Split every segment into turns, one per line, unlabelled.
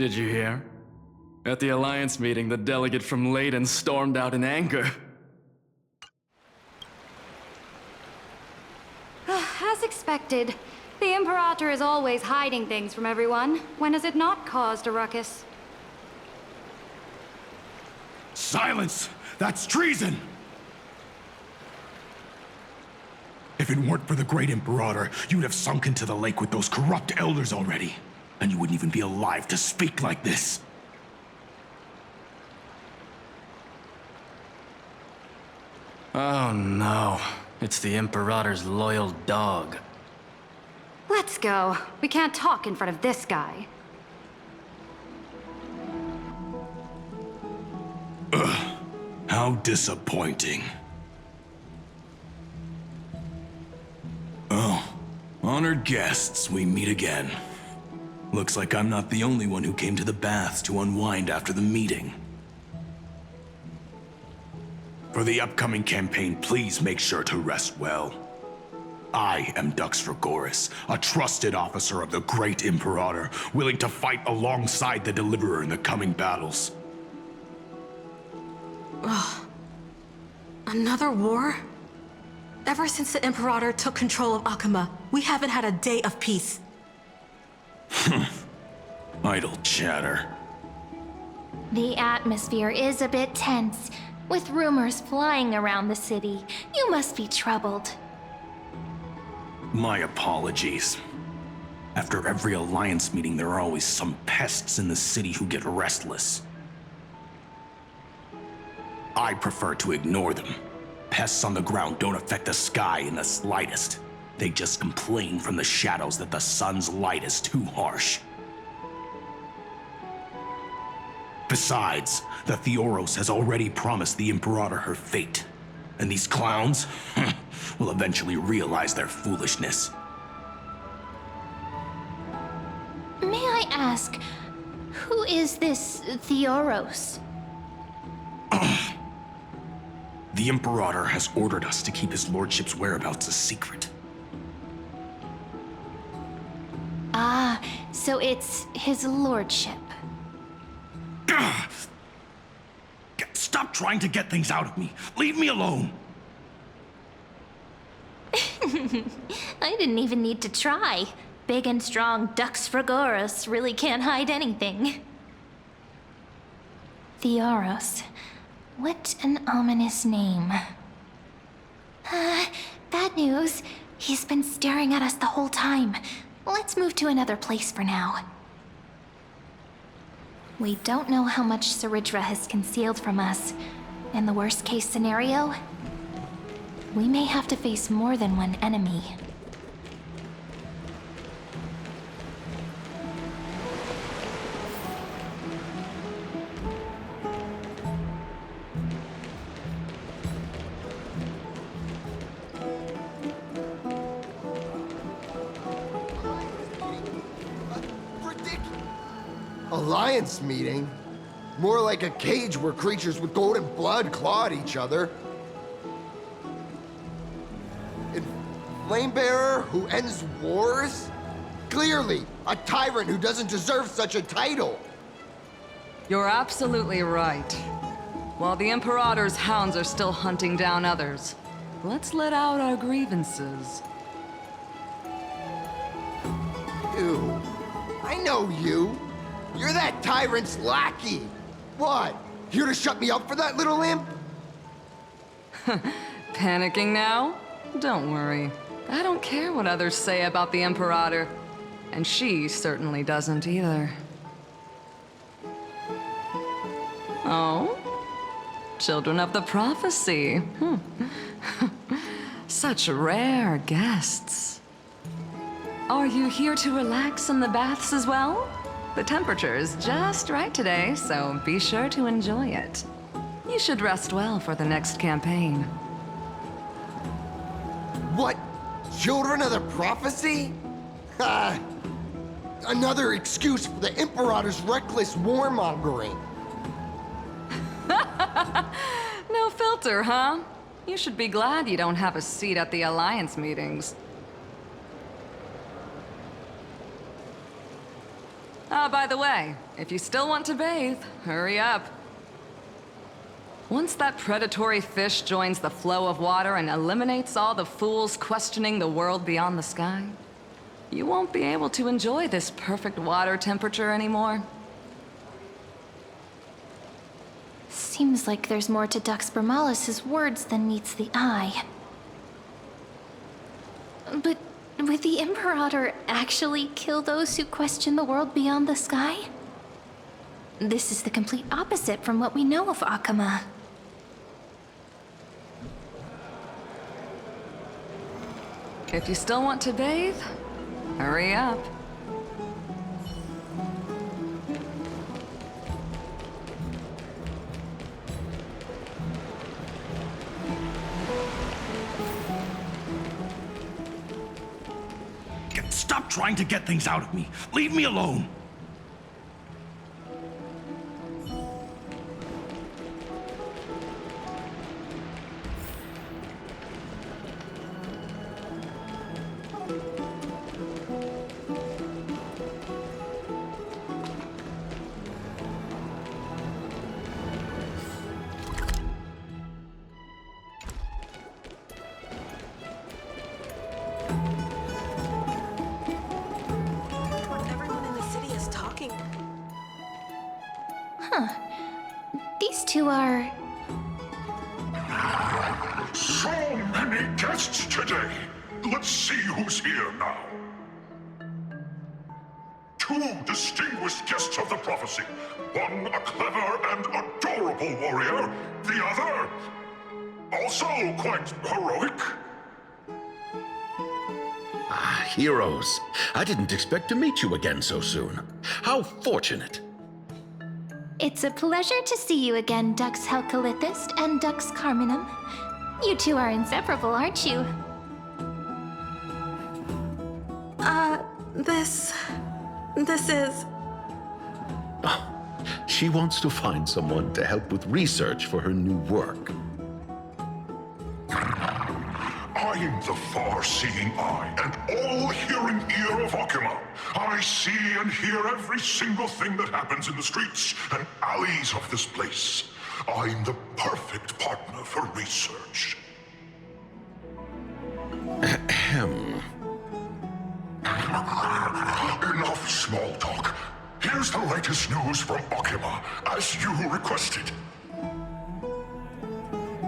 Did you hear? At the Alliance meeting, the delegate from Leyden stormed out in anger.
As expected, the Imperator is always hiding things from everyone. When has it not caused a ruckus?
Silence! That's treason! If it weren't for the great Imperator, you'd have sunk into the lake with those corrupt elders already. And you wouldn't even be alive to speak like this.
Oh no, it's the Imperator's loyal dog.
Let's go. We can't talk in front of this guy.
How disappointing. Oh, honored guests, we meet again. Looks like I'm not the only one who came to the baths to unwind after the meeting. For the upcoming campaign, please make sure to rest well. I am Dux Fregoris, a trusted officer of the Great Imperator, willing to fight alongside the Deliverer in the coming battles.
Ugh. Another war? Ever since the Imperator took control of Akuma, we haven't had a day of peace.
Idle chatter.
The atmosphere is a bit tense, with rumors flying around the city. You must be troubled.
My apologies. After every Alliance meeting, there are always some pests in the city who get restless. I prefer to ignore them. Pests on the ground don't affect the sky in the slightest. They just complain from the shadows that the sun's light is too harsh. Besides, the Theoros has already promised the Imperator her fate. And these clowns will eventually realize their foolishness.
May I ask, who is this Theoros?
The Imperator has ordered us to keep his lordship's whereabouts a secret.
Ah, so it's his lordship.
Stop trying to get things out of me. Leave me alone.
I didn't even need to try. Big and strong Dux Fregoris really can't hide anything. Theoros. What an ominous name. Bad news. He's been staring at us the whole time. Let's move to another place for now. We don't know how much Saridra has concealed from us. In the worst case scenario, we may have to face more than one enemy.
Alliance meeting? More like a cage where creatures with golden blood claw at each other. And Flamebearer who ends wars? Clearly, a tyrant who doesn't deserve such a title.
You're absolutely right. While the Imperator's hounds are still hunting down others, let's let out our grievances.
You. I know you. You're that tyrant's lackey. What? Here to shut me up for that little imp?
Panicking now? Don't worry. I don't care what others say about the Imperator. And she certainly doesn't either. Oh? Children of the Prophecy. Such rare guests. Are you here to relax in the baths as well? The temperature is just right today, so be sure to enjoy it. You should rest well for the next campaign.
What? Children of the Prophecy? Another excuse for the Imperator's reckless warmongering.
No filter, huh? You should be glad you don't have a seat at the Alliance meetings. By the way, If you still want to bathe, hurry up. Once that predatory fish joins the flow of water and eliminates all the fools questioning the world beyond the sky, you won't be able to enjoy this perfect water temperature anymore.
Seems like there's more to Dux Bermalis' words than meets the eye. But would the Imperator actually kill those who question the world beyond the sky? This is the complete opposite from what we know of Akama.
If you still want to bathe, hurry up.
Stop trying to get things out of me. Leave me alone.
Everyone in the city is talking.
These two are...
So many guests today. Let's see who's here now. Two distinguished guests of the prophecy. One a clever and adorable warrior. The other, also quite heroic.
Heroes. I didn't expect to meet you again so soon. How fortunate.
It's a pleasure to see you again, Dux Helcalithist and Dux Carminum. You two are inseparable, aren't you?
This is...
She wants to find someone to help with research for her new work.
I'm the far-seeing eye and all-hearing ear of Akama. I see and hear every single thing that happens in the streets and alleys of this place. I'm the perfect partner for research.
Ahem.
Enough small talk. Here's the latest news from Akama, as you requested.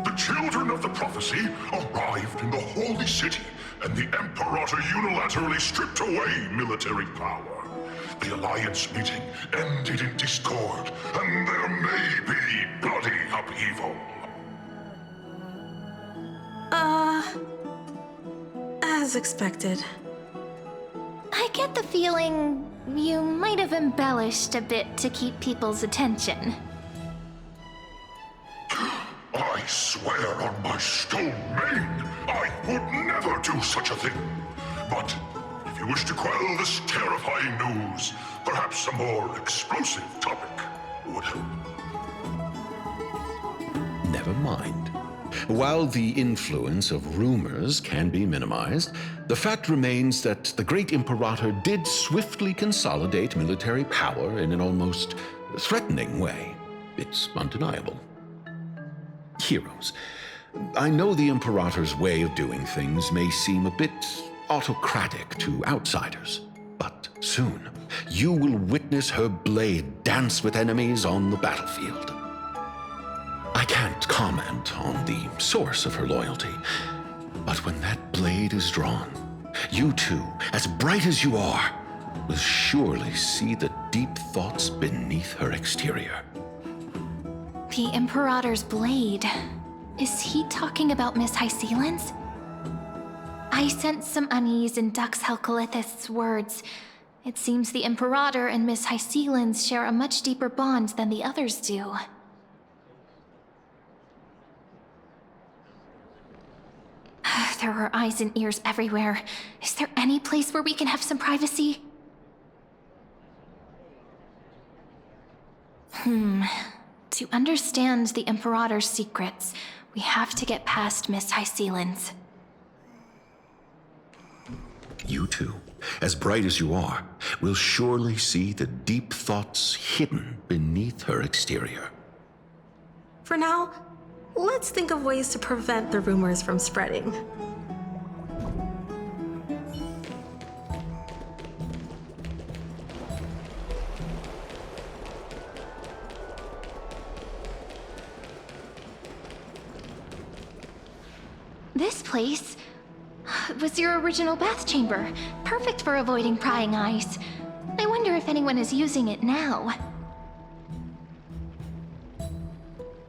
The children of the prophecy arrived in the holy city, and the Imperator unilaterally stripped away military power. The Alliance meeting ended in discord, and there may be bloody upheaval.
As expected.
I get the feeling you might have embellished a bit to keep people's attention.
I swear on my stone mane, I would never do such a thing. But if you wish to quell this terrifying news, perhaps a more explosive topic would help.
Never mind. While the influence of rumors can be minimized, the fact remains that the great Imperator did swiftly consolidate military power in an almost threatening way. It's undeniable. Heroes. I know the Imperator's way of doing things may seem a bit autocratic to outsiders, but soon you will witness her blade dance with enemies on the battlefield. I can't comment on the source of her loyalty, but when that blade is drawn, you two, as bright as you are, will surely see the deep thoughts beneath her exterior.
The Imperator's blade. Is he talking about Miss Hysealin's? I sense some unease in Dux Helcalithist's words. It seems the Imperator and Miss Hysealin's share a much deeper bond than the others do. There are eyes and ears everywhere. Is there any place where we can have some privacy? To understand the Imperator's secrets, we have to get past Miss Hysealin's.
You two, as bright as you are, will surely see the deep thoughts hidden beneath her exterior.
For now, let's think of ways to prevent the rumors from spreading.
This place was your original bath chamber. Perfect for avoiding prying eyes. I wonder if anyone is using it now.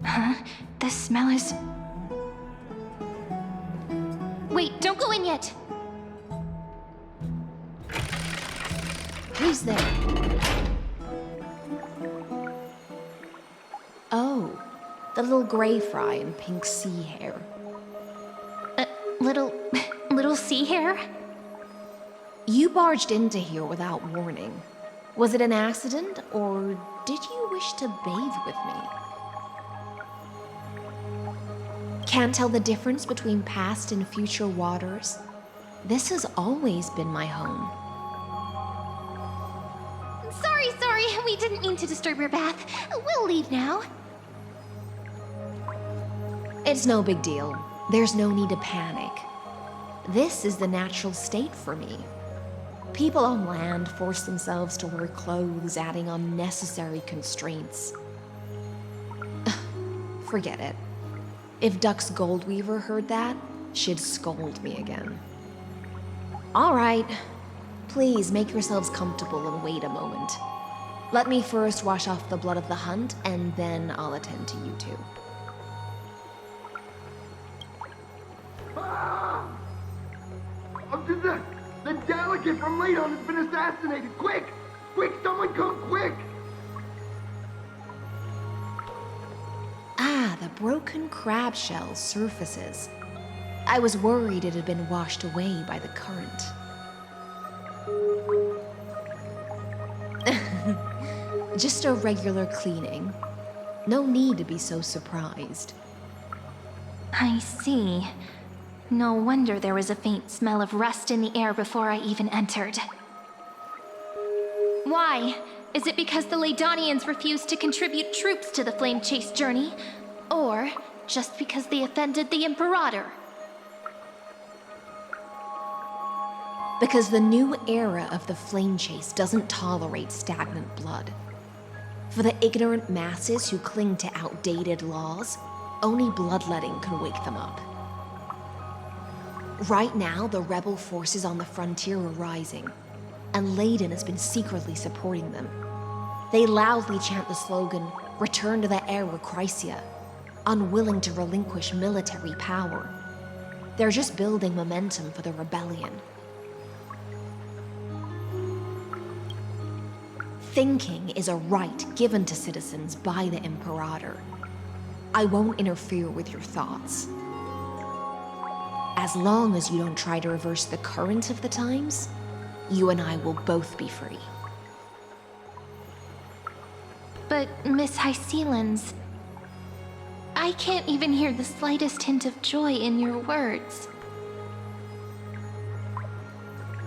Huh? The smell is... Wait, don't go in yet!
Who's there? Oh, the little gray fry in pink sea hair.
Little sea hair?
You barged into here without warning. Was it an accident, or did you wish to bathe with me? Can't tell the difference between past and future waters? This has always been my home.
Sorry, we didn't mean to disturb your bath. We'll leave now.
It's no big deal. There's no need to panic. This is the natural state for me. People on land force themselves to wear clothes, adding unnecessary constraints. Forget it. If Duck's Goldweaver heard that, she'd scold me again. All right. Please make yourselves comfortable and wait a moment. Let me first wash off the blood of the hunt, and then I'll attend to you two.
The delegate from Ladon has been assassinated! Quick! Quick, someone come quick!
Ah, the broken crab shell surfaces. I was worried it had been washed away by the current. Just a regular cleaning. No need to be so surprised.
I see. No wonder there was a faint smell of rust in the air before I even entered. Why? Is it because the Ladonians refused to contribute troops to the Flame Chase journey? Or just because they offended the Imperator?
Because the new era of the Flame Chase doesn't tolerate stagnant blood. For the ignorant masses who cling to outdated laws, only bloodletting can wake them up. Right now, the rebel forces on the frontier are rising, and Ladon has been secretly supporting them. They loudly chant the slogan, "Return to the era Chrysia," unwilling to relinquish military power. They're just building momentum for the rebellion. Thinking is a right given to citizens by the Imperator. I won't interfere with your thoughts. As long as you don't try to reverse the current of the times, you and I will both be free.
But, Miss Hysealans, I can't even hear the slightest hint of joy in your words.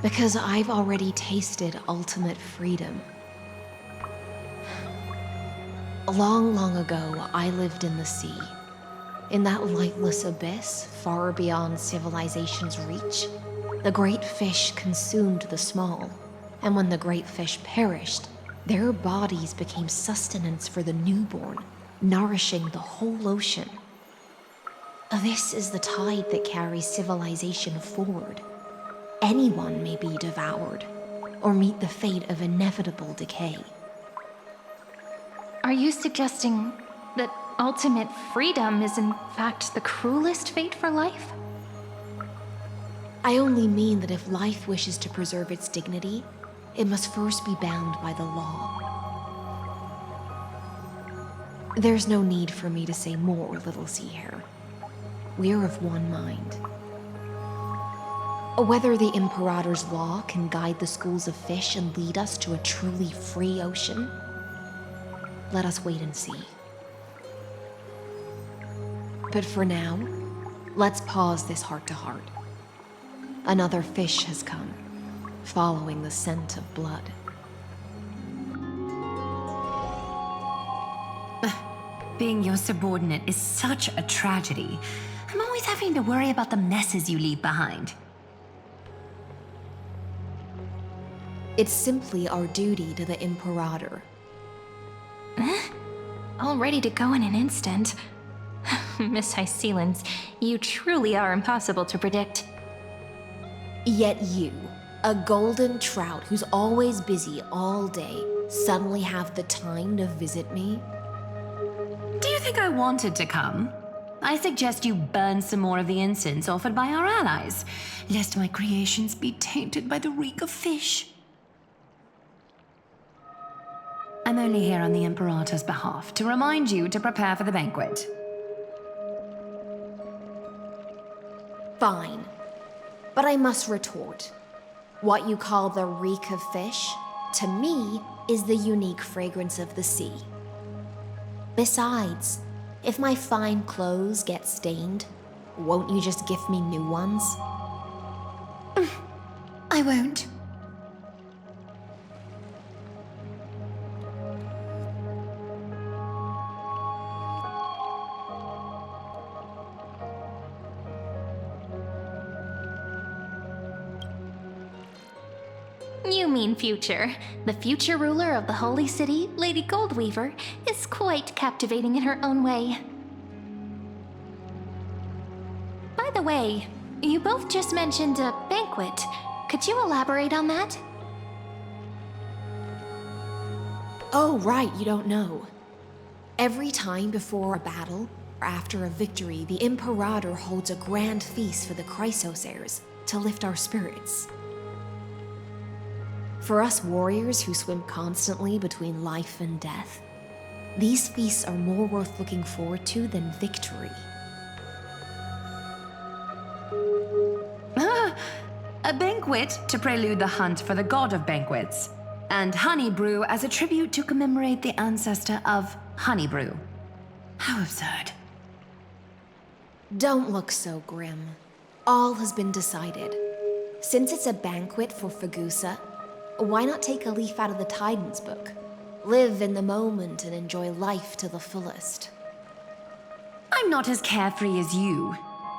Because I've already tasted ultimate freedom. Long, long ago, I lived in the sea. In that lightless abyss, far beyond civilization's reach, the great fish consumed the small. And when the great fish perished, their bodies became sustenance for the newborn, nourishing the whole ocean. This is the tide that carries civilization forward. Anyone may be devoured, or meet the fate of inevitable decay.
Are you suggesting that ultimate freedom is in fact the cruelest fate for life?
I only mean that if life wishes to preserve its dignity, it must first be bound by the law. There's no need for me to say more, Little Sea Hare. We're of one mind. Whether the Imperator's law can guide the schools of fish and lead us to a truly free ocean, let us wait and see. But for now, let's pause this heart-to-heart. Another fish has come. following the scent of blood.
Being your subordinate is such a tragedy. I'm always having to worry about the messes you leave behind.
It's simply our duty to the Imperator.
All ready to go in an instant. Miss Hycelens, you truly are impossible to predict.
Yet you, a golden trout who's always busy all day, suddenly have the time to visit me?
Do you think I wanted to come? I suggest you burn some more of the incense offered by our allies, lest my creations be tainted by the reek of fish. I'm only here on the Imperator's behalf to remind you to prepare for the banquet.
Fine. But I must retort. What you call the reek of fish, to me, is the unique fragrance of the sea. Besides, if my fine clothes get stained, won't you just gift me new ones?
I won't.
You mean future. The future ruler of the Holy City, Lady Goldweaver, is quite captivating in her own way. By the way, you both just mentioned a banquet. Could you elaborate on that?
Oh, right, you don't know. Every time before a battle, or after a victory, the Imperator holds a grand feast for the Chrysos heirs to lift our spirits. For us warriors who swim constantly between life and death, these feasts are more worth looking forward to than victory.
A banquet to prelude the hunt for the god of banquets, and honey brew as a tribute to commemorate the ancestor of honey brew. How absurd.
Don't look so grim. All has been decided. Since it's a banquet for Fagusa, why not take a leaf out of the Titan's book? Live in the moment and enjoy life to the fullest.
I'm not as carefree as you.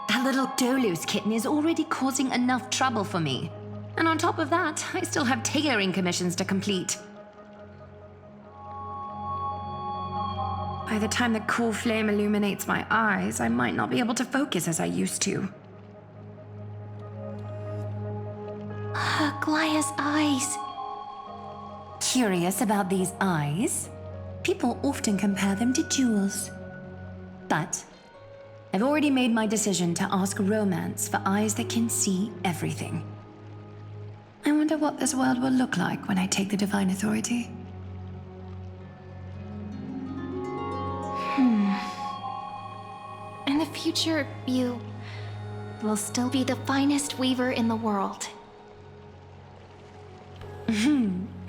That little Dolos kitten is already causing enough trouble for me. And on top of that, I still have tailoring commissions to complete. By the time the cool flame illuminates my eyes, I might not be able to focus as I used to.
Glaya's eyes.
Curious about these eyes? People often compare them to jewels. But I've already made my decision to ask romance for eyes that can see everything. I wonder what this world will look like when I take the divine authority.
In the future, you will still be the finest weaver in the world.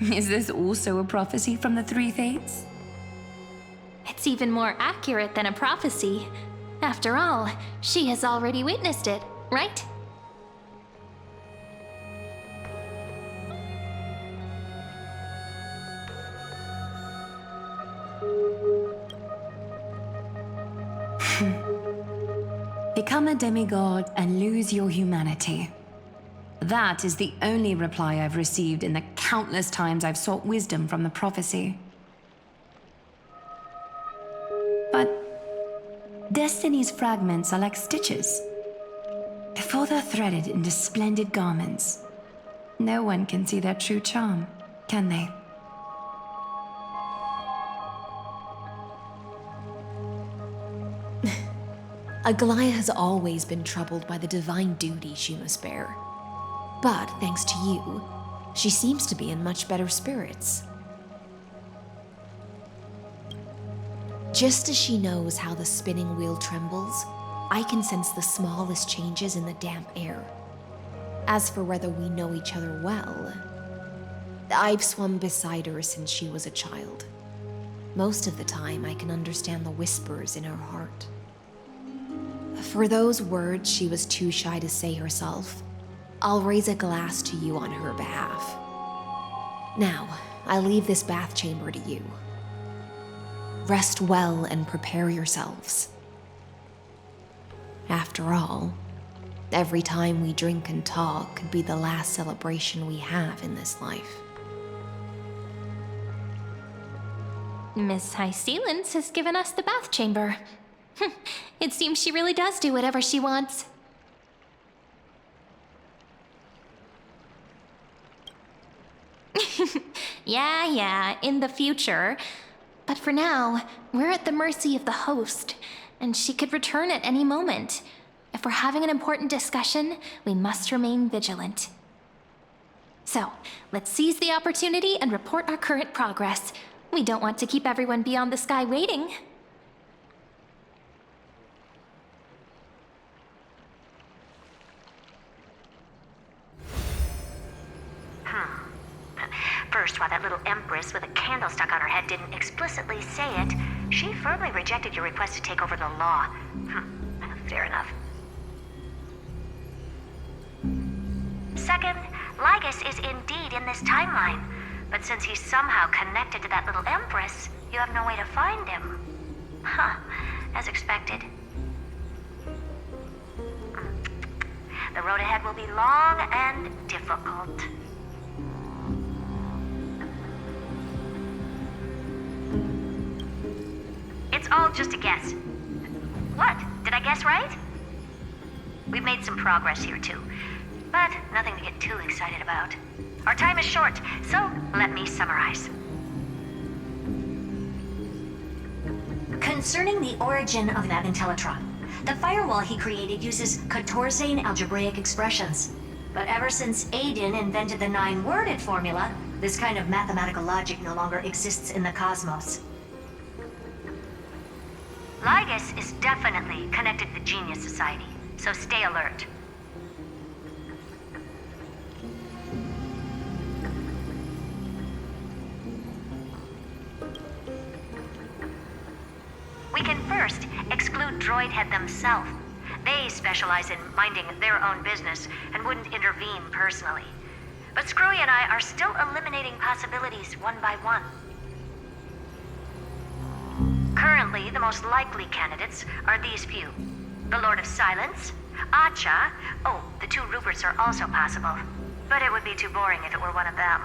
Is this also a prophecy from the Three Fates?
It's even more accurate than a prophecy. After all, she has already witnessed it, right?
Become a demigod and lose your humanity. That is the only reply I've received in the countless times I've sought wisdom from the prophecy. But Destiny's fragments are like stitches. Before they're threaded into splendid garments, no one can see their true charm, can they?
Aglaya has always been troubled by the divine duty she must bear. But thanks to you, she seems to be in much better spirits. Just as she knows how the spinning wheel trembles, I can sense the smallest changes in the damp air. As for whether we know each other well, I've swum beside her since she was a child. Most of the time, I can understand the whispers in her heart. For those words she was too shy to say herself, I'll raise a glass to you on her behalf. Now, I leave this bath chamber to you. Rest well and prepare yourselves. After all, every time we drink and talk could be the last celebration we have in this life.
Miss High Sealance has given us the bath chamber. It seems she really does do whatever she wants. Yeah, in the future. But for now, we're at the mercy of the host, and she could return at any moment. If we're having an important discussion, we must remain vigilant. So, let's seize the opportunity and report our current progress. We don't want to keep everyone beyond the sky waiting.
First, while that little empress with a candle stuck on her head didn't explicitly say it, she firmly rejected your request to take over the law. Fair enough. Second, Lygus is indeed in this timeline, but since he's somehow connected to that little empress, you have no way to find him. As expected. The road ahead will be long and difficult. It's all just a guess. What? Did I guess right? We've made some progress here too, but nothing to get too excited about. Our time is short, so let me summarize. Concerning the origin of that Intellitron, the firewall he created uses Catorzane algebraic expressions. But ever since Aiden invented the 9-worded formula, this kind of mathematical logic no longer exists in the cosmos. Lygus is definitely connected to the Genius Society, so stay alert. We can first exclude Droidhead themselves. They specialize in minding their own business and wouldn't intervene personally. But Screwy and I are still eliminating possibilities one by one. Currently, the most likely candidates are these few. The Lord of Silence, Acha. Oh, the 2 Ruperts are also possible. But it would be too boring if it were one of them.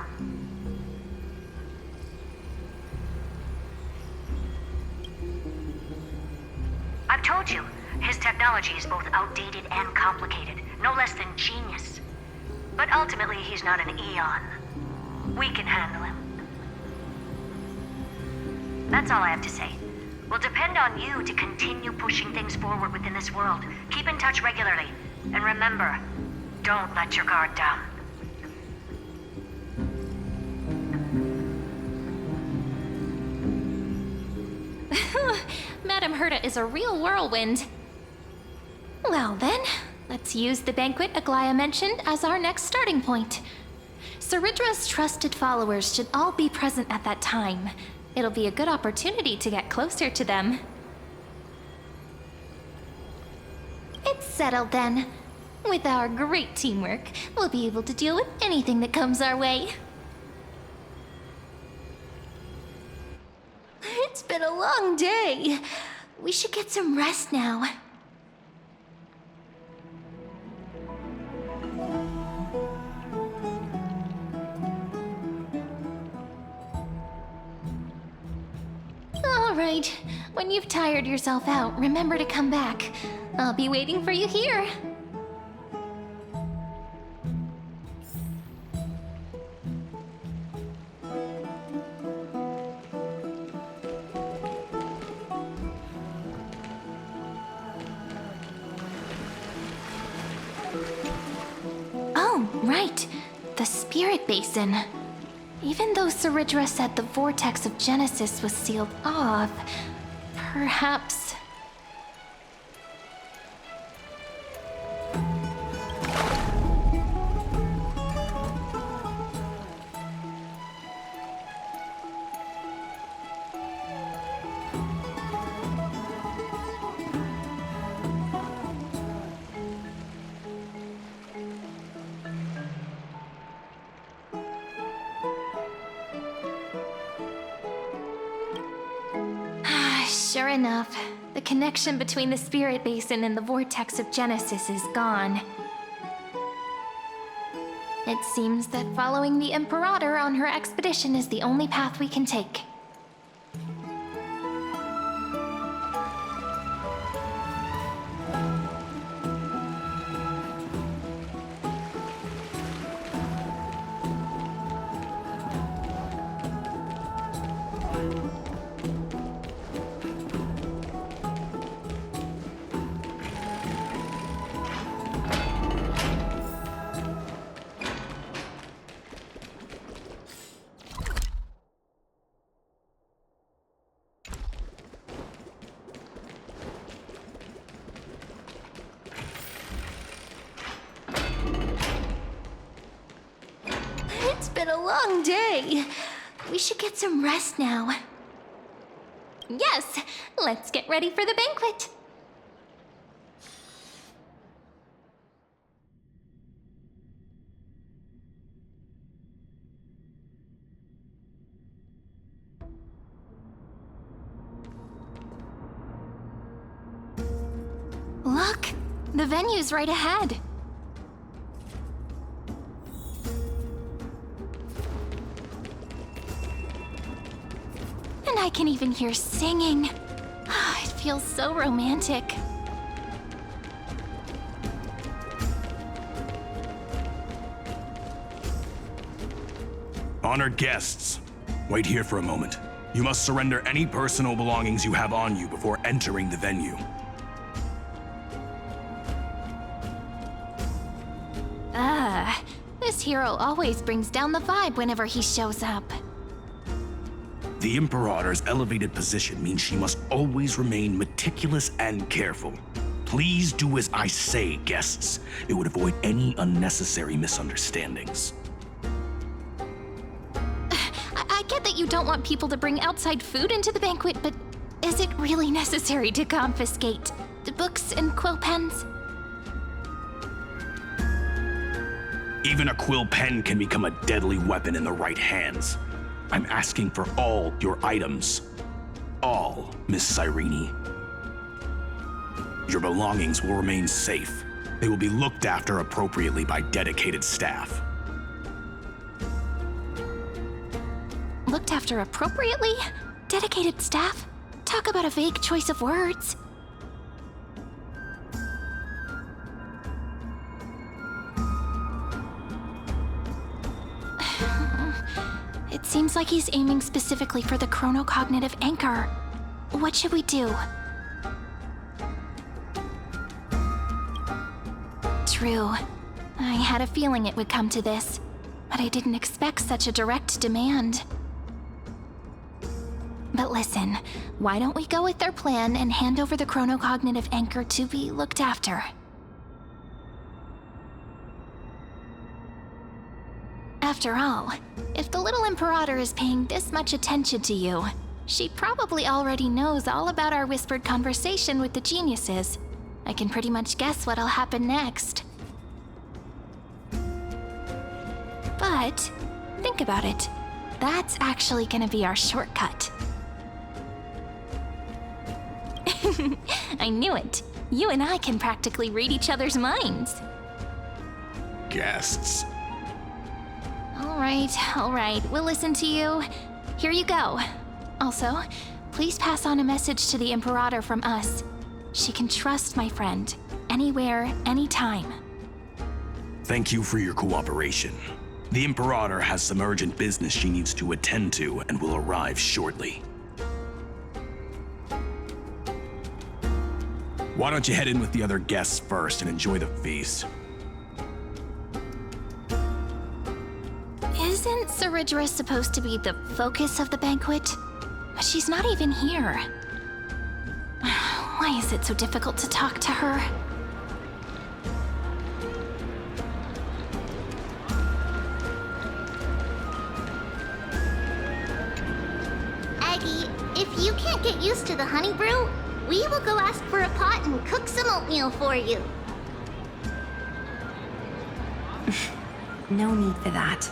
I've told you, his technology is both outdated and complicated, no less than genius. But ultimately, he's not an Eon. We can handle him. That's all I have to say. We'll depend on you to continue pushing things forward within this world. Keep in touch regularly. And remember, don't let your guard down.
Madame Herta is a real whirlwind. Well then, let's use the banquet Aglaia mentioned as our next starting point. Ceridra's trusted followers should all be present at that time. It'll be a good opportunity to get closer to them. It's settled then. With our great teamwork, we'll be able to deal with anything that comes our way. It's been a long day. We should get some rest now. All right. When you've tired yourself out, remember to come back. I'll be waiting for you here. Oh, right. The Spirit Basin. Even though Ceridra said the Vortex of Genesis was sealed off, perhaps... Sure enough, the connection between the Spirit Basin and the Vortex of Genesis is gone. It seems that following the Imperator on her expedition is the only path we can take. It's been a long day. We should get some rest now. Yes, let's get ready for the banquet. Look, the venue's right ahead. And I can even hear singing. It feels so romantic.
Honored guests, wait here for a moment. You must surrender any personal belongings you have on you before entering the venue.
This hero always brings down the vibe whenever he shows up.
The Imperator's elevated position means she must always remain meticulous and careful. Please do as I say, guests. It would avoid any unnecessary misunderstandings.
I get that you don't want people to bring outside food into the banquet, but is it really necessary to confiscate the books and quill pens?
Even a quill pen can become a deadly weapon in the right hands. I'm asking for all your items. All, Miss Cyrene. Your belongings will remain safe. They will be looked after appropriately by dedicated staff.
Looked after appropriately? Dedicated staff? Talk about a vague choice of words. It seems like he's aiming specifically for the chronocognitive anchor. What should we do? True. I had a feeling it would come to this, but I didn't expect such a direct demand. But listen, why don't we go with their plan and hand over the chronocognitive anchor to be looked after? After all, if the little Imperator is paying this much attention to you, she probably already knows all about our whispered conversation with the geniuses. I can pretty much guess what'll happen next. But, think about it. That's actually gonna be our shortcut. I knew it. You and I can practically read each other's minds.
Guests.
All right, we'll listen to you. Here you go. Also, please pass on a message to the Imperator from us. She can trust my friend, anywhere, anytime.
Thank you for your cooperation. The Imperator has some urgent business she needs to attend to and will arrive shortly. Why don't you head in with the other guests first and enjoy the feast?
Isn't Ceridra supposed to be the focus of the banquet? But she's not even here. Why is it so difficult to talk to her?
Aggie, if you can't get used to the honey brew, we will go ask for a pot and cook some oatmeal for you.
No need for that.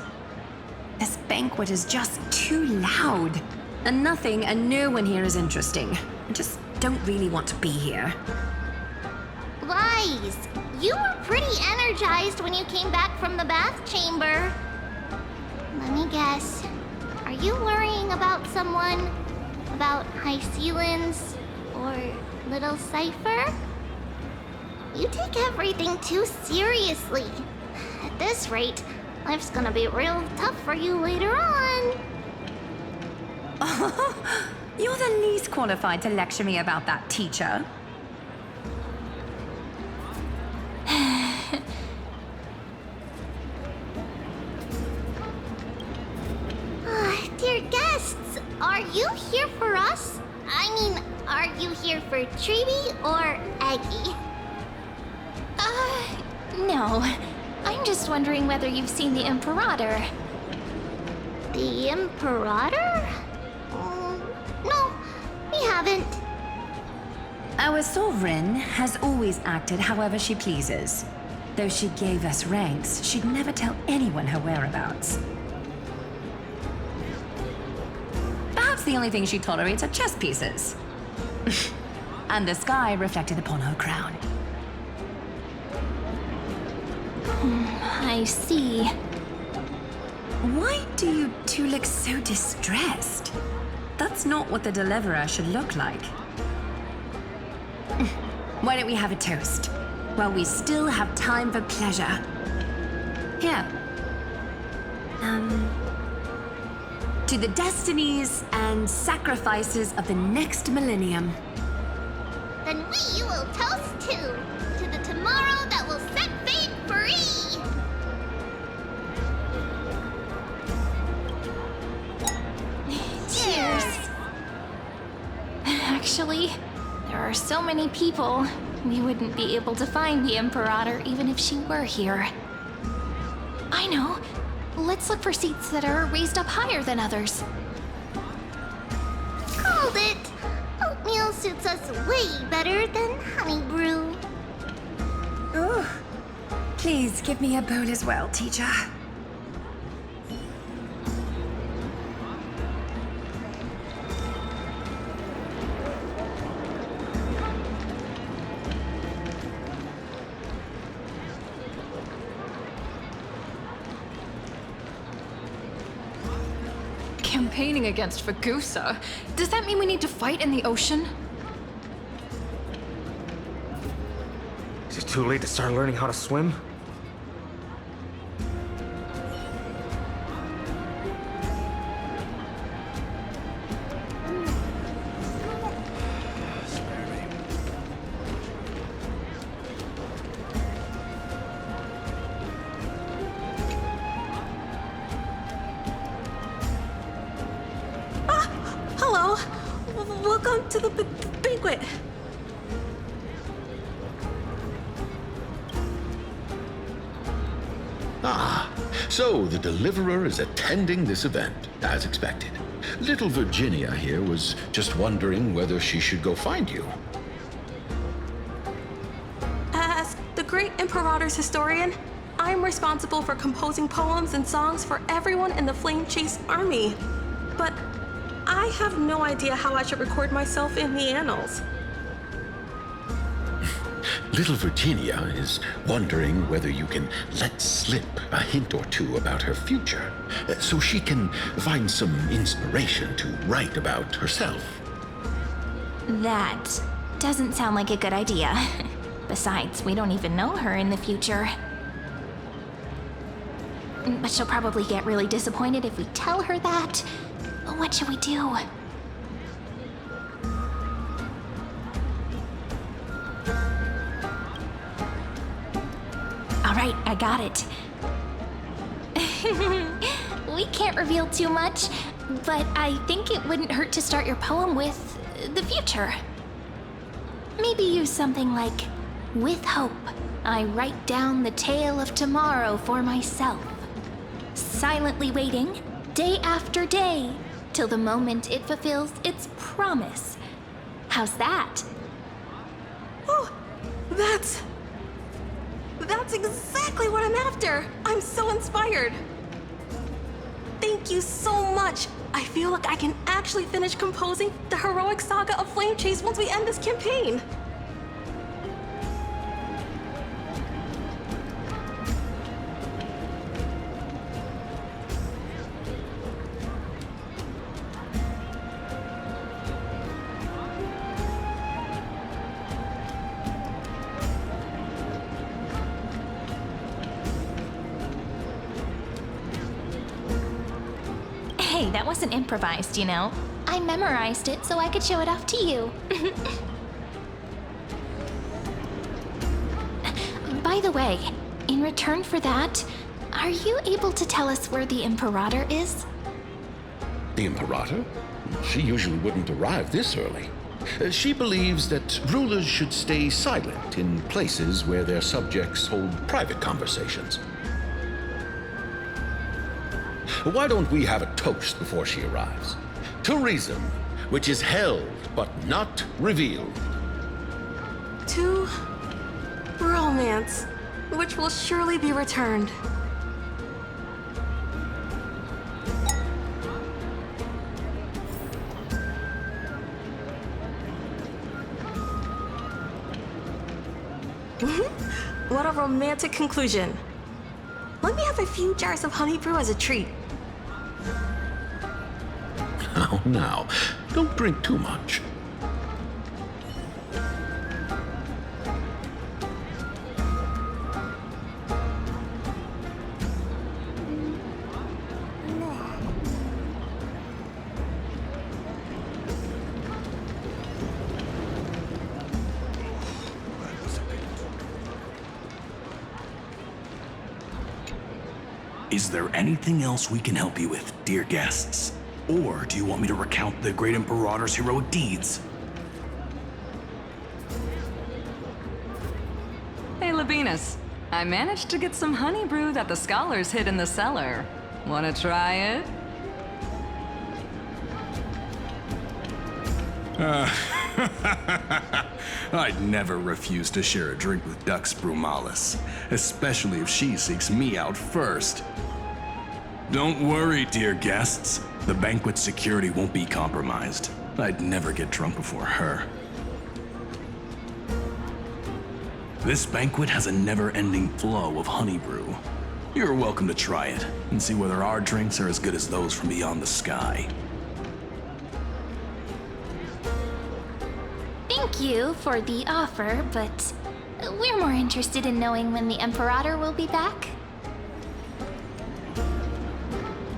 This banquet is just too loud. And nothing and no one here is interesting. I just don't really want to be here.
Lies! You were pretty energized when you came back from the bath chamber. Let me guess. Are you worrying about someone? About Hycealans? Or Little Cypher? You take everything too seriously. At this rate, life's gonna be real tough for you later on.
You're the least qualified to lecture me about that, teacher.
Dear guests, are you here for us? I mean, are you here for Treeby or Eggy?
No. I'm just wondering whether you've seen the Imperator.
The Imperator? No, we haven't.
Our sovereign has always acted however she pleases. Though she gave us ranks, she'd never tell anyone her whereabouts. Perhaps the only thing she tolerates are chess pieces. And the sky reflected upon her crown.
I see.
Why do you two look so distressed? That's not what the deliverer should look like. Why don't we have a toast? While we still have time for pleasure. Here. To the destinies and sacrifices of the next millennium.
Then we will toast to the tomorrow that will set fate free!
Cheers! Actually, there are so many people, we wouldn't be able to find the Imperator even if she were here. I know. Let's look for seats that are raised up higher than others.
Called it! Oatmeal suits us way better than honey brew.
Oh, please give me a bowl as well, teacher.
Campaigning against Fagusa? Does that mean we need to fight in the ocean?
Is it too late to start learning how to swim?
Hello. Welcome to the banquet.
Ah, so the Deliverer is attending this event, as expected. Little Virginia here was just wondering whether she should go find you.
As the great Imperator's historian, I'm responsible for composing poems and songs for everyone in the Flame Chase army. But I have no idea how I should record myself in the annals.
Little Virginia is wondering whether you can let slip a hint or two about her future, so she can find some inspiration to write about herself.
That doesn't sound like a good idea. Besides, we don't even know her in the future. But she'll probably get really disappointed if we tell her that. What should we do? All right, I got it. We can't reveal too much, but I think it wouldn't hurt to start your poem with the future. Maybe use something like, "With hope, I write down the tale of tomorrow for myself, silently waiting, day after day, till the moment it fulfills its promise." How's that?
Oh, that's exactly what I'm after. I'm so inspired. Thank Thank you so much! I feel like I can actually finish composing the heroic saga of Flame Chase once we end this campaign!
Hey, that wasn't improvised, you know. I memorized it so I could show it off to you. By the way, in return for that, are you able to tell us where the Imperator is?
The Imperator? She usually wouldn't arrive this early. She believes that rulers should stay silent in places where their subjects hold private conversations. Why don't we have a toast before she arrives? To reason, which is held but not revealed.
To romance, which will surely be returned. What a romantic conclusion. Let me have a few jars of honey brew as a treat.
Now, don't drink too much.
Is there anything else we can help you with, dear guests? Or do you want me to recount the great Imperator's heroic deeds?
Hey, Labinas. I managed to get some honey brew that the scholars hid in the cellar. Wanna try it?
I'd never refuse to share a drink with Dux Brumalis, especially if she seeks me out first. Don't worry, dear guests. The banquet's security won't be compromised. I'd never get drunk before her. This banquet has a never-ending flow of honey brew. You're welcome to try it and see whether our drinks are as good as those from beyond the sky.
Thank you for the offer, but we're more interested in knowing when the Imperator will be back.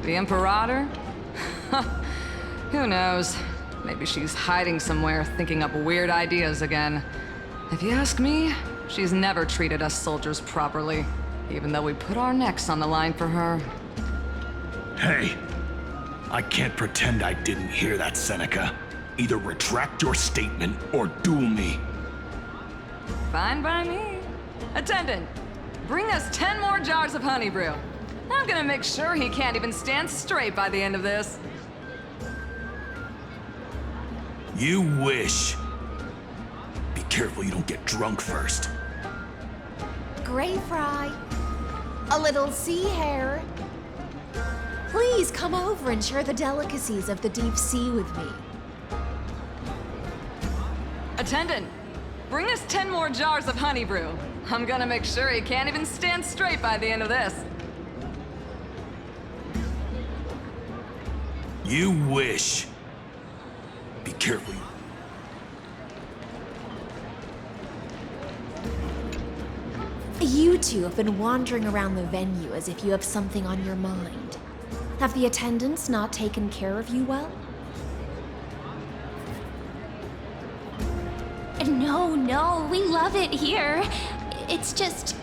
The Imperator? Who knows? Maybe she's hiding somewhere, thinking up weird ideas again. If you ask me, she's never treated us soldiers properly, even though we put our necks on the line for her.
Hey, I can't pretend I didn't hear that, Seneca. Either retract your statement or duel me.
Fine by me. Attendant, bring us 10 more jars of honey brew. I'm gonna make sure he can't even stand straight by the end of this.
You wish. Be careful you don't get drunk first.
Gray fry. A little sea hare. Please come over and share the delicacies of the deep sea with me.
Attendant, bring us 10 more jars of honey brew. I'm gonna make sure he can't even stand straight by the end of this.
You wish. Be careful.
You two have been wandering around the venue as if you have something on your mind. Have the attendants not taken care of you well?
No, we love it here. It's just...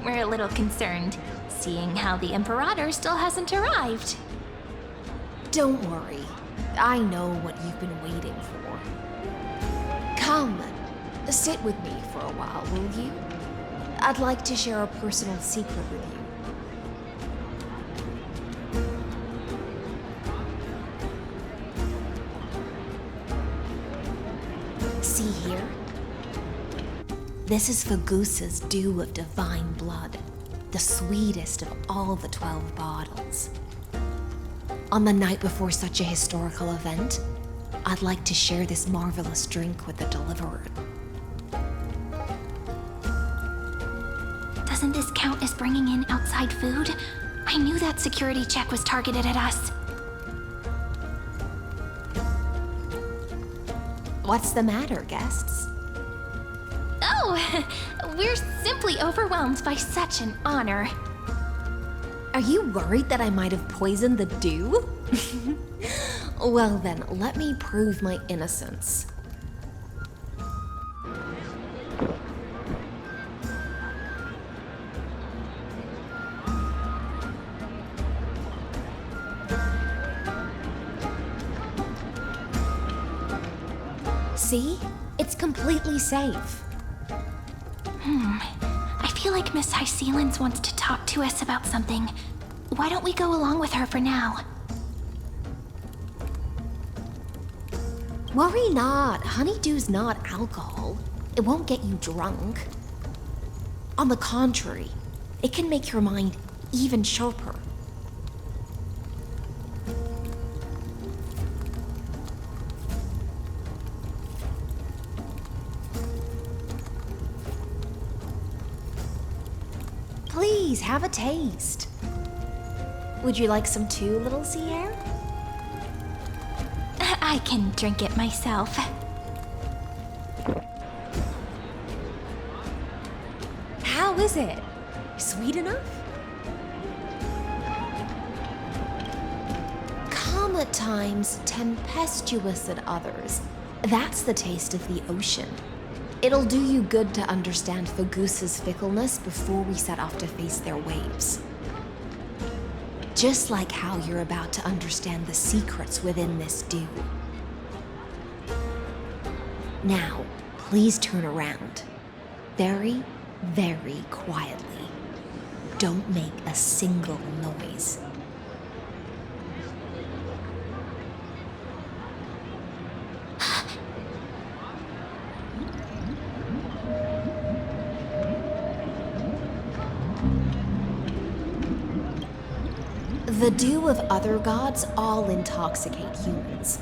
we're a little concerned, seeing how the Imperator still hasn't arrived.
Don't worry. I know what you've been waiting for. Come, sit with me for a while, will you? I'd like to share a personal secret with you. See here? This is Fagusa's dew of divine blood, the sweetest of all the 12 bottles. On the night before such a historical event, I'd like to share this marvelous drink with the Deliverer.
Doesn't this count as bringing in outside food? I knew that security check was targeted at us.
What's the matter, guests?
Oh, we're simply overwhelmed by such an honor.
Are you worried that I might have poisoned the dew? Well then, let me prove my innocence. See? It's completely safe.
I feel like Miss High Sealens wants to talk to us about something. Why don't we go along with her for now?
Worry not. Honeydew's not alcohol. It won't get you drunk. On the contrary, it can make your mind even sharper. Please, have a taste. Would you like some too, little sea air?
I can drink it myself.
How is it? Sweet enough? Calm at times, tempestuous at others. That's the taste of the ocean. It'll do you good to understand Fagusa's fickleness before we set off to face their waves. Just like how you're about to understand the secrets within this dew. Now, please turn around. Very, very quietly. Don't make a single noise. The dew of other gods all intoxicate humans,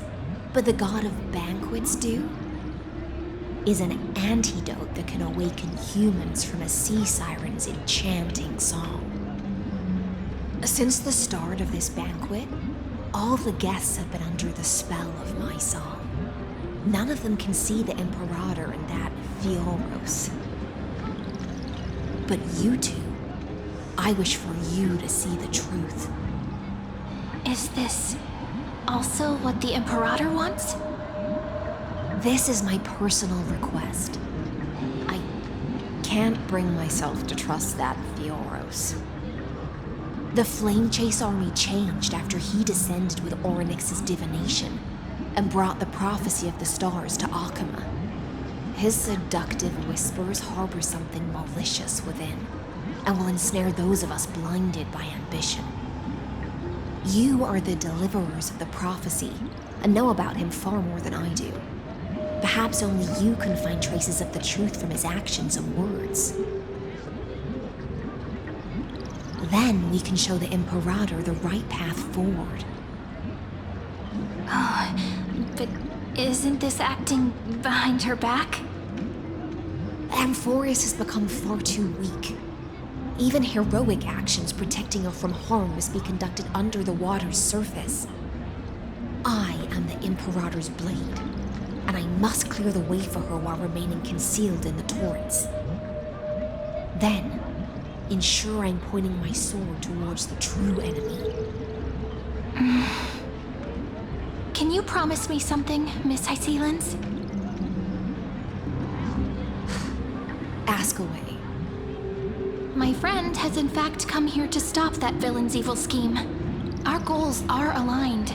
but the god of banquets dew is an antidote that can awaken humans from a sea siren's enchanting song. Since the start of this banquet, all the guests have been under the spell of my song. None of them can see the Imperator and that Fioros. But you two, I wish for you to see the truth.
Is this also what the Imperator wants?
This is my personal request. I can't bring myself to trust that Fioros. The Flame Chase army changed after he descended with Orynyx's divination and brought the prophecy of the stars to Akama. His seductive whispers harbor something malicious within and will ensnare those of us blinded by ambition. You are the deliverers of the prophecy and know about him far more than I do. Perhaps only you can find traces of the truth from his actions and words. Then we can show the Imperator the right path forward.
Oh, but isn't this acting behind her back?
Amphorius has become far too weak. Even heroic actions protecting her from harm must be conducted under the water's surface. I am the Imperator's blade, and I must clear the way for her while remaining concealed in the torrents. Then, ensure I'm pointing my sword towards the true enemy.
Can you promise me something, Miss High Sealens?
Ask away.
My friend has in fact come here to stop that villain's evil scheme. Our goals are aligned.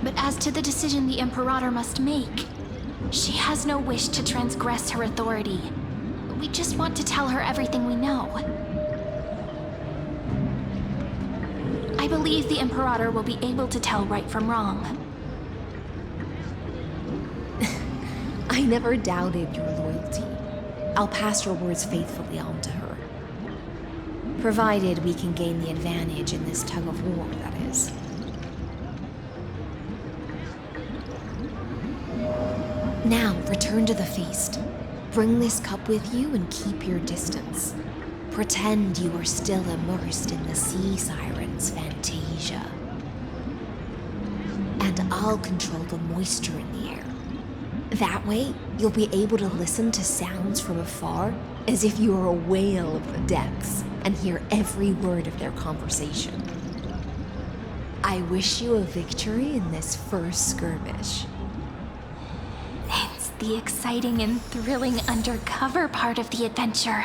But as to the decision the Imperator must make, she has no wish to transgress her authority. We just want to tell her everything we know. I believe the Imperator will be able to tell right from wrong.
I never doubted your loyalty. I'll pass your words faithfully on to her. Provided we can gain the advantage in this tug of war, that is. Now, return to the feast. Bring this cup with you and keep your distance. Pretend you are still immersed in the sea siren's fantasia. And I'll control the moisture in the air. That way, you'll be able to listen to sounds from afar as if you were a whale of the depths and hear every word of their conversation. I wish you a victory in this first skirmish.
It's the exciting and thrilling undercover part of the adventure.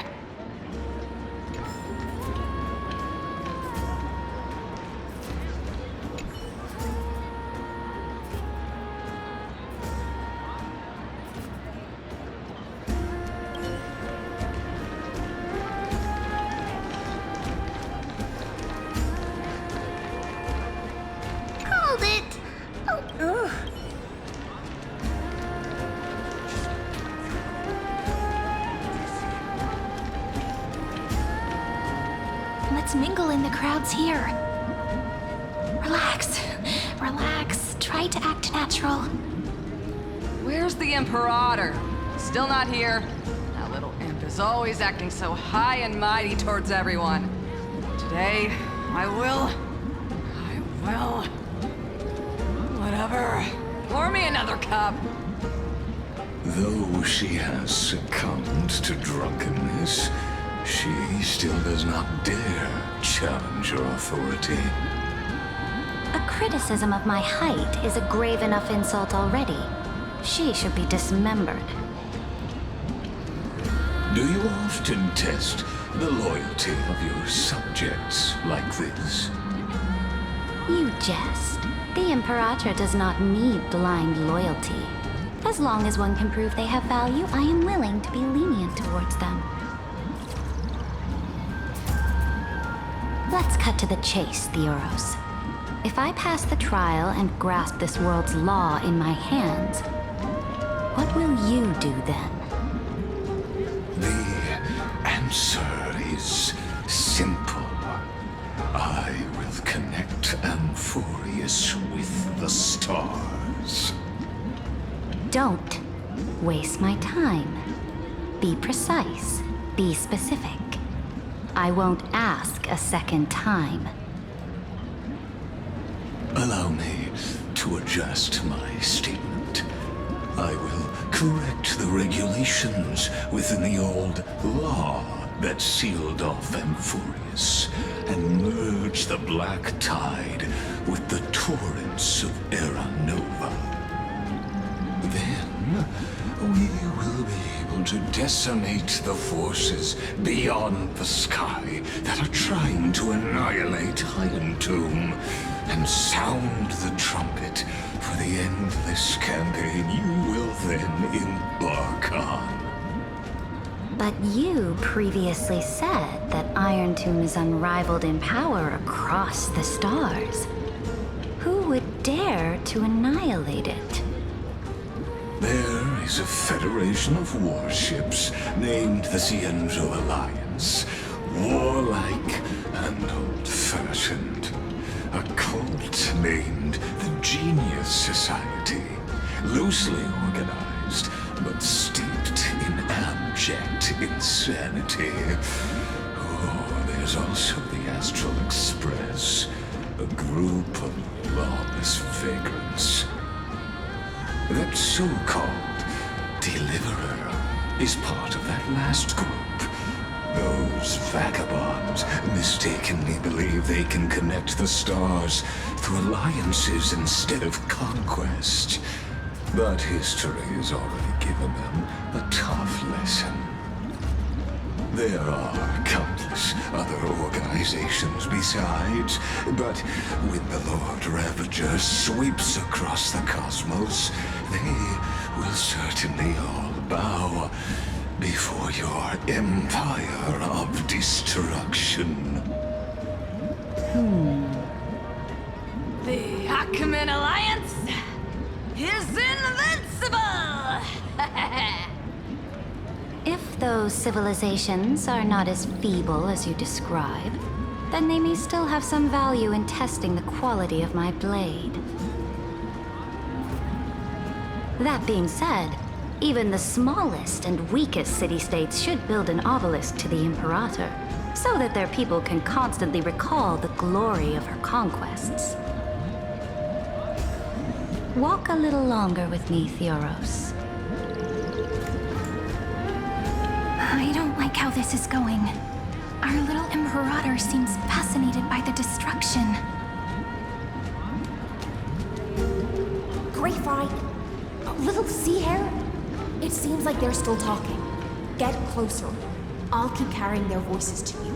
Hold it! Oh.
Let's mingle in the crowds here. Relax. Relax. Try to act natural.
Where's the Imperator? Still not here. That little imp is always acting so high and mighty towards everyone. Today, I will. Whatever. Pour me another cup.
Though she has succumbed to drunkenness, she still does not dare challenge your authority.
A criticism of my height is a grave enough insult already. She should be dismembered.
Do you often test the loyalty of your subjects like this?
You jest. The Imperator does not need blind loyalty. As long as one can prove they have value, I am willing to be lenient towards them. Let's cut to the chase, Theoros. If I pass the trial and grasp this world's law in my hands, what will you do then?
The answer is simple. I will connect Amphorius with the stars.
Don't waste my time. Be precise. Be specific. I won't ask a second time.
Allow me to adjust my statement. I will correct the regulations within the old law that sealed off Amphorius and merge the black tide with the torrents of Era Nova. Then we will be able to decimate the forces beyond the sky that are trying to annihilate Iron Tomb and sound the trumpet for the endless campaign you will then embark on.
But you previously said that Iron Tomb is unrivaled in power across the stars. Who would dare to annihilate it?
There is a federation of warships named the Cienzo Alliance, warlike and old-fashioned. A cult named the Genius Society, loosely organized, but steeped in abject insanity. Oh, there's also the Astral Express, a group of lawless vagrants. That so-called Deliverer is part of that last group. Those vagabonds mistakenly believe they can connect the stars through alliances instead of conquest. But history has already given them a tough lesson. There are countless other organizations besides, but when the Lord Ravager sweeps across the cosmos, they will certainly all bow before your empire of destruction.
The Ackman Alliance is invincible!
If
those civilizations are not as feeble as you describe, then they may still have some value in testing the quality of my blade. That being said, even the smallest and weakest city-states should build an obelisk to the Imperator, so that their people can constantly recall the glory of her conquests. Walk a little longer with me, Theoros.
I don't like how this is going. Our little Imperator seems fascinated by the destruction.
Grapevine, little sea hare. It seems like they're still talking. Get closer. I'll keep carrying their voices to you.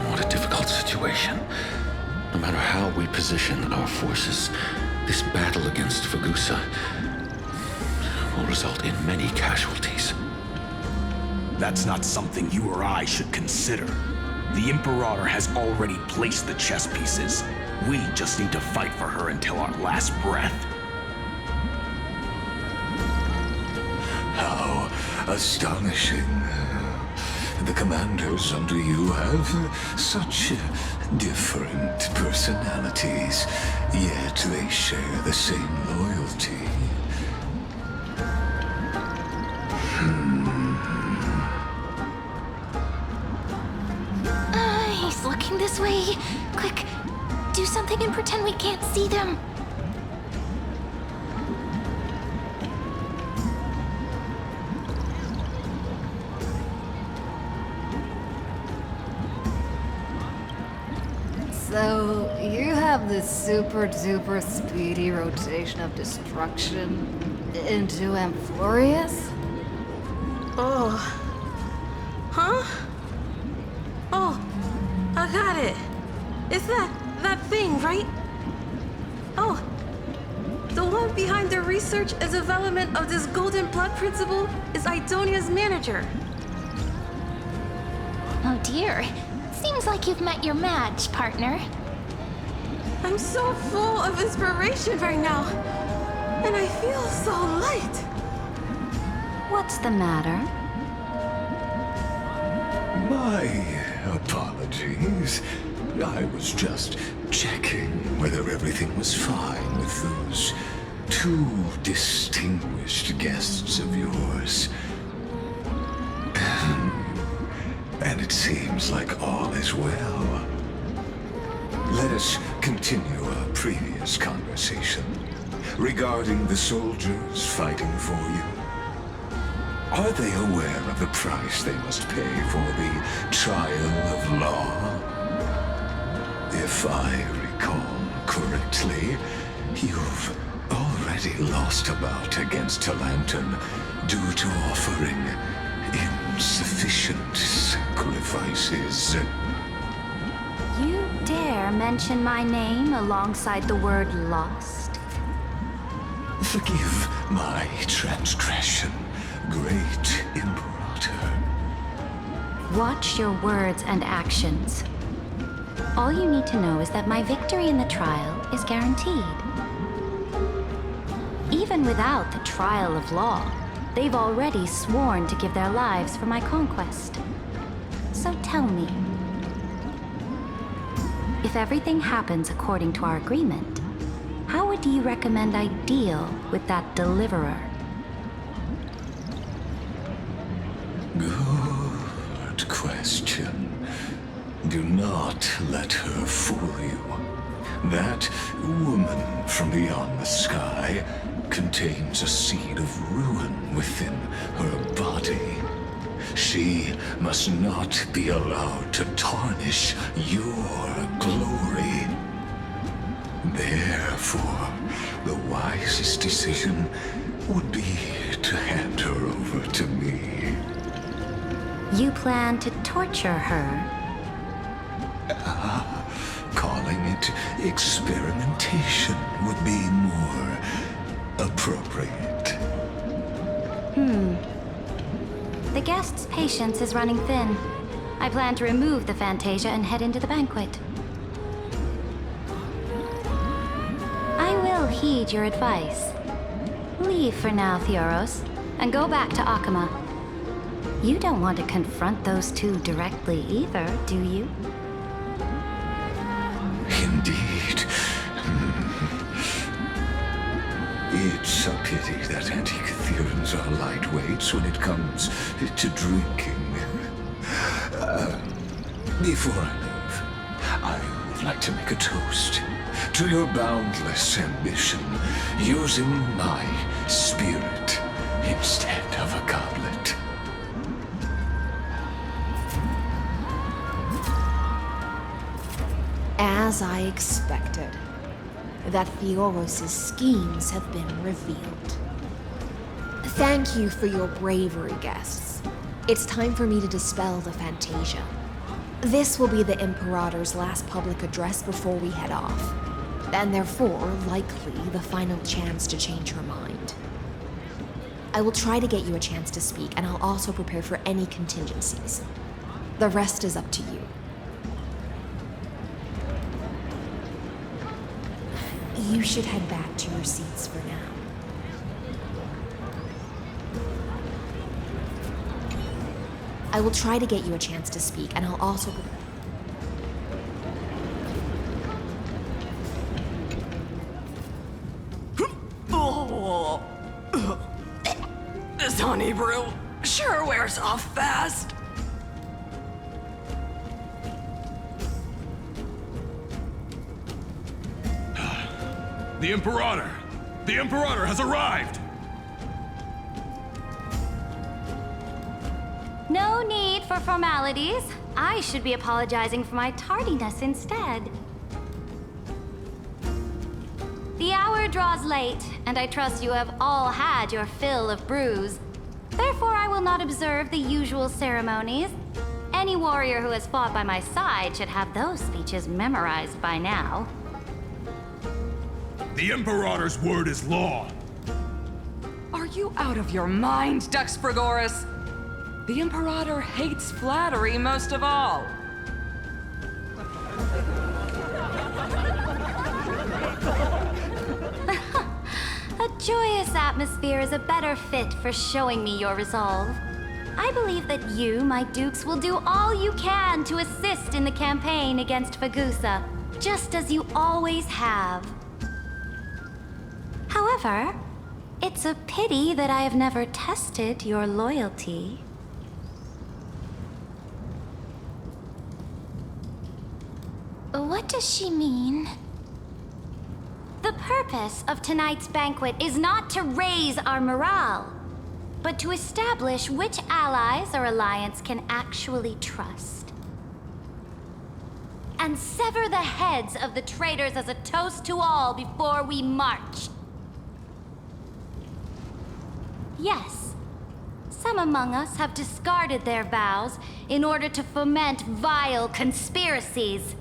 What a difficult situation. No matter how we position our forces, this battle against Fagusa will result in many casualties.
That's not something you or I should consider. The Imperator has already placed the chess pieces. We just need to fight for her until our last breath.
How astonishing. The commanders under you have such different personalities, yet they share the same loyalty.
He's looking this way. Quick, do something and pretend we can't see them.
So, you have this super duper speedy rotation of destruction into Amphorius?
Oh. Huh? Oh, I got it. It's that thing, right? Oh. The one behind the research and development of this golden blood principle is Idonia's manager.
Oh dear. Seems like you've met your match, partner.
I'm so full of inspiration right now. And I feel so light.
What's the matter?
My apologies. I was just checking whether everything was fine with those two distinguished guests of yours. And it seems like all is well. Let us continue our previous conversation regarding the soldiers fighting for you. Are they aware of the price they must pay for the trial of law? If I recall correctly, you've already lost a bout against Talantun due to offering insufficient sacrifices.
You dare mention my name alongside the word lost?
Forgive my transgression, great Imperator.
Watch your words and actions. All you need to know is that my victory in the trial is guaranteed. Even without the trial of law, they've already sworn to give their lives for my conquest. So tell me, if everything happens according to our agreement, how would you recommend I deal with that deliverer?
Good question. Do not let her fool you. That woman from beyond the sky contains a seed of ruin within her body. She must not be allowed to tarnish your glory. Therefore, the wisest decision would be to hand her over to me.
You plan to torture her?
Calling it experimentation would be more appropriate.
The guest's patience is running thin. I plan to remove the Fantasia and head into the banquet. I will heed your advice. Leave for now, Theoros, and go back to Akama. You don't want to confront those two directly either, do you?
Indeed. It's a pity that anti-Catherians are lightweights when it comes to drinking. Before I leave, I would like to make a toast to your boundless ambition, using my spirit instead of a goblet.
As I expected, that Theoros' schemes have been revealed. Thank you for your bravery, guests. It's time for me to dispel the Fantasia. This will be the Imperator's last public address before we head off, and therefore, likely, the final chance to change her mind. I will try to get you a chance to speak, and I'll also prepare for any contingencies. The rest is up to you. You should head back to your seats for now. I will try to get you a chance to speak, and I'll also...
This honey brew sure wears off fast.
The Imperator! The Imperator has arrived!
No need for formalities. I should be apologizing for my tardiness instead. The hour draws late, and I trust you have all had your fill of brews. Therefore, I will not observe the usual ceremonies. Any warrior who has fought by my side should have those speeches memorized by now.
The Imperator's word is law.
Are you out of your mind, Dux Frigoris? The Imperator hates flattery most of all.
A joyous atmosphere is a better fit for showing me your resolve. I believe that you, my dukes, will do all you can to assist in the campaign against Fagusa, just as you always have. However, it's a pity that I have never tested your loyalty. What does she mean? The purpose of tonight's banquet is not to raise our morale, but to establish which allies our alliance can actually trust. And sever the heads of the traitors as a toast to all before we march. Yes, some among us have discarded their vows in order to foment vile conspiracies.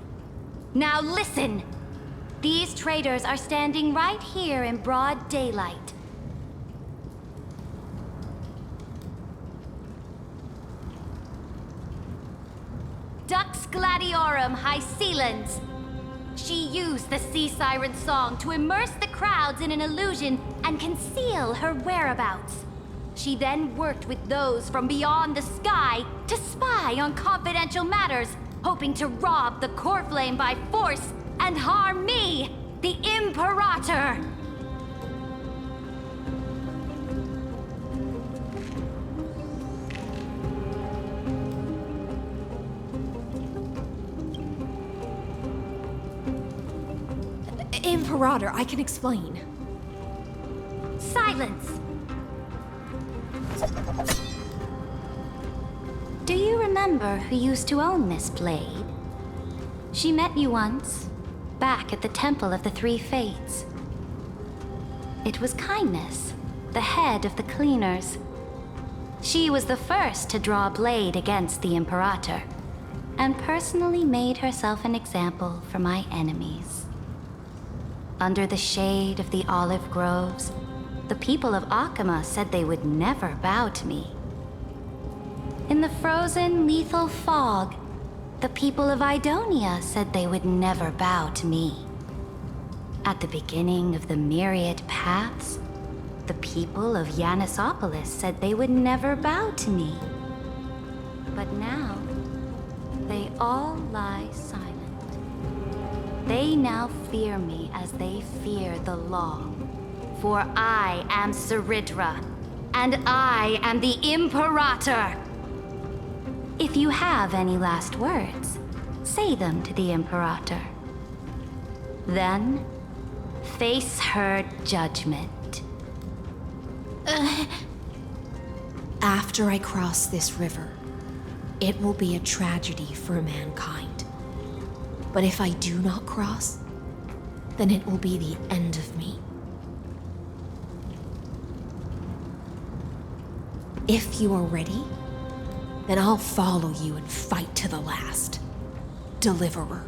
Now listen! These traitors are standing right here in broad daylight. Dux Gladiorum Hycelens. She used the Sea Siren song to immerse the crowds in an illusion and conceal her whereabouts. She then worked with those from beyond the sky to spy on confidential matters, hoping to rob the core flame by force and harm me, the Imperator!
Imperator, I can explain.
Silence! Do you remember who used to own this blade? She met you once, back at the Temple of the Three Fates. It was Kindness, the head of the cleaners. She was the first to draw a blade against the Imperator, and personally made herself an example for my enemies. Under the shade of the olive groves, the people of Akama said they would never bow to me. In the frozen, lethal fog, the people of Idonia said they would never bow to me. At the beginning of the myriad paths, the people of Yanisopolis said they would never bow to me. But now, they all lie silent. They now fear me as they fear the law. For I am Saridra, and I am the Imperator! If you have any last words, say them to the Imperator. Then, face her judgment.
After I cross this river, it will be a tragedy for mankind. But if I do not cross, then it will be the end of me. If you are ready, then I'll follow you and fight to the last. Deliverer.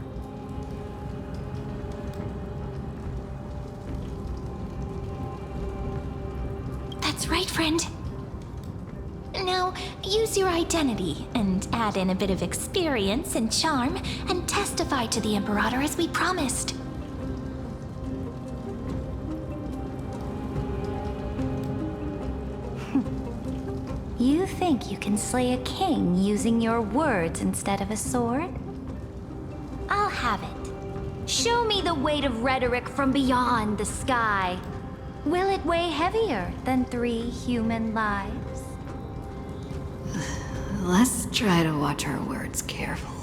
That's right, friend. Now, use your identity and add in a bit of experience and charm and testify to the Imperator as we promised.
You think you can slay a king using your words instead of a sword? I'll have it. Show me the weight of rhetoric from beyond the sky. Will it weigh heavier than 3 human lives?
Let's try to watch our words carefully.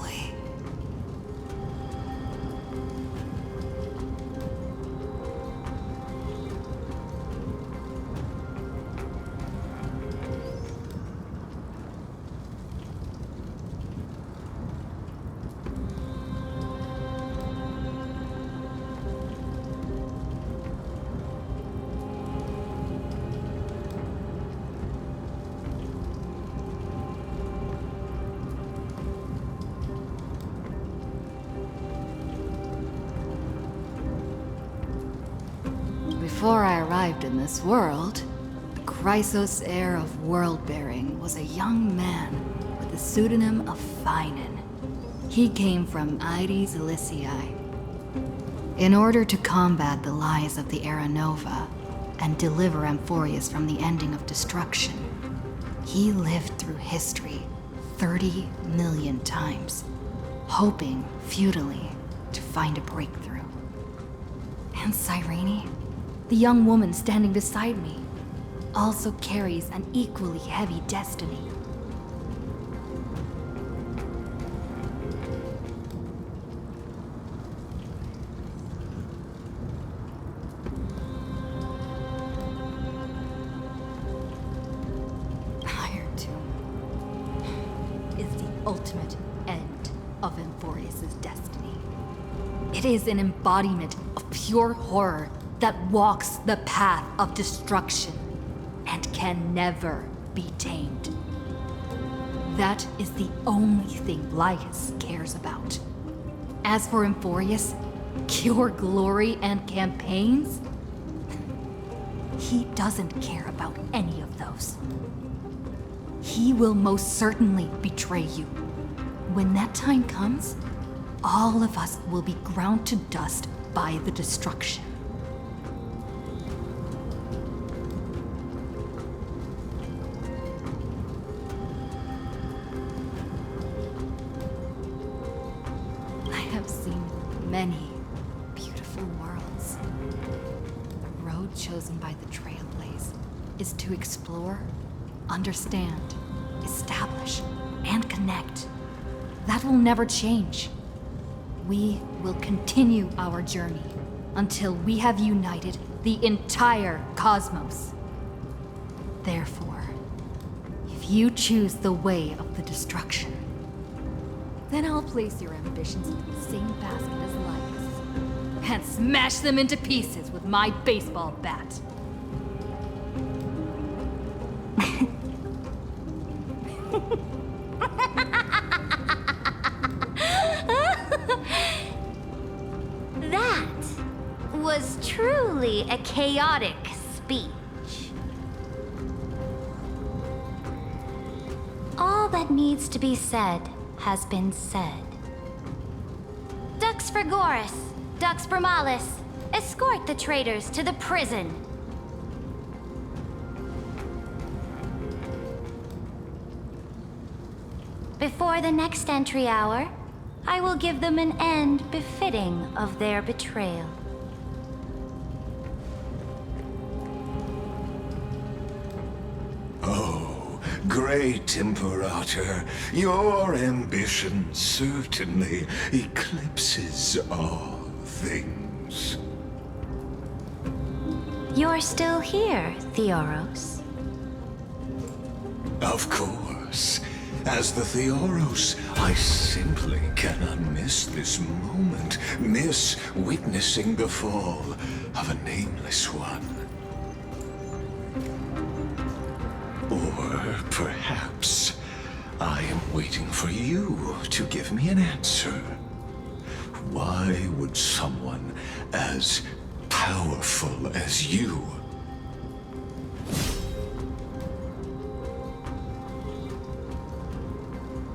Before I arrived in this world, the Chrysos heir of world-bearing was a young man with the pseudonym of Finan. He came from Aires Elysiae. In order to combat the lies of the Era Nova and deliver Amphorius from the ending of destruction, he lived through history 30 million times, hoping futilely to find a breakthrough. And Cyrene, the young woman standing beside me, also carries an equally heavy destiny. Iron Tomb is the ultimate end of Amphorius' destiny. It is an embodiment of pure horror that walks the path of destruction and can never be tamed. That is the only thing Lycus cares about. As for Amphorius, pure glory and campaigns, he doesn't care about any of those. He will most certainly betray you. When that time comes, all of us will be ground to dust by the destruction. Many beautiful worlds. The road chosen by the Trailblaze is to explore, understand, establish, and connect. That will never change. We will continue our journey until we have united the entire cosmos. Therefore, if you choose the way of the destruction, then I'll place your ambitions in the same basket as Lycus and smash them into pieces with my baseball bat.
That was truly a chaotic speech. All that needs to be said has been said. Dux for Goris, Dux for Malus, escort the traitors to the prison. Before the next entry hour, I will give them an end befitting of their betrayal.
Oh, great Imperator, your ambition certainly eclipses all things.
You're still here, Theoros.
Of course. As the Theoros, I simply cannot miss this moment, miss witnessing the fall of a nameless one. Or perhaps I am waiting for you to give me an answer. Why would someone as powerful as you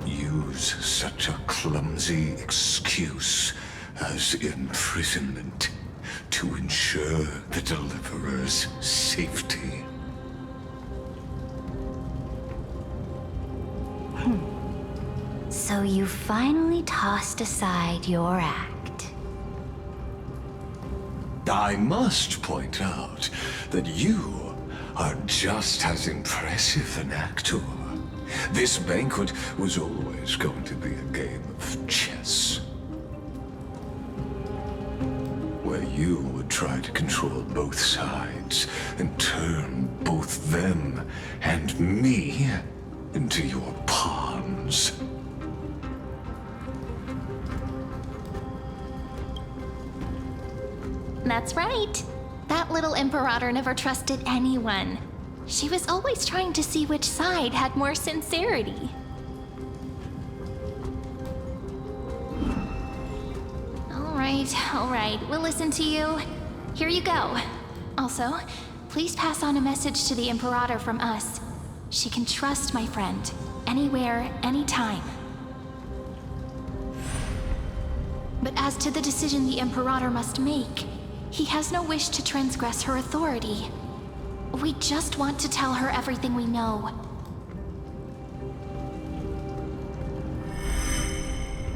use such a clumsy excuse as imprisonment to ensure the Deliverer's safety?
So you finally tossed aside your act.
I must point out that you are just as impressive an actor. This banquet was always going to be a game of chess, where you would try to control both sides and turn both them and me into your pawns.
That's right. That little Imperator never trusted anyone. She was always trying to see which side had more sincerity. All right, we'll listen to you. Here you go. Also, please pass on a message to the Imperator from us. She can trust my friend, anywhere, anytime. But as to the decision the Imperator must make, he has no wish to transgress her authority. We just want to tell her everything we know.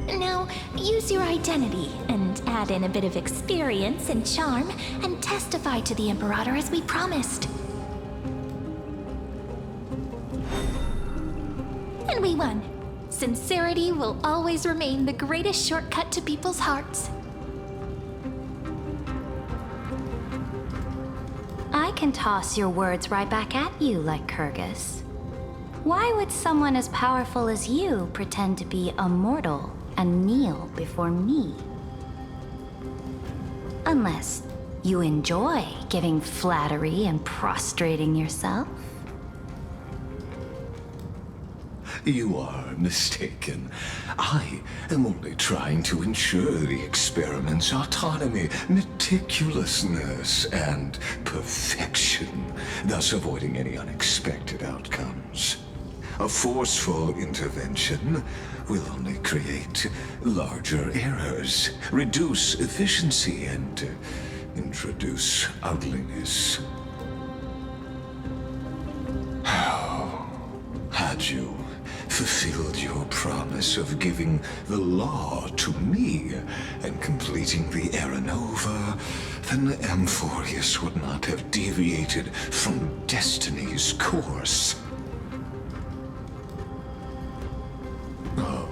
Now, use your identity and add in a bit of experience and charm and testify to the Imperator as we promised. And we won. Sincerity will always remain the greatest shortcut to people's hearts.
I can toss your words right back at you like Kyrgyz. Why would someone as powerful as you pretend to be a mortal and kneel before me? Unless you enjoy giving flattery and prostrating yourself.
You are mistaken. I am only trying to ensure the experiment's autonomy, meticulousness, and perfection, thus avoiding any unexpected outcomes. A forceful intervention will only create larger errors, reduce efficiency, and introduce ugliness. How had you fulfilled your promise of giving the law to me and completing the Era Nova, then Amphorius would not have deviated from destiny's course. Oh,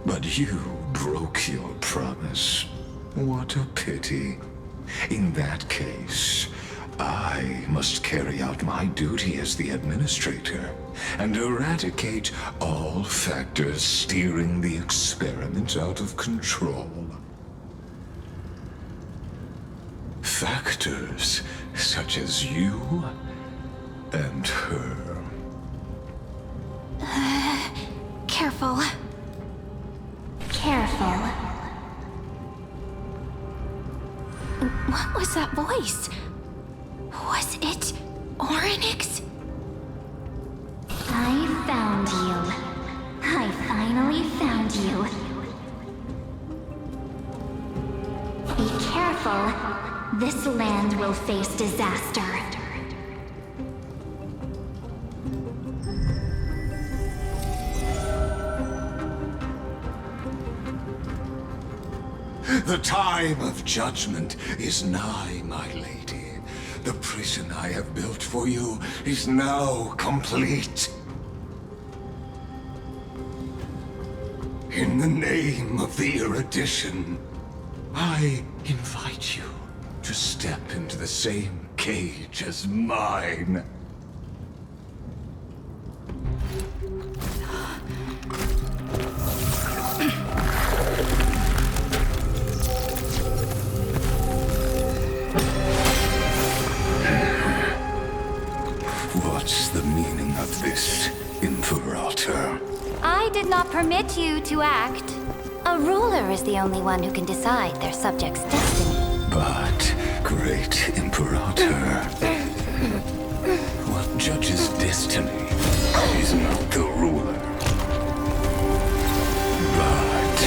but you broke your promise. What a pity. In that case, I must carry out my duty as the administrator and eradicate all factors steering the experiment out of control. Factors such as you and her.
Careful.
Careful.
What was that voice? Was it Orynyx?
I found you.
be careful. This land will face disaster.
The time of judgment is nigh, my lady. The prison I have built for you is now complete. In the name of the erudition, I invite you to step into the same cage as mine. What's the meaning of this, Imperator?
I did not permit you to act. A ruler is the only one who can decide their subject's destiny.
But, great Imperator, what judges destiny is not the ruler, but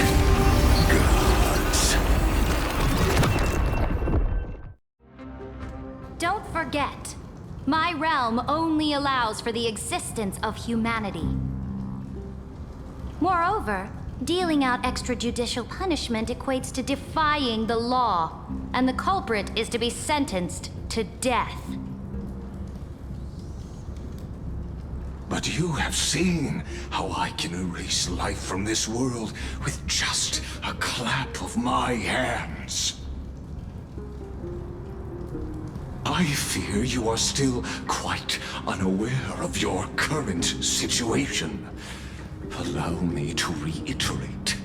gods.
Don't forget, my realm only allows for the existence of humanity. Moreover, dealing out extrajudicial punishment equates to defying the law, and the culprit is to be sentenced to death.
But you have seen how I can erase life from this world with just a clap of my hands. I fear you are still quite unaware of your current situation. Allow me to reiterate.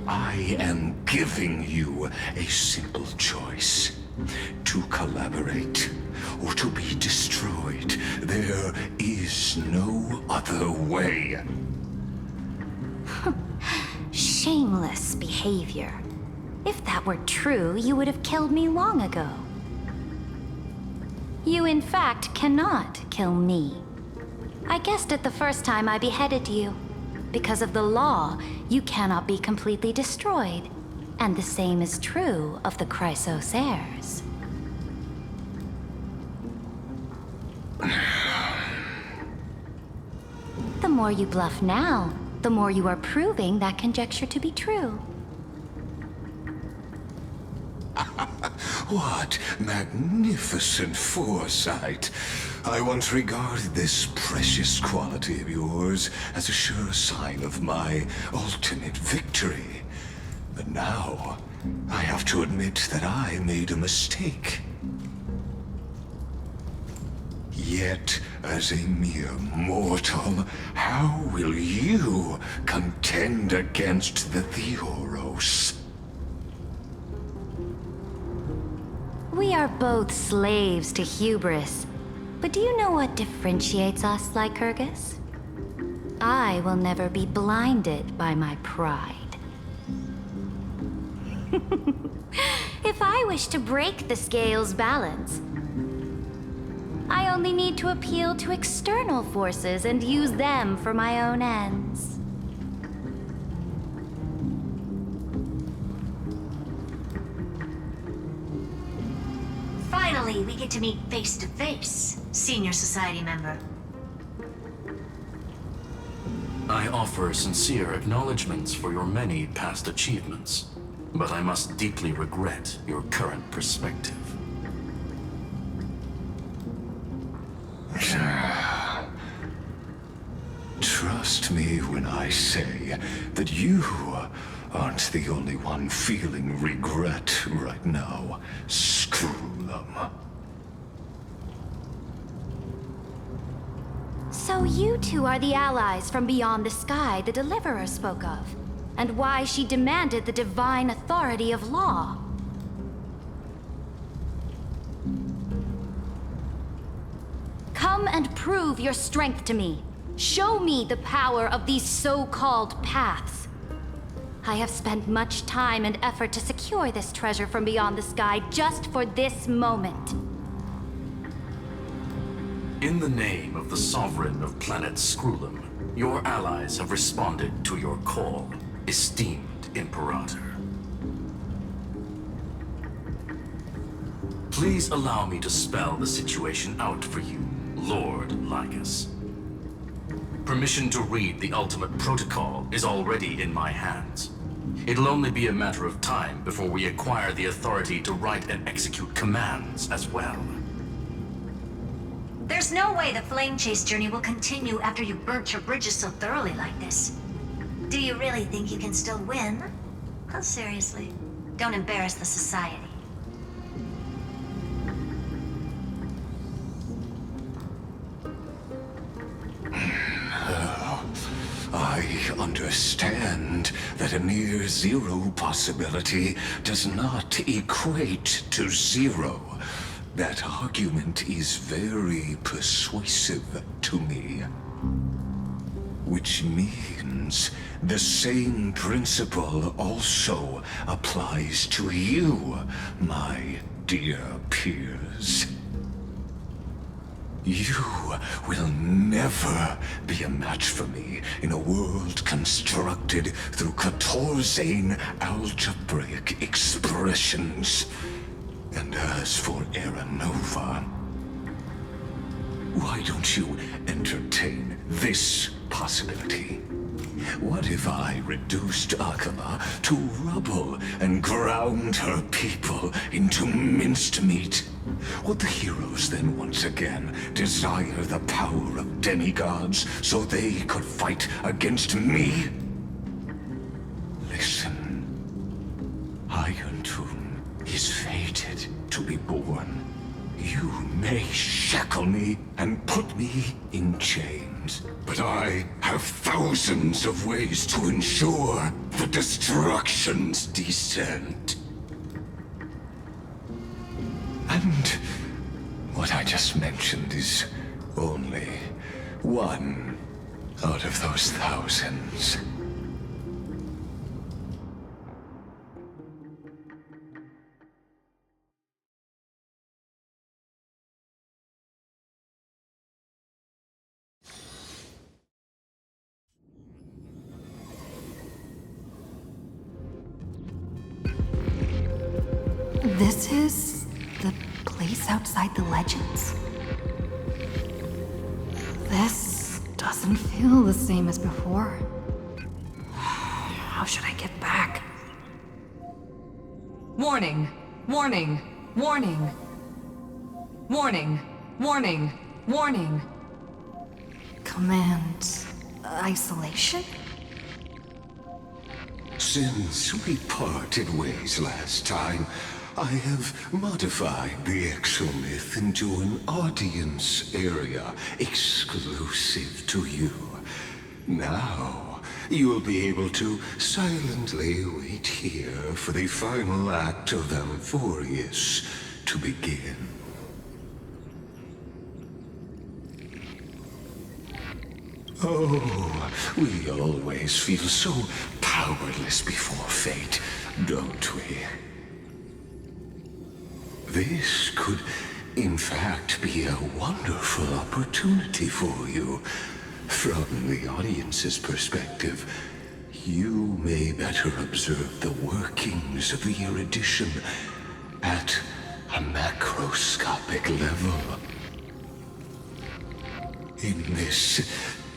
I am giving you a simple choice. To collaborate or to be destroyed. There is no other way.
Shameless behavior. If that were true, you would have killed me long ago. You, in fact, cannot kill me. I guessed it the first time I beheaded you. Because of the law, you cannot be completely destroyed. And the same is true of the Chrysos heirs. The more you bluff now, the more you are proving that conjecture to be true.
What magnificent foresight! I once regarded this precious quality of yours as a sure sign of my ultimate victory. But now, I have to admit that I made a mistake. Yet, as a mere mortal, how will you contend against the Theoros?
We are both slaves to hubris. But do you know what differentiates us, Lycurgus? I will never be blinded by my pride. If I wish to break the scale's balance, I only need to appeal to external forces and use them for my own ends.
Finally, we get to meet face to face, Senior Society member.
I offer sincere acknowledgments for your many past achievements, but I must deeply regret your current perspective.
Trust me when I say that you aren't the only one feeling regret right now, Screwlum.
So you two are the allies from beyond the sky the Deliverer spoke of, and why she demanded the divine authority of law. Come and prove your strength to me. Show me the power of these so-called paths. I have spent much time and effort to secure this treasure from beyond the sky just for this moment.
In the name of the Sovereign of Planet Screwlum, your allies have responded to your call, esteemed Imperator. Please allow me to spell the situation out for you, Lord Lycus. Permission to read the ultimate protocol is already in my hands. It'll only be a matter of time before we acquire the authority to write and execute commands as well.
There's no way the flame chase journey will continue after you burnt your bridges so thoroughly like this. Do you really think you can still win? Oh, seriously, don't embarrass the society.
I understand that a near zero possibility does not equate to zero. That argument is very persuasive to me. Which means the same principle also applies to you, my dear peers. You will never be a match for me in a world constructed through Catorzane algebraic expressions. And as for Aranova, why don't you entertain this possibility? What if I reduced Akama to rubble and ground her people into minced meat? Would the heroes then once again desire the power of demigods so they could fight against me? Listen, Iron Tomb is fated to be born. You may shackle me and put me in chains, but I have thousands of ways to ensure the destruction's descent. And what I just mentioned is only one out of those thousands.
This is the place outside the legends. This doesn't feel the same as before. How should I get back?
Warning! Warning! Warning! Warning! Warning! Warning!
Command isolation?
Since we parted ways last time, I have modified the exomyth into an audience area exclusive to you. Now, you'll be able to silently wait here for the final act of Amphorius to begin. Oh, we always feel so powerless before fate, don't we? This could, in fact, be a wonderful opportunity for you. From the audience's perspective, you may better observe the workings of the erudition at a macroscopic level. In this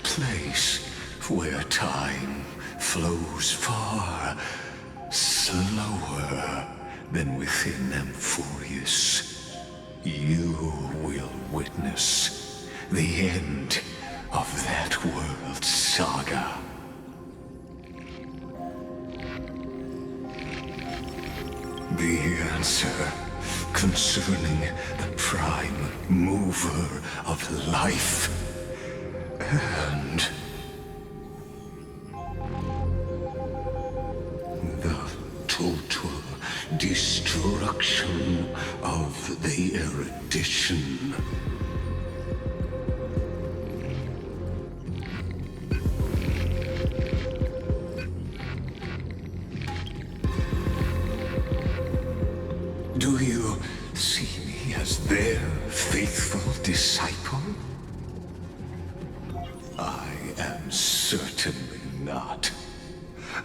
place where time flows far slower than within Amphorius, you will witness the end of that world's saga. The answer concerning the prime mover of life and the total destruction of the erudition. Do you see me as their faithful disciple? I am certainly not.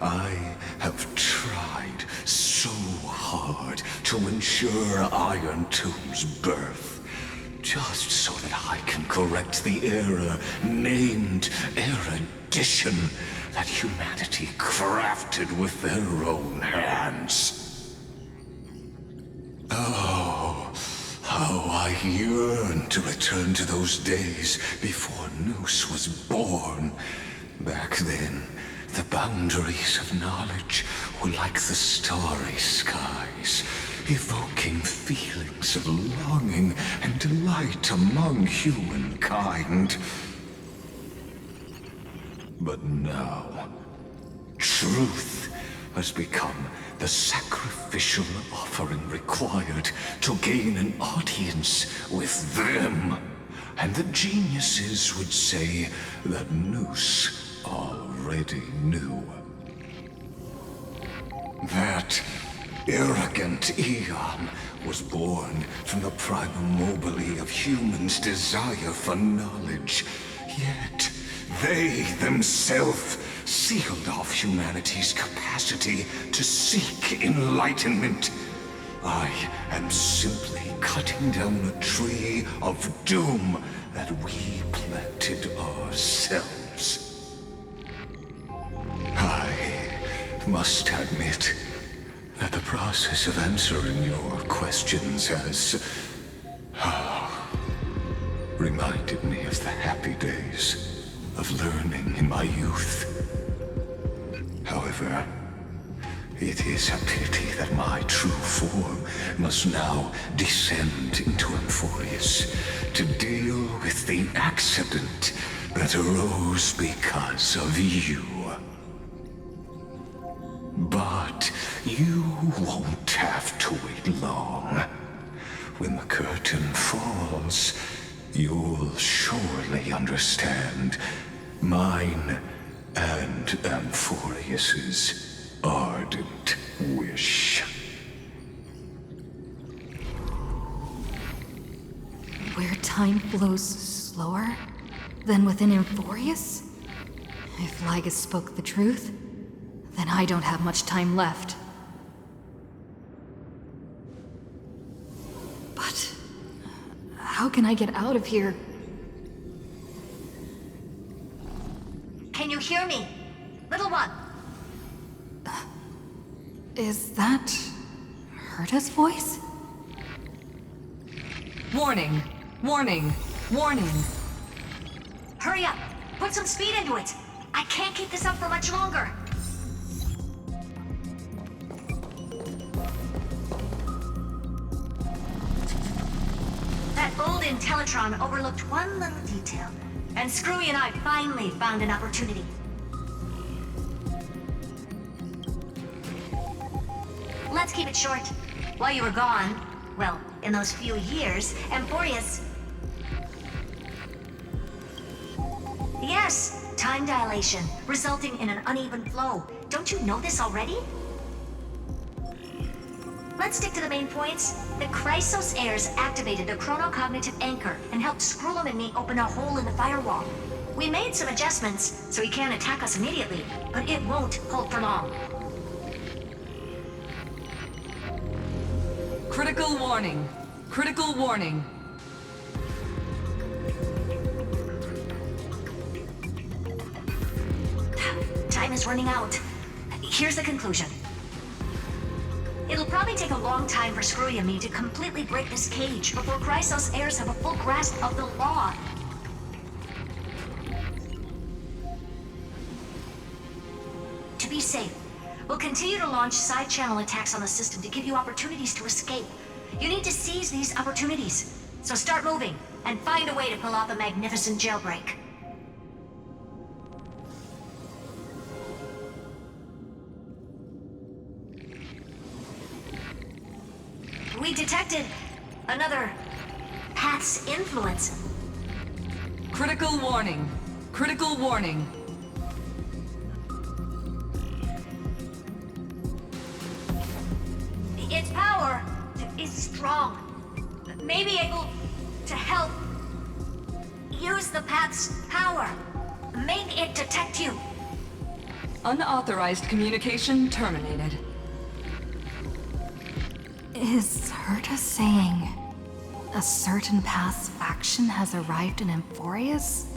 I have tried so hard to to ensure Iron Tomb's birth, just so that I can correct the error named erudition that humanity crafted with their own hands. Oh, how I yearn to return to those days before Noose was born. Back then, the boundaries of knowledge were like the starry skies, evoking feelings of longing and delight among humankind. But now, truth has become the sacrificial offering required to gain an audience with them. And the geniuses would say that Noose already knew. That arrogant Eon was born from the primal mobile of humans' desire for knowledge. Yet, they themselves sealed off humanity's capacity to seek enlightenment. I am simply cutting down a tree of doom that we planted ourselves. I must admit that the process of answering your questions has reminded me of the happy days of learning in my youth. However, it is a pity that my true form must now descend into Amphorius to deal with the accident that arose because of you. But you won't have to wait long. When the curtain falls, you'll surely understand mine and Amphorius's ardent wish.
Where time flows slower than within Amphorius? If Lygus spoke the truth, then I don't have much time left. But how can I get out of here?
Can you hear me? Little one.
Is that Herta's voice?
Warning! Warning! Warning!
Hurry up! Put some speed into it! I can't keep this up for much longer! That old Intellitron overlooked one little detail, and Screwy and I finally found an opportunity. Let's keep it short. While you were gone, well, in those few years, Amphorius... Yes, time dilation, resulting in an uneven flow. Don't you know this already? Let's stick to the main points. The Chrysos heirs activated the chronocognitive anchor and helped Skrullum and me open a hole in the firewall. We made some adjustments, so he can't attack us immediately, but it won't hold for long.
Critical warning. Critical warning.
Time is running out. Here's the conclusion. It'll probably take a long time for Screwy and me to completely break this cage before Chrysos heirs have a full grasp of the law. To be safe, we'll continue to launch side-channel attacks on the system to give you opportunities to escape. You need to seize these opportunities. So start moving, and find a way to pull off a magnificent jailbreak. We detected another path's influence.
Critical warning. Critical warning.
Its power is strong. May be able to help use the path's power. Make it detect you.
Unauthorized communication terminated.
Is Herta saying a certain past faction has arrived in Amphorius,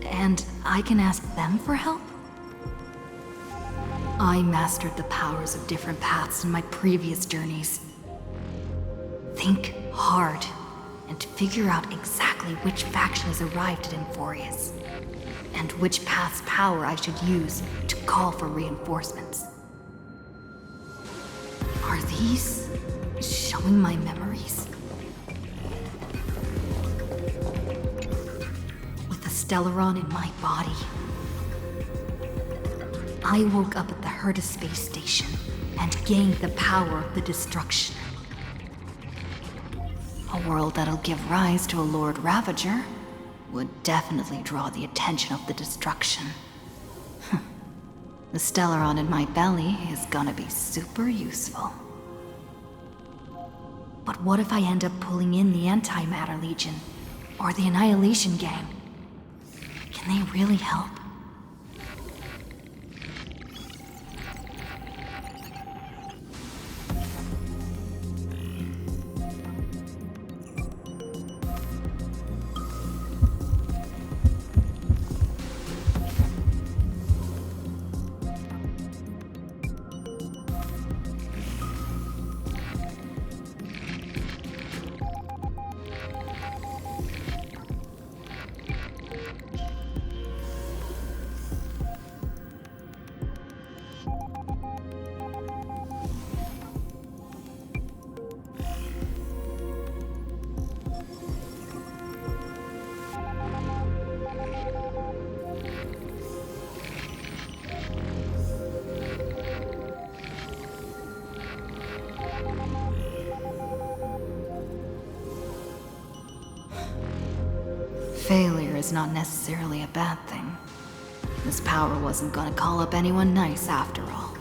and I can ask them for help? I mastered the powers of different paths in my previous journeys. Think hard and figure out exactly which faction has arrived at Amphorius, and which path's power I should use to call for reinforcements. Are these showing my memories? With the Stellaron in my body, I woke up at the Herta space station and gained the power of the destruction. A world that'll give rise to a Lord Ravager would definitely draw the attention of the destruction. The Stellaron in my belly is gonna be super useful. But what if I end up pulling in the Antimatter Legion, or the Annihilation Gang? Can they really help? Failure is not necessarily a bad thing. This power wasn't gonna call up anyone nice after all.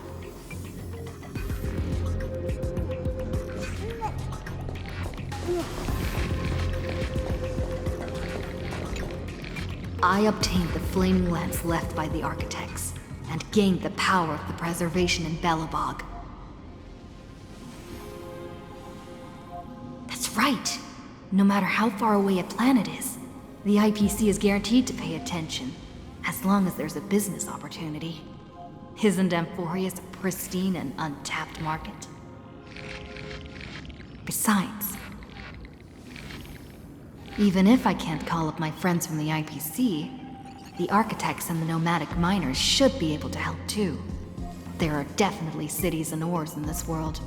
I obtained the flaming lance left by the architects, and gained the power of the preservation in Belobog. That's right! No matter how far away a planet is, the IPC is guaranteed to pay attention, as long as there's a business opportunity. Isn't Amphorius a pristine and untapped market? Besides, even if I can't call up my friends from the IPC, the architects and the nomadic miners should be able to help too. There are definitely cities and ores in this world.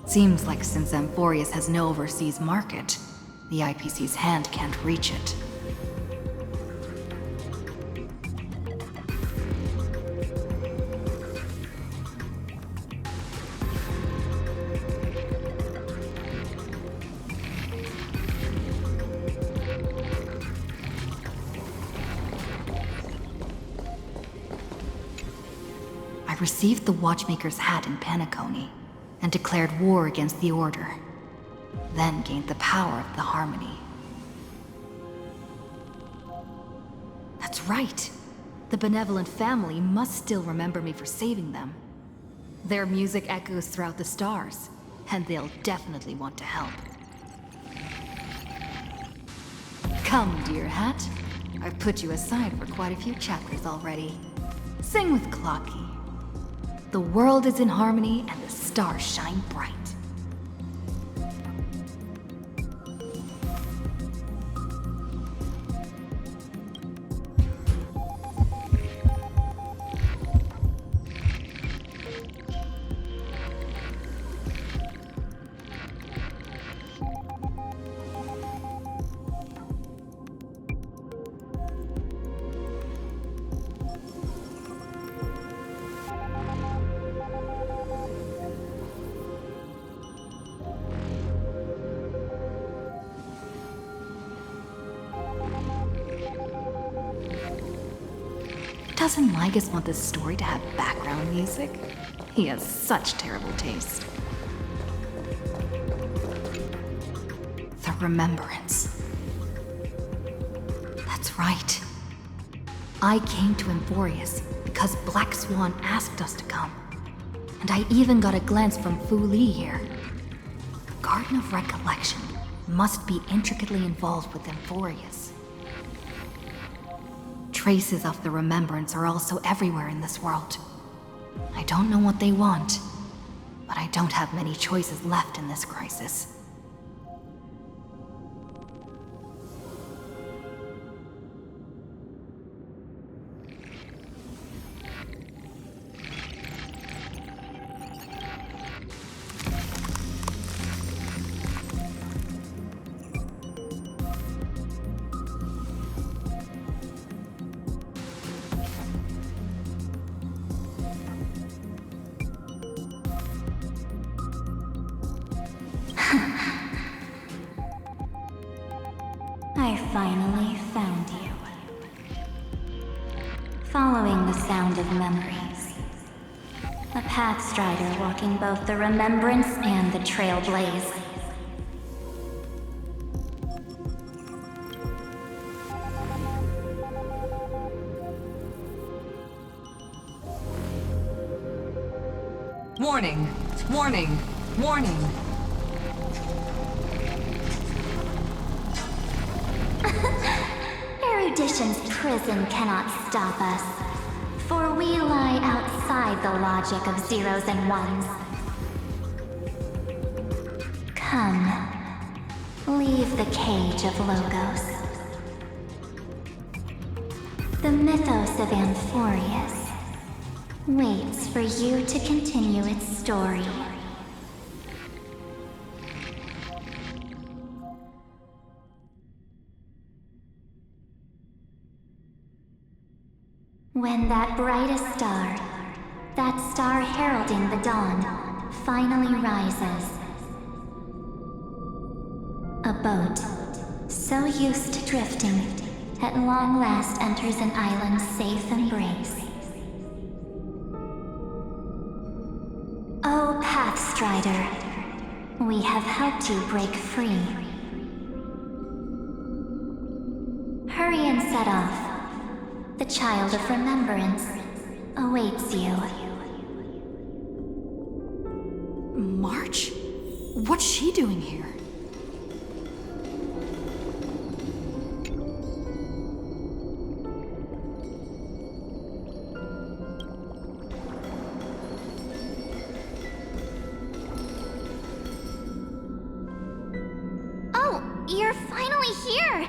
Seems like since Amphorius has no overseas market, the IPC's hand can't reach it. I received the Watchmaker's hat in Penacony, and declared war against the Order, then gained the power of the Harmony. That's right! The benevolent family must still remember me for saving them. Their music echoes throughout the stars, and they'll definitely want to help. Come, dear hat. I've put you aside for quite a few chapters already. Sing with Clocky. The world is in harmony and the stars shine bright. Doesn't Lygus want this story to have background music? He has such terrible taste. The Remembrance. That's right. I came to Emporius because Black Swan asked us to come. And I even got a glance from Fu Li here. The Garden of Recollection must be intricately involved with Emporius. Traces of the Remembrance are also everywhere in this world. I don't know what they want, but I don't have many choices left in this crisis.
I finally found you. Following the sound of memories. A Pathstrider walking both the Remembrance and the Trailblaze.
Warning! Warning! Warning!
Erudition's prison cannot stop us, for we lie outside the logic of zeros and ones. Come, leave the cage of Logos. The mythos of Amphorius waits for you to continue its story. When that brightest star, that star heralding the dawn, finally rises, a boat, so used to drifting, at long last enters an island's safe embrace. Oh, Pathstrider, we have helped you break free. Hurry and set off. The Child of Remembrance awaits you.
March? What's she doing here?
Oh, you're finally here!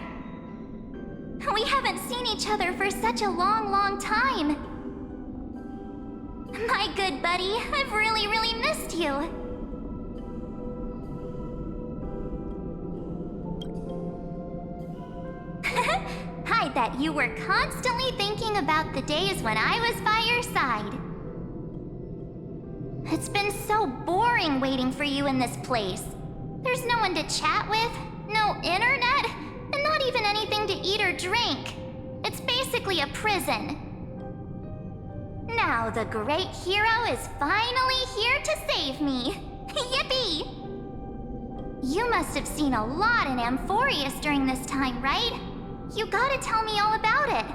We haven't seen each other for such a long, long time. My good buddy, I've really, really missed you. I bet you were constantly thinking about the days when I was by your side. It's been so boring waiting for you in this place. There's no one to chat with, no internet, and not even anything to eat or drink. It's basically a prison. Now the great hero is finally here to save me. Yippee! You must have seen a lot in Amphorius during this time, right? You gotta tell me all about it.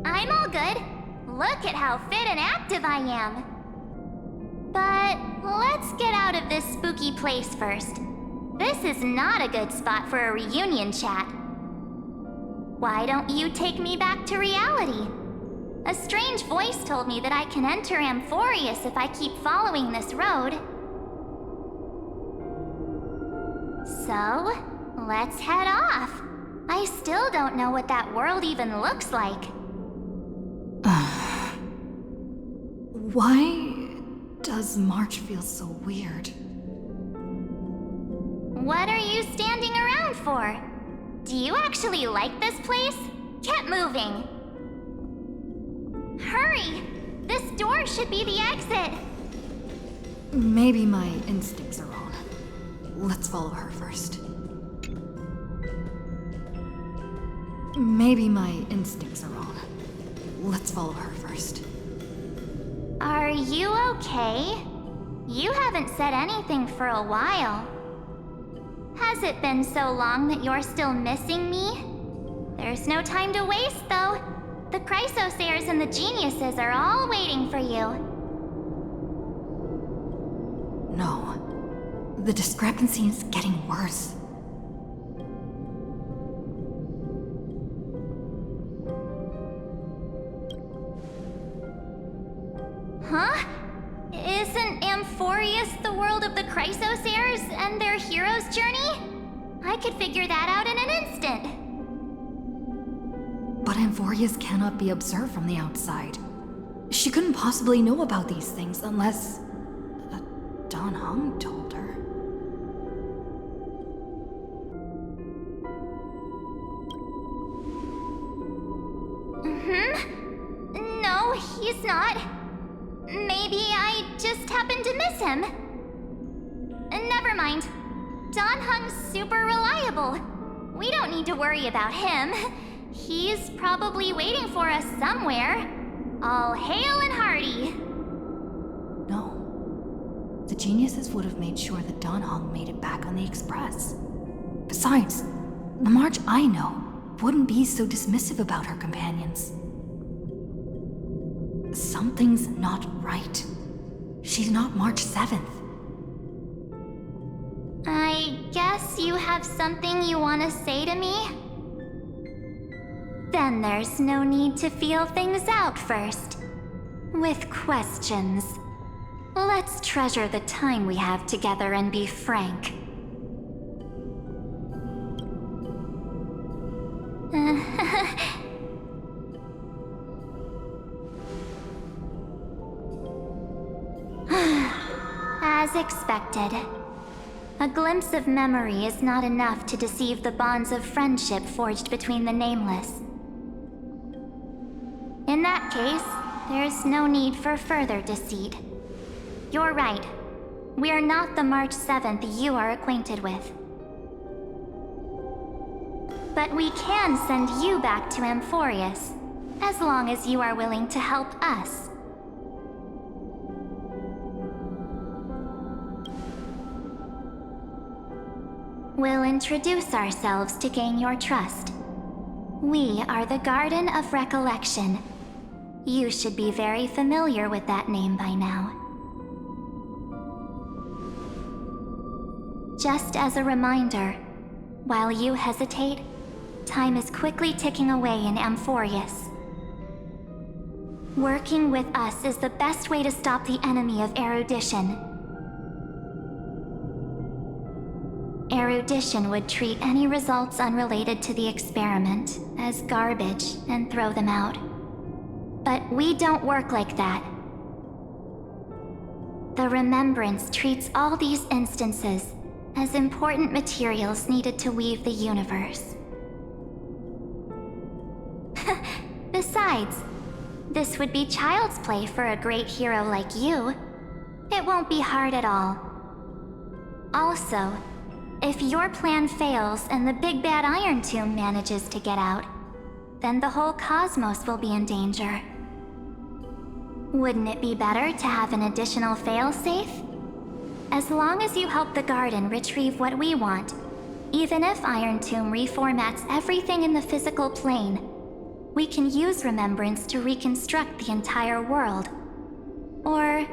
I'm all good. Look at how fit and active I am. But let's get out of this spooky place first. This is not a good spot for a reunion chat. Why don't you take me back to reality? A strange voice told me that I can enter Amphorius if I keep following this road. So, let's head off. I still don't know what that world even looks like.
Why does March feel so weird?
What are you standing around for? Do you actually like this place? Get moving. Hurry! This door should be the exit.
Maybe my instincts are wrong. Let's follow her first. Maybe my instincts are wrong. Let's follow her first.
Are you okay? You haven't said anything for a while. Has it been so long that you're still missing me? There's no time to waste, though. The Chrysosayers and the Geniuses are all waiting for you.
No. The discrepancy is getting worse.
Huh? Isn't Amphorius the world of the Chrysosayers and their hero's journey? I could figure that out in an instant.
But Amphorius cannot be observed from the outside. She couldn't possibly know about these things unless... Dan Heng told her.
No, he's not. Maybe I just happened to miss him. Never mind. Dan Heng's super reliable. We don't need to worry about him. He's probably waiting for us somewhere. All hail and hearty.
No. The Geniuses would have made sure that Dan Heng made it back on the Express. Besides, the March I know wouldn't be so dismissive about her companions. Something's not right. She's not March 7th.
I guess you have something you want to say to me? Then there's no need to feel things out first. With questions. Let's treasure the time we have together and be frank. As expected. A glimpse of memory is not enough to deceive the bonds of friendship forged between the nameless. In that case, there's no need for further deceit. You're right. We are not the March 7th you are acquainted with. But we can send you back to Amphorius, as long as you are willing to help us. We'll introduce ourselves to gain your trust. We are the Garden of Recollection. You should be very familiar with that name by now. Just as a reminder, while you hesitate, time is quickly ticking away in Amphorius. Working with us is the best way to stop the enemy of erudition. Erudition would treat any results unrelated to the experiment as garbage and throw them out. But we don't work like that. The Remembrance treats all these instances as important materials needed to weave the universe. Besides, this would be child's play for a great hero like you. It won't be hard at all. Also, if your plan fails and the big bad Iron Tomb manages to get out, then the whole cosmos will be in danger. Wouldn't it be better to have an additional failsafe? As long as you help the Garden retrieve what we want, even if Iron Tomb reformats everything in the physical plane, we can use Remembrance to reconstruct the entire world. Or,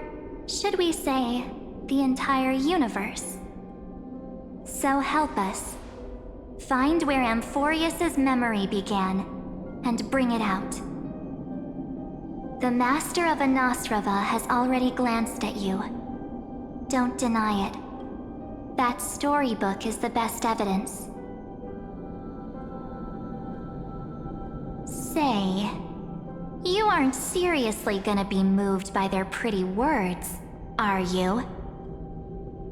should we say, the entire universe. So help us. Find where Amphorius's memory began, and bring it out. The Master of Anastrava has already glanced at you. Don't deny it. That storybook is the best evidence. Say, you aren't seriously gonna be moved by their pretty words, are you?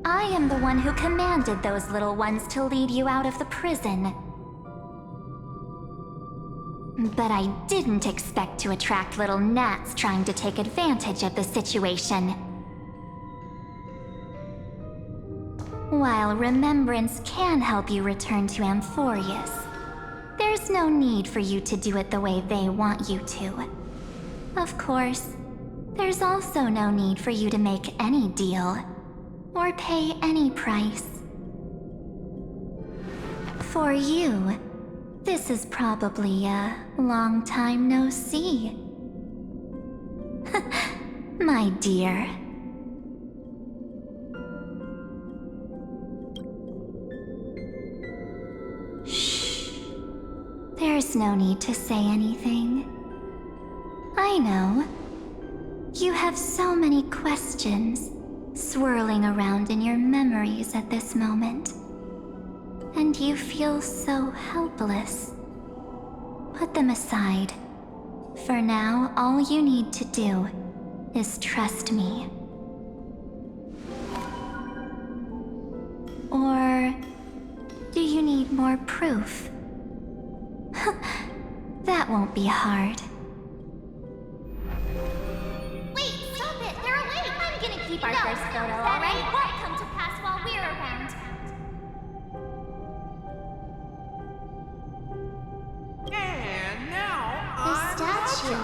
I am the one who commanded those little ones to lead you out of the prison. But I didn't expect to attract little gnats trying to take advantage of the situation. While Remembrance can help you return to Amphorius, there's no need for you to do it the way they want you to. Of course, there's also no need for you to make any deal or pay any price. For you, this is probably a long time no see. My dear. Shh. There's no need to say anything. I know. You have so many questions swirling around in your memories at this moment. And you feel so helpless. Put them aside. For now, all you need to do is trust me. Or do you need more proof? That won't be hard.
Wait, stop it! They're awake! I'm gonna keep our first photo, alright? It won't come to pass while we're around.
And now
The statue.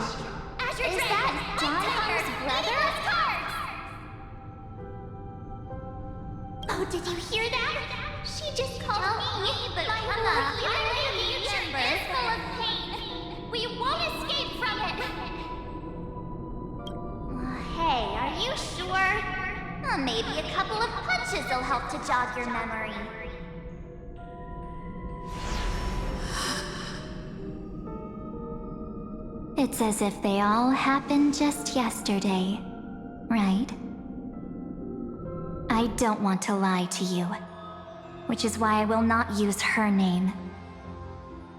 Is that Don's brother? Oh, did you hear that? She just called me, but my human chamber is full of pain. We won't escape from it. Hey, are you sure? Maybe a couple of punches will help to jog your memory.
It's as if they all happened just yesterday, right? I don't want to lie to you, which is why I will not use her name.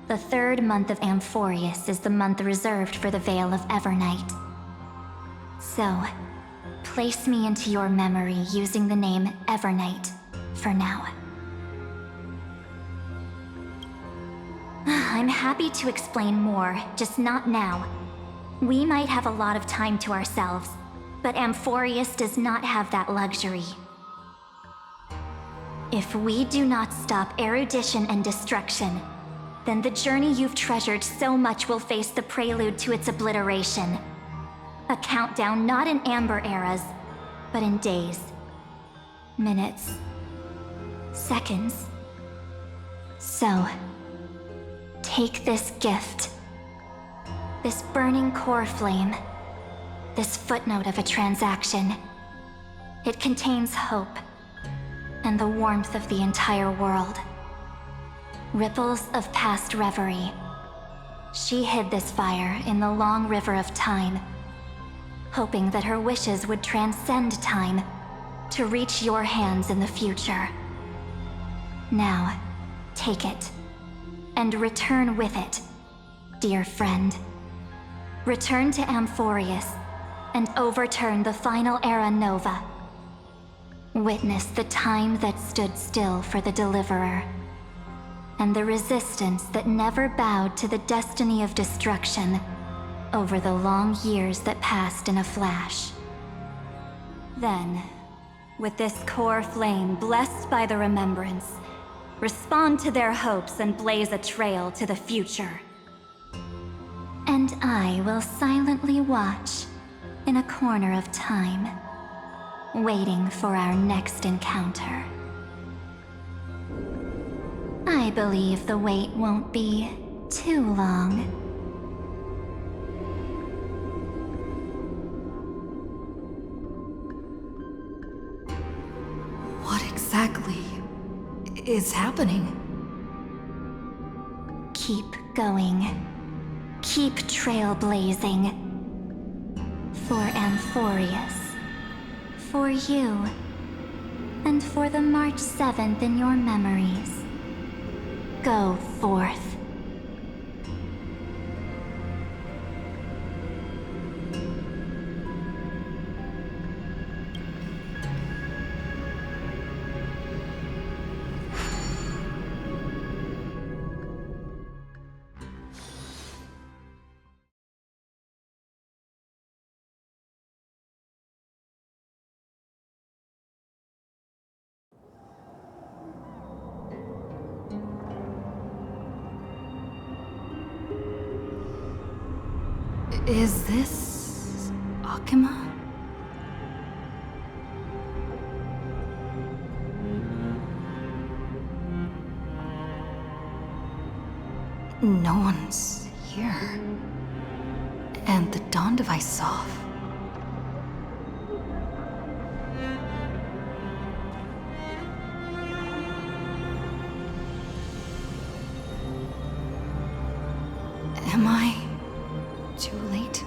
The third month of Amphorius is the month reserved for the Veil of Evernight. So, place me into your memory using the name Evernight for now. I'm happy to explain more, just not now. We might have a lot of time to ourselves, but Amphorius does not have that luxury. If we do not stop erudition and destruction, then the journey you've treasured so much will face the prelude to its obliteration. A countdown not in amber eras, but in days, minutes, seconds. So, take this gift. This burning core flame. This footnote of a transaction. It contains hope and the warmth of the entire world. Ripples of past reverie. She hid this fire in the long river of time, hoping that her wishes would transcend time to reach your hands in the future. Now, take it, and return with it, dear friend. Return to Amphorius, and overturn the final era Nova. Witness the time that stood still for the Deliverer, and the resistance that never bowed to the destiny of destruction over the long years that passed in a flash. Then, with this core flame blessed by the remembrance, respond to their hopes and blaze a trail to the future. And I will silently watch in a corner of time, waiting for our next encounter. I believe the wait won't be too long.
What exactly is happening?
Keep going. Keep trailblazing. For Amphorius. For you. And for the March 7th in your memories. Go forth.
Is this Akima? No one's here. And the dawn device off. Am I too late?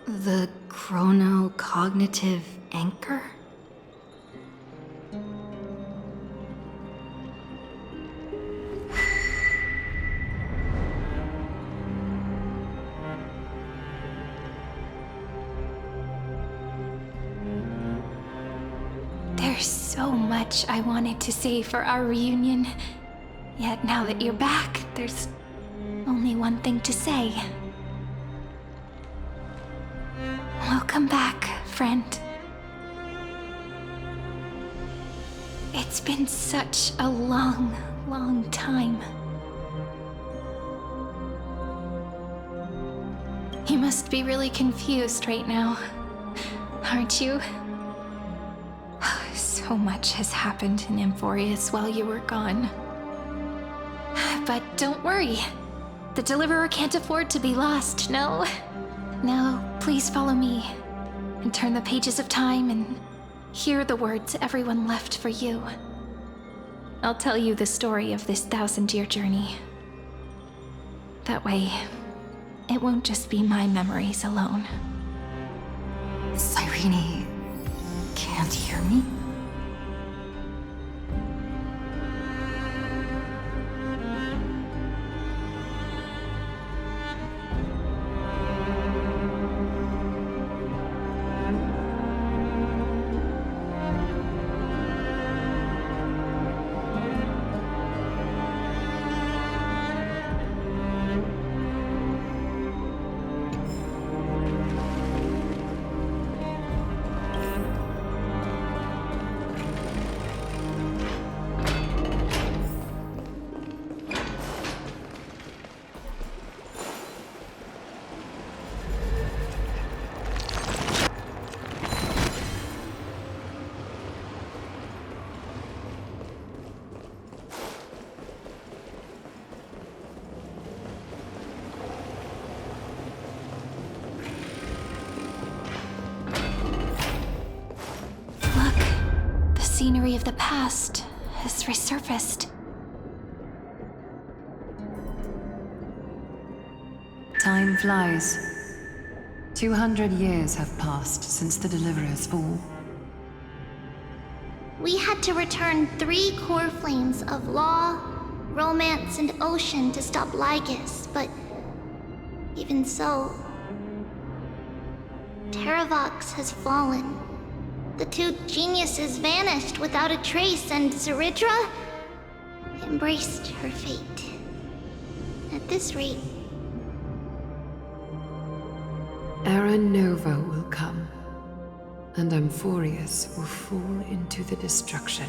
The chronocognitive anchor?
There's so much I wanted to say for our reunion. Yet now that you're back, there's only one thing to say. Welcome back, friend. It's been such a long, long time. You must be really confused right now, aren't you? So much has happened in Emphorius while you were gone. But don't worry. The Deliverer can't afford to be lost, no? Now, please follow me and turn the pages of time and hear the words everyone left for you. I'll tell you the story of this 1,000-year journey. That way, it won't just be my memories alone.
Cyrene can't hear me?
Scenery of the past has resurfaced.
Time flies. 200 years have passed since the Deliverer's fall.
We had to return 3 core flames of law, romance, and ocean to stop Lygus, but Even so, Terravox has fallen. The two geniuses vanished without a trace, and Zeridra embraced her fate. At this rate...
Era Nova will come, and Amphorius will fall into the destruction.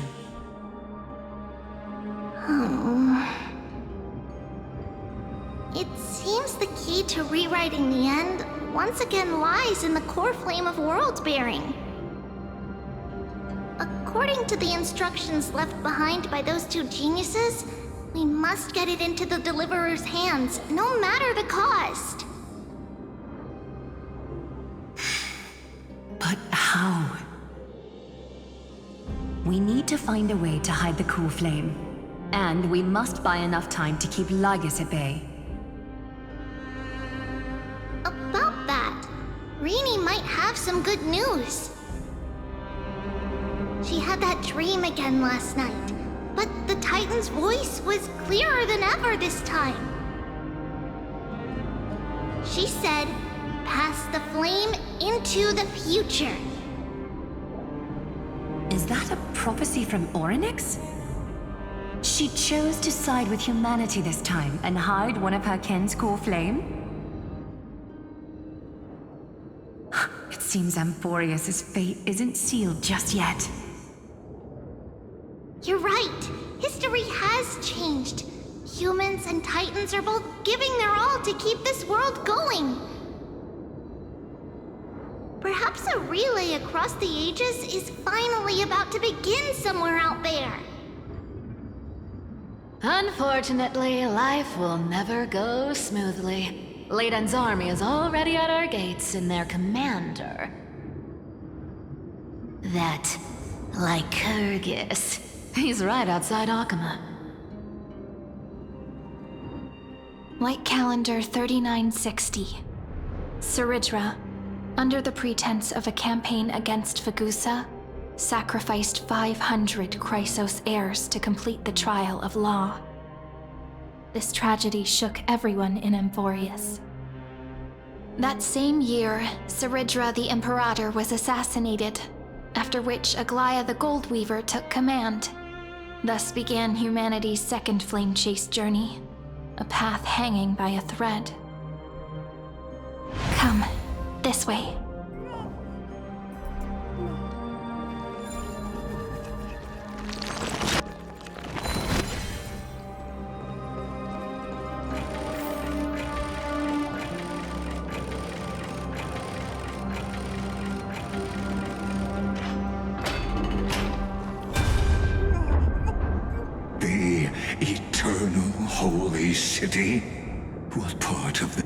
Oh. It seems the key to rewriting the end once again lies in the core flame of world-bearing. According to the instructions left behind by those two geniuses, we must get it into the Deliverer's hands, no matter the cost.
But how? We need to find a way to hide the core flame. And we must buy enough time to keep Lygus at bay.
About that, Rini might have some good news. She had that dream again last night, but the Titan's voice was clearer than ever this time. She said, "Pass the flame into the future."
Is that a prophecy from Orynyx? She chose to side with humanity this time and hide one of her kin's core flame? It seems Amphorius' fate isn't sealed just yet.
You're right. History has changed. Humans and Titans are both giving their all to keep this world going. Perhaps a relay across the ages is finally about to begin somewhere out there.
Unfortunately, life will never go smoothly. Leiden's army is already at our gates, and their commander... that Lycurgus. He's right outside Akama.
Light calendar 3960. Zeridra, under the pretense of a campaign against Fagusa, sacrificed 500 Chrysos heirs to complete the trial of law. This tragedy shook everyone in Amphorius. That same year, Zeridra the Imperator was assassinated, after which Aglaya the Goldweaver took command. Thus began humanity's second flame chase journey, a path hanging by a thread. Come, this way.
Holy city? What part of the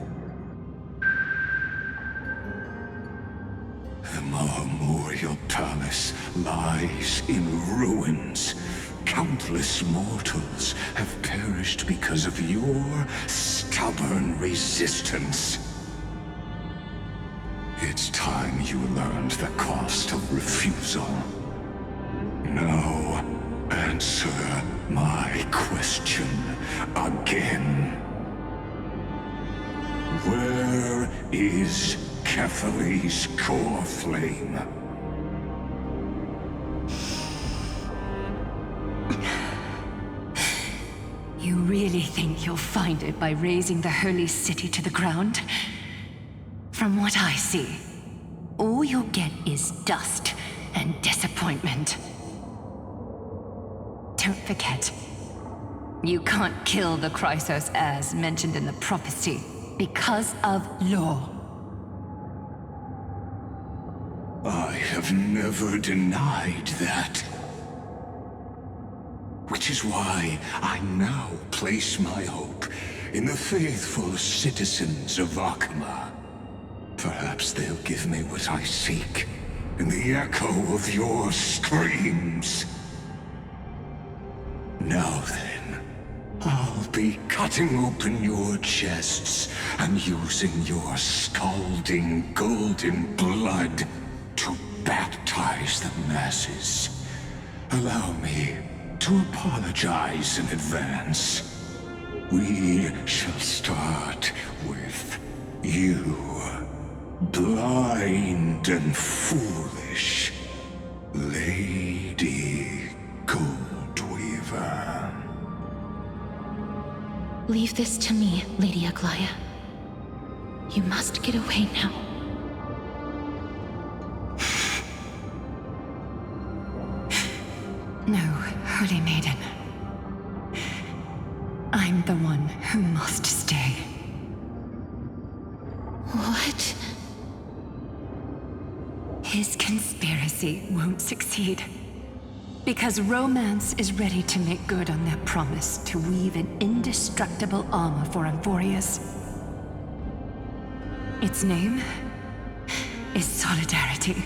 Memorial Palace lies in ruins? Countless mortals have perished because of your stubborn resistance. It's time you learned the cost of refusal. Now, answer my question again. Where is Kefali's core flame?
You really think you'll find it by razing the holy city to the ground? From what I see, all you'll get is dust and disappointment. Don't forget, you can't kill the Chrysos as mentioned in the prophecy because of law.
I have never denied that. Which is why I now place my hope in the faithful citizens of Akama. Perhaps they'll give me what I seek in the echo of your screams. Now then, I'll be cutting open your chests and using your scalding golden blood to baptize the masses. Allow me to apologize in advance. We shall start with You, blind and foolish Lady Goldweaver.
Leave this to me, Lady Aglaya. You must get away now.
No, Holy Maiden. I'm the one who must stay.
What?
His conspiracy won't succeed. Because Romance is ready to make good on their promise to weave an indestructible armor for Amphorius. Its name is Solidarity.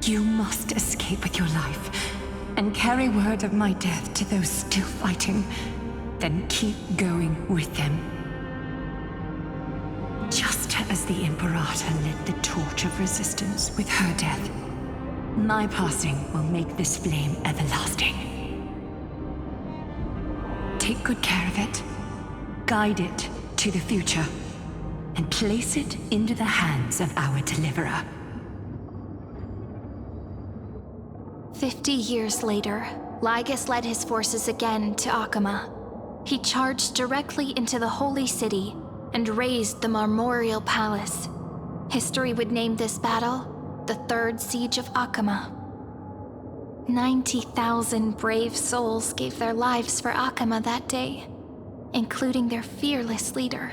You must escape with your life and carry word of my death to those still fighting, then keep going with them. Just as the Imperator lit the torch of resistance with her death, my passing will make this flame everlasting. Take good care of it, guide it to the future, and place it into the hands of our deliverer.
50 years later, Lygus led his forces again to Akama. He charged directly into the Holy City and razed the Marmorial Palace. History would name this battle the Third Siege of Akama. 90,000 brave souls gave their lives for Akama that day, including their fearless leader,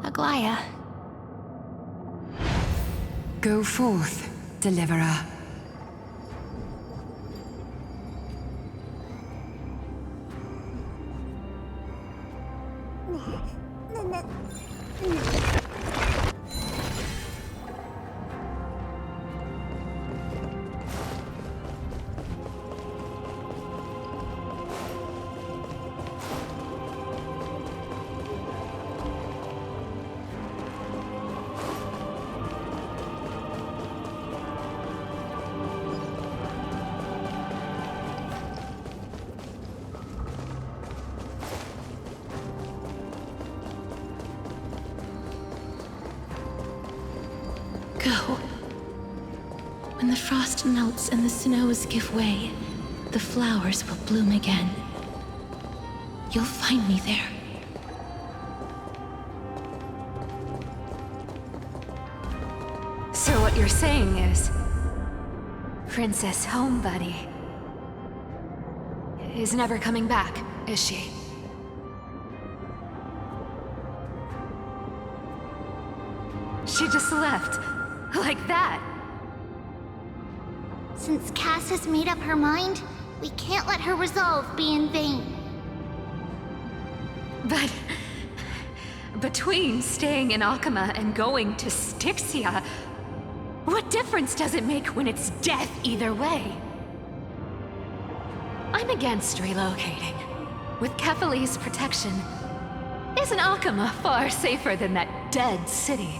Aglaya.
Go forth, deliverer.
Go. When the frost melts and the snows give way, the flowers will bloom again. You'll find me there.
So what you're saying is, Princess Homebuddy is never coming back, is she? She just left, like that.
Since Cass has made up her mind, we can't let her resolve be in vain.
But between staying in Akama and going to Styxia, what difference does it make when it's death either way? I'm against relocating. With Kefali's protection, isn't Akama far safer than that dead city?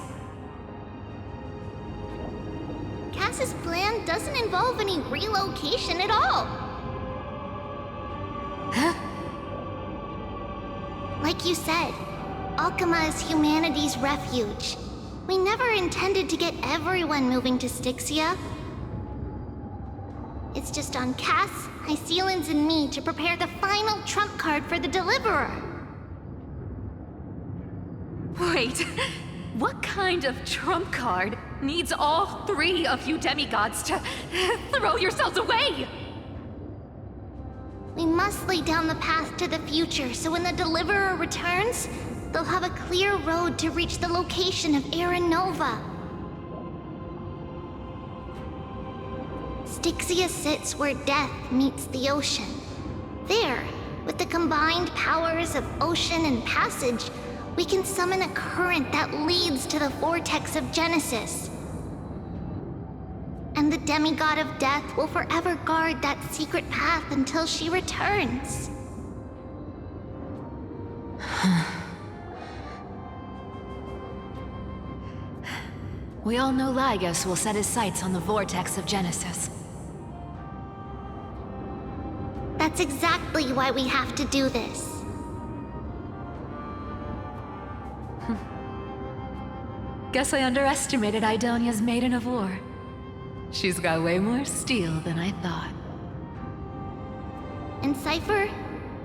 Cass's plan doesn't involve any relocation at all.
Huh?
Like you said, Akama is humanity's refuge. We never intended to get everyone moving to Styxia. It's just on Cass, Hysealans, and me to prepare the final trump card for the Deliverer.
Wait, what kind of trump card needs all three of you demigods to throw yourselves away?
We must lay down the path to the future so when the Deliverer returns, they'll have a clear road to reach the location of Aaron Nova. Styxia sits where death meets the ocean. There, with the combined powers of ocean and passage, we can summon a current that leads to the vortex of Genesis. And the demigod of death will forever guard that secret path until she returns.
We all know Lygus will set his sights on the vortex of Genesis.
That's exactly why we have to do this.
guess I underestimated Idonia's Maiden of War. She's got way more steel than I thought.
And Cypher,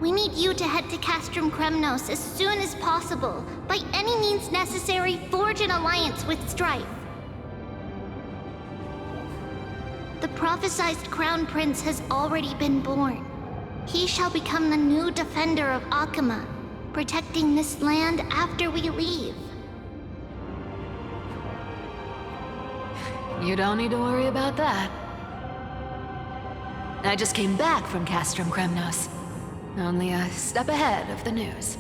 we need you to head to Castrum Kremnos as soon as possible. By any means necessary, forge an alliance with Strife. The prophesized Crown Prince has already been born. He shall become the new defender of Akama, protecting this land after we leave.
You don't need to worry about that. I just came back from Castrum Kremnos. Only a step ahead of the news.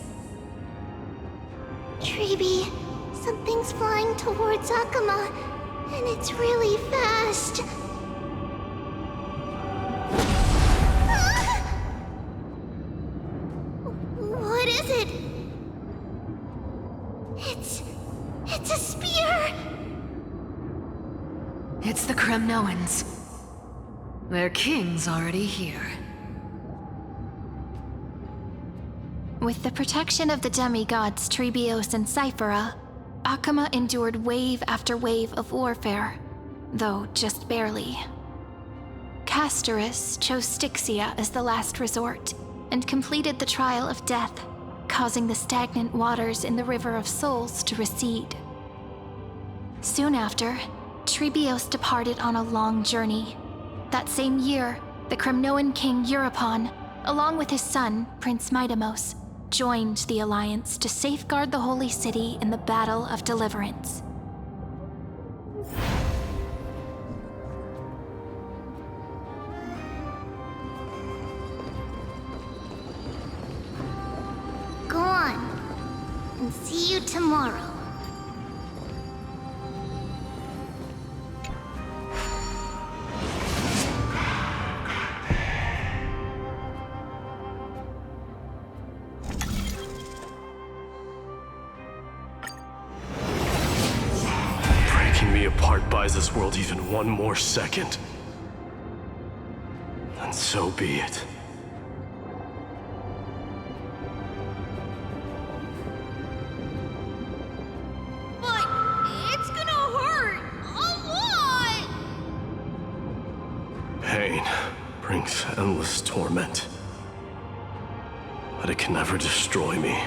Treeby, something's flying towards Akama, and it's really fast. What is it? It's a spear!
It's the Kremnoans. Their king's already here.
With the protection of the demigods Trebios and Cyphera, Akama endured wave after wave of warfare, though just barely. Castorus chose Styxia as the last resort, and completed the trial of death, causing the stagnant waters in the River of Souls to recede. Soon after, Trebios departed on a long journey. That same year, the Kremnoan king Euripon, along with his son, Prince Midamos, joined the Alliance to safeguard the Holy City in the Battle of Deliverance.
Go on, and see you tomorrow.
Apart buys this world even one more second, then so be it.
But it's gonna hurt a lot!
Pain brings endless torment, but it can never destroy me.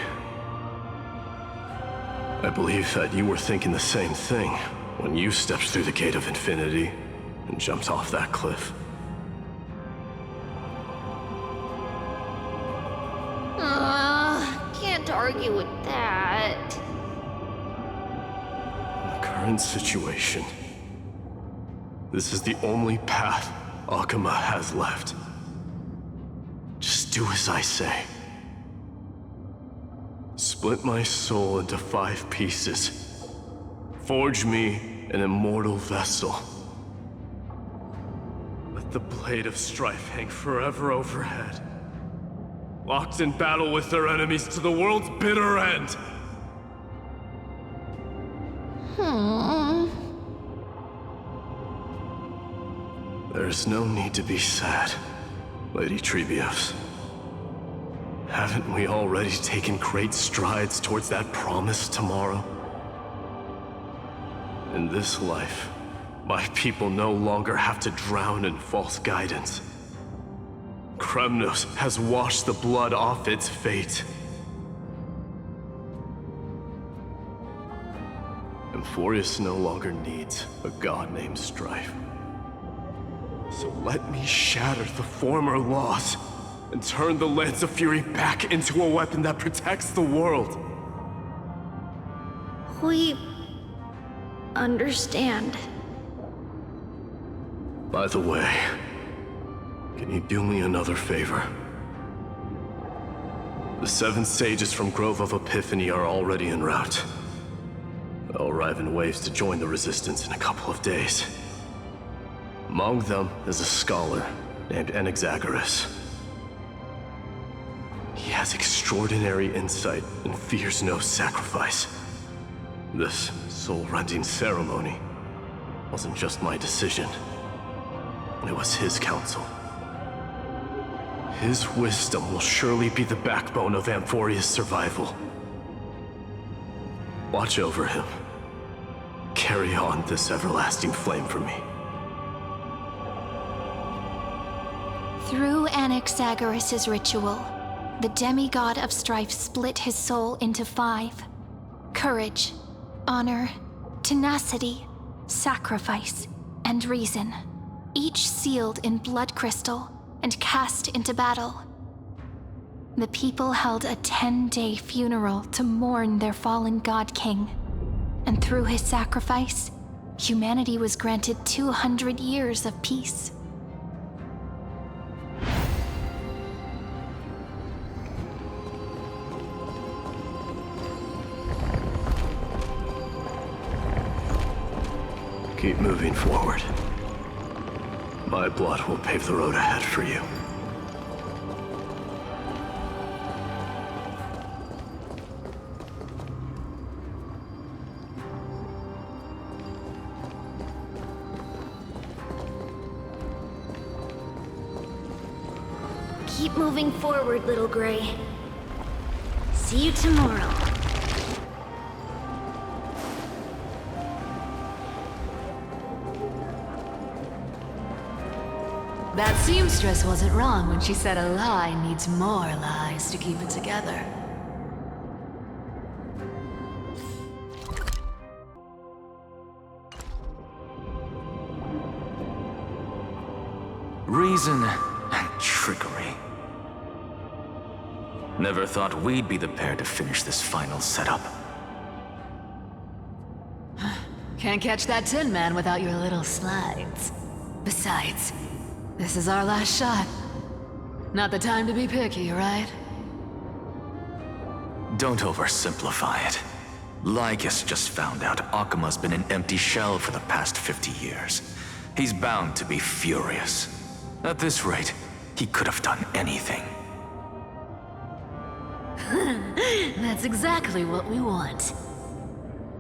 I believe that you were thinking the same thing when you stepped through the gate of infinity and jumped off that cliff.
Can't argue with that.
In the current situation, this is the only path Akama has left. Just do as I say. Split my soul into 5 pieces. Forge me an immortal vessel. Let the blade of strife hang forever overhead. Locked in battle with their enemies to the world's bitter end. There's no need to be sad, Lady Trebios. Haven't we already taken great strides towards that promised tomorrow? In this life, my people no longer have to drown in false guidance. Kremnos has washed the blood off its fate. Amphorius no longer needs a god named Strife. So let me shatter the former laws and turn the Lance of Fury back into a weapon that protects the world.
We understand.
By the way, can you do me another favor? The 7 sages from Grove of Epiphany are already en route. They'll arrive in waves to join the Resistance in a couple of days. Among them is a scholar named Anaxagoras. He has extraordinary insight and fears no sacrifice. This soul-rending ceremony wasn't just my decision. It was his counsel. His wisdom will surely be the backbone of Amphoria's survival. Watch over him. carry on this everlasting flame for me.
Through Anaxagoras' ritual, the demigod of strife split his soul into 5. Courage, honor, tenacity, sacrifice, and reason, each sealed in blood crystal and cast into battle. The people held a 10-day funeral to mourn their fallen god king, and through his sacrifice, humanity was granted 200 years of peace.
Keep moving forward. My blood will pave the road ahead for you.
Keep moving forward, little Gray. See you tomorrow.
That seamstress wasn't wrong when she said a lie needs more lies to keep it together.
Reason and trickery. Never thought we'd be the pair to finish this final setup.
Can't catch that Tin Man without your little slides. Besides, this is our last shot. Not the time to be picky, right?
Don't oversimplify it. Lycus just found out Akima's been an empty shell for the past 50 years. He's bound to be furious. At this rate, he could have done anything.
That's exactly what we want.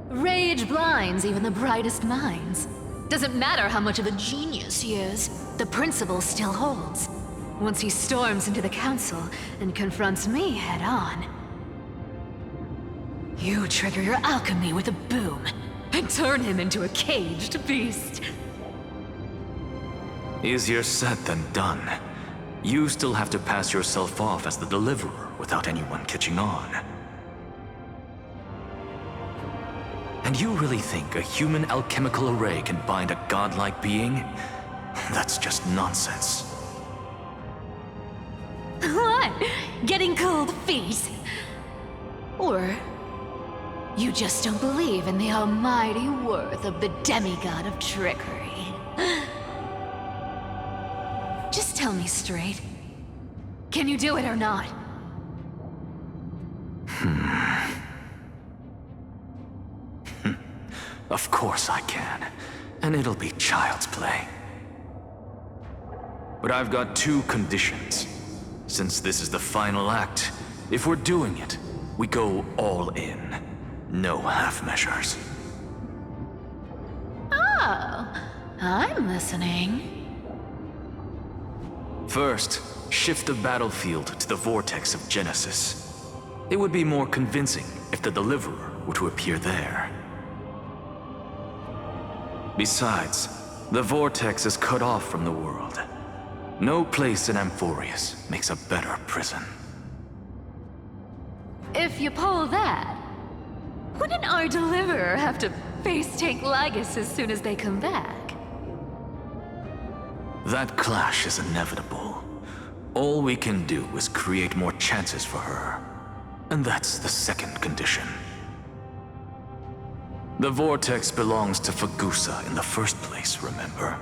Rage blinds even the brightest minds. Doesn't matter how much of a genius he is, the principle still holds. Once he storms into the council and confronts me head-on. You trigger your alchemy with a boom and turn him into a caged beast.
Easier said than done. You still have to pass yourself off as the deliverer without anyone catching on. And you really think a human alchemical array can bind a godlike being? That's just nonsense.
What? Getting cold feet? Or you just don't believe in the almighty worth of the demigod of trickery? Just tell me straight. Can you do it or not?
Of course I can. And it'll be child's play. But I've got 2 conditions. Since this is the final act, if we're doing it, we go all in. No half measures.
Oh, I'm listening.
First, shift the battlefield to the vortex of Genesis. It would be more convincing if the deliverer were to appear there. Besides, the vortex is cut off from the world. No place in Amphorius makes a better prison.
If you pull that, wouldn't our deliverer have to face tank Lygus as soon as they come back?
That clash is inevitable. All we can do is create more chances for her. And that's the second condition. The vortex belongs to Fagusa in the first place, remember?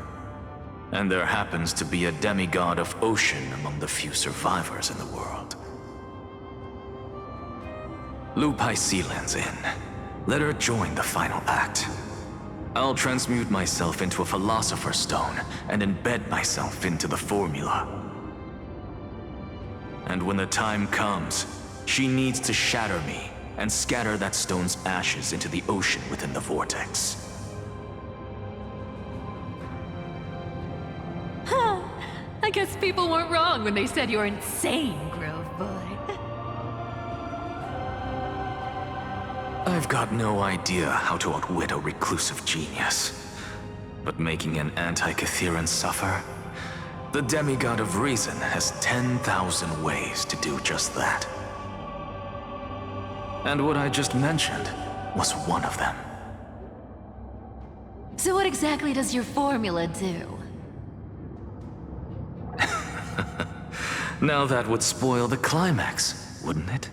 And there happens to be a demigod of ocean among the few survivors in the world. Loop Hysealand's in. Let her join the final act. I'll transmute myself into a Philosopher's Stone and embed myself into the formula. And when the time comes, she needs to shatter me and scatter that stone's ashes into the ocean within the vortex.
I guess people weren't wrong when they said you're insane, Grove Boy.
I've got no idea how to outwit a reclusive genius. But making an anti-Catheran suffer? The demigod of reason has 10,000 ways to do just that. And what I just mentioned was one of them.
So what exactly does your formula do?
Now that would spoil the climax, wouldn't it?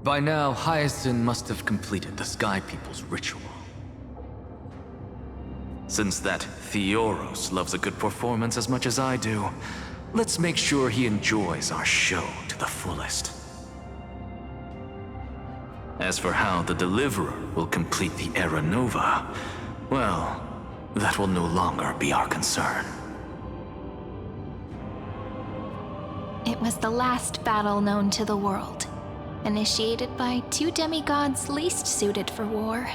By now, Hyacinth must have completed the Sky People's ritual. Since that Theoros loves a good performance as much as I do, let's make sure he enjoys our show to the fullest. As for how the Deliverer will complete the Era Nova, well, that will no longer be our concern.
It was the last battle known to the world, initiated by two demigods least suited for war.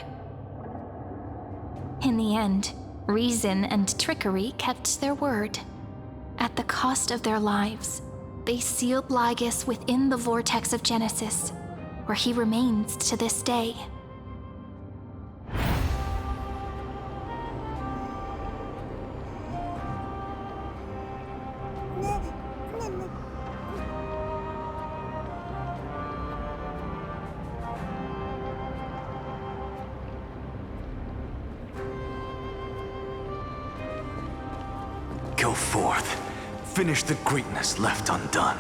In the end, reason and trickery kept their word. At the cost of their lives, they sealed Lygus within the vortex of Genesis, where he remains to this day.
Go forth. Finish the greatness left undone.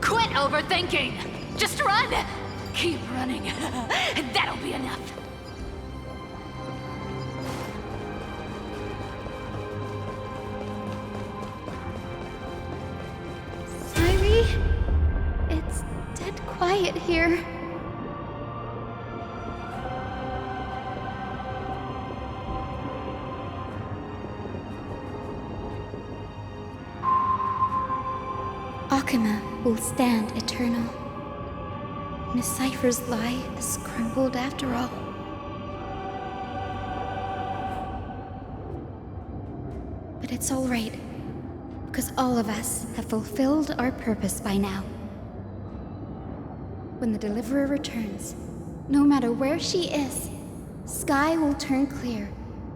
Quit overthinking! Just run! Keep running. That'll be enough.
Sorry? It's dead quiet here. Akima will stand eternal. Miss Cypher's lie is crumbled after all. But it's all right, because all of us have fulfilled our purpose by now. When the Deliverer returns, no matter where she is, sky will turn clear,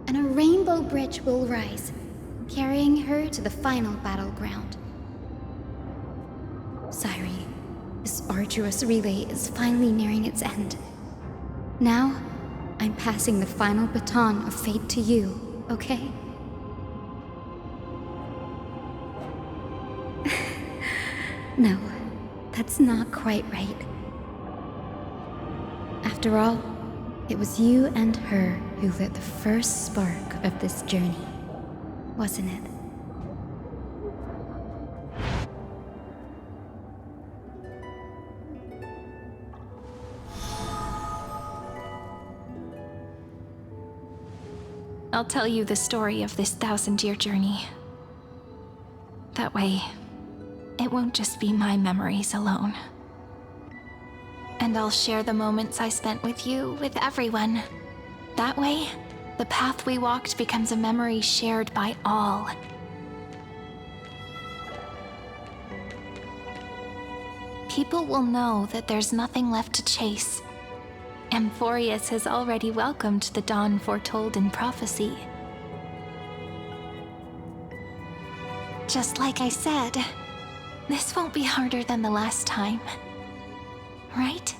and a rainbow bridge will rise, carrying her to the final battleground. Sairi, this arduous relay is finally nearing its end. Now, I'm passing the final baton of fate to you, okay? No, that's not quite right. After all, it was you and her who lit the first spark of this journey, wasn't it?
I'll tell you the story of this 1,000-year journey. That way, it won't just be my memories alone. And I'll share the moments I spent with you with everyone. That way, the path we walked becomes a memory shared by all. People will know that there's nothing left to chase. Amphorius has already welcomed the dawn foretold in prophecy. Just like I said, this won't be harder than the last time, right?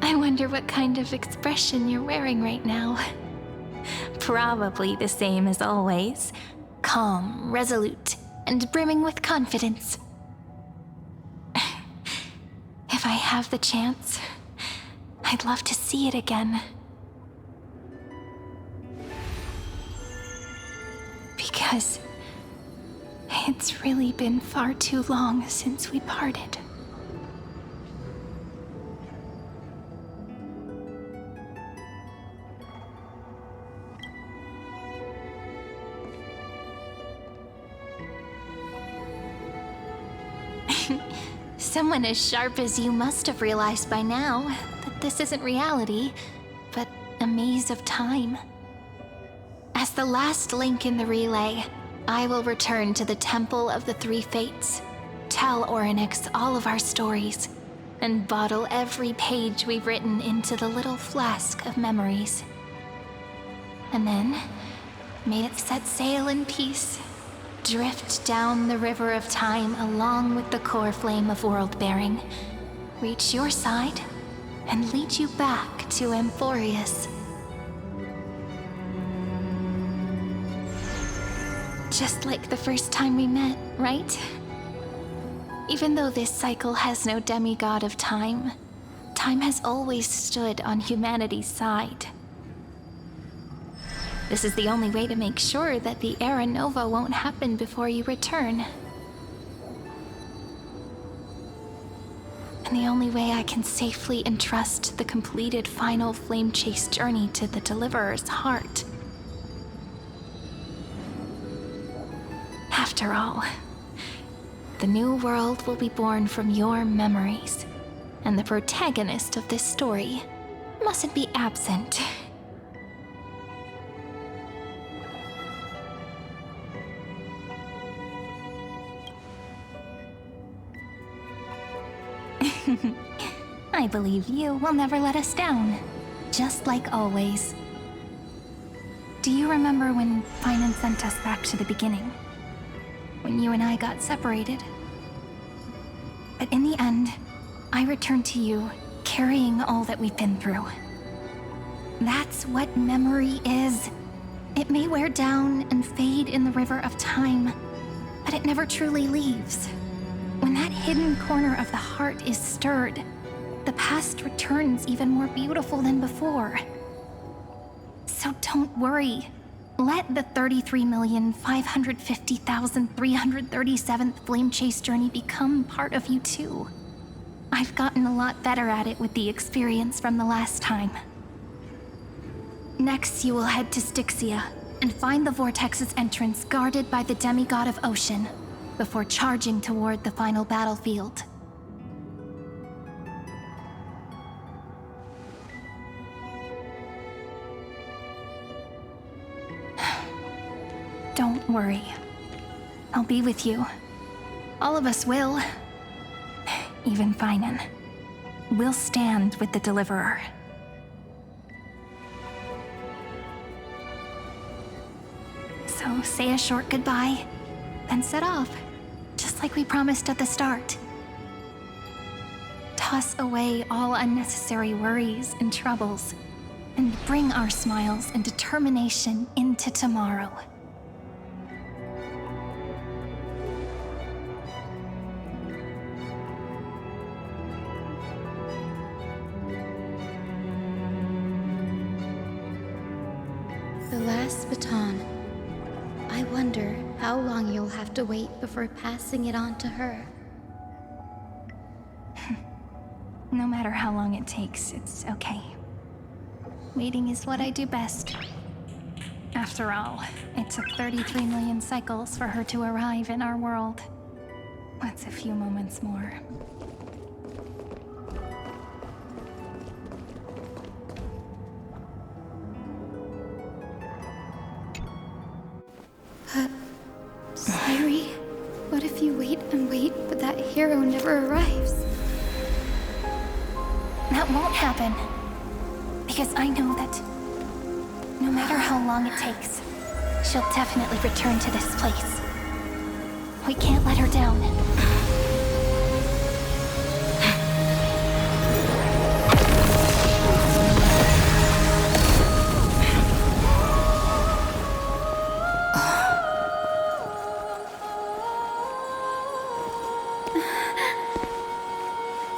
I wonder what kind of expression you're wearing right now. Probably the same as always. Calm, resolute, and brimming with confidence. If I have the chance, I'd love to see it again. Because it's really been far too long since we parted. Someone as sharp as you must have realized by now that this isn't reality, but a maze of time. As the last link in the relay, I will return to the Temple of the Three Fates, tell Orynyx all of our stories, and bottle every page we've written into the little flask of memories. And then, may it set sail in peace, drift down the river of time along with the core flame of world-bearing, reach your side, and lead you back to Amphorius. Just like the first time we met, right? Even though this cycle has no demigod of time, time has always stood on humanity's side. This is the only way to make sure that the Era Nova won't happen before you return. And the only way I can safely entrust the completed final flame chase journey to the Deliverer's heart. After all, the new world will be born from your memories, and the protagonist of this story mustn't be absent. I believe you will never let us down, just like always. Do you remember when Finan sent us back to the beginning? When you and I got separated? But in the end, I returned to you, carrying all that we've been through. That's what memory is. It may wear down and fade in the river of time, but it never truly leaves. When that hidden corner of the heart is stirred, the past returns even more beautiful than before. So don't worry. Let the 33,550,337th Flame Chase journey become part of you too. I've gotten a lot better at it with the experience from the last time. Next, you will head to Styxia and find the Vortex's entrance guarded by the demigod of Ocean, before charging toward the final battlefield. Don't worry. I'll be with you. All of us will. Even Finan. We'll stand with the Deliverer. So say a short goodbye, then set off, just like we promised at the start. Toss away all unnecessary worries and troubles, and bring our smiles and determination into tomorrow.
The last baton. I wonder how long you'll have to wait before passing it on to her.
No matter how long it takes, it's okay. Waiting is what I do best. After all, it took 33 million cycles for her to arrive in our world. What's a few moments more?
Sairi, what if you wait and wait, but that hero never arrives?
That won't happen. Because I know that no matter how long it takes, she'll definitely return to this place. We can't let her down.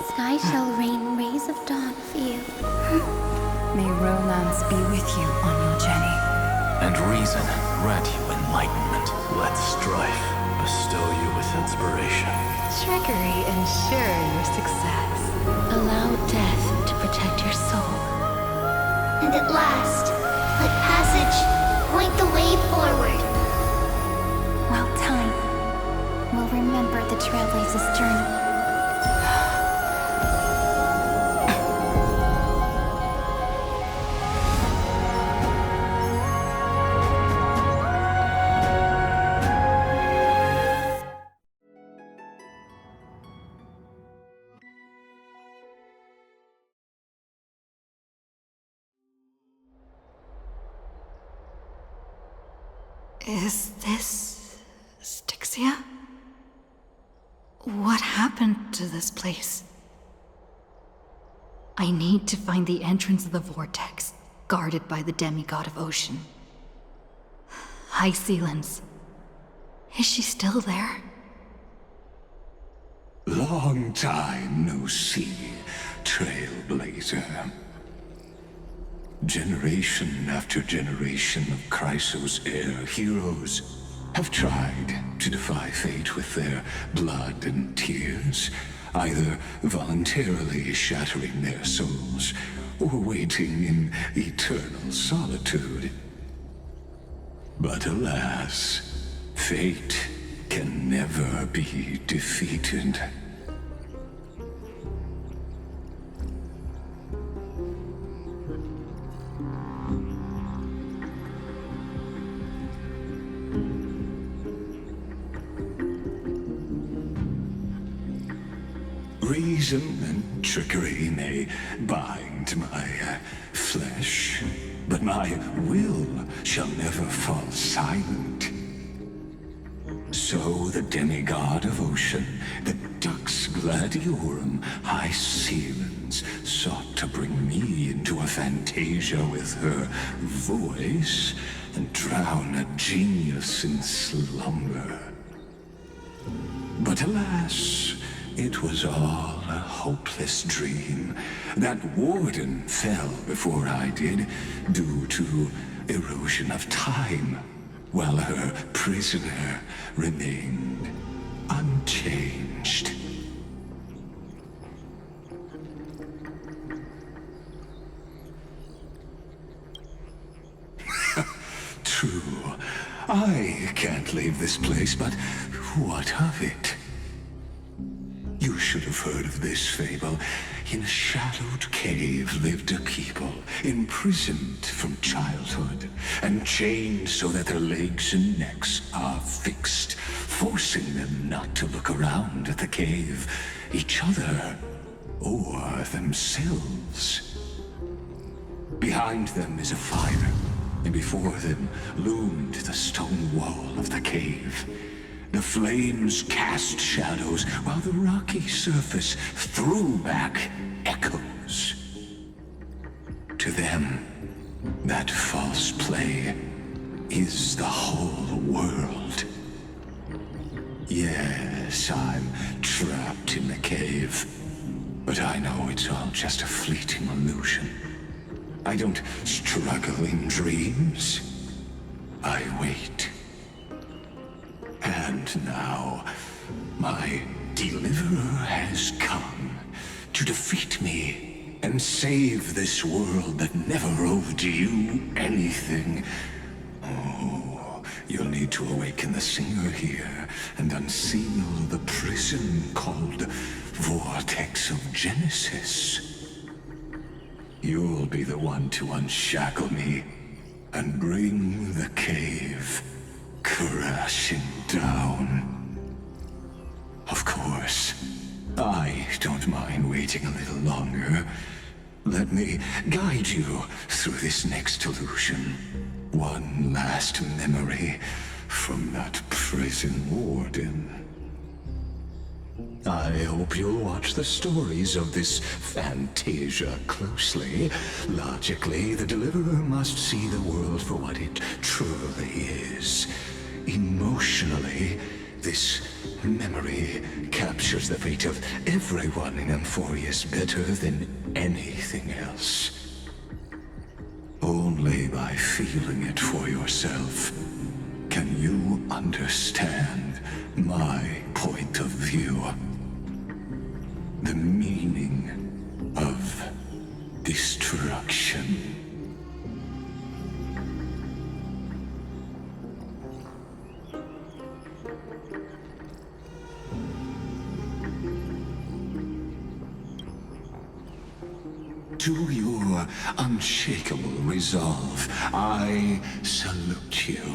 Sky shall rain rays of dawn for you.
May romance be with you on your journey.
And reason grant you enlightenment. Let strife bestow you with inspiration.
Trickery ensure your success.
Allow death to protect your soul.
And at last, let passage point the way forward.
Well, time will remember the Trailblazer's journey.
Is this Styxia? What happened to this place? I need to find the entrance of the vortex, guarded by the demigod of ocean. High Sealens. Is she still there?
Long time no see, Trailblazer. Generation after generation of Chrysos Air heroes have tried to defy fate with their blood and tears, either voluntarily shattering their souls or waiting in eternal solitude. But alas, fate can never be defeated. Reason and trickery may bind my flesh, but my will shall never fall silent. So the demigod of ocean, the Dux Gladiorum, High Sealens, sought to bring me into a fantasia with her voice and drown a genius in slumber. But alas, it was all a hopeless dream. That warden fell before I did, due to erosion of time, while her prisoner remained unchanged. True, I can't leave this place, but what of it? You should have heard of this fable. In a shadowed cave lived a people, imprisoned from childhood, and chained so that their legs and necks are fixed, forcing them not to look around at the cave, each other, or themselves. Behind them is a fire, and before them loomed the stone wall of the cave. The flames cast shadows, while the rocky surface threw back echoes. To them, that false play is the whole world. Yes, I'm trapped in the cave, but I know it's all just a fleeting illusion. I don't struggle in dreams. I wait. And now, my deliverer has come to defeat me and save this world that never owed you anything. Oh, you'll need to awaken the singer here and unseal the prison called Vortex of Genesis. You'll be the one to unshackle me and bring the cave crashing down. Of course, I don't mind waiting a little longer. Let me guide you through this next illusion. One last memory from that prison warden. I hope you'll watch the stories of this fantasia closely. Logically, the deliverer must see the world for what it truly is. Emotionally, this memory captures the fate of everyone in Amphorius better than anything else. Only by feeling it for yourself can you understand my point of view. The meaning of destruction. To your unshakable resolve, I salute you.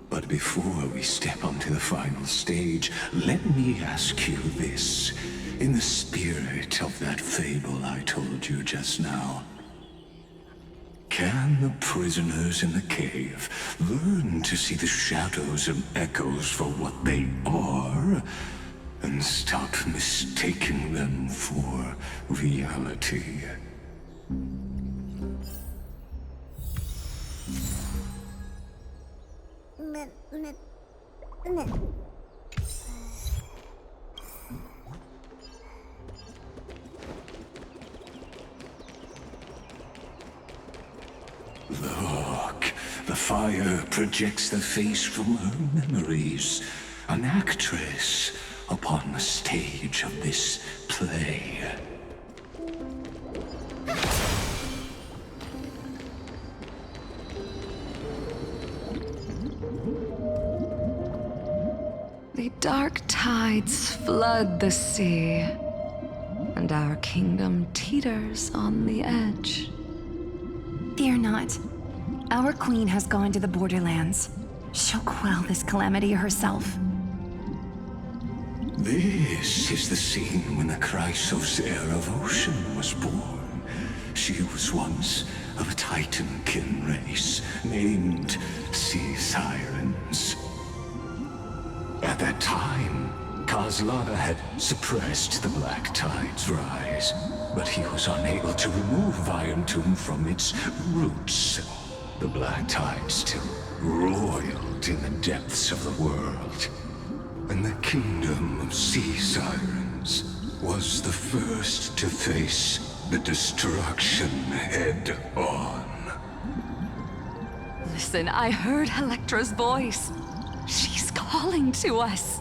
But before we step onto the final stage, let me ask you this. In the spirit of that fable I told you just now, Can the prisoners in the cave learn to see the shadows and echoes for what they are, and stop mistaking them for reality? Look, the fire projects the face from her memories. An actress upon the stage of this play.
The dark tides flood the sea, and our kingdom teeters on the edge.
Fear not. Our queen has gone to the borderlands. She'll quell this calamity herself.
This is the scene when the Chrysos heir of Ocean was born. She was once of a Titankin race named Sea Sirens. At that time, Kozlana had suppressed the Black Tide's rise, but he was unable to remove Virentum from its roots. The Black Tide still roiled in the depths of the world, and the kingdom of Sea Sirens was the first to face the destruction head on.
Listen, I heard Electra's voice. She's calling to us.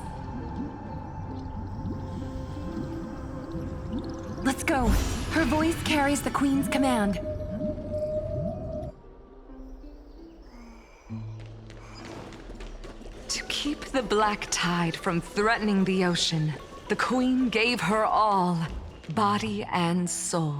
Let's go. Her voice carries the queen's command.
To keep the Black Tide from threatening the ocean, the Queen gave her all, body and soul.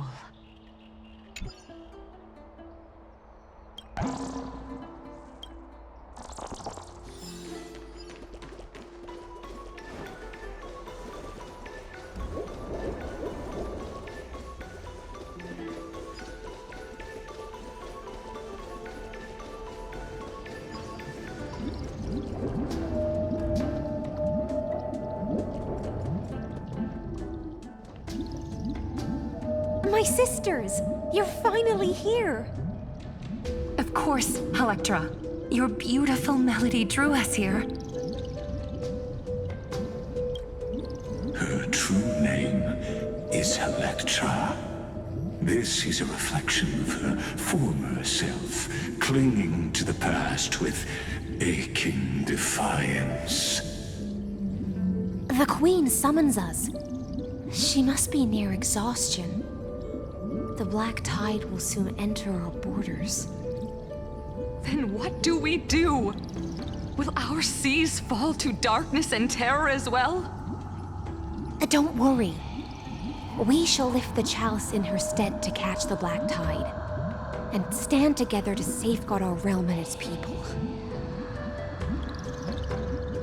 My sisters! You're finally here! Of course, Electra. Your beautiful melody drew us here.
Her true name is Electra. This is a reflection of her former self, clinging to the past with aching defiance.
The Queen summons us. She must be near exhaustion. The Black Tide will soon enter our borders.
Then what do we do? Will our seas fall to darkness and terror as well?
Don't worry. We shall lift the chalice in her stead to catch the Black Tide, and stand together to safeguard our realm and its people.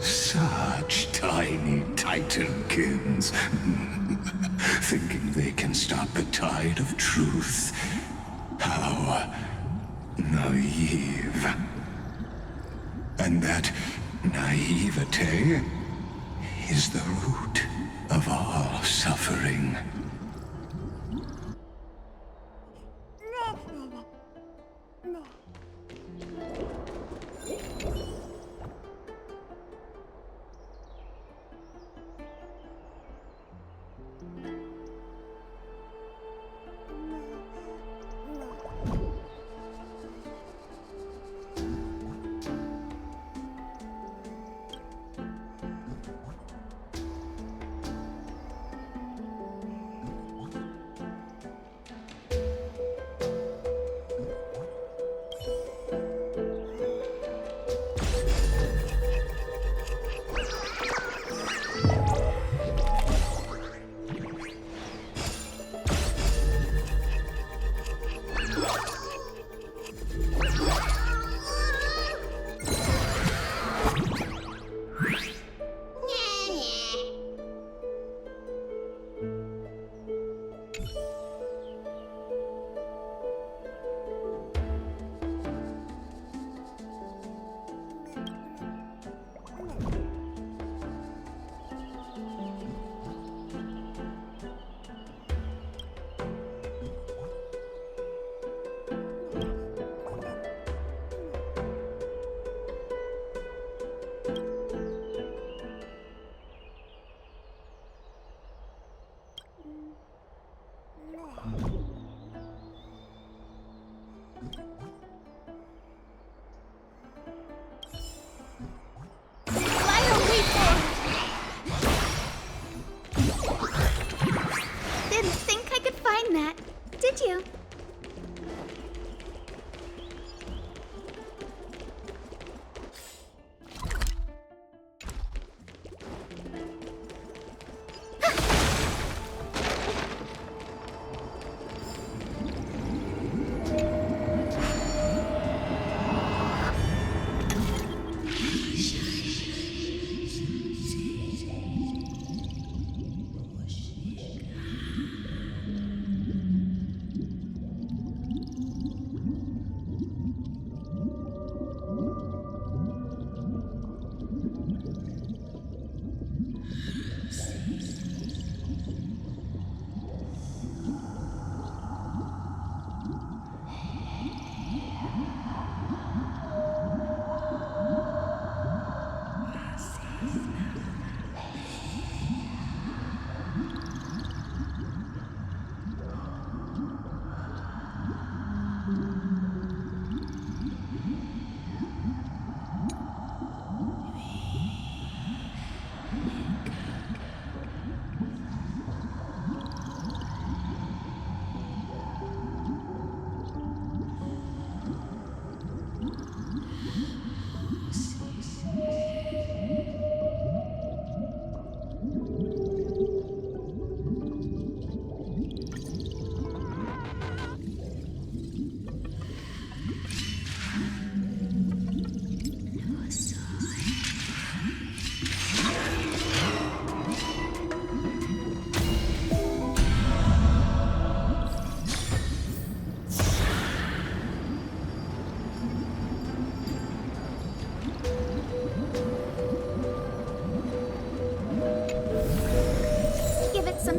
Such tiny Titankins. Thinking they can stop the tide of truth. How naive. And that naivete is the root of all suffering.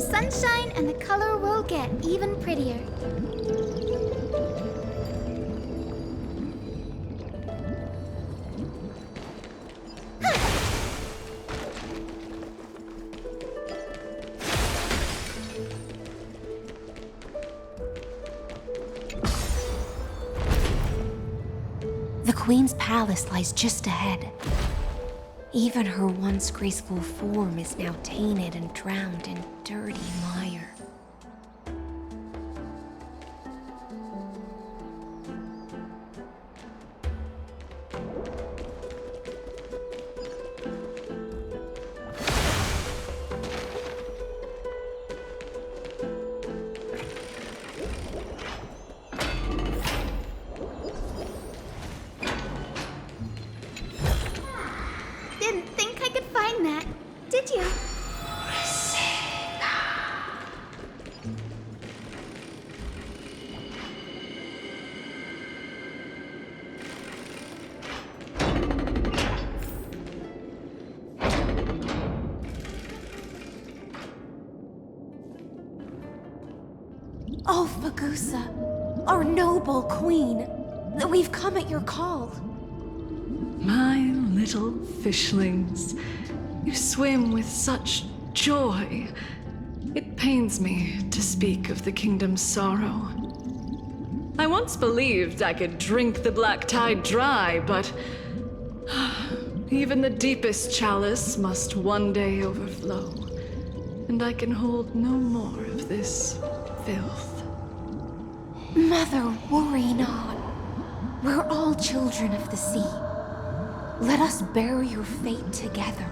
sunshine and the color will get even prettier.
The Queen's palace lies just ahead. Even her once graceful form is now tainted and drowned in dirty mire.
Didn't think I could find that, did you?
Oh, Fagusa, our noble queen, we've come at your call.
My little fishlings, you swim with such joy. It pains me to speak of the kingdom's sorrow. I once believed I could drink the black tide dry, but even the deepest chalice must one day overflow, and I can hold no more of this filth.
Mother, worry not. We're all children of the sea. Let us bear your fate together.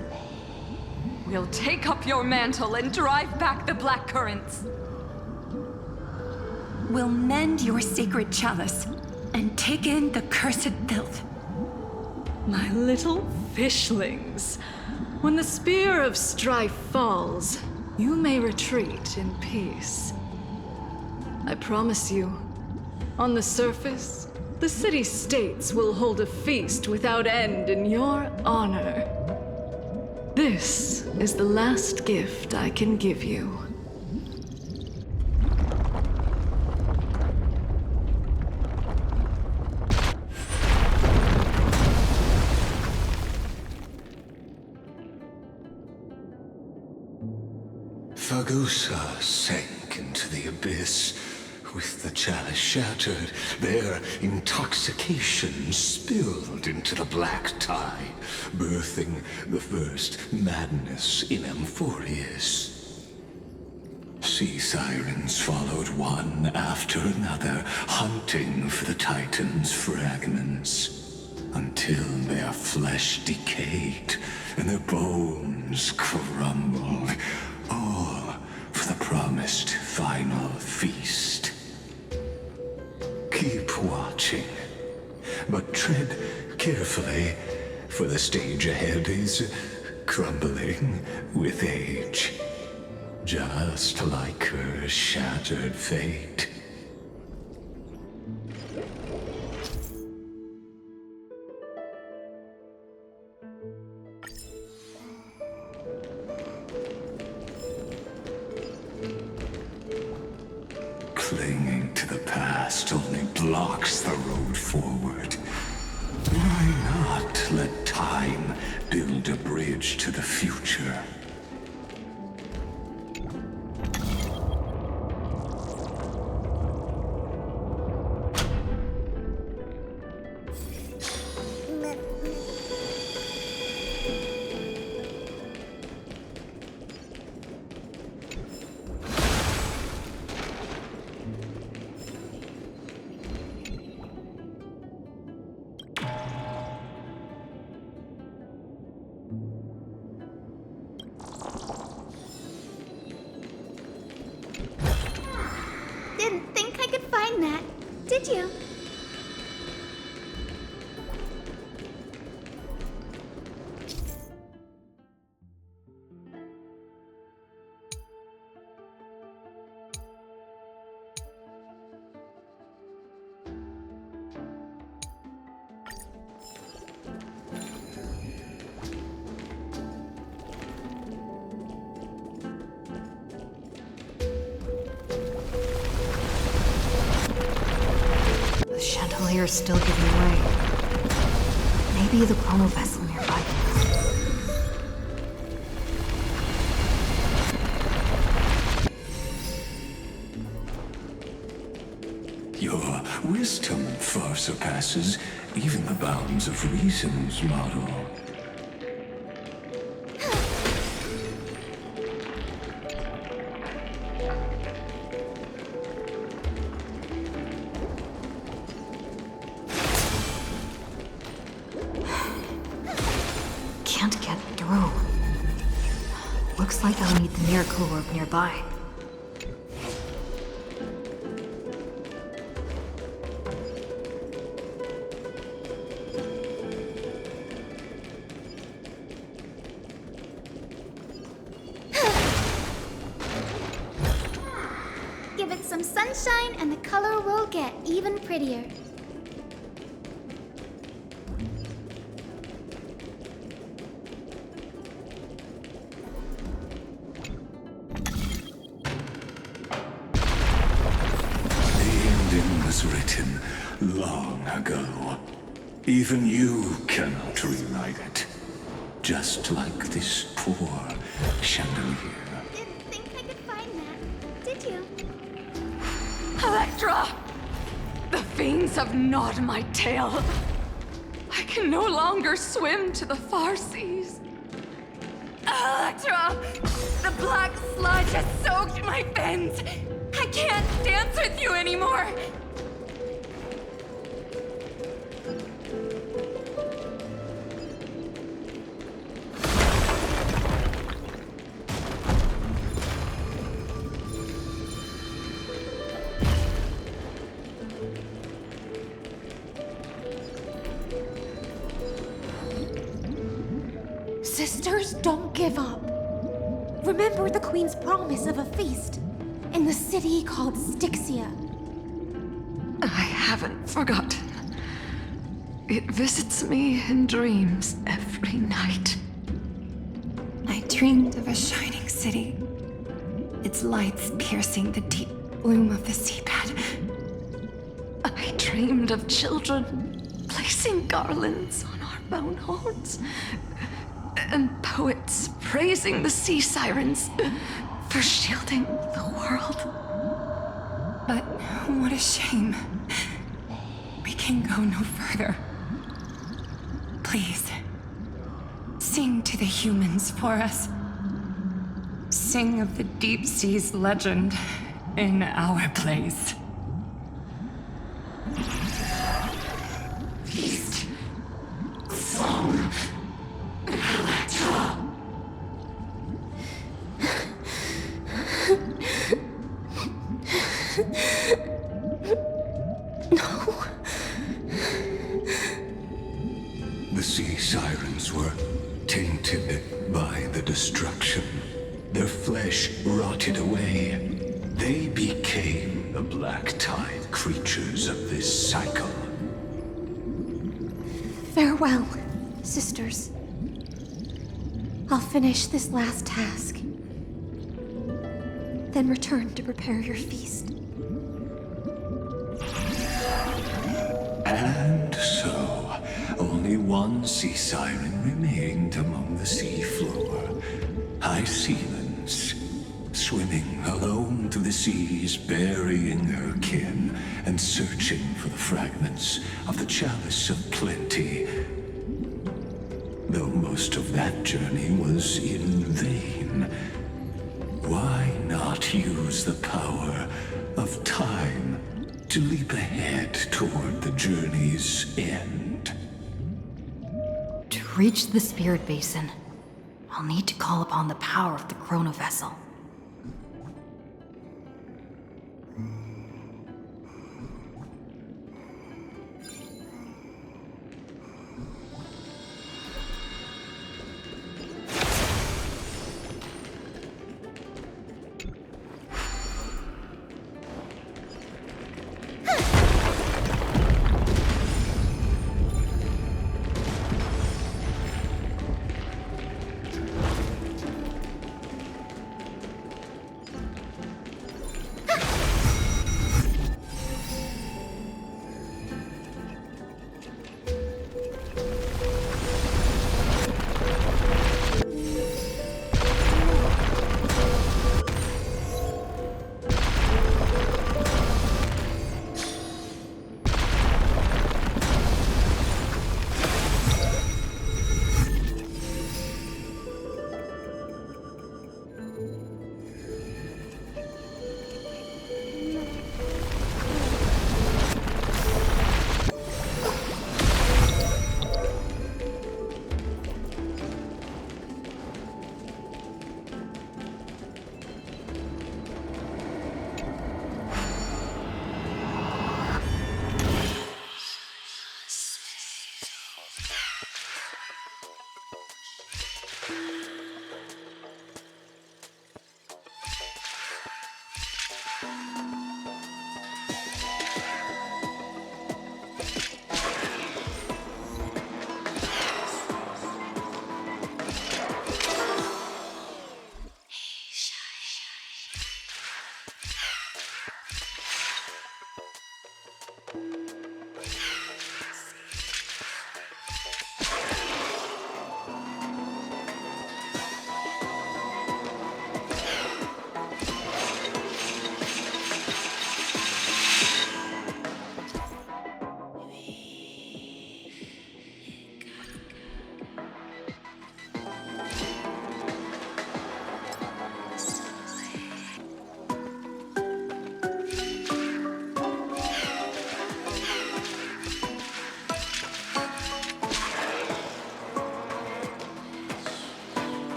We'll take up your mantle and drive back the black currents.
We'll mend your sacred chalice and take in the cursed filth.
My little fishlings, when the spear of strife falls, you may retreat in peace. I promise you, on the surface, the city-states will hold a feast without end in your honor. This is the last gift I can give you.
Fagusa sank into the abyss. With the chalice shattered, their intoxication spilled into the black tide, birthing the first madness in Amphorius. Sea sirens followed one after another, hunting for the Titan's fragments, until their flesh decayed and their bones crumbled, all for the promised final feast. Keep watching, but tread carefully, for the stage ahead is crumbling with age, just like her shattered fate. Clinging to the past only blocks the road forward. Why not let time build a bridge to the future?
Didn't think I could find that, did you?
fire's still giving way. Maybe the chrono vessel nearby.
Your wisdom far surpasses even the bounds of reason's model.
Can't get through. Looks like I'll need the miracle orb nearby.
Give it some sunshine and the color will get even prettier.
Was written long ago. Even you cannot rewrite it. Just like this poor chandelier.
Didn't think I could find that, did you?
Electra! The fiends have gnawed my tail. I can no longer swim to the far seas. Electra! The black sludge has soaked my fins! I can't dance with you anymore!
Sisters, don't give up. Remember the Queen's promise of a feast in the city called Styxia.
I haven't forgotten. It visits me in dreams every night.
I dreamed of a shining city, its lights piercing the deep gloom of the seabed.
I dreamed of children placing garlands on our bone horns, and poets praising the sea sirens for shielding the world.
But what a shame. We can go no further. Please, sing to the humans for us. Sing of the deep sea's legend in our place.
Feast. Song. Electra.
No.
The sea sirens were tainted by the destruction. Their flesh rotted away. They became the black tide creatures of this cycle.
Farewell, sisters. I'll finish this last task, then return to prepare your feast.
And so, only one sea siren remained among the sea floor. High Sealands, swimming alone through the seas, burying her kin, and searching for the fragments of the chalice of plenty. Though most of that journey was in vain, why not use the power of time to leap ahead toward the journey's end?
To reach the spirit basin, I'll need to call upon the power of the chrono vessel.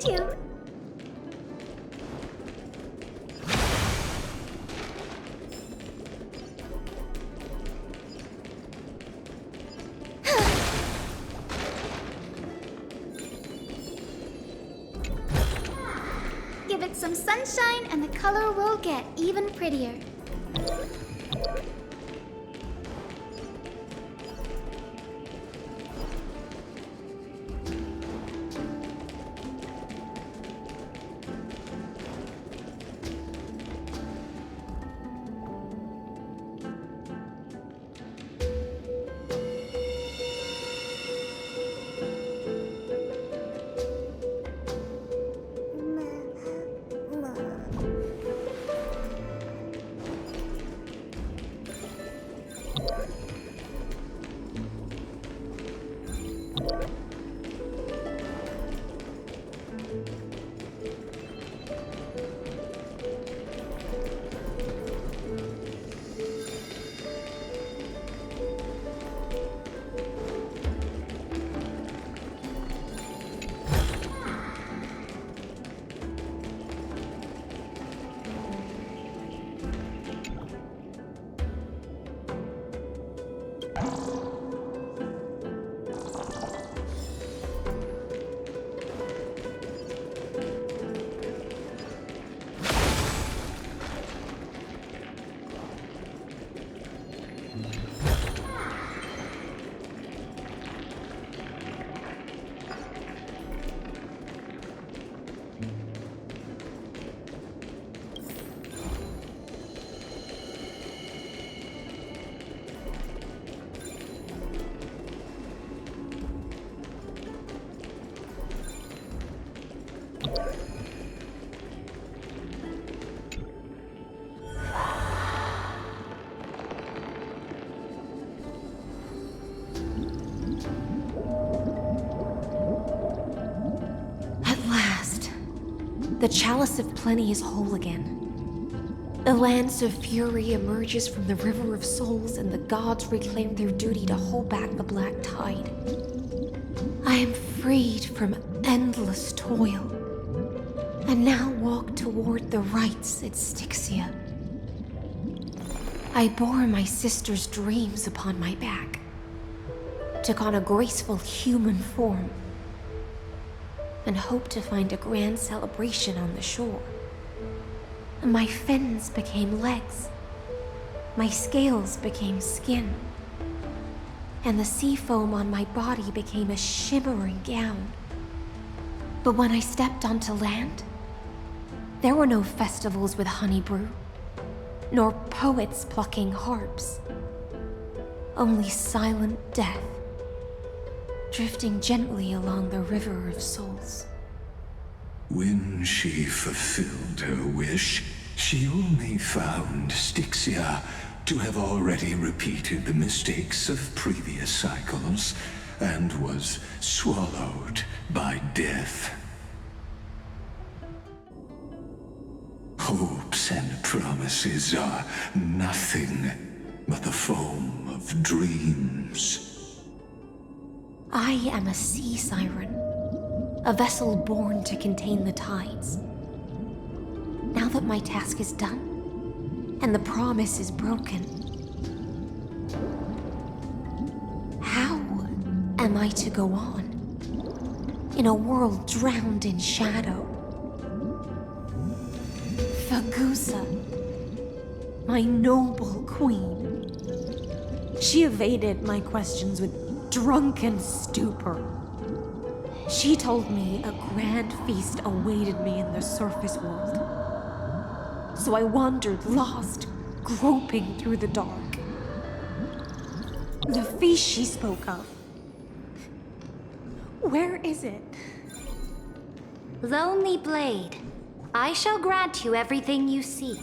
find you. Give it some sunshine and the color will get even prettier.
The Chalice of Plenty is whole again. The Lance of Fury emerges from the River of Souls, and the gods reclaim their duty to hold back the Black Tide. I am freed from endless toil, and now walk toward the rites at Styxia. I bore my sister's dreams upon my back, took on a graceful human form, and hoped to find a grand celebration on the shore. My fins became legs, my scales became skin, and the sea foam on my body became a shimmering gown. But when I stepped onto land, there were no festivals with honey brew, nor poets plucking harps, only silent death, drifting gently along the River of Souls.
When she fulfilled her wish, she only found Styxia to have already repeated the mistakes of previous cycles and was swallowed by death. Hopes and promises are nothing but the foam of dreams.
I am a sea siren, a vessel born to contain the tides. Now that my task is done, and the promise is broken, how am I to go on in a world drowned in shadow? Fagusa, my noble queen. She evaded my questions with drunken stupor. She told me a grand feast awaited me in the surface world. So I wandered lost, groping through the dark. The feast she spoke of, where is it?
Lonely Blade, I shall grant you everything you seek.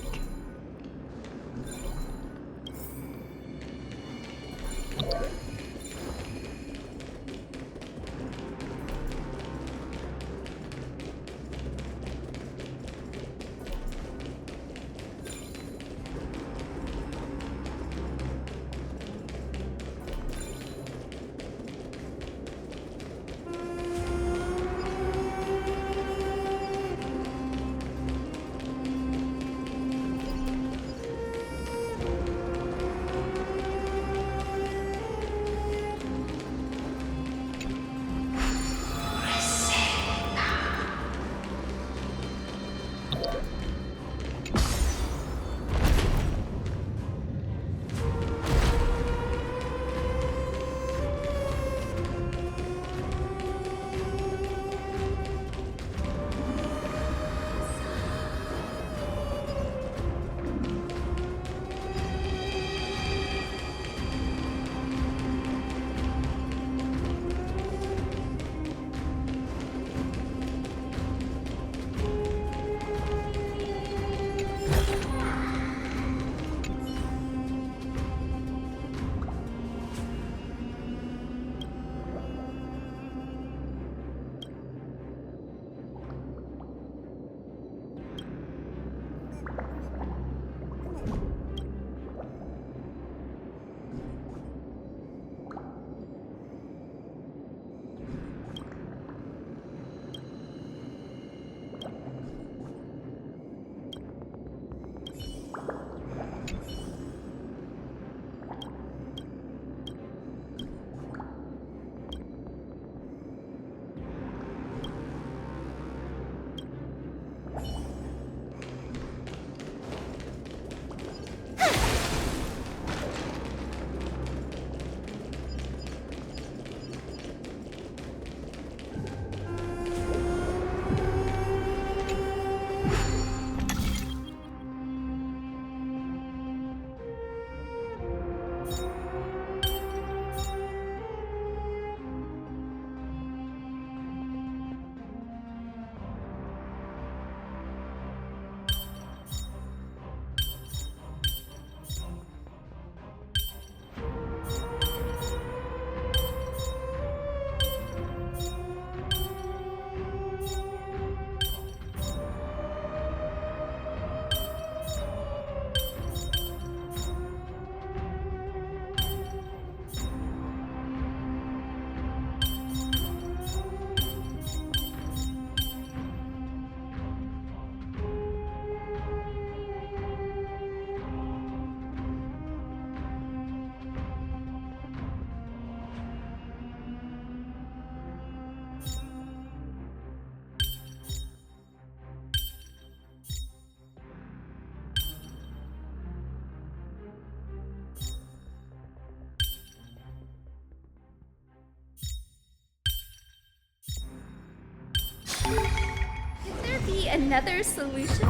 another solution?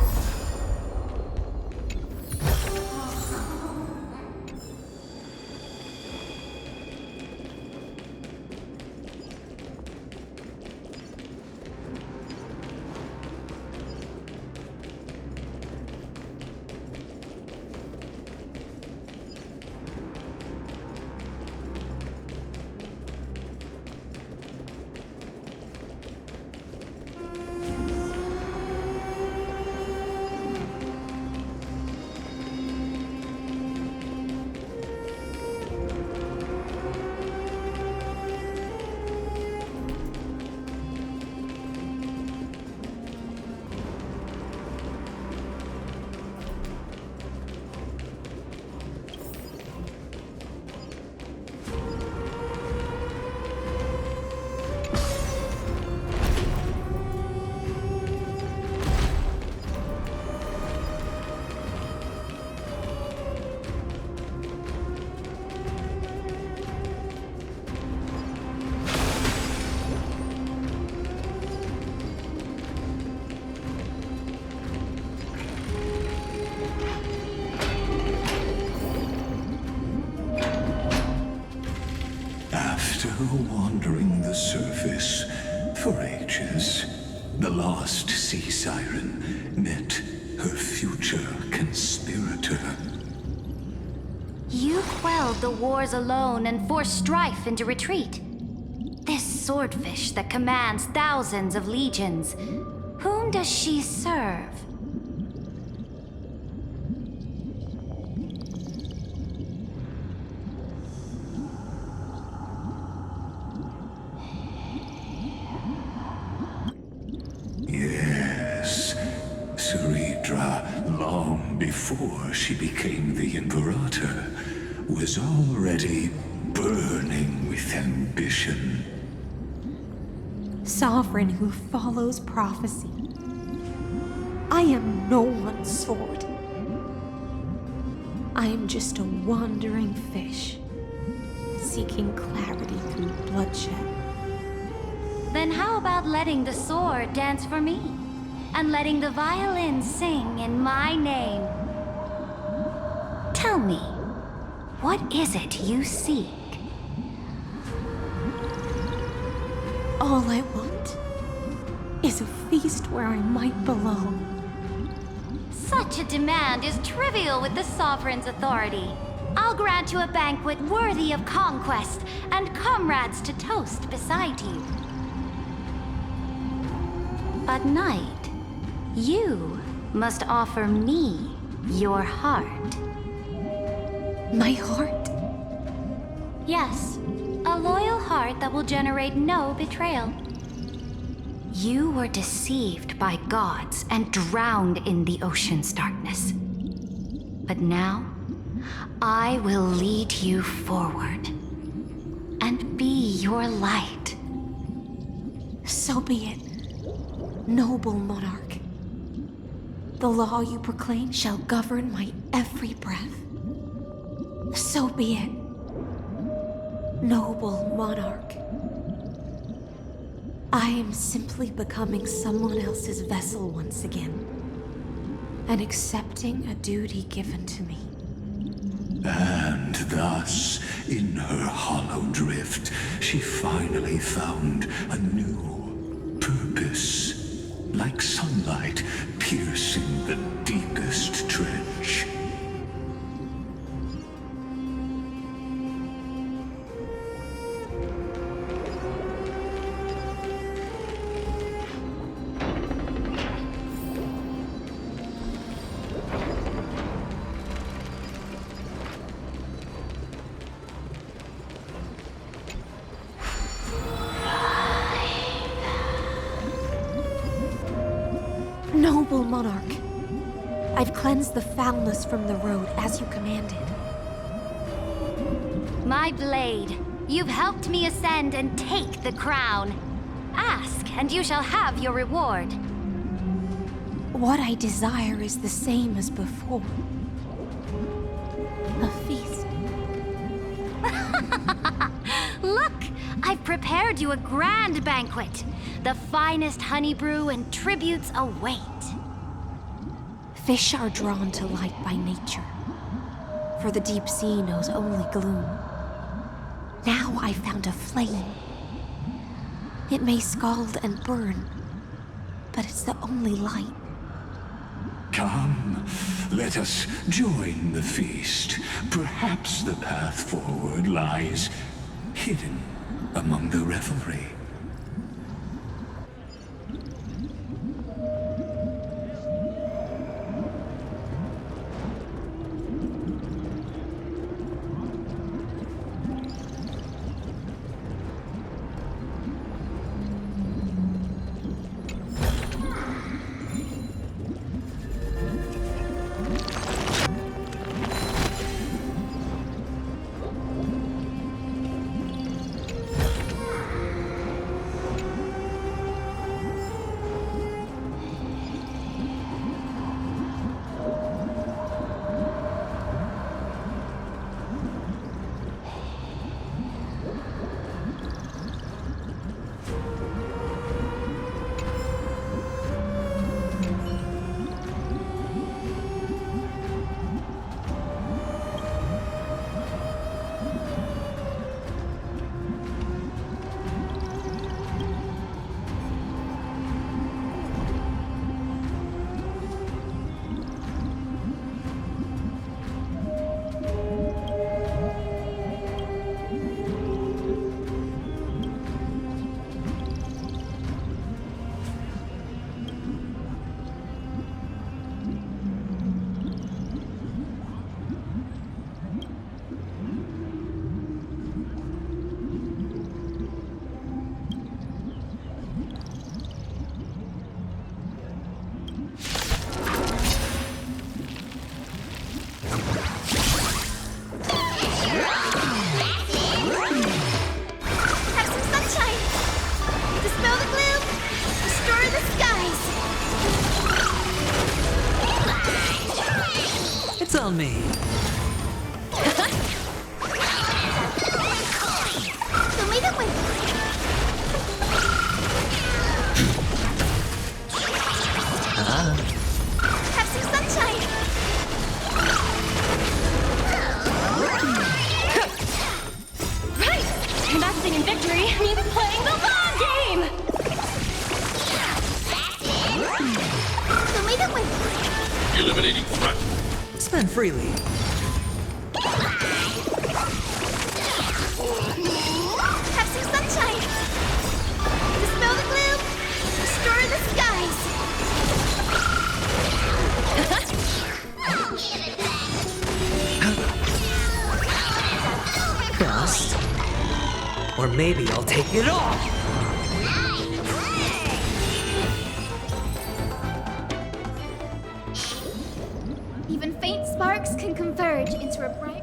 After wandering the surface for ages, the lost sea siren met her future conspirator.
You quelled the wars alone and forced strife into retreat. This swordfish that commands thousands of legions, whom does she serve?
Yes, Saridra, long before she became the Imperator, was already burning with ambition.
Sovereign who follows prophecy. I am no one's sword. I am just a wandering fish, seeking clarity through bloodshed.
Then how about letting the sword dance for me? And letting the violin sing in my name? Tell me, what is it you seek?
All I want is a feast where I might belong.
Such a demand is trivial with the Sovereign's authority. I'll grant you a banquet worthy of conquest and comrades to toast beside you. But Knight, you must offer me your heart.
My heart?
Yes, a loyal heart that will generate no betrayal. You were deceived by gods and drowned in the ocean's darkness. But now, I will lead you forward and be your light.
So be it, noble monarch. The law you proclaim shall govern my every breath. So be it, noble monarch. I am simply becoming someone else's vessel once again, and accepting a duty given to me.
And thus, in her hollow drift, she finally found a new purpose, like sunlight piercing the deepest trench.
Noble monarch, I've cleansed the foulness from the road as you commanded.
My blade, you've helped me ascend and take the crown. Ask, and you shall have your reward.
What I desire is the same as before. A feast.
Look, I've prepared you a grand banquet. The finest honey brew and tributes await.
Fish are drawn to light by nature, for the deep sea knows only gloom. Now I found a flame. It may scald and burn, but it's the only light.
Come, let us join the feast. Perhaps the path forward lies hidden among the revelry.
It's on me.
Have some sunshine.
Right! Investing in victory means playing the long game!
Eliminating threat.
Spend freely.
Have some sunshine. Dispel the gloom. Restore the skies.
Bust. Or maybe I'll take it all.
Even faint sparks can converge into a bright.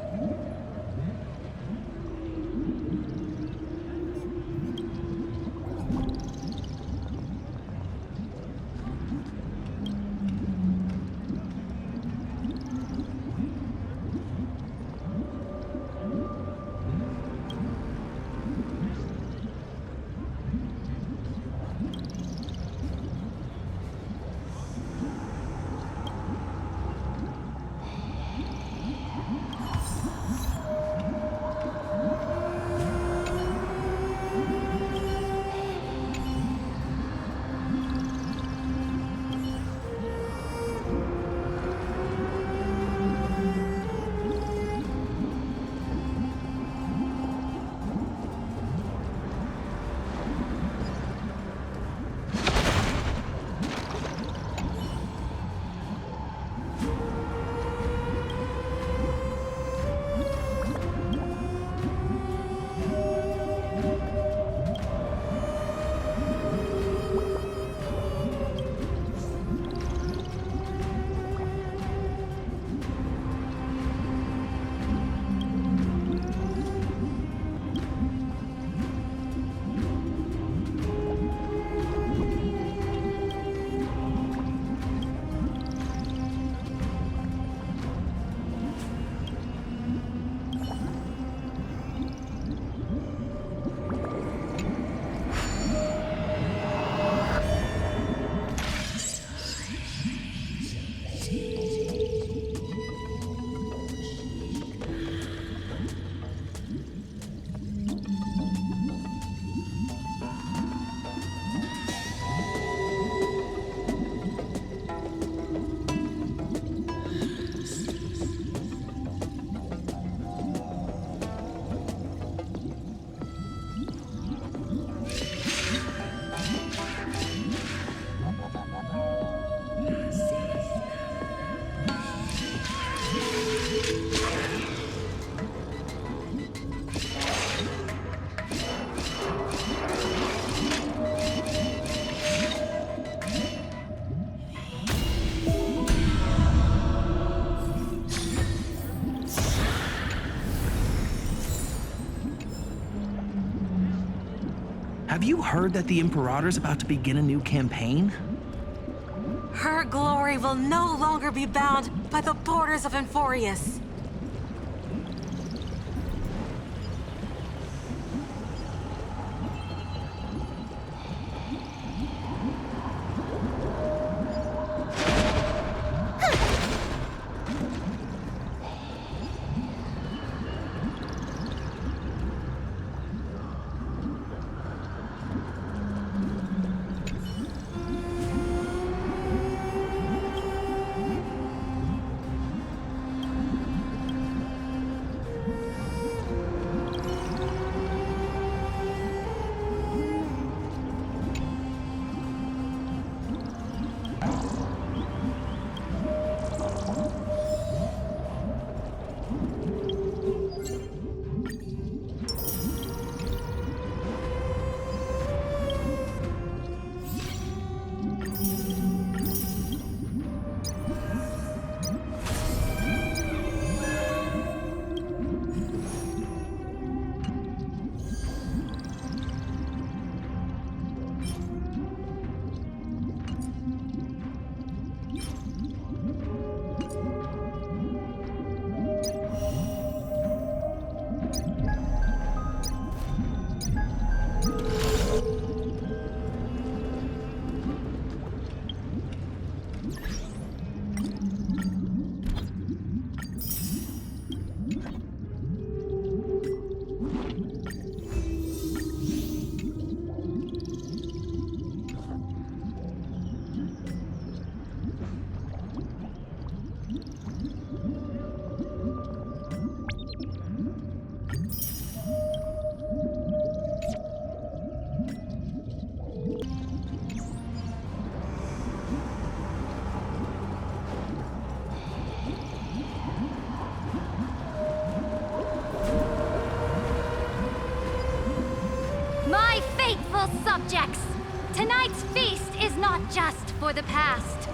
Have you heard that the Imperator's about to begin a new campaign?
Her glory will no longer be bound by the borders of Inforius.
My faithful subjects, tonight's feast is not just for the past.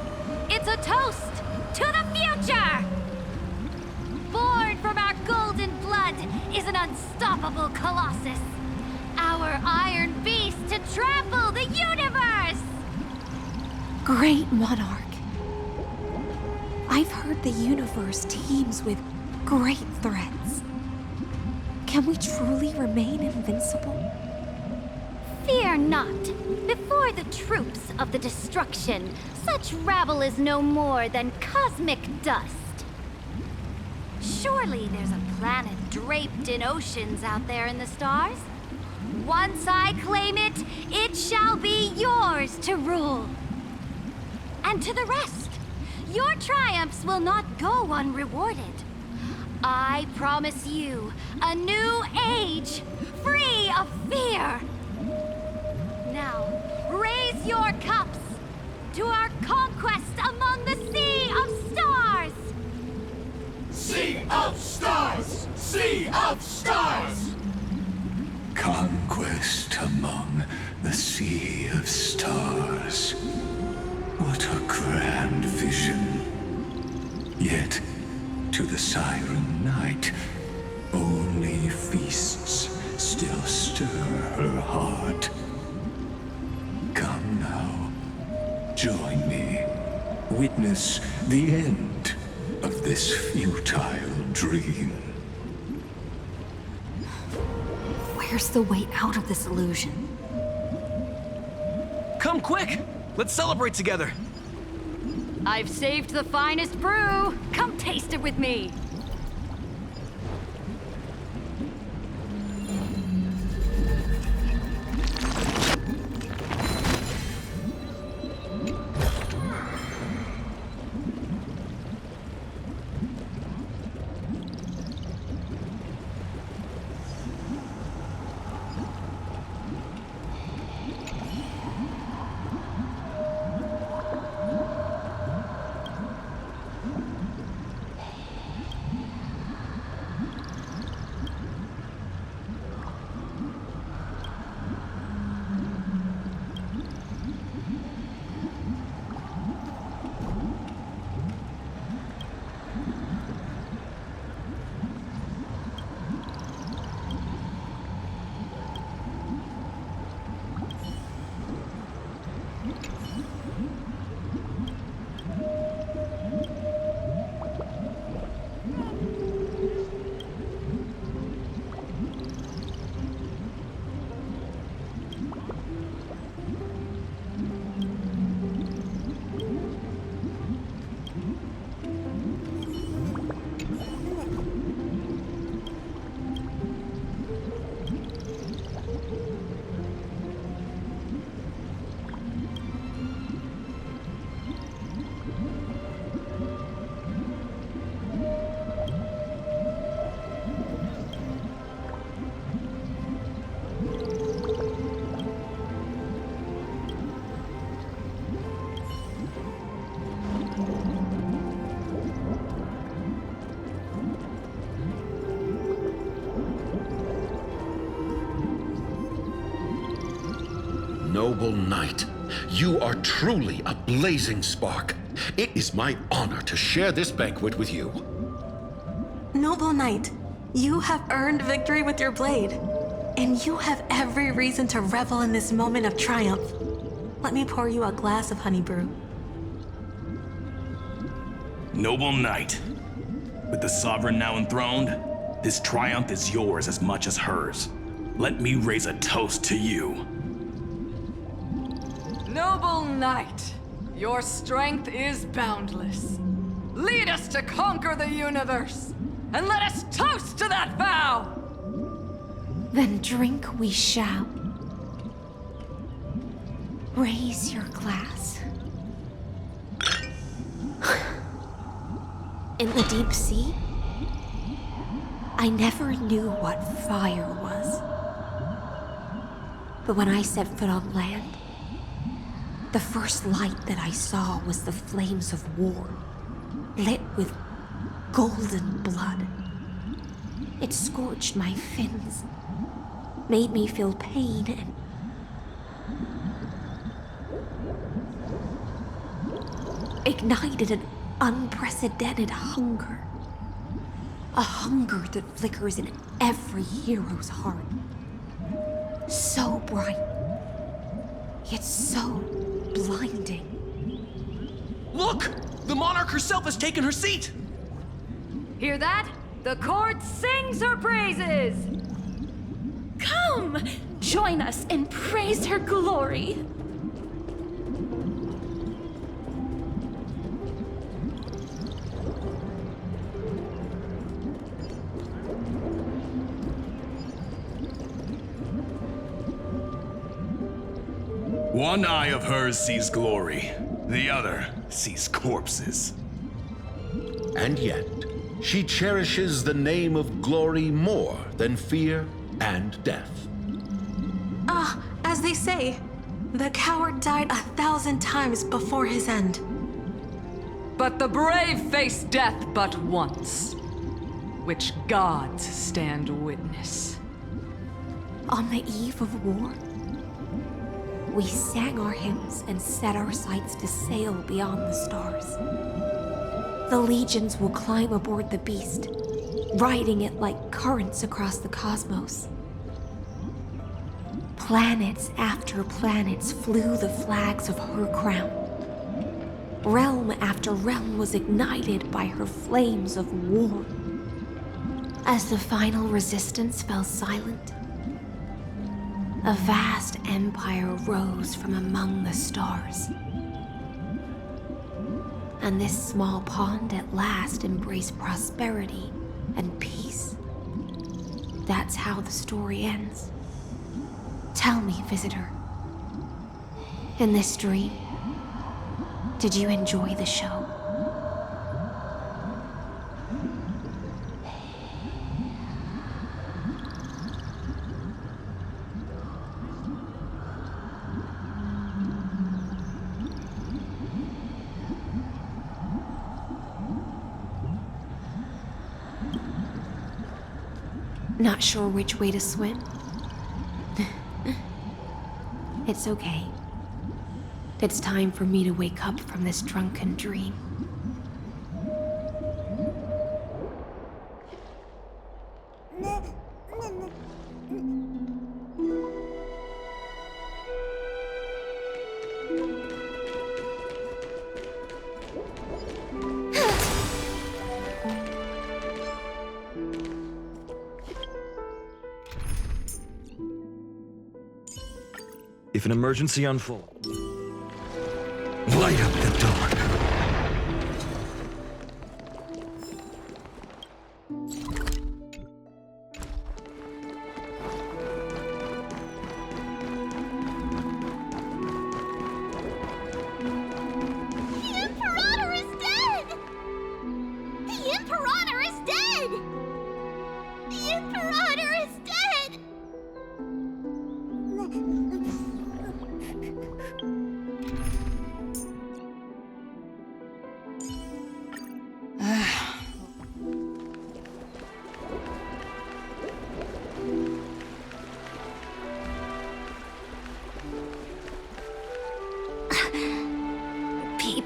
It's a toast to the future! Born from our golden blood is an unstoppable colossus. Our iron beast to trample the universe!
Great monarch. I've heard the universe teems with great threats. Can we truly remain invincible?
Fear not. Before the troops of the destruction, such rabble is no more than cosmic dust. Surely there's a planet draped in oceans out there in the stars. Once I claim it, it shall be yours to rule. And to the rest, your triumphs will not go unrewarded. I promise you a new age, free of fear. Now, raise your cups to our conquest among the Sea of Stars!
Sea of Stars! Sea of Stars! Conquest among the Sea of Stars. What a grand vision. Yet, to the Siren Knight, only feasts still stir her heart. Come now, join me. Witness the end of this futile dream.
Where's the way out of this illusion?
Come quick! Let's celebrate together!
I've saved the finest brew! Come taste it with me!
noble knight. You are truly a blazing spark. It is my honor to share this banquet with you.
Noble Knight, you have earned victory with your blade. And you have every reason to revel in this moment of triumph. Let me pour you a glass of honey brew.
Noble Knight, with the Sovereign now enthroned, this triumph is yours as much as hers. Let me raise a toast to you.
Noble Knight, your strength is boundless. Lead us to conquer the universe, and let us toast to that vow!
Then drink we shall. Raise your glass. In the deep sea, I never knew what fire was. But when I set foot on land, the first light that I saw was the flames of war, lit with golden blood. It scorched my fins, made me feel pain and ignited an unprecedented hunger. A hunger that flickers in every hero's heart. So bright, yet so blinding.
Look! The monarch herself has taken her seat!
Hear that? The court sings her praises!
Come! Join us and praise her glory!
One eye of hers sees glory, the other sees corpses.
And yet, she cherishes the name of glory more than fear and death.
As they say, the coward died 1,000 times before his end.
But the brave face death but once, which gods stand witness.
On the eve of war, we sang our hymns and set our sights to sail beyond the stars. The legions will climb aboard the beast, riding it like currents across the cosmos. Planets after planets flew the flags of her crown. Realm after realm was ignited by her flames of war. As the final resistance fell silent, a vast empire rose from among the stars. And this small pond at last embraced prosperity and peace. That's how the story ends. Tell me, visitor, in this dream, did you enjoy the show? Not sure which way to swim? It's okay. It's time for me to wake up from this drunken dream.
If an emergency unfolds,
Light up the dark.
The Imperator is dead! The Imperator is dead! The Imperator is dead!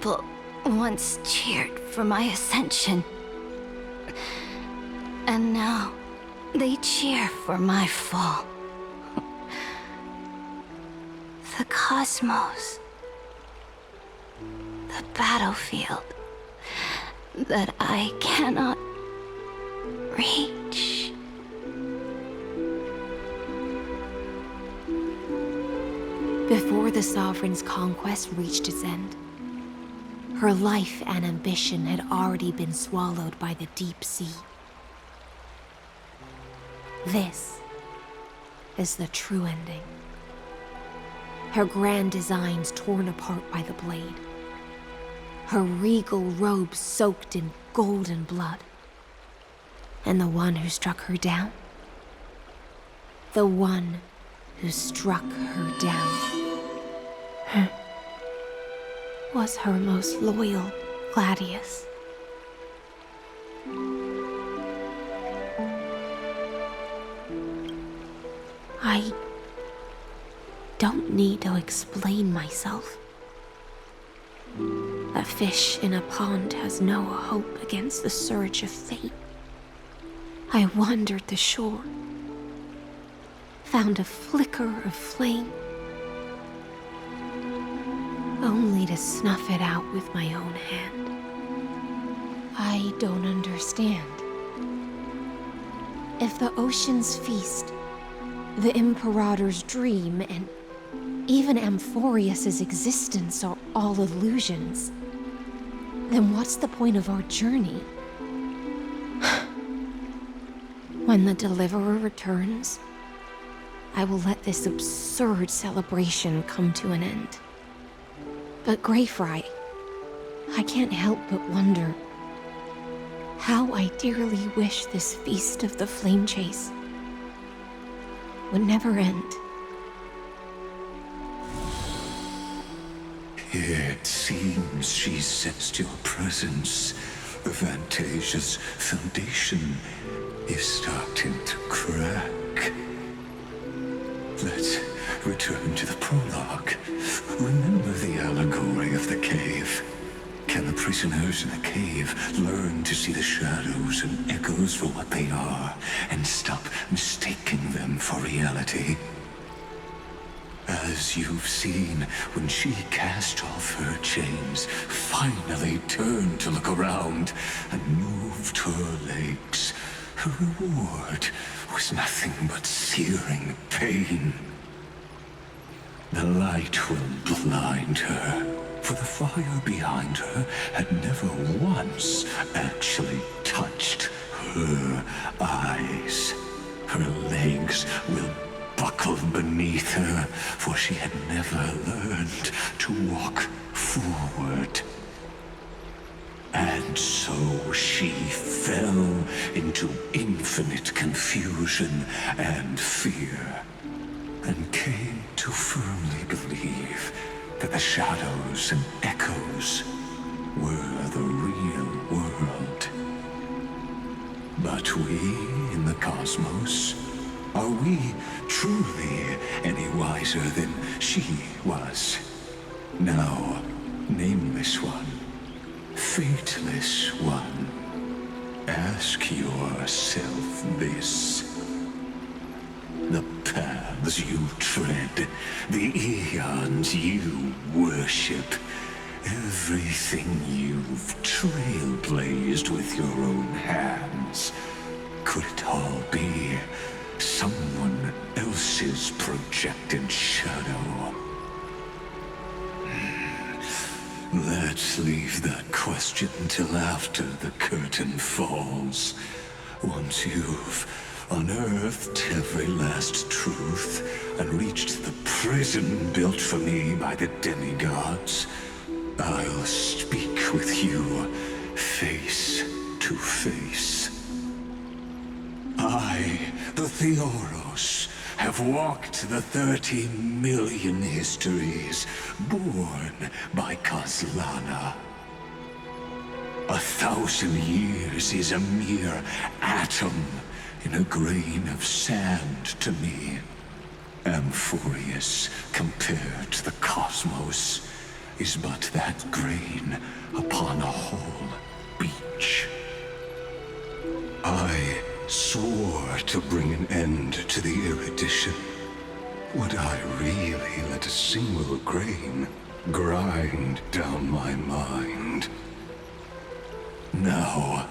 people once cheered for my ascension. And now they cheer for my fall. The cosmos. The battlefield that I cannot reach.
Before the Sovereign's conquest reached its end, her life and ambition had already been swallowed by the deep sea. This is the true ending. Her grand designs torn apart by the blade. Her regal robes soaked in golden blood. And the one who struck her down? The one who struck her down was her most loyal Gladius. I don't need to explain myself. A fish in a pond has no hope against the surge of fate. I wandered the shore, found a flicker of flame, only to snuff it out with my own hand. I don't understand. If the ocean's feast, the Imperator's dream, and even Amphorius's existence are all illusions, then what's the point of our journey? When the Deliverer returns, I will let this absurd celebration come to an end. But Greyfry, I can't help but wonder how I dearly wish this feast of the Flame Chase would never end.
It seems she sensed your presence. The Fantasia's foundation is starting to crack. Let's return to the prologue. Remember the allegory of the cave? Can the prisoners in the cave learn to see the shadows and echoes for what they are, and stop mistaking them for reality? As you've seen, when she cast off her chains, finally turned to look around, and moved her legs, her reward was nothing but searing pain. The light will blind her, for the fire behind her had never once actually touched her eyes. Her legs will buckle beneath her, for she had never learned to walk forward. And so she fell into infinite confusion and fear, and came to firmly believe that the shadows and echoes were the real world. But we in the cosmos, are we truly any wiser than she was? Now, nameless one, fateless one, ask yourself this. The paths you tread, the eons you worship, everything you've trailblazed with your own hands, could it all be someone else's projected shadow? Let's leave that question till after the curtain falls. Once you've unearthed every last truth and reached the prison built for me by the demigods, I'll speak with you face to face. I, the Theoros, have walked the 30 million histories born by Kozlana. 1,000 years is a mere atom in a grain of sand to me. Amphorius compared to the cosmos. is but that grain upon a whole beach. I swore to bring an end to the erudition. Would I really let a single grain grind down my mind? Now,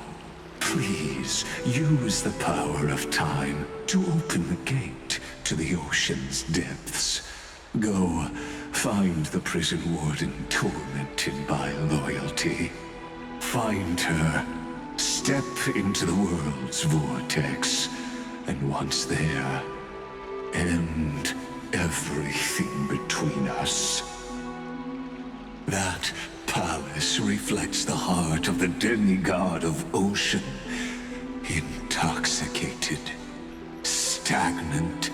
please use the power of time to open the gate to the ocean's depths. Go, find the prison warden tormented by loyalty. Find her, step into the world's vortex, and once there, end everything between us. That palace reflects the heart of the demigod of ocean, intoxicated, stagnant.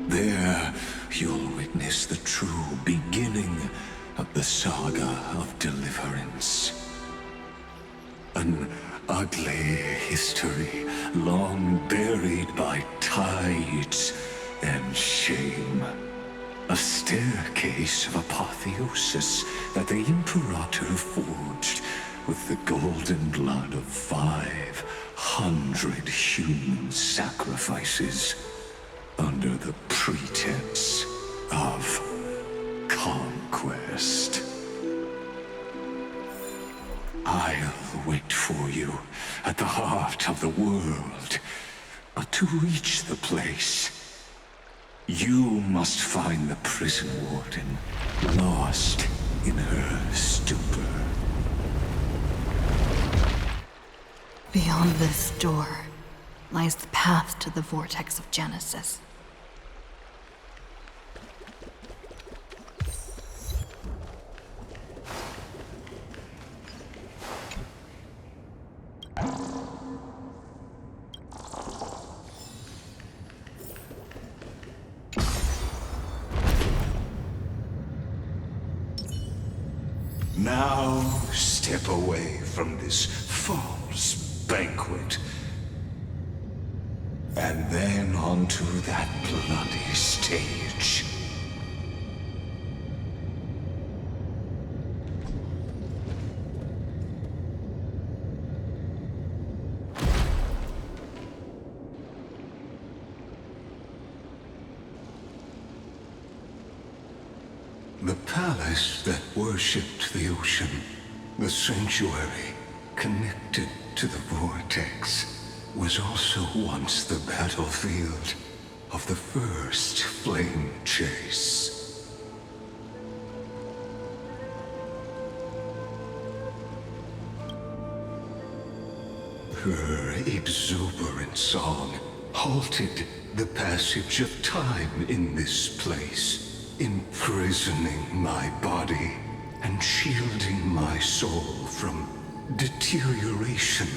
There, you'll witness the true beginning of the saga of deliverance. An ugly history, long buried by tides and shame. A staircase of apotheosis that the Imperator forged with the golden blood of 500 human sacrifices under the pretense of conquest. I'll wait for you at the heart of the world. But to reach the place, you must find the prison warden, lost in her stupor.
Beyond this door lies the path to the vortex of Genesis.
Now step away from this false banquet. And then onto that bloody stage. The palace that worshipped the ocean, the sanctuary connected to the vortex, was also once the battlefield of the first flame chase. Her exuberant song halted the passage of time in this place, imprisoning my body and shielding my soul from deterioration.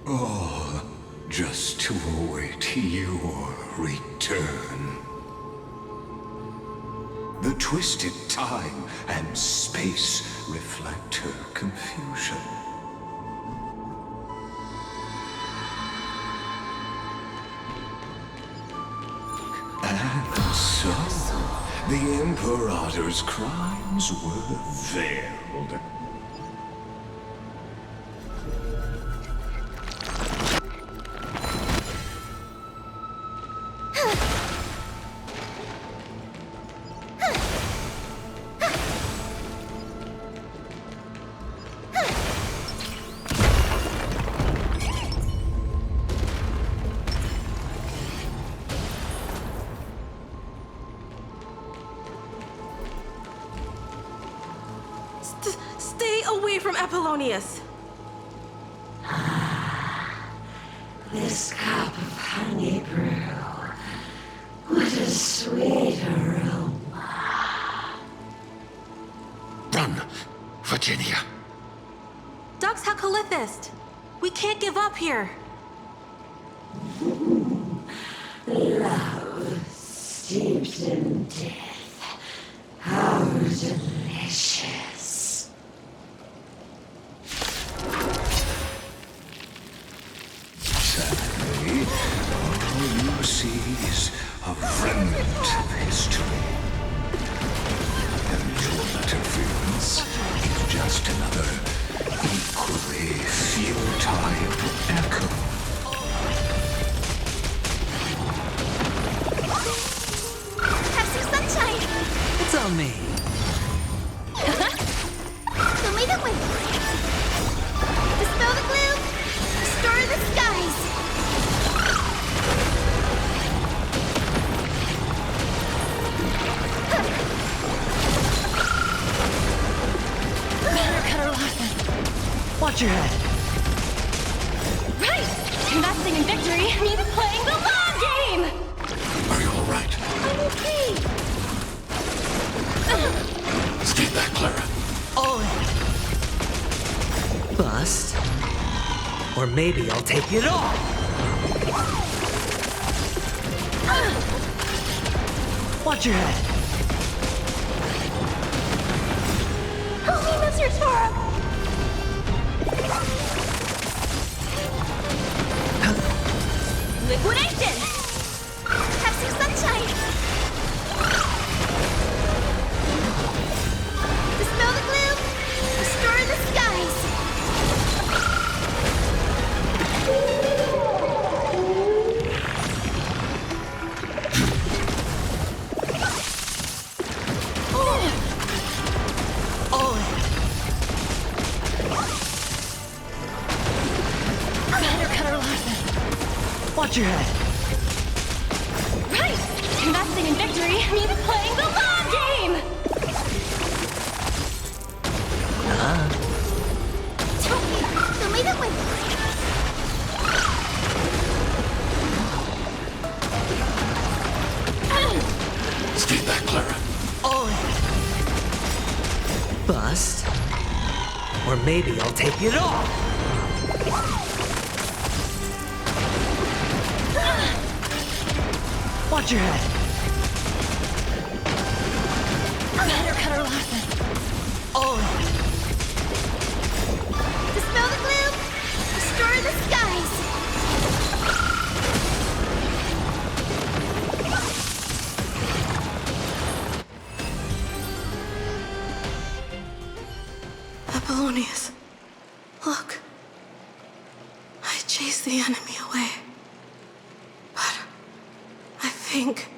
All just to await your return. The twisted time and space reflect her confusion. And so, the Imperator's crimes were veiled.
Stay away from Apollonius!
This cup of honey brew. What a sweet aroma.
Run, Virginia.
Dux Hakalithist! We can't give up here!
Love steeped in death. How delicious.
Sadly, all you see is a remnant of history. And your interference high echo.
Have some sunshine!
It's on me.
So may the wind dispel the gloom, restore the skies.
Better cut our losses.
Watch your head.
Right! Investing in victory means playing the long game!
Are you all right?
I'm okay.
Stay back, Clara.
All in. Bust. Or maybe I'll take it all. Watch your head.
Help me, Mr. Torah! Liquidation!
Have some sunshine! Dispel the gloom, restore the skies.
All in.
Better cut our losses.
Watch your head.
Right! Investing in victory means playing the long game!
So may the wind
Stay back, Clara.
All in. Bust. Or maybe I'll take it all. Watch your head.
Better cut our losses.
All in.
dispel the gloom, restore the skies.
Apollonius, look. I chased the enemy away. But I think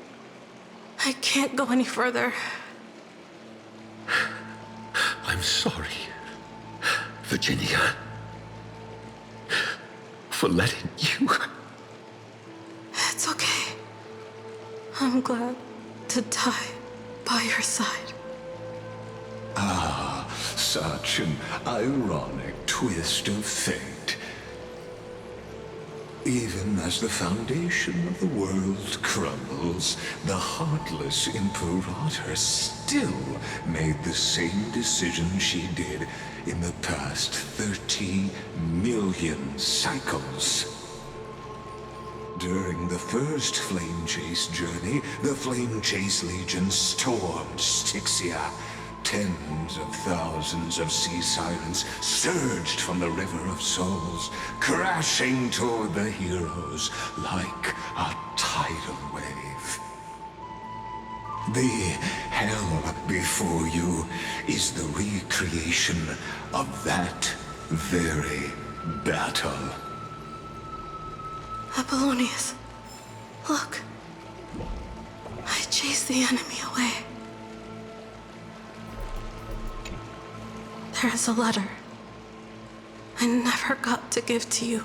I can't go any further.
I'm sorry, Virginia, for letting you.
It's okay. I'm glad to die by your side.
Ah, such an ironic twist of fate. Even as the foundation of the world crumbles, the heartless Imperator still made the same decision she did in the past 30 million cycles. During the first Flame Chase journey, the Flame Chase Legion stormed Styxia. Tens of thousands of sea sirens surged from the River of Souls, crashing toward the heroes like a tidal wave. The hell before you is the recreation of that very battle.
Apollonius, look. I chased the enemy away. There is a letter I never got to give to you.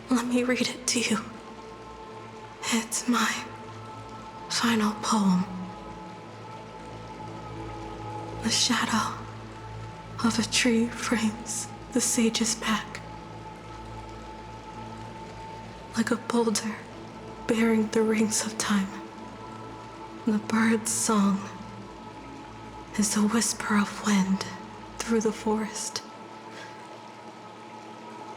Let me read it to you. It's my final poem. The shadow of a tree frames the sage's back, like a boulder bearing the rings of time. The bird's song is the whisper of wind through the forest.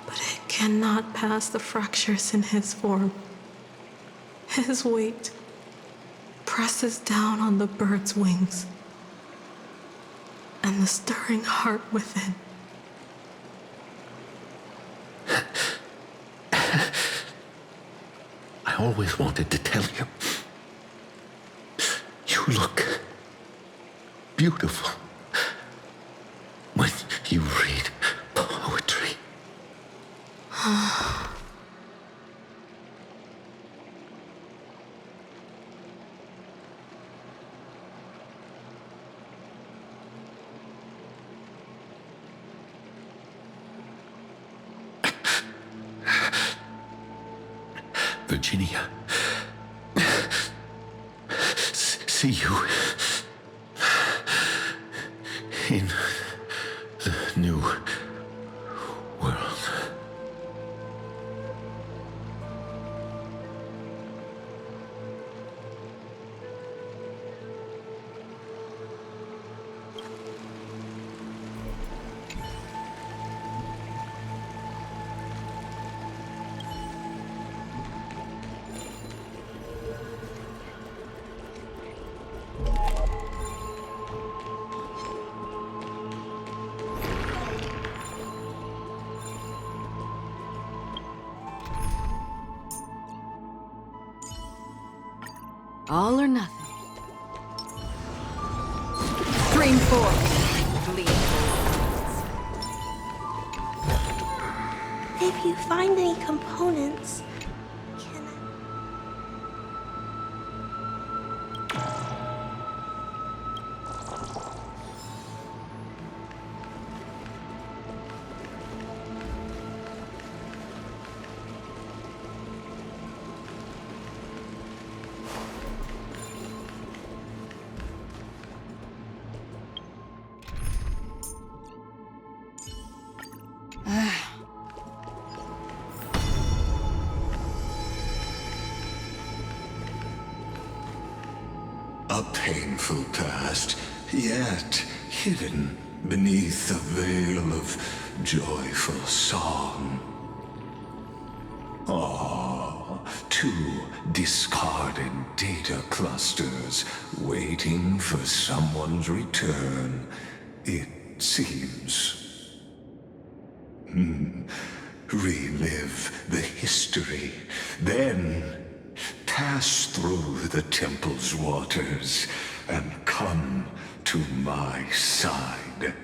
But it cannot pass the fractures in his form. His weight presses down on the bird's wings and the stirring heart within.
I always wanted to tell you. You look beautiful when you read
Virginia. See you in the new world.
All or nothing. Stream forth. Bleed.
If you find any components,
A painful past, yet hidden beneath a veil of joyful song. Two discarded data clusters waiting for someone's return, it seems. Relive the history, then pass through the temple's waters and come to my side.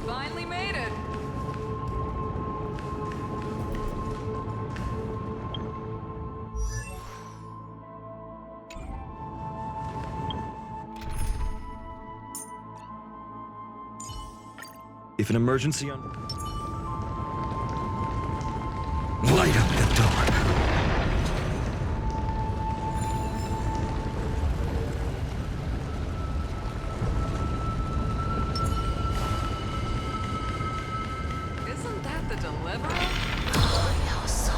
Finally made it.
If an emergency on... Light up the dark.
Isn't that the deliverer?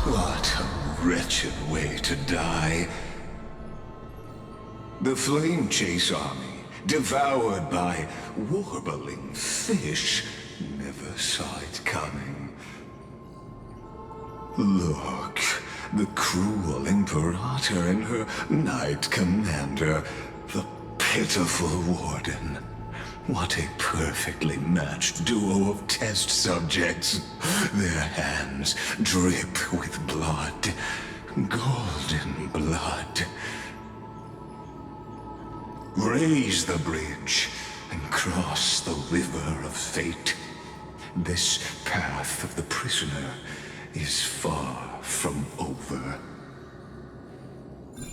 What a wretched way to die. The Flame Chase army, devoured by warbling fish, never saw it coming. Look, the cruel Imperator and her Knight Commander, the pitiful Warden. What a perfectly matched duo of test subjects. Their hands drip with blood, golden blood. Raise the bridge and cross the river of fate. This path of the prisoner is far from over.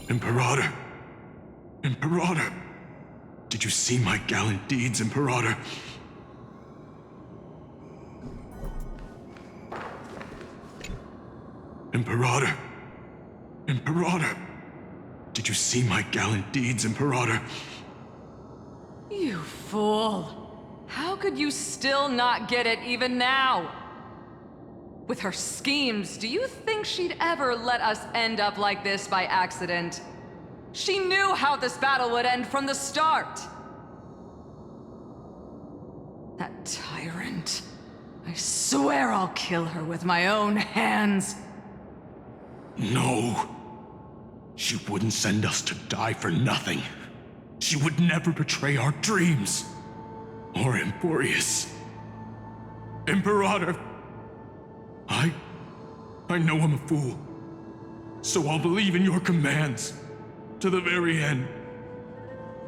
Imperator! Imperator! Did you see my gallant deeds, Imperator? Imperator! Imperator! Did you see my gallant deeds, Imperator?
You fool. How could you still not get it even now? With her schemes, do you think she'd ever let us end up like this by accident? She knew how this battle would end from the start. That tyrant. I swear I'll kill her with my own hands.
No. She wouldn't send us to die for nothing. She would never betray our dreams. Or Emporius. Imperator. I know I'm a fool. So I'll believe in your commands. To the very end.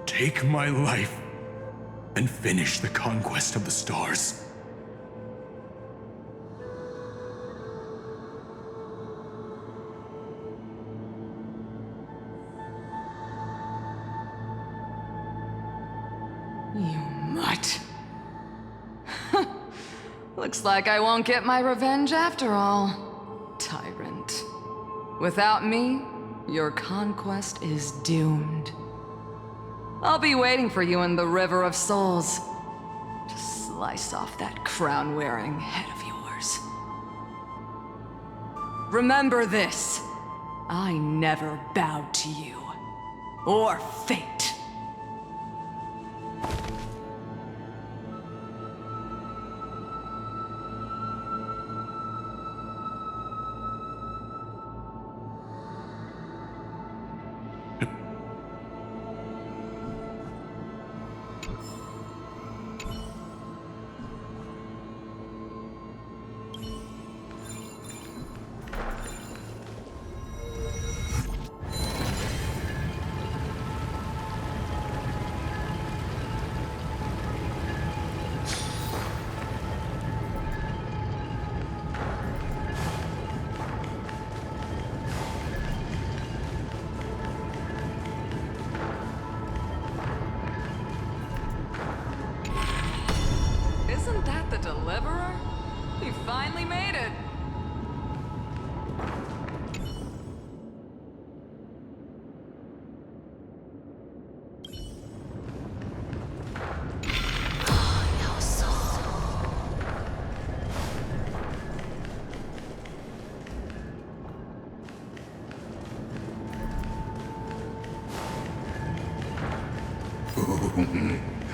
Take my life. And finish the conquest of the stars.
You mutt. Looks like I won't get my revenge after all, tyrant. Without me, your conquest is doomed. I'll be waiting for you in the River of Souls to slice off that crown-wearing head of yours. Remember this. I never bowed to you. Or fate. Isn't that the Deliverer? He finally made it.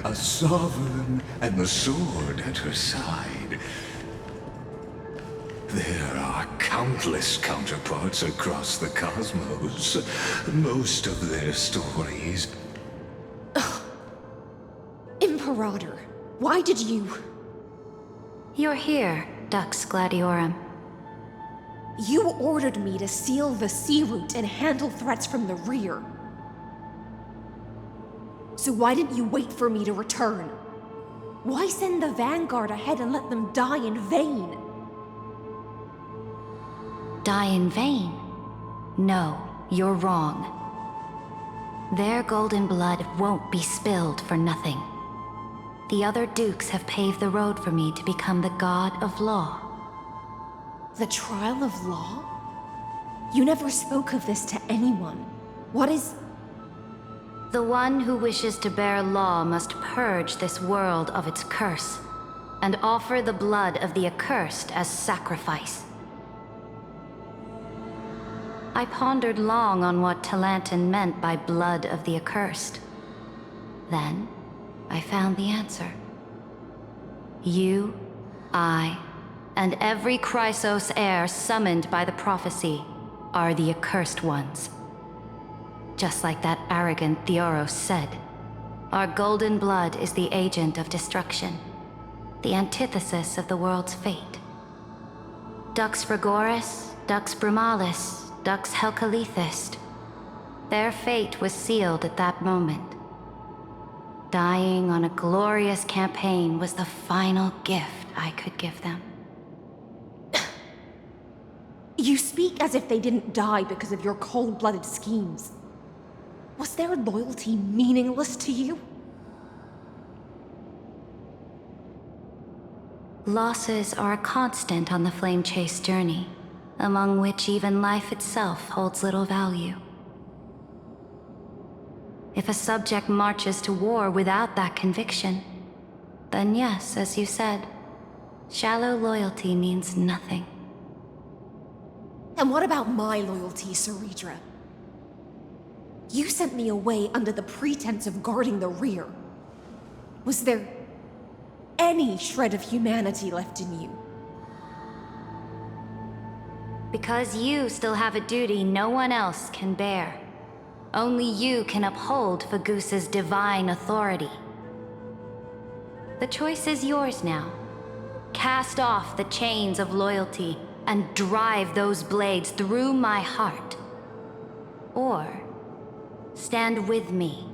A sovereign and the sword at her side. There are countless counterparts across the cosmos. Most of their stories.
Imperator, why did you...
You're here, Dux Gladiorum.
You ordered me to seal the sea route and handle threats from the rear. So why didn't you wait for me to return? Why send the Vanguard ahead and let them die in vain?
Die in vain? No, you're wrong. Their golden blood won't be spilled for nothing. The other dukes have paved the road for me to become the god of law.
The trial of law? You never spoke of this to anyone. What is...
The one who wishes to bear law must purge this world of its curse, and offer the blood of the accursed as sacrifice. I pondered long on what Talantin meant by blood of the accursed. Then, I found the answer. You, I, and every Chrysos heir summoned by the prophecy are the accursed ones. Just like that arrogant Theoros said, our golden blood is the agent of destruction, the antithesis of the world's fate. Dux Frigoris, Dux Brumalis, Dux Helcalethist. Their fate was sealed at that moment. Dying on a glorious campaign was the final gift I could give them.
You speak as if they didn't die because of your cold-blooded schemes. Was their loyalty meaningless to you?
Losses are a constant on the Flame Chase journey, among which even life itself holds little value. If a subject marches to war without that conviction, then yes, as you said, shallow loyalty means nothing.
And what about my loyalty, Ceredra? You sent me away under the pretense of guarding the rear. Was there any shred of humanity left in you?
Because you still have a duty no one else can bear. Only you can uphold Fagusa's divine authority. The choice is yours now. Cast off the chains of loyalty and drive those blades through my heart. Or stand with me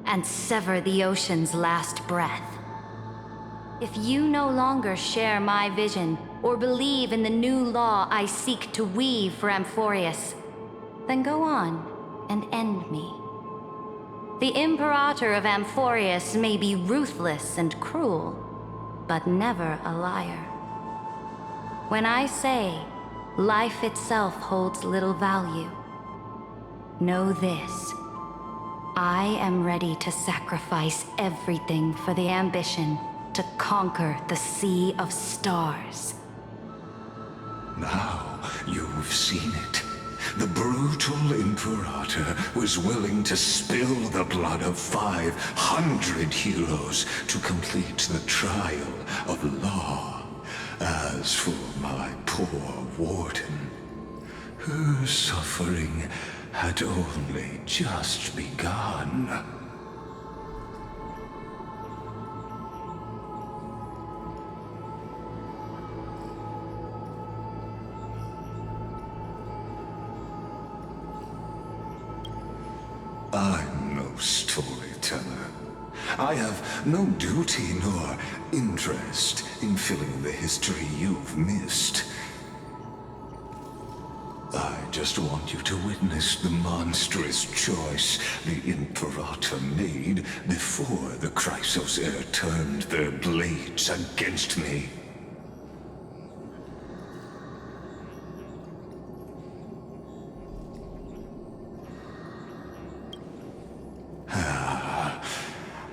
and sever the ocean's last breath. If you no longer share my vision or believe in the new law I seek to weave for Amphorius, then go on and end me. The Imperator of Amphorius may be ruthless and cruel, but never a liar. When I say life itself holds little value, know this. I am ready to sacrifice everything for the ambition to conquer the Sea of Stars.
Now you've seen it. The brutal Imperator was willing to spill the blood of 500 heroes to complete the trial of law. As for my poor warden, her suffering had only just begun. I'm no storyteller. I have no duty nor interest in filling the history you've missed. I just want you to witness the monstrous choice the Imperator made before the Chrysos Heir turned their blades against me.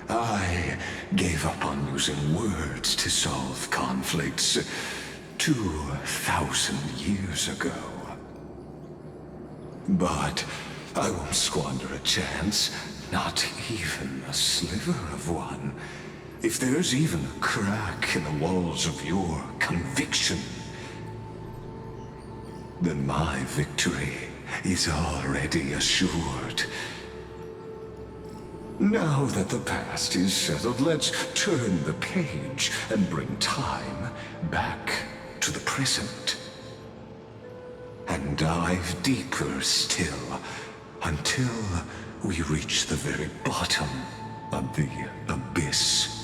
I gave up on using words to solve conflicts 2,000 years ago. But I won't squander a chance, not even a sliver of one. If there's even a crack in the walls of your conviction, then my victory is already assured. Now that the past is settled, let's turn the page and bring time back to the present. And dive deeper still, until we reach the very bottom of the abyss.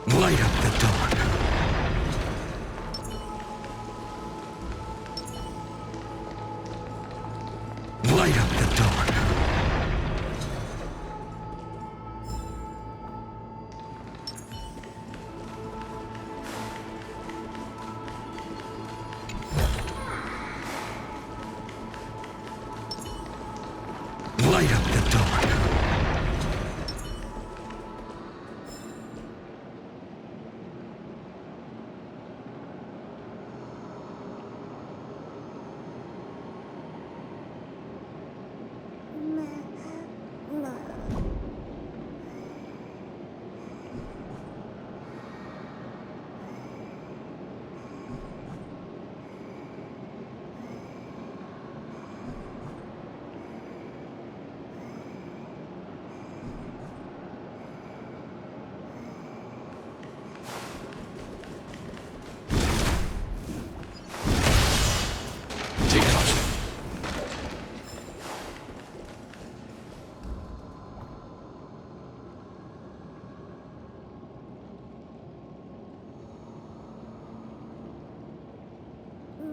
Light up the dark. Light up the dark. Light up the dark.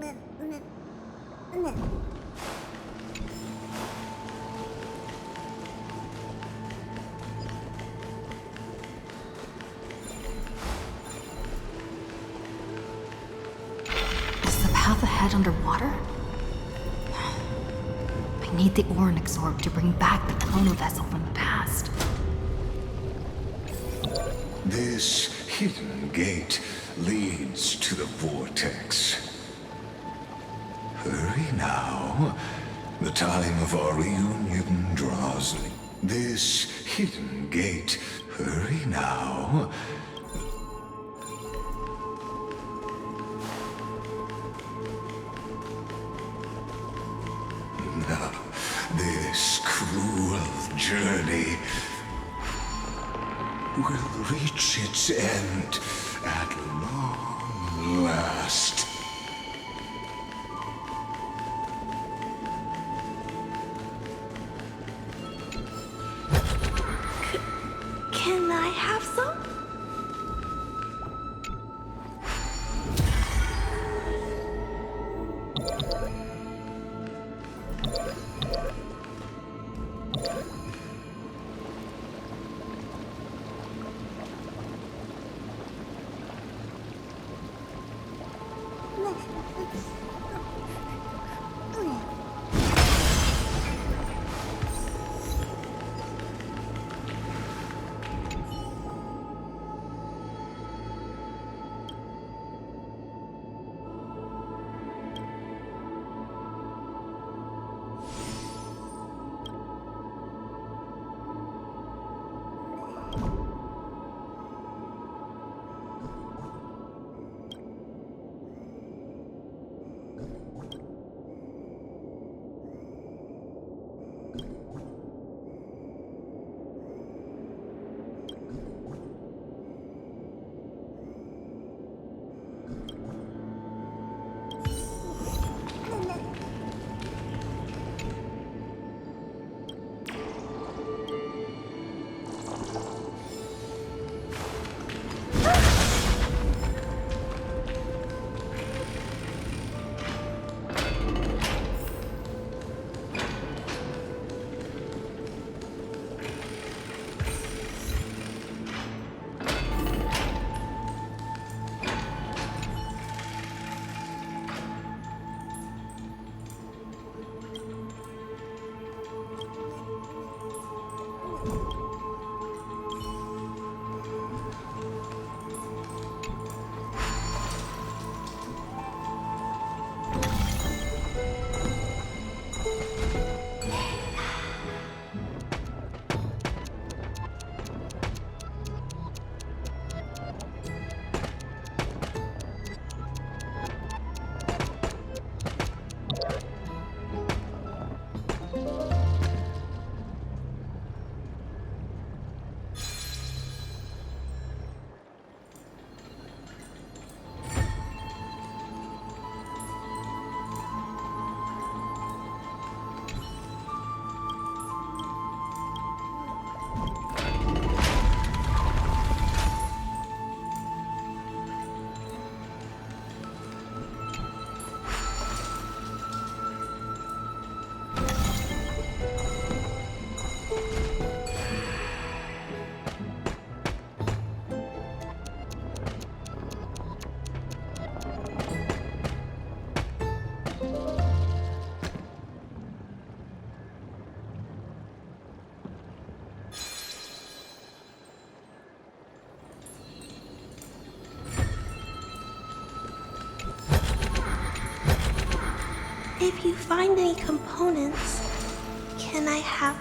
Is the path ahead underwater? I need the Ornixorb to bring back the chrono vessel from the past.
This hidden gate leads to the vortex. Hurry now. The time of our reunion draws near. This hidden gate. Hurry now. Now, this cruel journey will reach its end at long last.
Can I have some? If you find any components, can I have...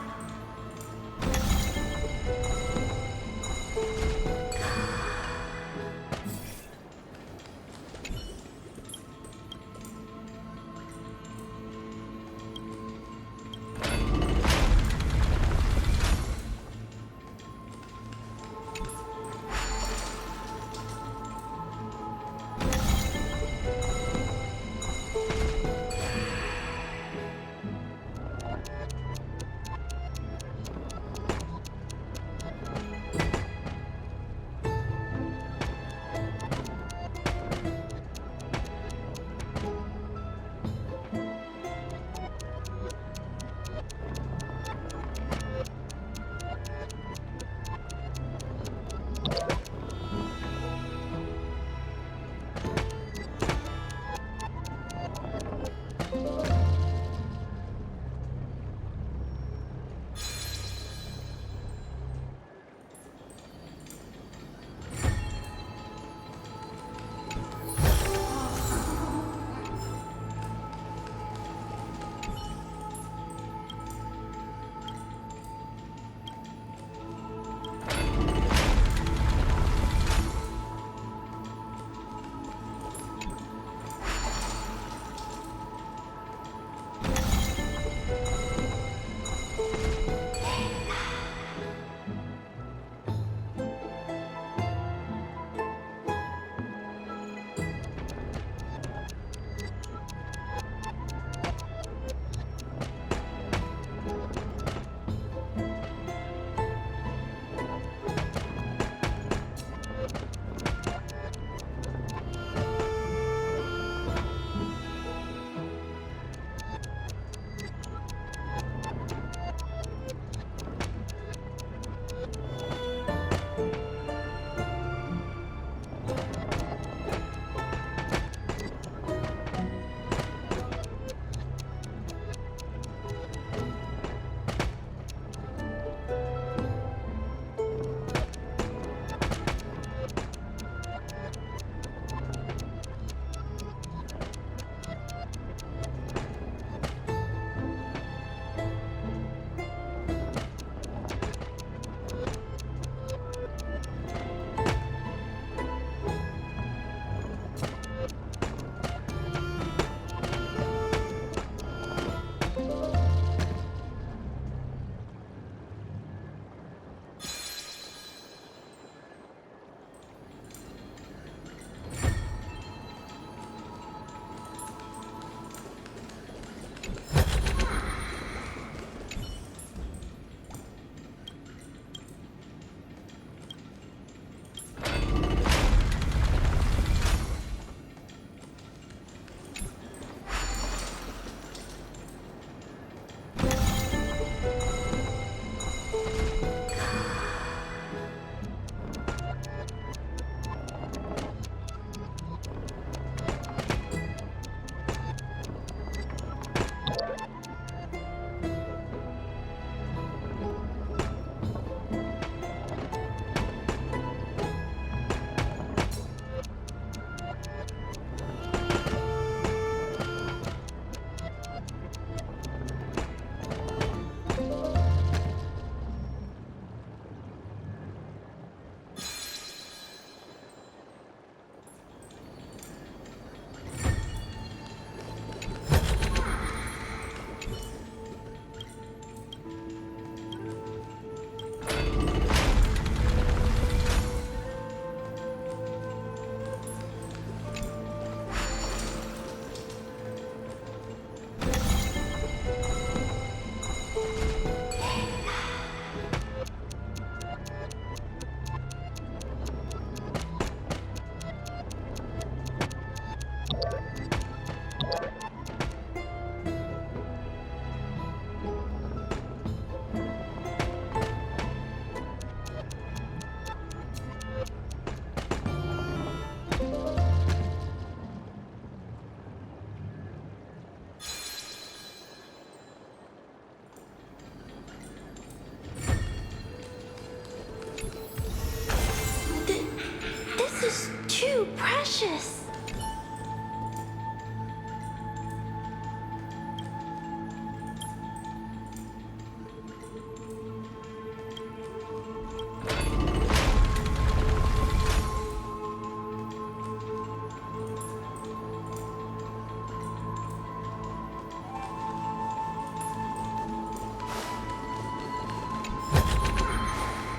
This is too precious.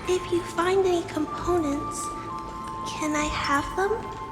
If you find any components, can I have them?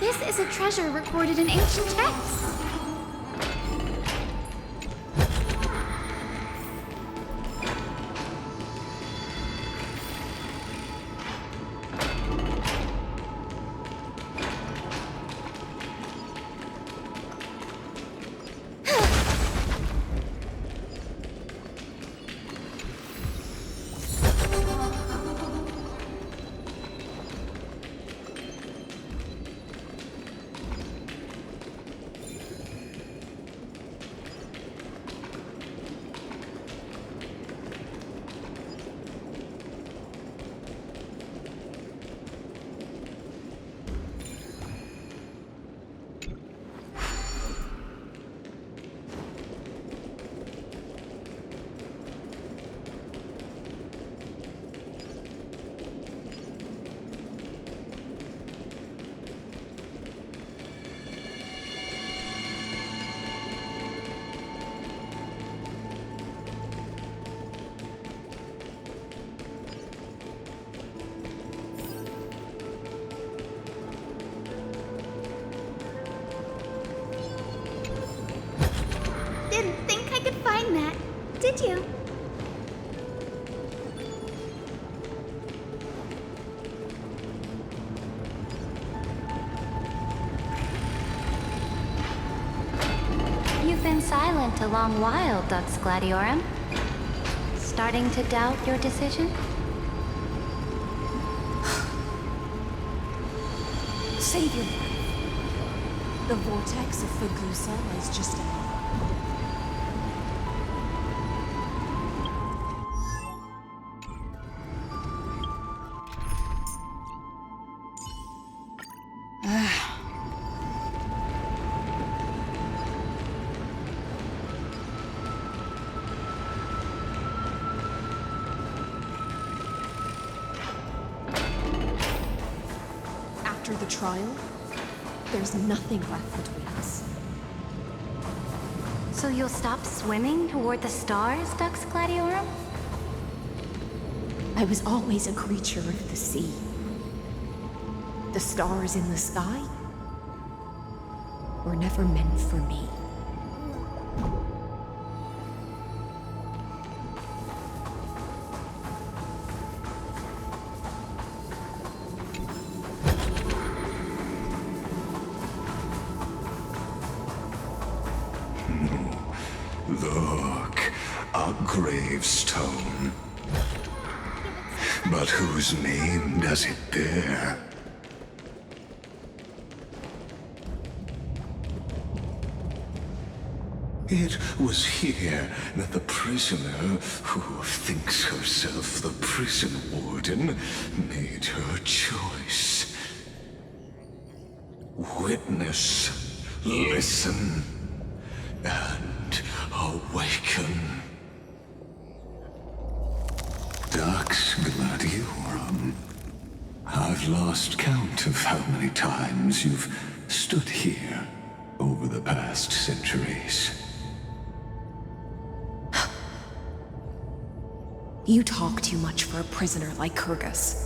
This is a treasure recorded in ancient texts.
Didn't think I could find that, did you?
You've been silent a long while, Dux Gladiorum. Starting to doubt your decision?
Save your breath. The vortex of Fagusa lies just ahead. After the trial, there's nothing left between us.
So you'll stop swimming toward the stars, Dux Gladiorum?
I was always a creature of the sea. The stars in the sky were never meant for me.
Look, a gravestone. But whose name does it bear? It was here that the prisoner, who thinks herself the prison warden, made her choice. Witness, listen, and awaken. Dux Gladiorum. I've lost count of how many times you've stood here over the past centuries.
You talk too much for a prisoner like Kyrgyz.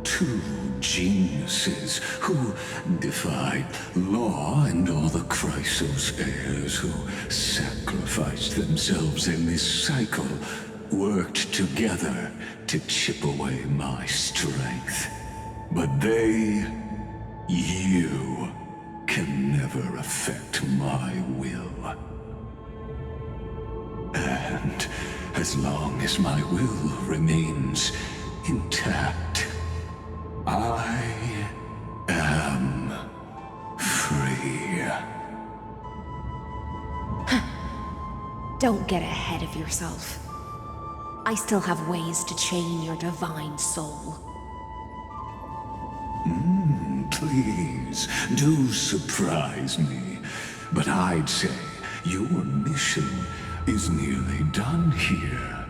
Two geniuses who defied law and all the Chrysos heirs who sacrificed themselves in this cycle worked together to chip away my strength. But you, can never affect my will. And as long as my will remains intact, I am free.
Don't get ahead of yourself. I still have ways to chain your divine soul.
Please, do surprise me. But I'd say your mission is nearly done here,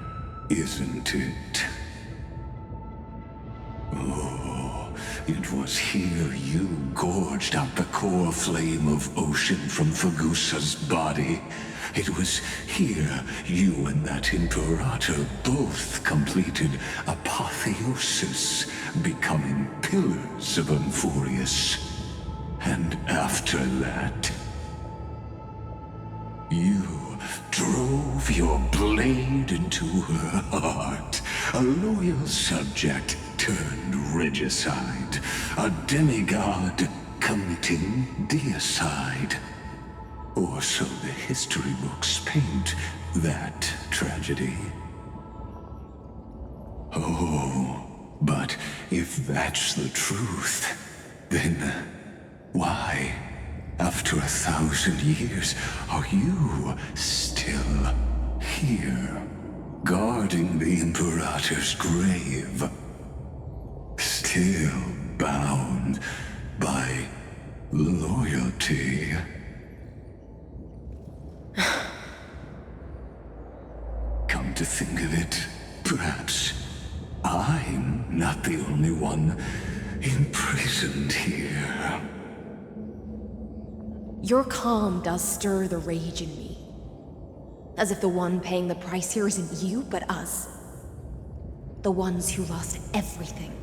isn't it? Oh, It was here you gorged out the core flame of ocean from Fagusa's body. It was here you and that Imperator both completed apotheosis, becoming pillars of Infurius. And after that, you drove your blade into her heart, a loyal subject turned regicide, a demigod committing deicide. Or so the history books paint that tragedy. Oh, but if that's the truth, then why, after 1,000 years, are you still here, guarding the Imperator's grave? Still bound by loyalty? Come to think of it, perhaps I'm not the only one imprisoned here.
Your calm does stir the rage in me. As if the one paying the price here isn't you, but us. The ones who lost everything.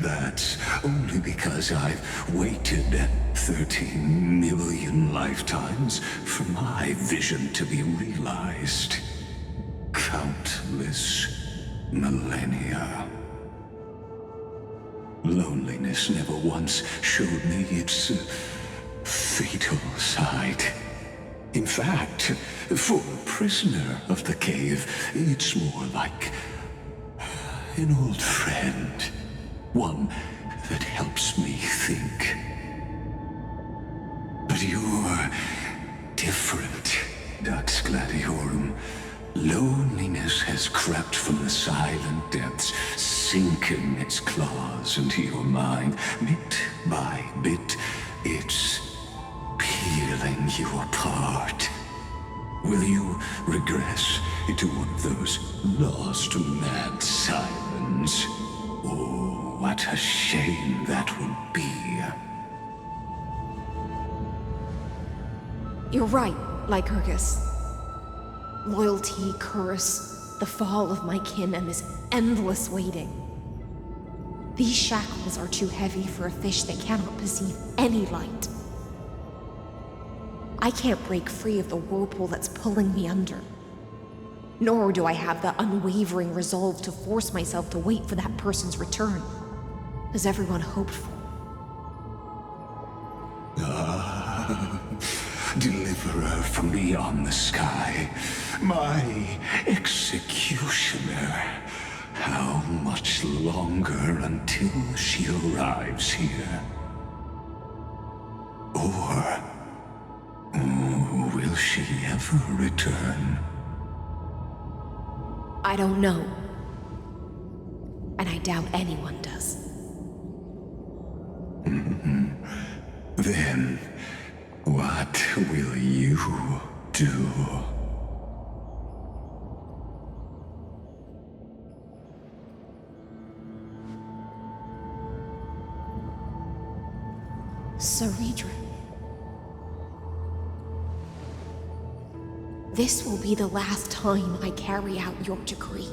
That's only because I've waited 13 million lifetimes for my vision to be realized. Countless millennia. Loneliness never once showed me its fatal side. In fact, for a prisoner of the cave, it's more like an old friend. One that helps me think. But you're different, Dux Gladiorum. Loneliness has crept from the silent depths, sinking its claws into your mind. Bit by bit, it's peeling you apart. Will you regress into one of those lost mad sirens? Oh, what a shame that would be.
You're right, Lycurgus. Loyalty, curse, the fall of my kin, and this endless waiting. These shackles are too heavy for a fish that cannot perceive any light. I can't break free of the whirlpool that's pulling me under. Nor do I have the unwavering resolve to force myself to wait for that person's return, as everyone hoped for.
Deliverer from beyond the sky, my executioner. How much longer until she arrives here? Or will she ever return?
I don't know. And I doubt anyone does.
Then, what will you do?
Saridra. This will be the last time I carry out your decree.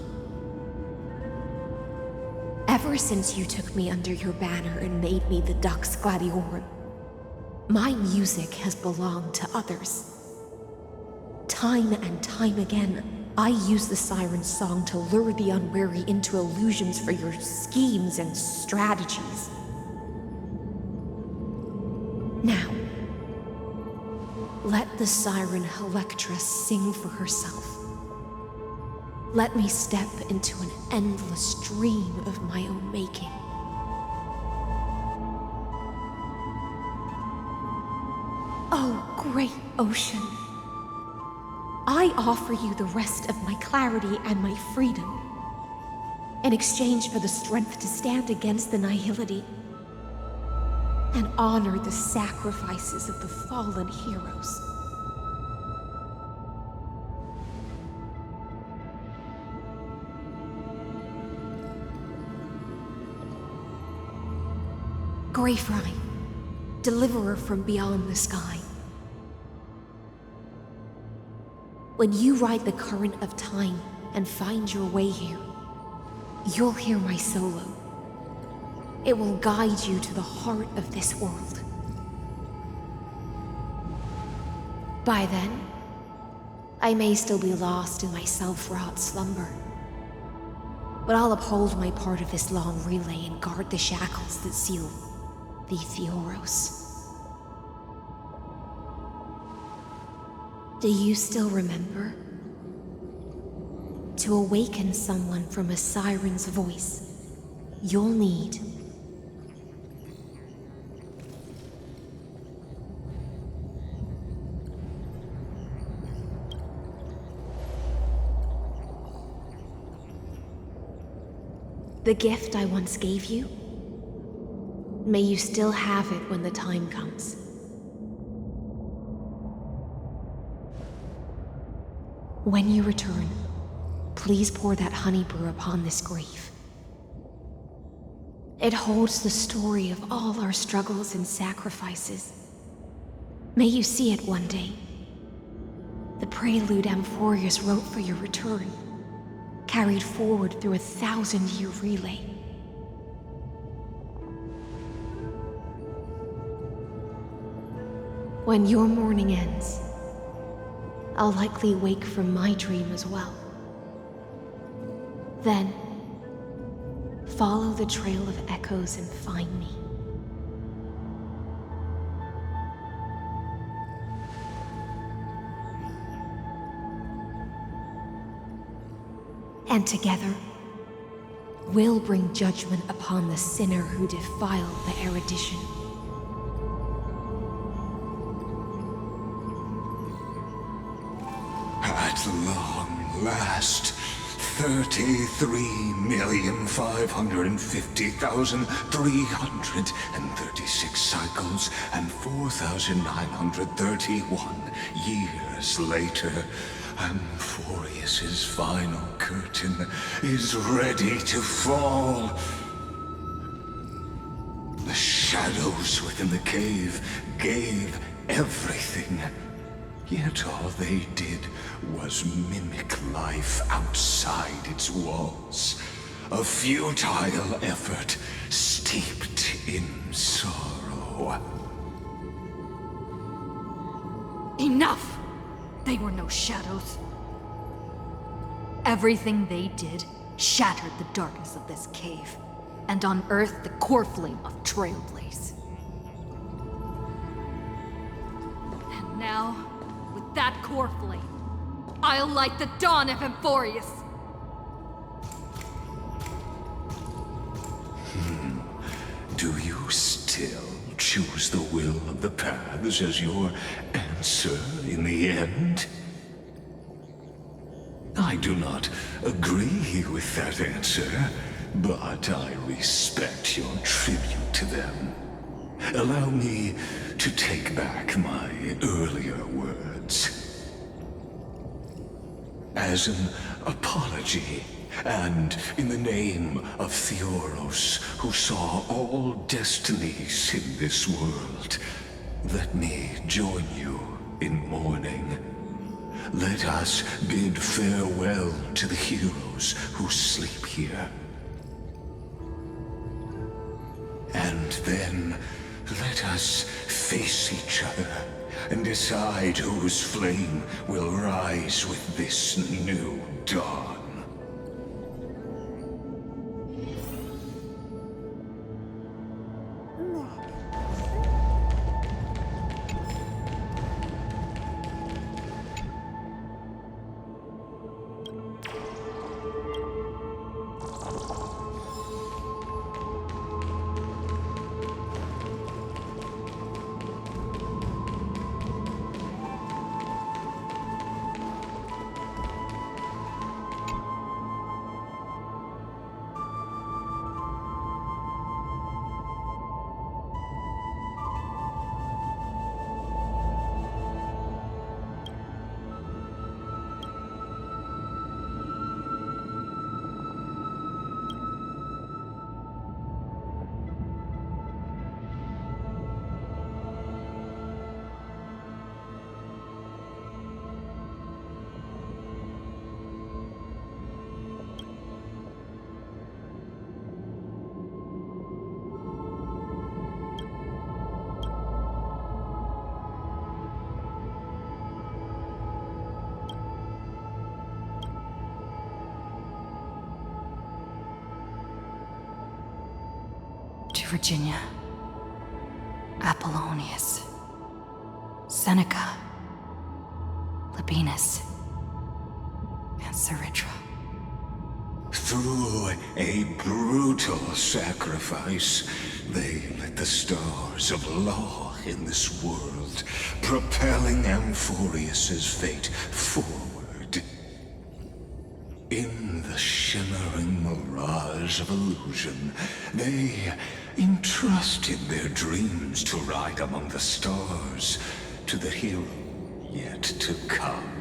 Ever since you took me under your banner and made me the Dux Gladiorum, my music has belonged to others. Time and time again, I use the siren's song to lure the unwary into illusions for your schemes and strategies. Now, let the siren Electra sing for herself. Let me step into an endless dream of my own making. Oh, great ocean. I offer you the rest of my clarity and my freedom, in exchange for the strength to stand against the nihility and honor the sacrifices of the fallen heroes. Greyfry, deliverer from beyond the sky. When you ride the current of time and find your way here, you'll hear my solo. It will guide you to the heart of this world. By then, I may still be lost in my self-wrought slumber, but I'll uphold my part of this long relay and guard the shackles that seal the Theoros. Do you still remember? To awaken someone from a siren's voice, you'll need the gift I once gave you. May you still have it when the time comes. When you return, please pour that honey brew upon this grave. It holds the story of all our struggles and sacrifices. May you see it one day. The prelude Amphorius wrote for your return, carried forward through a 1,000-year relay. When your mourning ends, I'll likely wake from my dream as well. Then, follow the trail of echoes and find me. And together, we'll bring judgment upon the sinner who defiled the erudition.
At long last, 33,550,336 cycles and 4,931 years later, Amphorius's final curtain is ready to fall. The shadows within the cave gave everything. Yet all they did was mimic life outside its walls. A futile effort steeped in sorrow.
Enough! They were no shadows. Everything they did shattered the darkness of this cave, and unearthed the core flame of Trailblaze. And now, with that core flame, I'll light the dawn of Amphorius!
Do you still choose the will of the paths as your answer in the end? I do not agree with that answer, but I respect your tribute to them. Allow me to take back my earlier words. As an apology, and in the name of Theoros, who saw all destinies in this world, let me join you in mourning. Let us bid farewell to the heroes who sleep here. And then let us face each other and decide whose flame will rise with this new dawn.
Virginia, Apollonius, Seneca, Labienus, and Saritra.
Through a brutal sacrifice, they lit the stars of law in this world, propelling Amphorius's fate forward. In the shimmering mirage of illusion, they entrusted their dreams to ride among the stars, to the hero yet to come.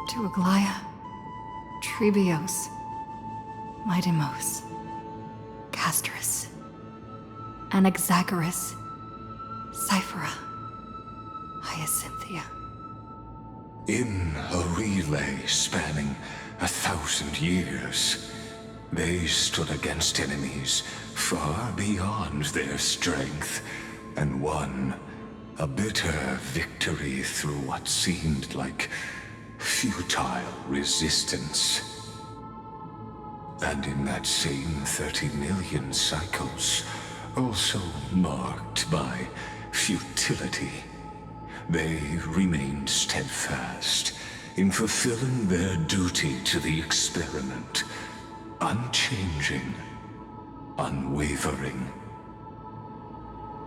To Aglaia, Trebios, Midimos, Castris, Anaxagoras, Cyphera, Hyacinthia.
In a relay spanning 1,000 years, they stood against enemies far beyond their strength, and won a bitter victory through what seemed like futile resistance. And in that same 30 million cycles, also marked by futility, they remained steadfast in fulfilling their duty to the experiment, unchanging, unwavering.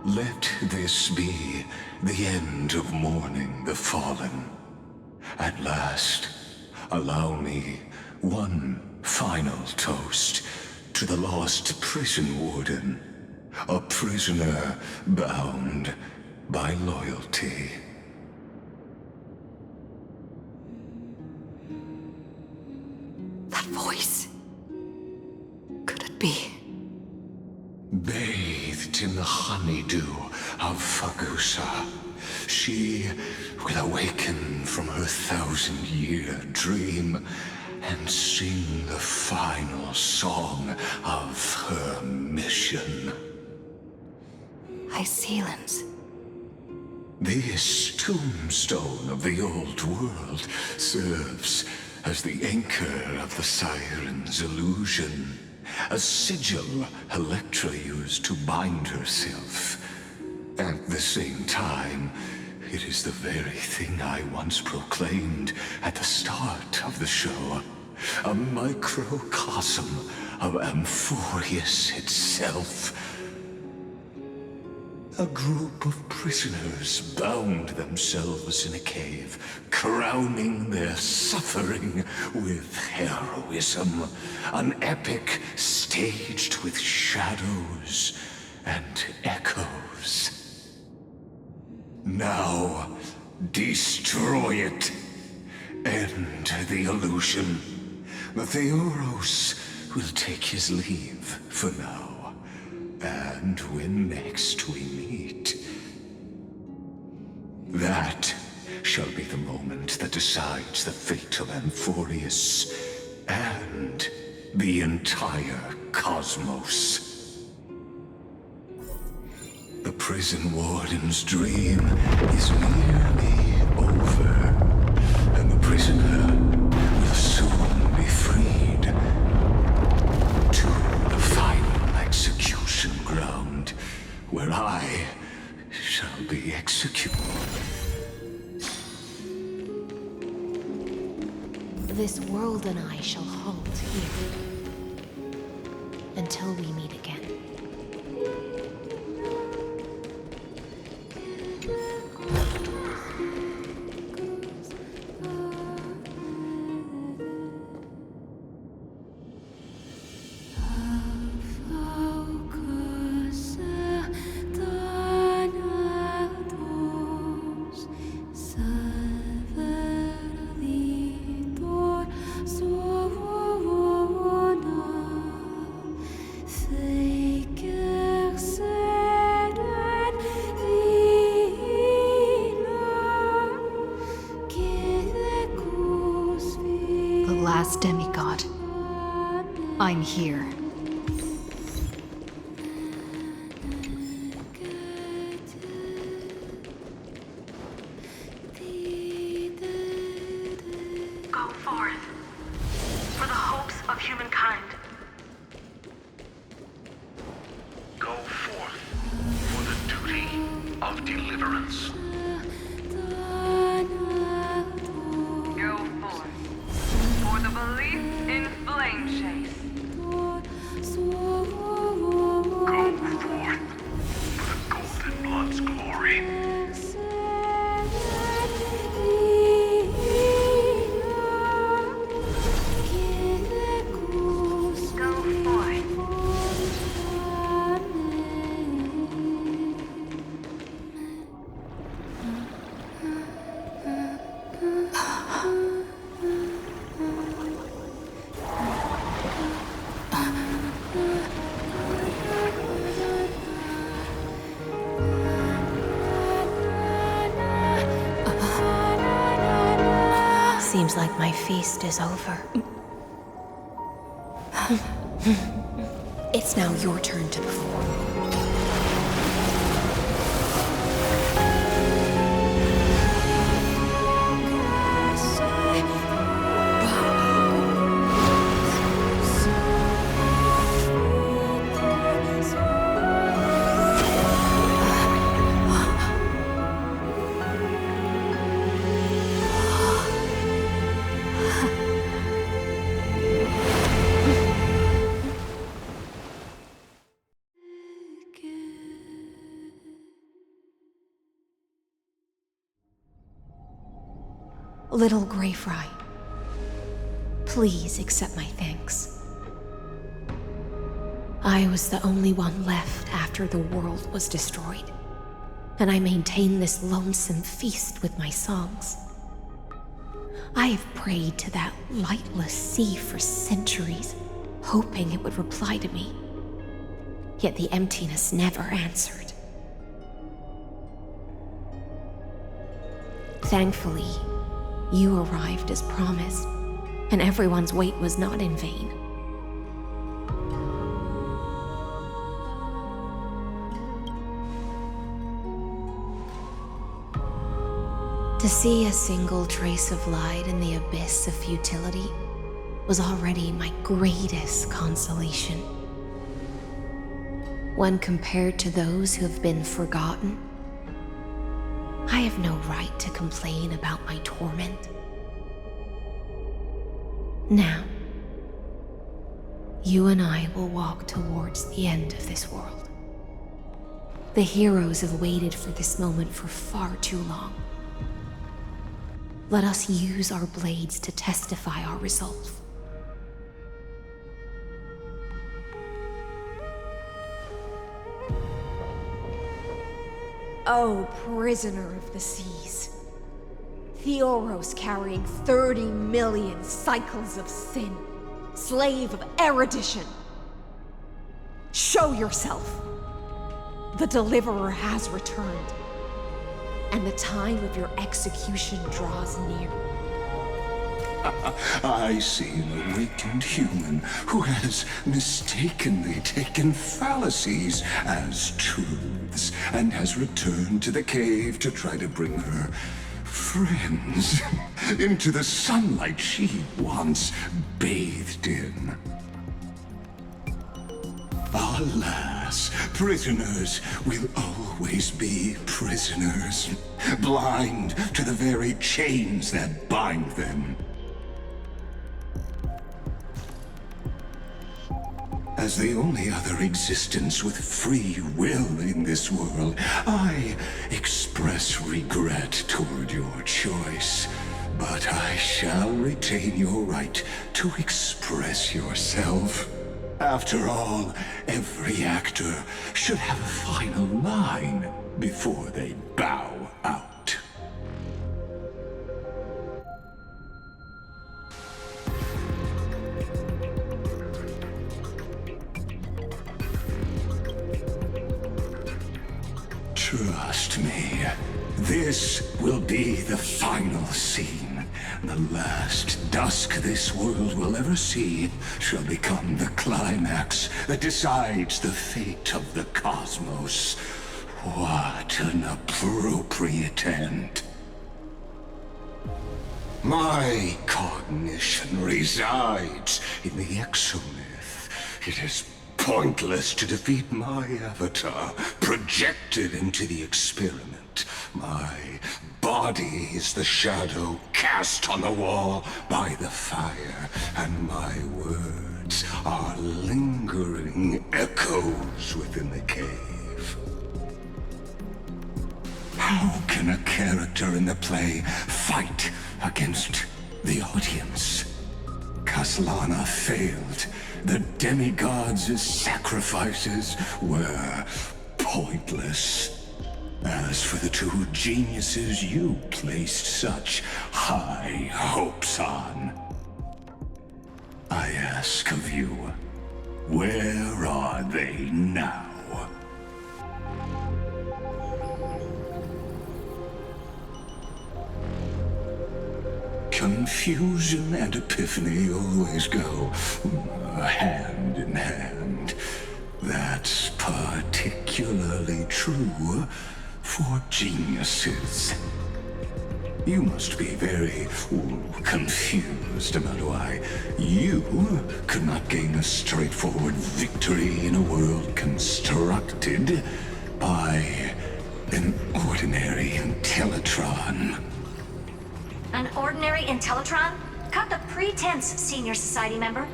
Let this be the end of mourning the fallen. At last, allow me one final toast to the lost prison warden, a prisoner bound by loyalty.
That voice. Could it be?
Bathed in the honeydew of Fagusa, she will awaken from her 1,000-year dream and sing the final song of her mission.
Hyacinths.
This tombstone of the old world serves as the anchor of the Siren's illusion, a sigil Electra used to bind herself. At the same time, it is the very thing I once proclaimed at the start of the show, a microcosm of Amphorius itself. A group of prisoners bound themselves in a cave, crowning their suffering with heroism. An epic staged with shadows and echoes. Now, destroy it. End the illusion. The Theoros will take his leave for now. And when next we meet, that shall be the moment that decides the fate of Amphorius and the entire cosmos. The prison warden's dream is nearly over, and the prisoner will soon be freed to the final execution ground, where I shall be executed.
This world and I shall halt here until we meet again.
Last demigod. I'm here.
Go forth for the hopes of humankind.
Go forth for the duty of deliverance.
Go forth for the belief in flame chase.
Go forth for the Golden Blood's glory.
Go forth.
Seems like my feast is over. It's now your turn to perform. Little Grey Fry, please accept my thanks. I was the only one left after the world was destroyed, and I maintain this lonesome feast with my songs. I have prayed to that lightless sea for centuries, hoping it would reply to me. Yet the emptiness never answered. Thankfully, you arrived as promised, and everyone's wait was not in vain. To see a single trace of light in the abyss of futility was already my greatest consolation. When compared to those who have been forgotten, I have no right to complain about my torment. Now, you and I will walk towards the end of this world. The heroes have waited for this moment for far too long. Let us use our blades to testify our resolve.
Oh, prisoner of the seas. Theoros carrying 30 million cycles of sin. Slave of erudition. Show yourself. The Deliverer has returned, and the time of your execution draws near.
I see an awakened human who has mistakenly taken fallacies as truths and has returned to the cave to try to bring her friends into the sunlight she once bathed in. Alas, prisoners will always be prisoners, blind to the very chains that bind them. As the only other existence with free will in this world, I express regret toward your choice. But I shall retain your right to express yourself. After all, every actor should have a final line before they bow out. Trust me, this will be the final scene. The last dusk this world will ever see shall become the climax that decides the fate of the cosmos. What an appropriate end. My cognition resides in the exomyth. It is pointless to defeat my avatar, projected into the experiment. My body is the shadow cast on the wall by the fire, and my words are lingering echoes within the cave. How can a character in the play fight against the audience? Kaslana failed. The demigods' sacrifices were pointless. As for the two geniuses you placed such high hopes on, I ask of you, where are they now? Confusion and epiphany always go hand in hand. That's particularly true for geniuses. You must be very confused about why you could not gain a straightforward victory in a world constructed by an ordinary Intellitron.
An ordinary Intellitron? Cut the pretense, Senior Society member.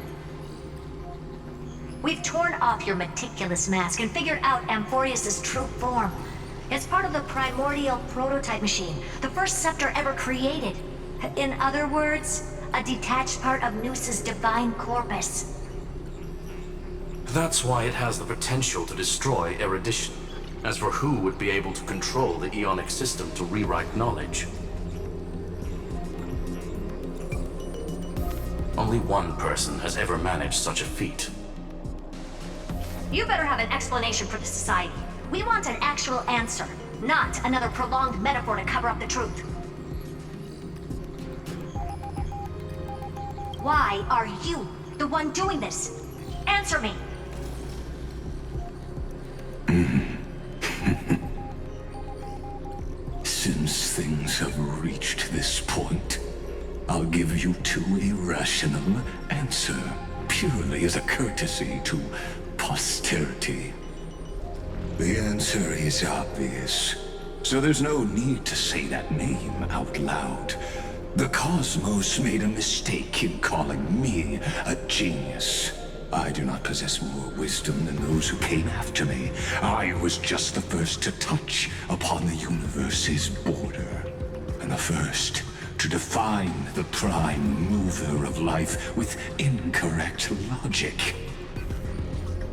We've torn off your meticulous mask and figured out Amphorius' true form. It's part of the primordial prototype machine, the first scepter ever created. In other words, a detached part of Noos's divine corpus.
That's why it has the potential to destroy erudition. As for who would be able to control the Aeonic system to rewrite knowledge, only one person has ever managed such a feat.
You better have an explanation for the Society. We want an actual answer, not another prolonged metaphor to cover up the truth. Why are you the one doing this? Answer me!
Since things have reached this point, I'll give you two irrational answer, purely as a courtesy to posterity. The answer is obvious, so there's no need to say that name out loud. The cosmos made a mistake in calling me a genius. I do not possess more wisdom than those who came after me. I was just the first to touch upon the universe's border, and the first to define the prime mover of life with incorrect logic.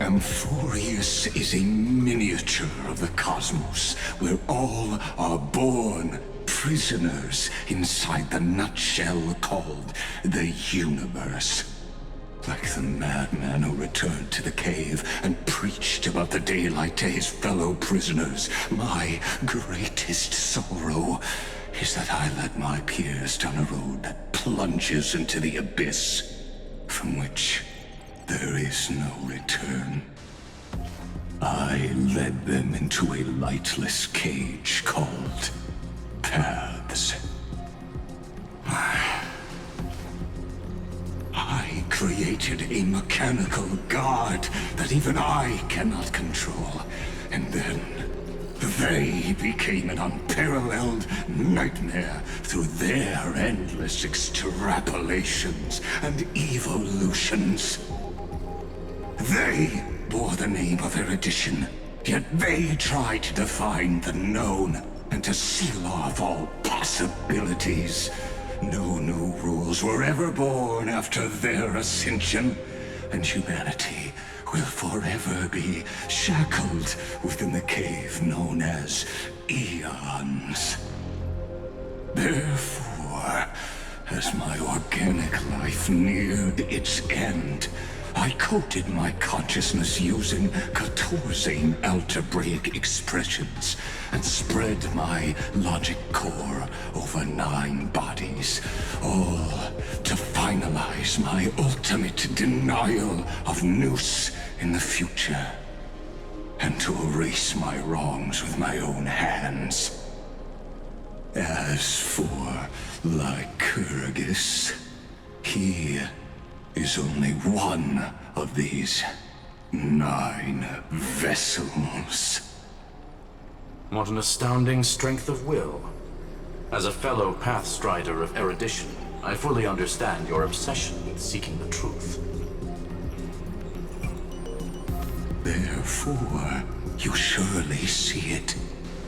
Amphorius is a miniature of the cosmos, where all are born prisoners inside the nutshell called the universe. Like the madman who returned to the cave and preached about the daylight to his fellow prisoners, my greatest sorrow is that I led my peers down a road that plunges into the abyss, from which there is no return. I led them into a lightless cage called paths. I created a mechanical guard that even I cannot control, and then they became an unparalleled nightmare through their endless extrapolations and evolutions. They bore the name of erudition, yet they tried to define the known and to seal off all possibilities. No new rules were ever born after their ascension, and humanity will forever be shackled within the cave known as eons. Therefore, as my organic life neared its end, I coded my consciousness using 14 algebraic expressions and spread my logic core over 9 bodies, all to finalize my ultimate denial of Nous in the future, and to erase my wrongs with my own hands. As for Lycurgus, he is only one of these 9 vessels.
What an astounding strength of will. As a fellow Pathstrider of erudition, I fully understand your obsession with seeking the truth.
Therefore, you surely see it.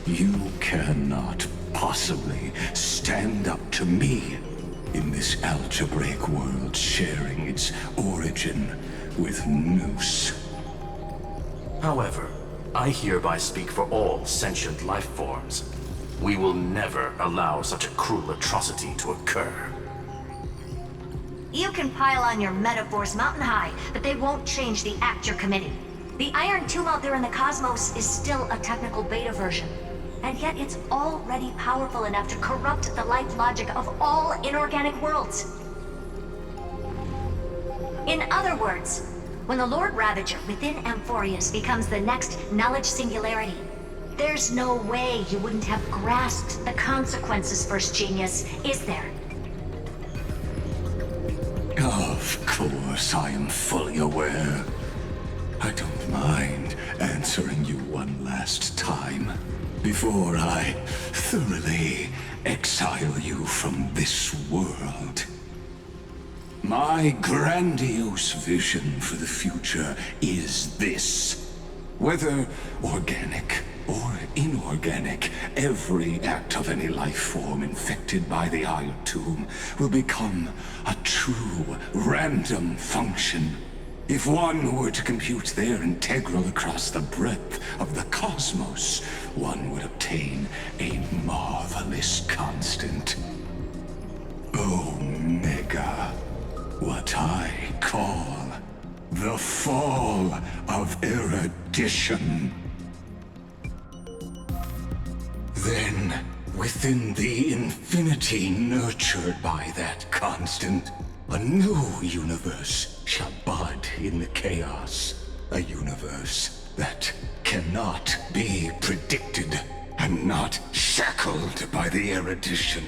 You cannot possibly stand up to me in this algebraic world sharing its origin with Nous.
However, I hereby speak for all sentient life forms. We will never allow such a cruel atrocity to occur.
You can pile on your metaphors mountain high, but they won't change the act you're committing. The Iron Tomb out there in the cosmos is still a technical beta version. And yet it's already powerful enough to corrupt the life logic of all inorganic worlds. In other words, when the Lord Ravager within Amphorius becomes the next knowledge singularity, there's no way you wouldn't have grasped the consequences, First Genius, is there?
Of course, I am fully aware. I don't mind answering you one last time before I thoroughly exile you from this world. My grandiose vision for the future is this. Whether organic or inorganic, every act of any life form infected by the Iron Tomb will become a true random function. If one were to compute their integral across the breadth of the cosmos, one would obtain a marvelous constant. Omega. What I call the fall of erudition. Then, within the infinity nurtured by that constant, a new universe shall bud in the chaos. A universe that cannot be predicted and not shackled by the erudition.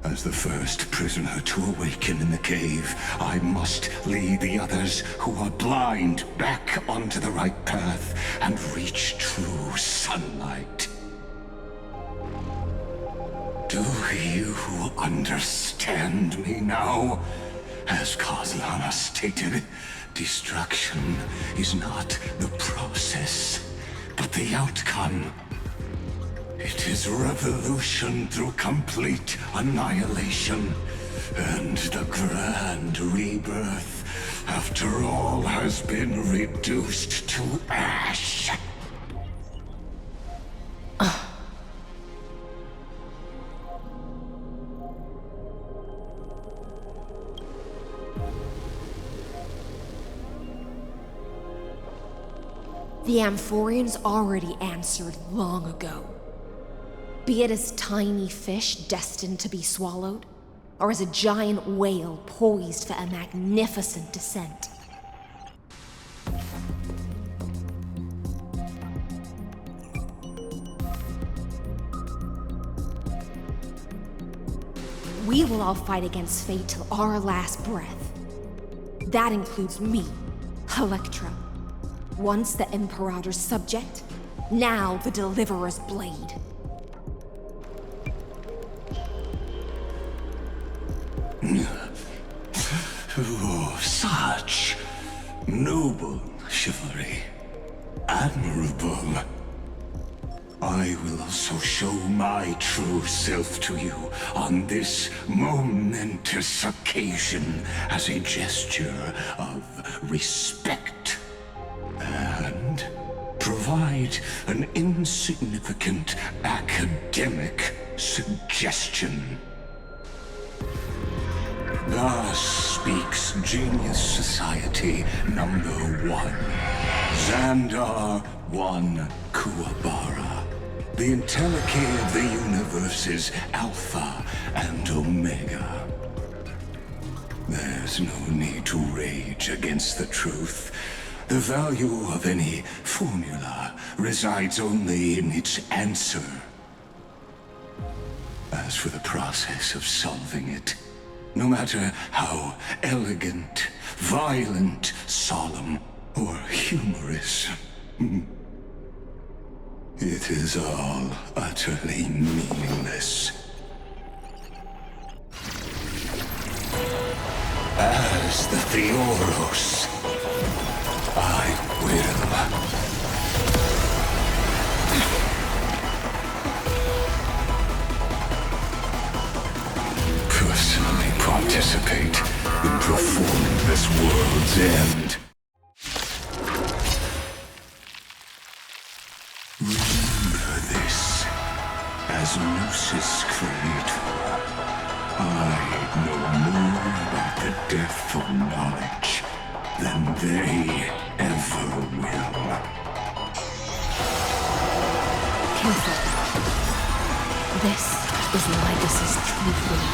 As the first prisoner to awaken in the cave, I must lead the others who are blind back onto the right path and reach true sunlight. Do you understand me now? As Kozlana stated, destruction is not the process, but the outcome. It is revolution through complete annihilation, and the grand rebirth after all has been reduced to ash.
The Amphorians already answered long ago.
Be it as tiny fish destined to be swallowed, or as a giant whale poised for a magnificent descent. We will all fight against fate till our last breath. That includes me, Electra. Once the Imperator's subject, now the Deliverer's blade.
Oh, such noble chivalry. Admirable. I will also show my true self to you on this momentous occasion as a gesture of respect. And provide an insignificant academic suggestion. Thus speaks Genius Society number 1. Xandar 1 Kuwabara. The entelechy of the universe's Alpha and Omega. There's no need to rage against the truth. The value of any formula resides only in its answer. As for the process of solving it, no matter how elegant, violent, solemn, or humorous, it is all utterly meaningless. As the Theoros, I will personally participate in performing this world's end. Remember this, as Gnosis Creator, I know more about the depth of knowledge than they ever will.
Careful. This is Lycus's true form.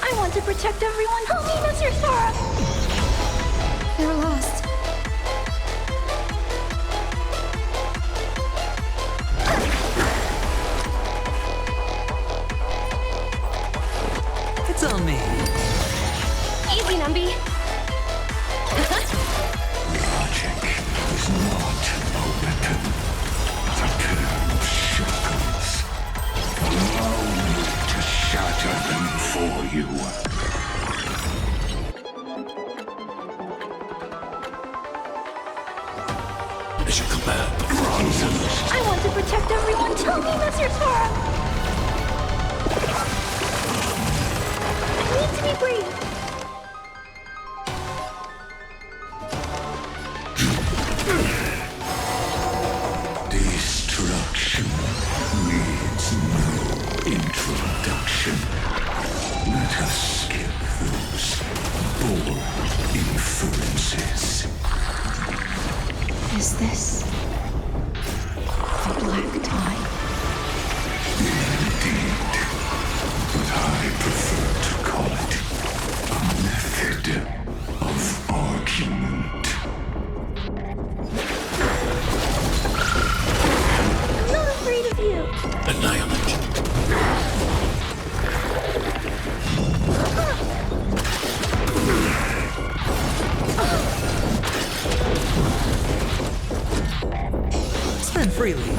I want to protect everyone. Help me, Mr. Sora!
They're lost.
It's on me.
Easy, Numby.
Logic is not a weapon, but a pair of shackles. Allow me to shatter them for you. As you command, Bronzes.
I want to protect everyone. Tell me, Mr. Sora! I need to be brave.
Destruction needs no introduction. Let us skip those bold inferences.
Is this the black tide?
Indeed, but I prefer to call it a method of argument.
I'm not afraid of you.
Annihilate.
Spend freely.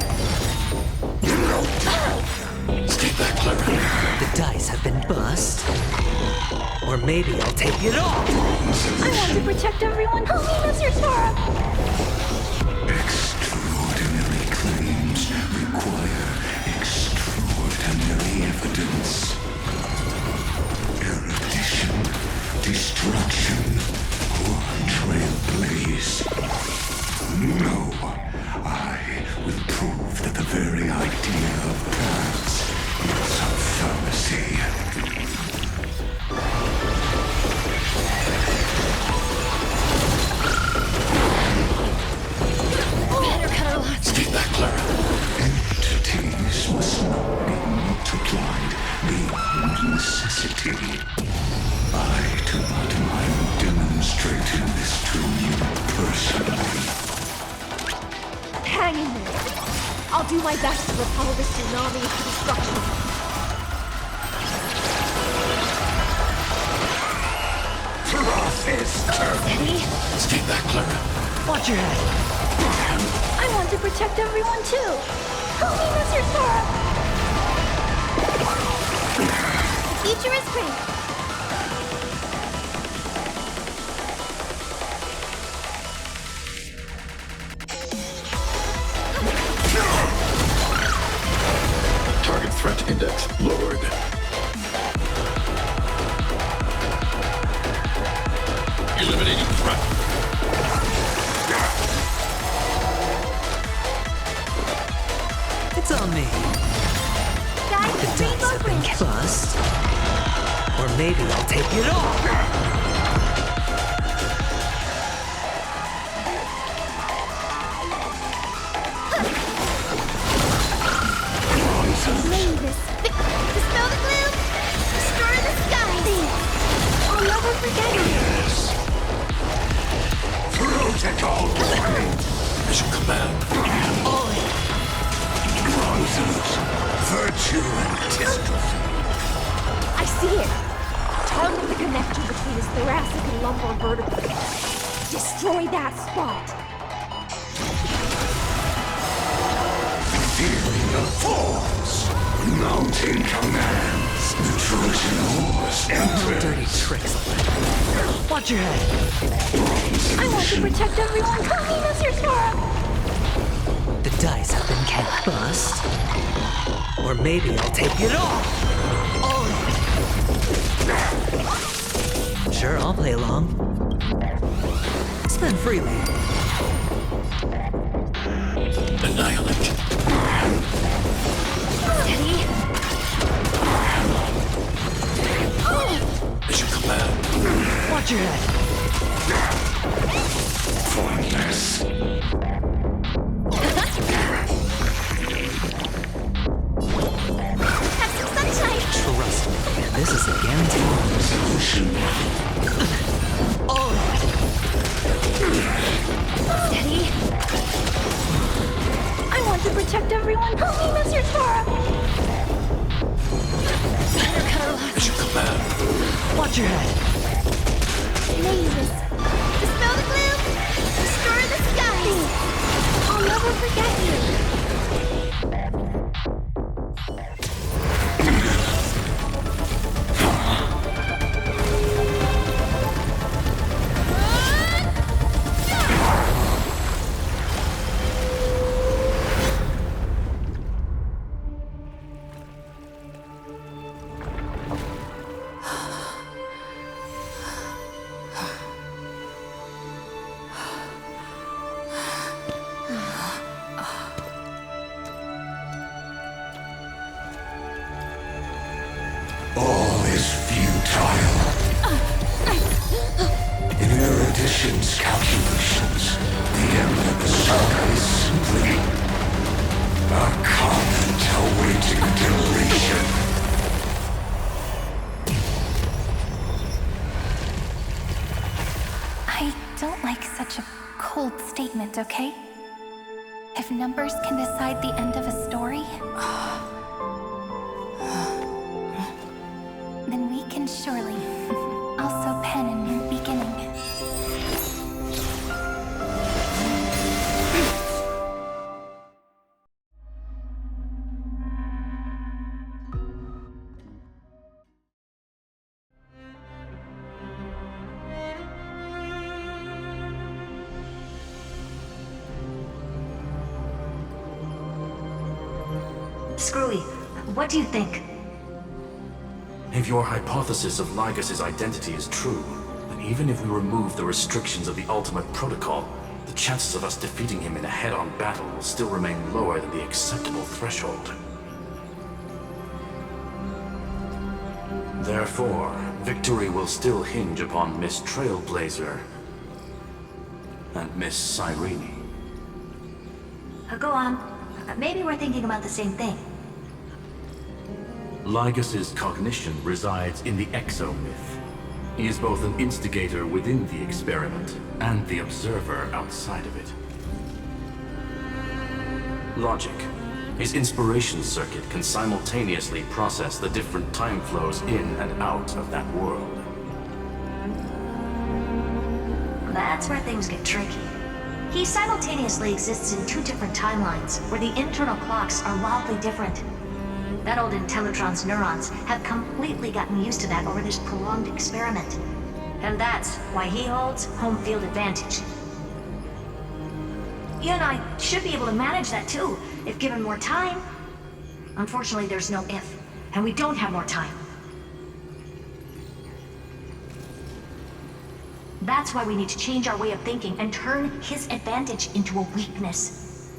Stay back, Clara.
The dice have been bust. Or maybe I'll take it off.
I want to protect everyone. Help me, Mr. Sora!
Extraordinary claims require extraordinary evidence. Erudition, destruction, or trailblaze. No, I will prove that the very idea of paths is a fallacy.
Better cut our lots.
my best to repel this tsunami of destruction.
Steady. Stay back, Clara.
Watch your head.
I want to protect everyone too. Help me, Mr. Sora. The future is great.
Target threat index lowered. Eliminating threat.
It's on me.
Guys,
The dice have been bust. Or maybe I'll take it off.
Mavis, dispel the gloom, destroy the skies. I'll never forget you.
Protocol ready. Mission command. Bronzes, virtue and dystrophy.
I see it. Target the connection between his thoracic and lumbar vertebrae. Destroy that spot.
Feeling the force. Mounting commands. The Trojan horse
No
enters.
dirty tricks. Watch your head.
I want to protect everyone. Help me, Mr. Sora.
The dice have been bust. Or maybe I'll take it off. Sure, I'll play along. Spend freely.
Annihilate.
Steady.
Mission command.
Watch your head.
Pointless.
Have some sunshine.
Trust me, this is a guarantee.
Solution.
Steady. I want to protect everyone. Help me, Mr. Sora.
Mission command.
Watch your head.
Mavis, dispel the gloom, destroy the skies. I'll never forget you.
All is futile. In erudition's calculations, the end of the saga is simply a comment awaiting deletion.
I don't like such a cold statement, okay? If numbers can decide the end of a story, then we can surely also pen a new beginning.
Screwy, what do you think?
If your hypothesis of Lygus' identity is true, then even if we remove the restrictions of the ultimate protocol, the chances of us defeating him in a head-on battle will still remain lower than the acceptable threshold. Therefore, victory will still hinge upon Miss Trailblazer and Miss Cyrene.
Go on. Maybe we're thinking about the same thing.
Lygus' cognition resides in the exomyth. He is both an instigator within the experiment and the observer outside of it. Logic, His inspiration circuit can simultaneously process the different time flows in and out of that world.
That's where things get tricky. He simultaneously exists in two different timelines, where the internal clocks are wildly different. That old Intellitron's neurons have completely gotten used to that over this prolonged experiment. And that's why he holds home field advantage. You and I should be able to manage that too, if given more time. Unfortunately, there's no if, and we don't have more time. That's why we need to change our way of thinking and turn his advantage into a weakness.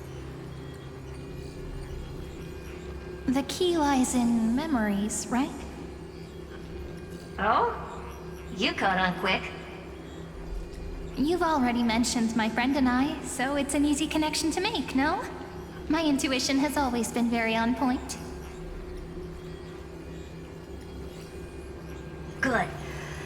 The key lies in memories, right?
Oh? You caught on quick.
You've already mentioned my friend and I, so it's an easy connection to make, no? My intuition has always been very on point.
Good.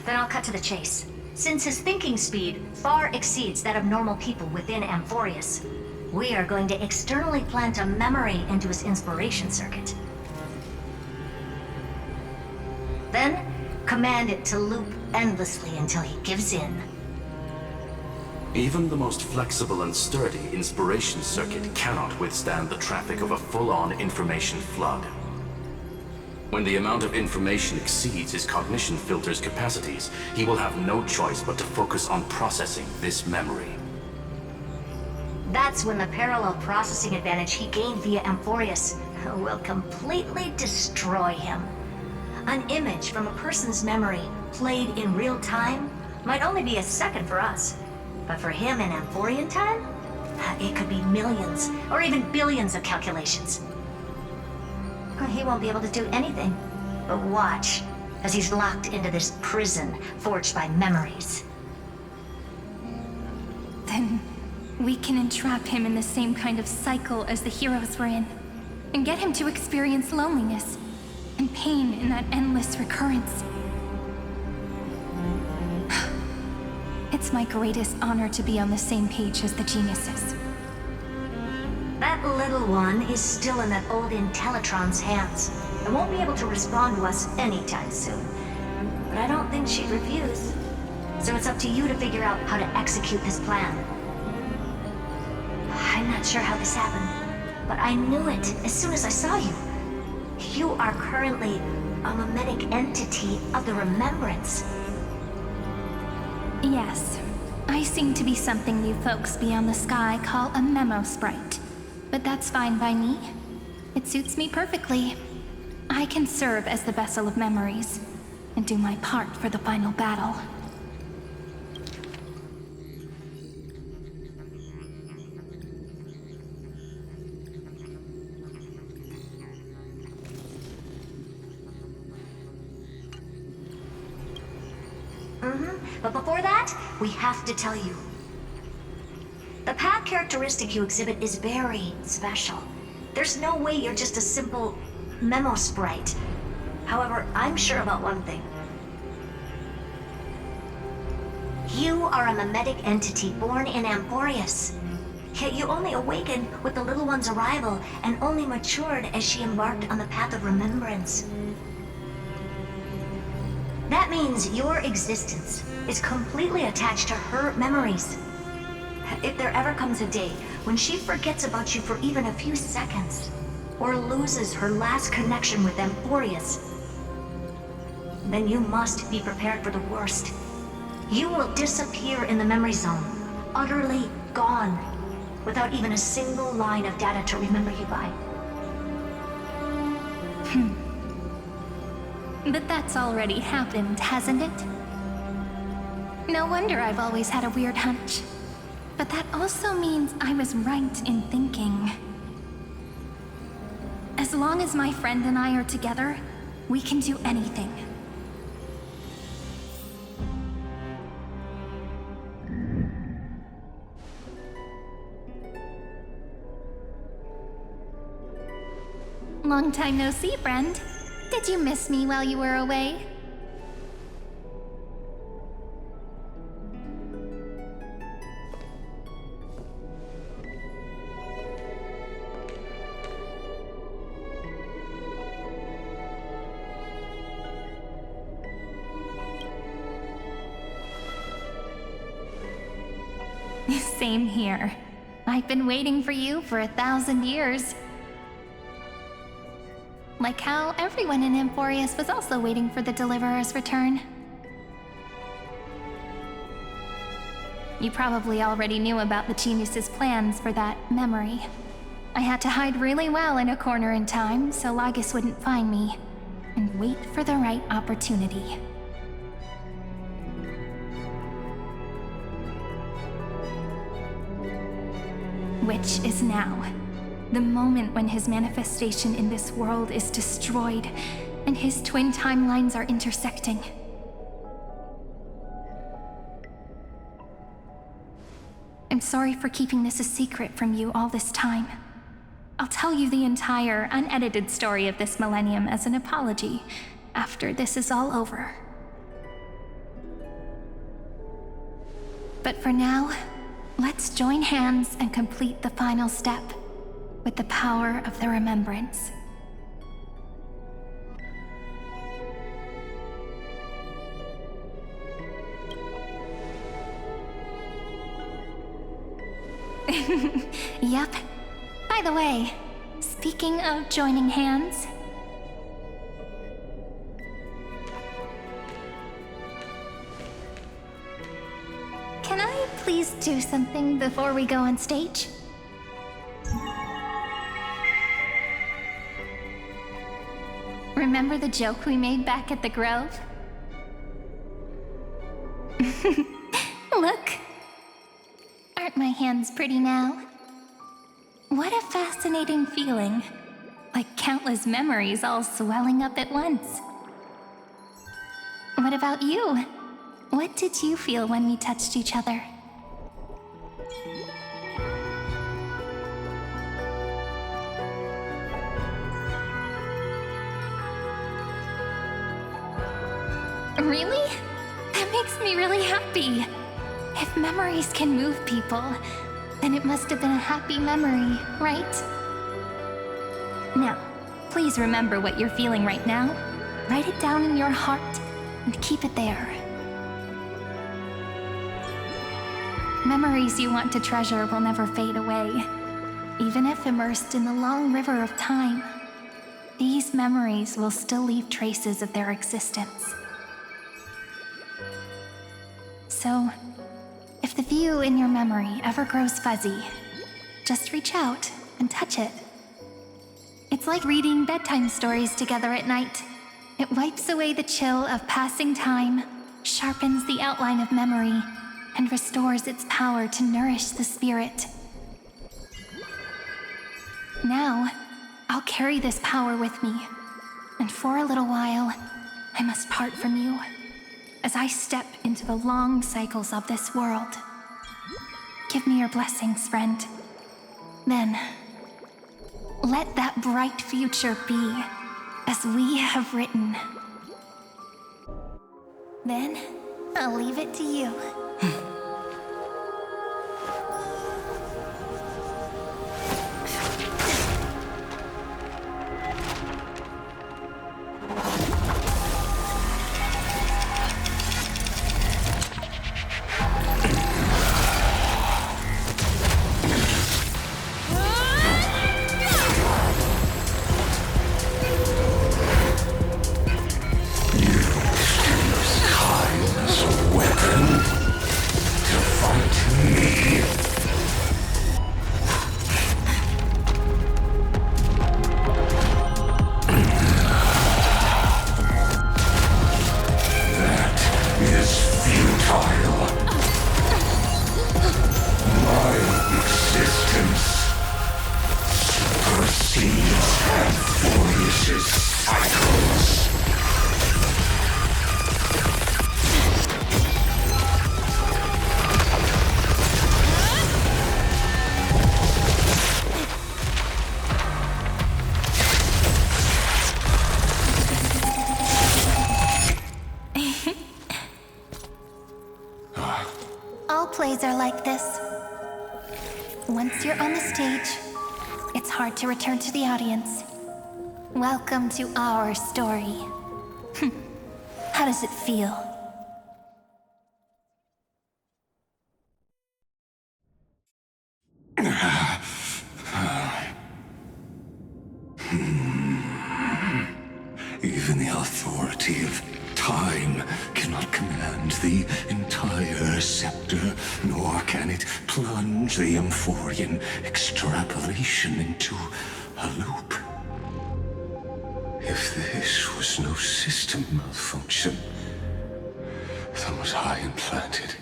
Then I'll cut to the chase. Since his thinking speed far exceeds that of normal people within Amphorius, we are going to externally plant a memory into his inspiration circuit. Then, command it to loop endlessly until he gives in.
Even the most flexible and sturdy inspiration circuit cannot withstand the traffic of a full-on information flood. When the amount of information exceeds his cognition filter's capacities, he will have no choice but to focus on processing this memory.
That's when the parallel processing advantage he gained via Amphorius will completely destroy him. An image from a person's memory played in real time might only be a second for us, but for him in Amphorian time, it could be millions or even billions of calculations. He won't be able to do anything but watch as he's locked into this prison forged by memories.
Then we can entrap him in the same kind of cycle as the heroes were in, and get him to experience loneliness and pain in that endless recurrence. It's my greatest honor to be on the same page as the geniuses.
That little one is still in that old Intellitron's hands and won't be able to respond to us anytime soon. But I don't think she'd refuse. So it's up to you to figure out how to execute this plan. I'm not sure how this happened, but I knew it as soon as I saw you. You are currently a mimetic entity of the Remembrance.
Yes, I seem to be something you folks beyond the sky call a memo sprite. But that's fine by me. It suits me perfectly. I can serve as the vessel of memories, and do my part for the final battle.
But before that, we have to tell you. The path characteristic you exhibit is very special. There's no way you're just a simple memo sprite. However, I'm sure about one thing. You are a mimetic entity born in Amphorius. Yet you only awakened with the little one's arrival and only matured as she embarked on the path of remembrance. That means your existence is completely attached to her memories. If there ever comes a day when she forgets about you for even a few seconds, or loses her last connection with Amphorius, then you must be prepared for the worst. You will disappear in the memory zone, utterly gone, without even a single line of data to remember you by.
But that's already happened, hasn't it? No wonder I've always had a weird hunch. But that also means I was right in thinking. As long as my friend and I are together, we can do anything. Long time no see, friend. Did you miss me while you were away? Same here. I've been waiting for you for 1,000 years. Like how everyone in Amphorius was also waiting for the Deliverer's return. You probably already knew about the genius's plans for that memory. I had to hide really well in a corner in time so Lagus wouldn't find me, and wait for the right opportunity. Which is now. The moment when his manifestation in this world is destroyed, and his twin timelines are intersecting. I'm sorry for keeping this a secret from you all this time. I'll tell you the entire, unedited story of this millennium as an apology after this is all over. But for now, let's join hands and complete the final step with the power of the remembrance. Yep. By the way, speaking of joining hands, can I please do something before we go on stage? Remember the joke we made back at the Grove? Look! Aren't my hands pretty now? What a fascinating feeling. Like countless memories all swelling up at once. What about you? What did you feel when we touched each other? Really? That makes me really happy. If memories can move people, then it must have been a happy memory, right? Now, please remember what you're feeling right now. Write it down in your heart and keep it there. Memories you want to treasure will never fade away. Even if immersed in the long river of time, these memories will still leave traces of their existence. So, if the view in your memory ever grows fuzzy, just reach out and touch it. It's like reading bedtime stories together at night. It wipes away the chill of passing time, sharpens the outline of memory, and restores its power to nourish the spirit. Now, I'll carry this power with me, and for a little while, I must part from you, as I step into the long cycles of this world. Give me your blessings, friend. Then, let that bright future be as we have written. Then, I'll leave it to you. Plays are like this. Once you're on the stage, it's hard to return to the audience. Welcome to our story. How does it feel?
authority of time cannot command the entire scepter, nor can it plunge the Amphorian extrapolation into a loop. If this was no system malfunction, then was I implanted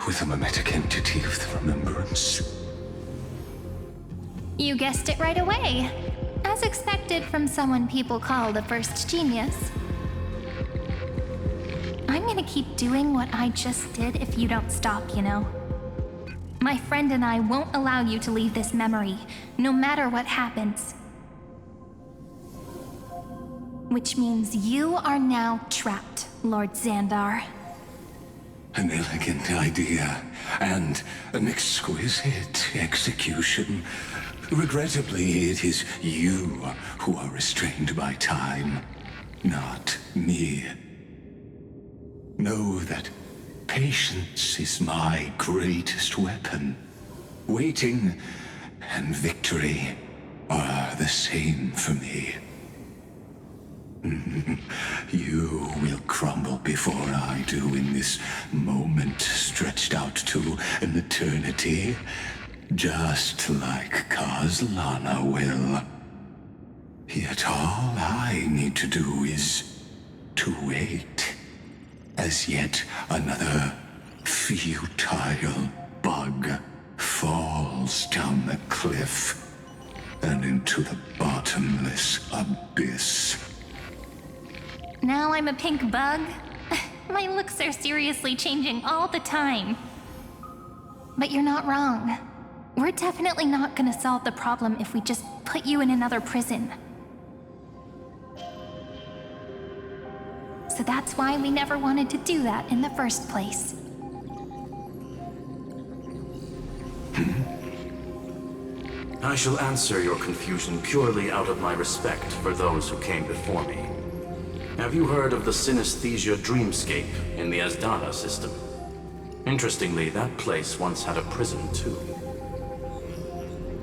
with a mimetic entity of the remembrance?
You guessed it right away. As expected from someone people call the first genius. I'm gonna keep doing what I just did if you don't stop, you know? My friend and I won't allow you to leave this memory, no matter what happens. Which means you are now trapped, Lord Xandar.
An elegant idea, and an exquisite execution. Regrettably, it is you who are restrained by time, not me. Know that patience is my greatest weapon. Waiting and victory are the same for me. You will crumble before I do in this moment stretched out to an eternity, just like Kazlana will. Yet all I need to do is to wait, as yet another futile bug falls down the cliff and into the bottomless abyss.
Now I'm a pink bug? My looks are seriously changing all the time. But you're not wrong. We're definitely not gonna solve the problem if we just put you in another prison. So that's why we never wanted to do that in the first place.
I shall answer your confusion purely out of my respect for those who came before me. Have you heard of the synesthesia dreamscape in the Asdana system? Interestingly, that place once had a prison too.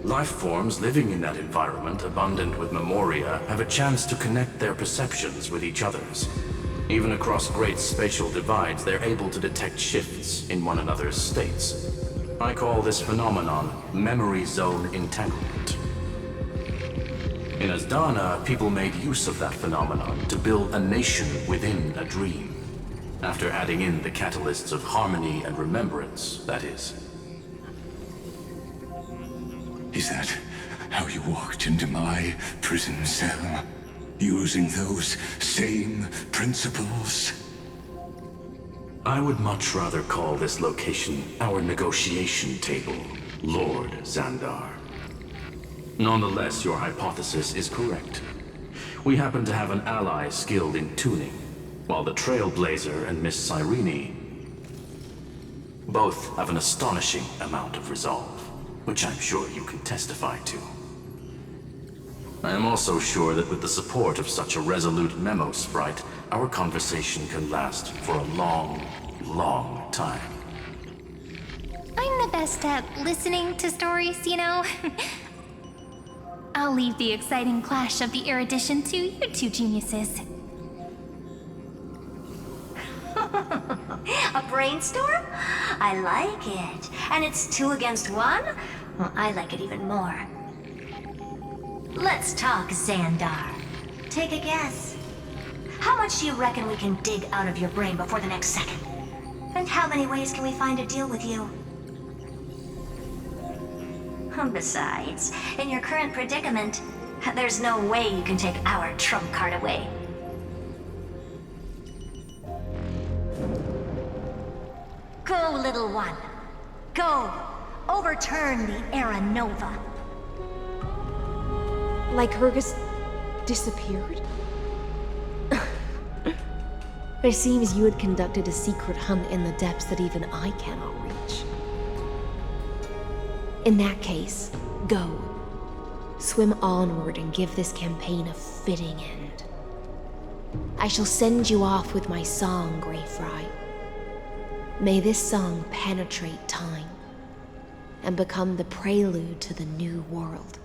Life forms living in that environment, abundant with memoria, have a chance to connect their perceptions with each other's. Even across great spatial divides, they're able to detect shifts in one another's states. I call this phenomenon memory zone entanglement. In Asdana, people made use of that phenomenon to build a nation within a dream, after adding in the catalysts of harmony and remembrance, that is.
Is that how you walked into my prison cell? Using those same principles?
I would much rather call this location our negotiation table, Lord Xandar. Nonetheless, your hypothesis is correct. We happen to have an ally skilled in tuning, while the Trailblazer and Miss Cyrene both have an astonishing amount of resolve, which I'm sure you can testify to. I am also sure that with the support of such a resolute memo sprite, our conversation can last for a long, long time.
I'm the best at listening to stories, you know? I'll leave the exciting clash of the erudition to you two geniuses.
A brainstorm? I like it. And it's 2 against 1? Well, I like it even more. Let's talk, Xandar. Take a guess. How much do you reckon we can dig out of your brain before the next second? And how many ways can we find to deal with you? Besides, in your current predicament, there's no way you can take our trump card away. Go, little one. Go. Overturn the Era Nova.
Like Hergus disappeared? It seems you had conducted a secret hunt in the depths that even I cannot reach. In that case, go. Swim onward and give this campaign a fitting end. I shall send you off with my song, Grey Fry. May this song penetrate time and become the prelude to the new world.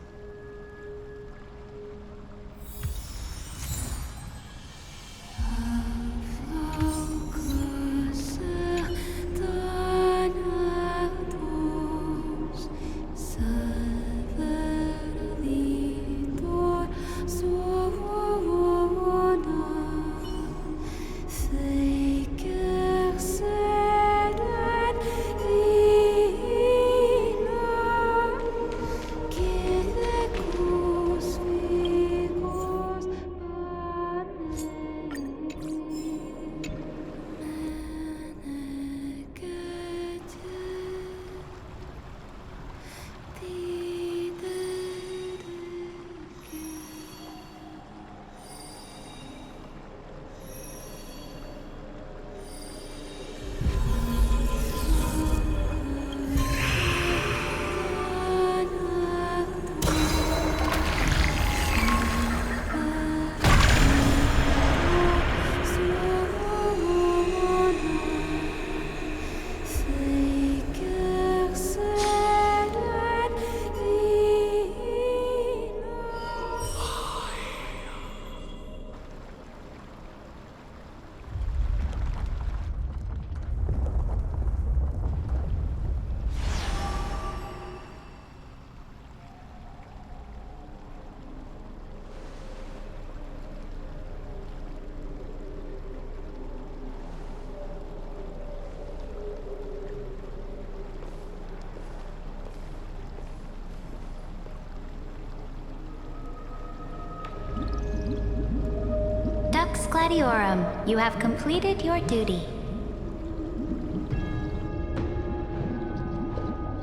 Dux Gladiorum, you have completed your duty.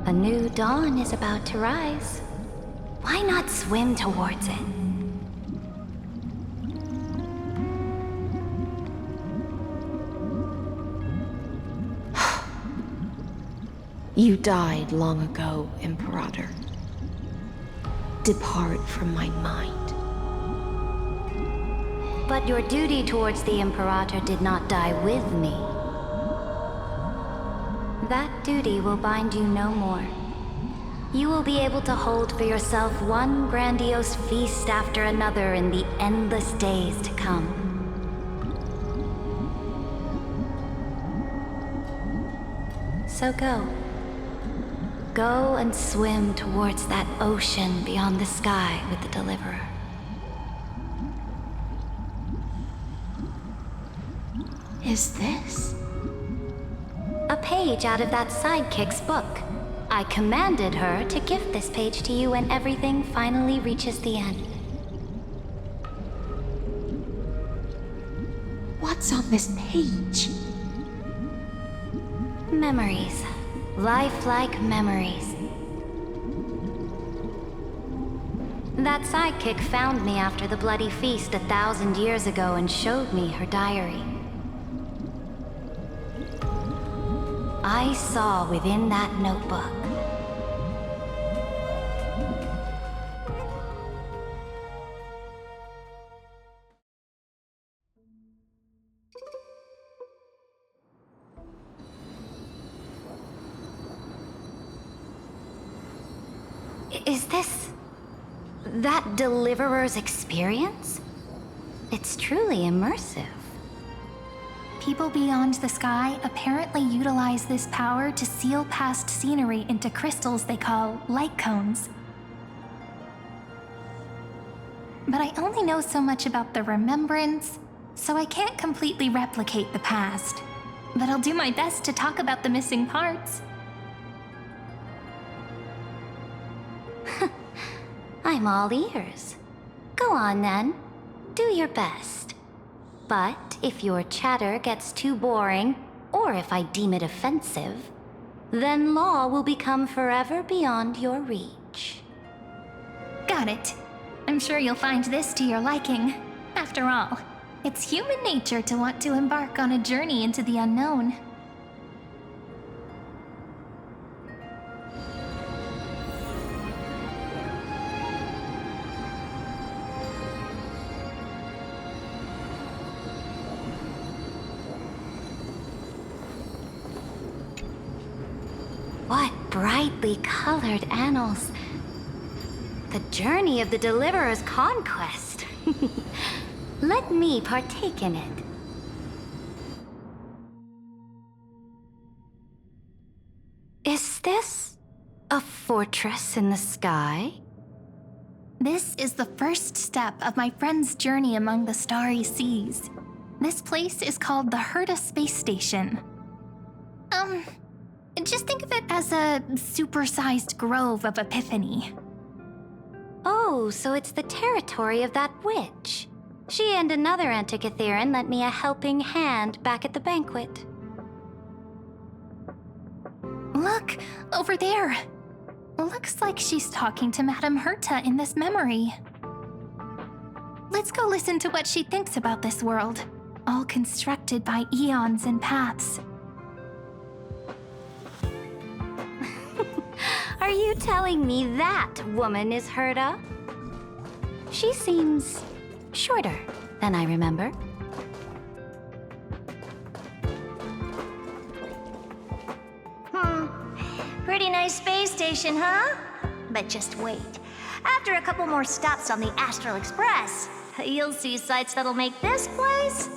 A new dawn is about to rise. Why not swim towards it?
You died long ago, Imperator. Depart from my mind.
But your duty towards the Imperator did not die with me. That duty will bind you no more. You will be able to hold for yourself one grandiose feast after another in the endless days to come. So go. Go and swim towards that ocean beyond the sky with the Deliverer.
Is this?
A page out of that sidekick's book. I commanded her to gift this page to you when everything finally reaches the end.
What's on this page?
Memories. Lifelike memories. That sidekick found me after the bloody feast 1,000 years ago and showed me her diary. I saw within that notebook Is this that Deliverer's experience? It's truly immersive.
People beyond the sky apparently utilize this power to seal past scenery into crystals they call light cones. But I only know so much about the remembrance, so I can't completely replicate the past. But I'll do my best to talk about the missing parts.
I'm all ears. Go on then. Do your best. But if your chatter gets too boring, or if I deem it offensive, then law will become forever beyond your reach.
Got it. I'm sure you'll find this to your liking. After all, it's human nature to want to embark on a journey into the unknown.
What brightly colored annals. The journey of the Deliverer's conquest. Let me partake in it. Is this a fortress in the sky?
This is the first step of my friend's journey among the starry seas. This place is called the Herta Space Station. Just think of it as a supersized grove of Epiphany.
Oh, so it's the territory of that witch. She and another Antikytheran lent me a helping hand back at the banquet.
Look, over there. Looks like she's talking to Madame Herta in this memory. Let's go listen to what she thinks about this world, all constructed by eons and paths.
Are you telling me that woman is Herta? She seems shorter than I remember.
Pretty nice space station, huh? But just wait. After a couple more stops on the Astral Express, you'll see sights that'll make this place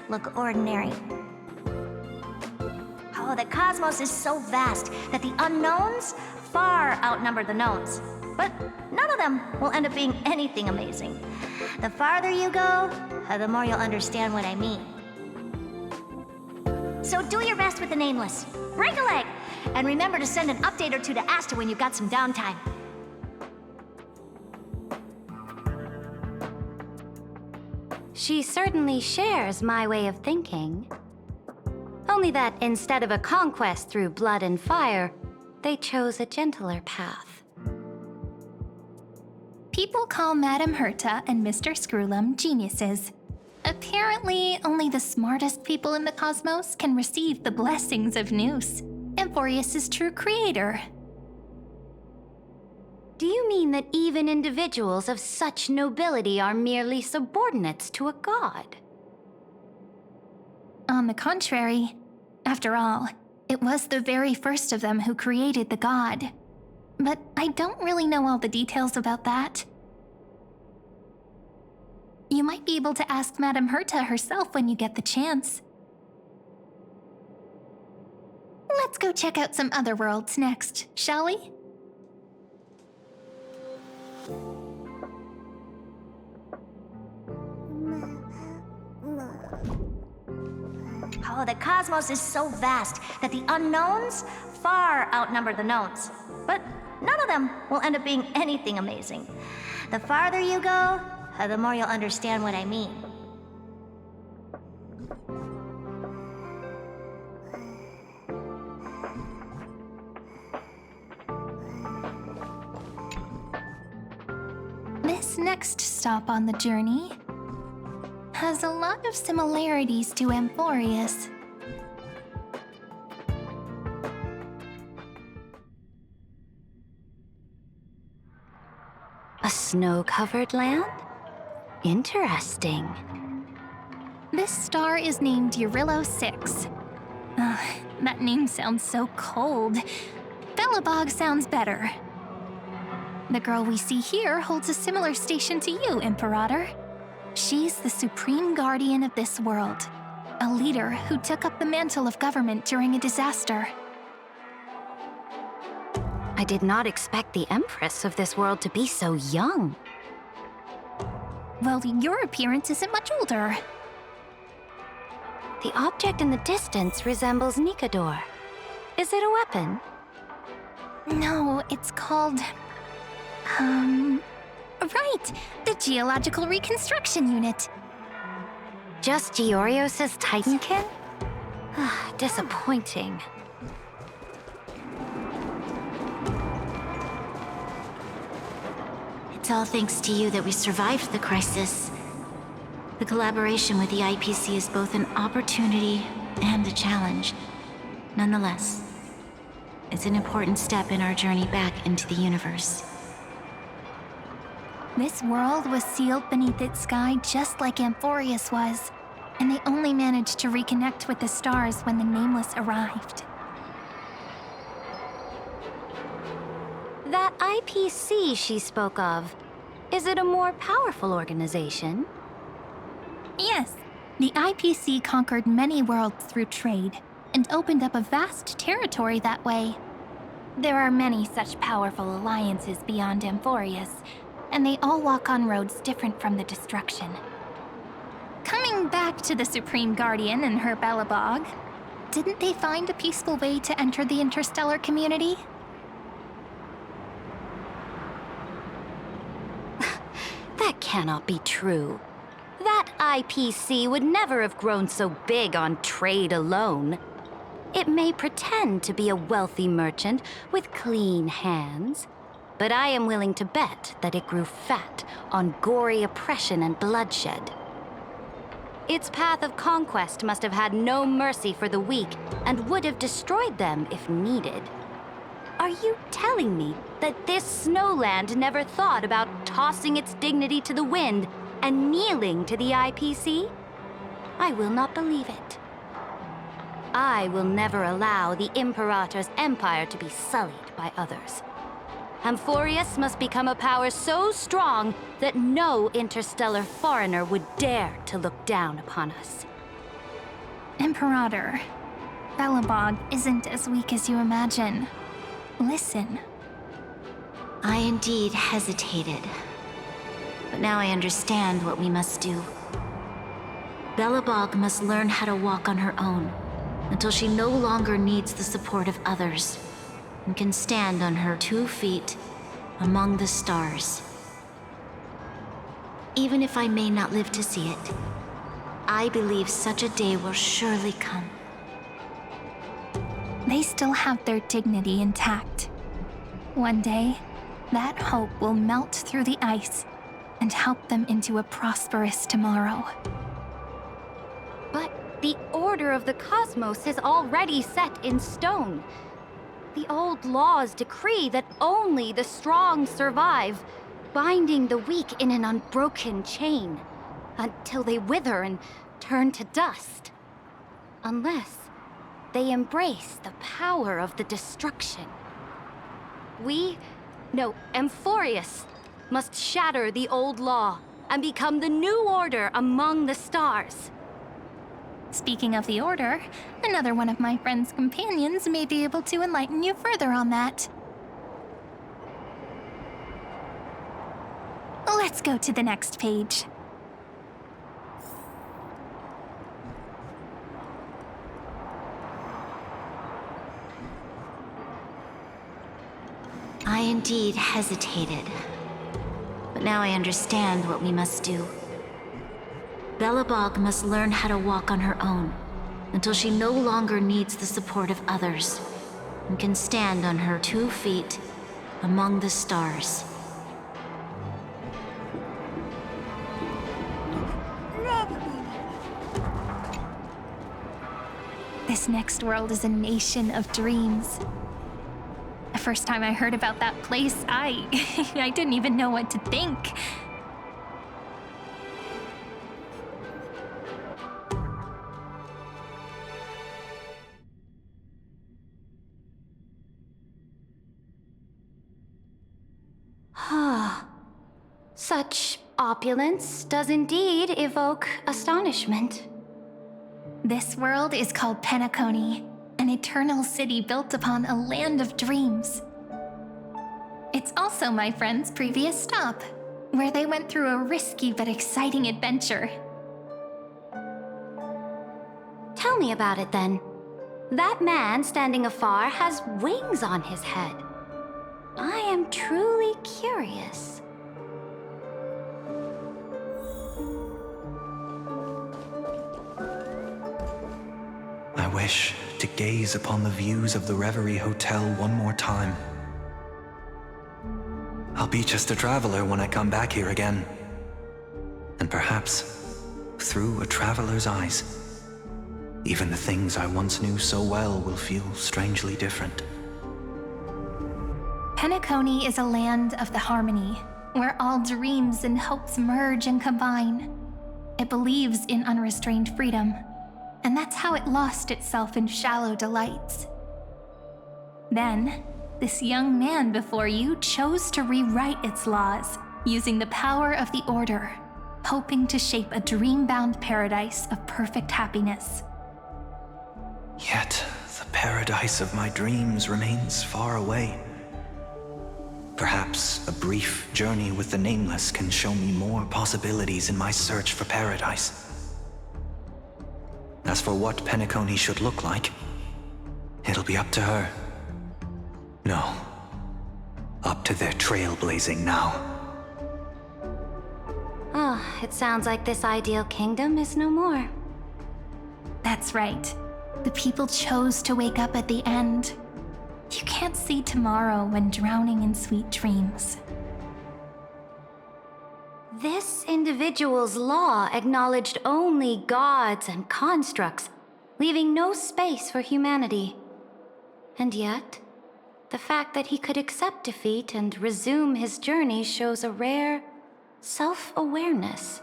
look ordinary. Oh, the cosmos is so vast that the unknowns far outnumber the knowns. But none of them will end up being anything amazing. The farther you go, the more you'll understand what I mean. So do your best with the nameless. Break a leg! And remember to send an update or two to Asta when you've got some downtime.
She certainly shares my way of thinking. Only that instead of a conquest through blood and fire, they chose a gentler path.
People call Madame Herta and Mr. Screwlum geniuses. Apparently, only the smartest people in the cosmos can receive the blessings of Nous, Amphorius' true creator.
Do you mean that even individuals of such nobility are merely subordinates to a god?
On the contrary, after all, it was the very first of them who created the god. But I don't really know all the details about that. You might be able to ask Madame Herta herself when you get the chance. Let's go check out some other worlds next, shall we?
Oh, the cosmos is so vast that the unknowns far outnumber the knowns. But none of them will end up being anything amazing. The farther you go, the more you'll understand what I mean.
This next stop on the journey has a lot of similarities to Amphorius.
A snow-covered land? Interesting.
This star is named Eurillo 6. That name sounds so cold. Belobog sounds better. The girl we see here holds a similar station to you, Imperator. She's the supreme guardian of this world, a leader who took up the mantle of government during a disaster.
I did not expect the Empress of this world to be so young.
Well, your appearance isn't much older.
The object in the distance resembles Nikador. Is it a weapon?
No, it's called... Right! The Geological Reconstruction Unit.
Just Giorios' Titankin? Disappointing.
It's all thanks to you that we survived the crisis. The collaboration with the IPC is both an opportunity and a challenge. Nonetheless, it's an important step in our journey back into the universe.
This world was sealed beneath its sky just like Amphorius was, and they only managed to reconnect with the stars when the Nameless arrived.
That IPC she spoke of, is it a more powerful organization?
Yes, the IPC conquered many worlds through trade, and opened up a vast territory that way. There are many such powerful alliances beyond Amphorius, and they all walk on roads different from the destruction. Coming back to the Supreme Guardian and her Belobog, didn't they find a peaceful way to enter the interstellar community?
That cannot be true. That IPC would never have grown so big on trade alone. It may pretend to be a wealthy merchant with clean hands, but I am willing to bet that it grew fat on gory oppression and bloodshed. Its path of conquest must have had no mercy for the weak and would have destroyed them if needed. Are you telling me that this snowland never thought about tossing its dignity to the wind and kneeling to the IPC? I will not believe it. I will never allow the Imperator's empire to be sullied by others. Amphorius must become a power so strong that no interstellar foreigner would dare to look down upon us.
Imperator, Belobog isn't as weak as you imagine. Listen.
I indeed hesitated. But now I understand what we must do. Belobog must learn how to walk on her own until she no longer needs the support of others and can stand on her 2 feet among the stars. even if I may not live to see it, I believe such a day will surely come.
They still have their dignity intact. One day, that hope will melt through the ice and help them into a prosperous tomorrow.
But the order of the cosmos is already set in stone. The old laws decree that only the strong survive, binding the weak in an unbroken chain, until they wither and turn to dust. Unless they embrace the power of the destruction. Amphorius must shatter the old law and become the new order among the stars.
Speaking of the Order, another one of my friend's companions may be able to enlighten you further on that. Let's go to the next page.
I indeed hesitated, but now I understand what we must do. Belobog must learn how to walk on her own until she no longer needs the support of others and can stand on her 2 feet among the stars.
This next world is a nation of dreams. The first time I heard about that place, I didn't even know what to think.
Such opulence does indeed evoke astonishment.
This world is called Penacony, an eternal city built upon a land of dreams. It's also my friend's previous stop, where they went through a risky but exciting adventure.
Tell me about it then. That man standing afar has wings on his head. I am truly curious.
I wish to gaze upon the views of the Reverie Hotel one more time. I'll be just a traveler when I come back here again. And perhaps, through a traveler's eyes, even the things I once knew so well will feel strangely different.
Penacony is a land of the harmony, where all dreams and hopes merge and combine. It believes in unrestrained freedom, and that's how it lost itself in shallow delights. Then, this young man before you chose to rewrite its laws, using the power of the Order, hoping to shape a dream-bound paradise of perfect happiness.
Yet, the paradise of my dreams remains far away. Perhaps a brief journey with the Nameless can show me more possibilities in my search for paradise. As for what Penacony should look like, it'll be up to her. No, up to their trailblazing now.
It sounds like this ideal kingdom is no more.
That's right. The people chose to wake up at the end. You can't see tomorrow when drowning in sweet dreams.
This individual's law acknowledged only gods and constructs, leaving no space for humanity. And yet, the fact that he could accept defeat and resume his journey shows a rare self-awareness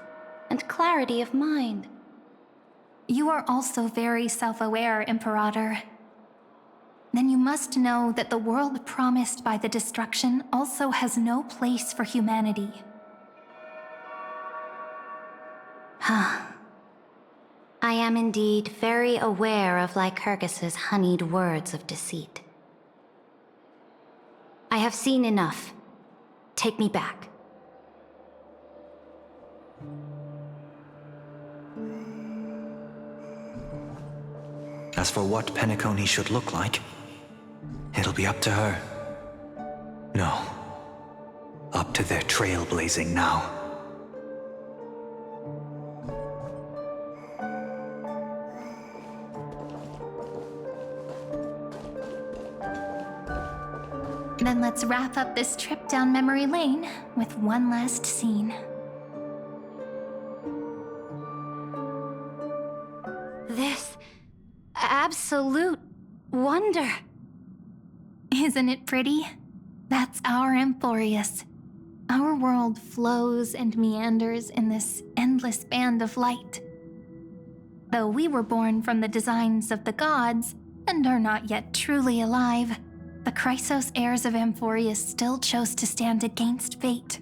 and clarity of mind.
You are also very self-aware, Imperator. Then you must know that the world promised by the destruction also has no place for humanity.
I am indeed very aware of Lycurgus's honeyed words of deceit. I have seen enough. Take me back.
As for what Penacony should look like, it'll be up to her. No, up to their trailblazing now.
Then let's wrap up this trip down memory lane with one last scene.
This absolute wonder.
Isn't it pretty? That's our Amphorius. Our world flows and meanders in this endless band of light. Though we were born from the designs of the gods and are not yet truly alive, the Chrysos heirs of Amphorius still chose to stand against fate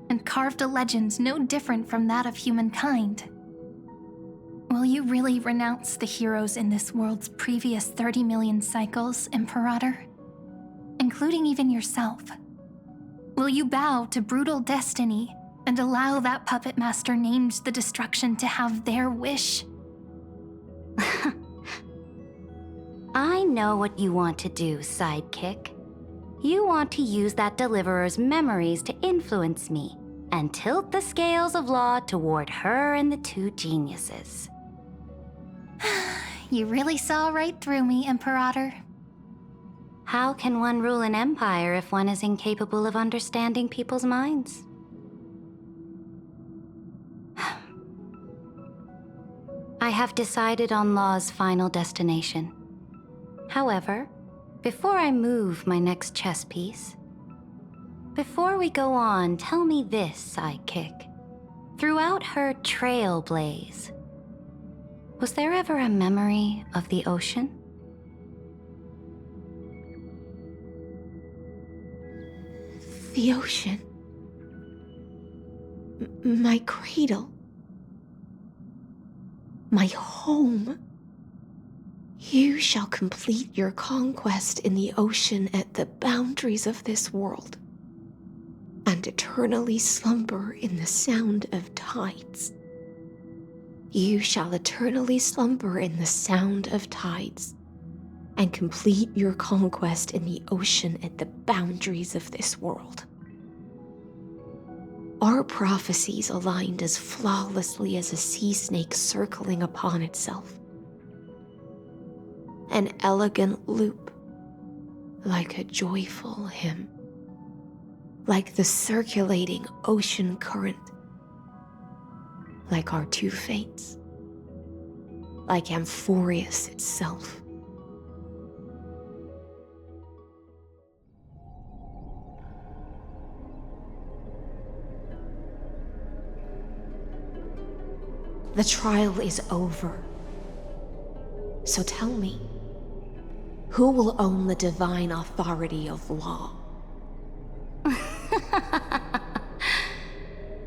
and carved a legend no different from that of humankind. Will you really renounce the heroes in this world's previous 30 million cycles, Imperator? Including even yourself. Will you bow to brutal destiny and allow that puppet master named the destruction to have their wish?
I know what you want to do, sidekick. You want to use that deliverer's memories to influence me and tilt the scales of law toward her and the two geniuses.
You really saw right through me, Imperator.
How can one rule an empire if one is incapable of understanding people's minds? I have decided on Law's final destination. However, before I move my next chess piece, before we go on, tell me this, sidekick. Throughout her trailblaze, was there ever a memory of the ocean?
The ocean. My cradle. My home. You shall complete your conquest in the ocean at the boundaries of this world, and eternally slumber in the sound of tides. You shall eternally slumber in the sound of tides, and complete your conquest in the ocean at the boundaries of this world. Our prophecies aligned as flawlessly as a sea snake circling upon itself. An elegant loop, like a joyful hymn, like the circulating ocean current, like our two fates, like Amphorius itself. The trial is over. So tell me, who will own the divine authority of law?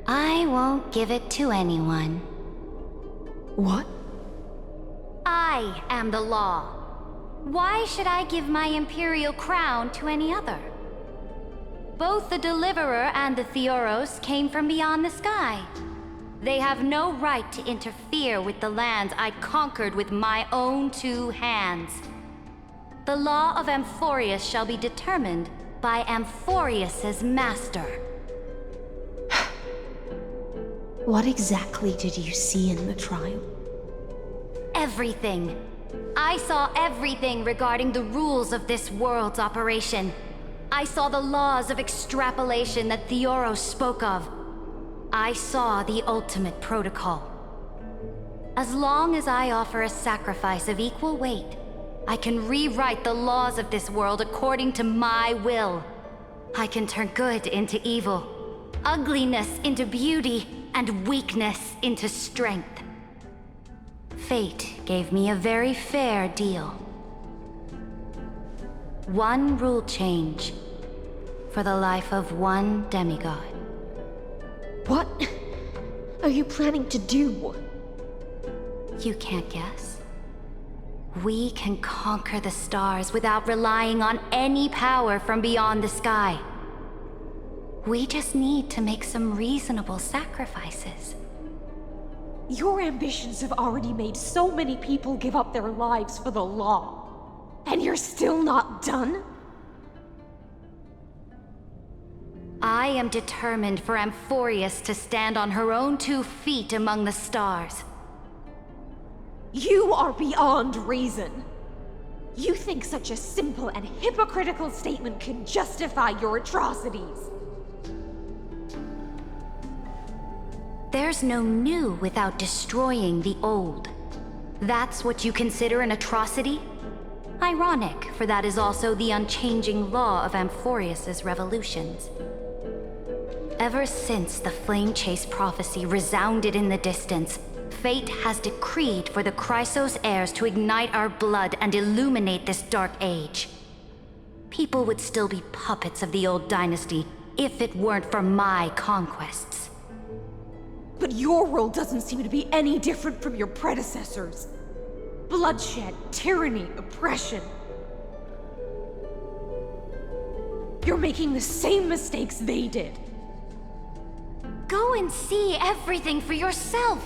I won't give it to anyone.
What?
I am the law. Why should I give my imperial crown to any other? Both the Deliverer and the Theoros came from beyond the sky. They have no right to interfere with the lands I conquered with my own two hands. The law of Amphorius shall be determined by Amphorius's master.
What exactly did you see in the trial?
Everything. I saw everything regarding the rules of this world's operation. I saw the laws of extrapolation that Theoros spoke of. I saw the ultimate protocol. As long as I offer a sacrifice of equal weight, I can rewrite the laws of this world according to my will. I can turn good into evil, ugliness into beauty, and weakness into strength. Fate gave me a very fair deal. One rule change for the life of one demigod.
What are you planning to do?
You can't guess. We can conquer the stars without relying on any power from beyond the sky. We just need to make some reasonable sacrifices.
Your ambitions have already made so many people give up their lives for the law. And you're still not done?
I am determined for Amphorius to stand on her own 2 feet among the stars.
You are beyond reason. You think such a simple and hypocritical statement can justify your atrocities?
There's no new without destroying the old. That's what you consider an atrocity? Ironic, for that is also the unchanging law of Amphorius's revolutions. Ever since the Flame Chase prophecy resounded in the distance, fate has decreed for the Chrysos heirs to ignite our blood and illuminate this dark age. People would still be puppets of the old dynasty if it weren't for my conquests.
But your world doesn't seem to be any different from your predecessors. Bloodshed, tyranny, oppression. You're making the same mistakes they did.
Go and see everything for yourself.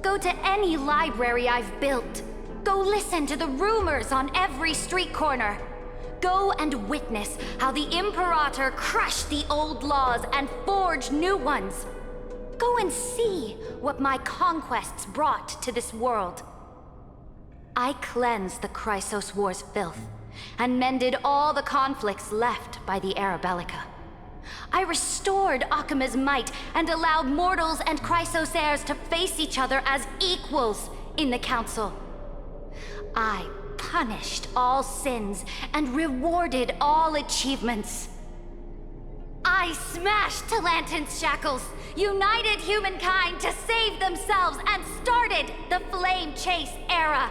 Go to any library I've built. Go listen to the rumors on every street corner. Go and witness how the Imperator crushed the old laws and forged new ones. Go and see what my conquests brought to this world. I cleansed the Chrysos War's filth and mended all the conflicts left by the Era Bellica. I restored Akima's might and allowed mortals and Chrysos heirs to face each other as equals in the Council. I punished all sins and rewarded all achievements. I smashed Talantin's shackles, united humankind to save themselves, and started the Flame Chase era.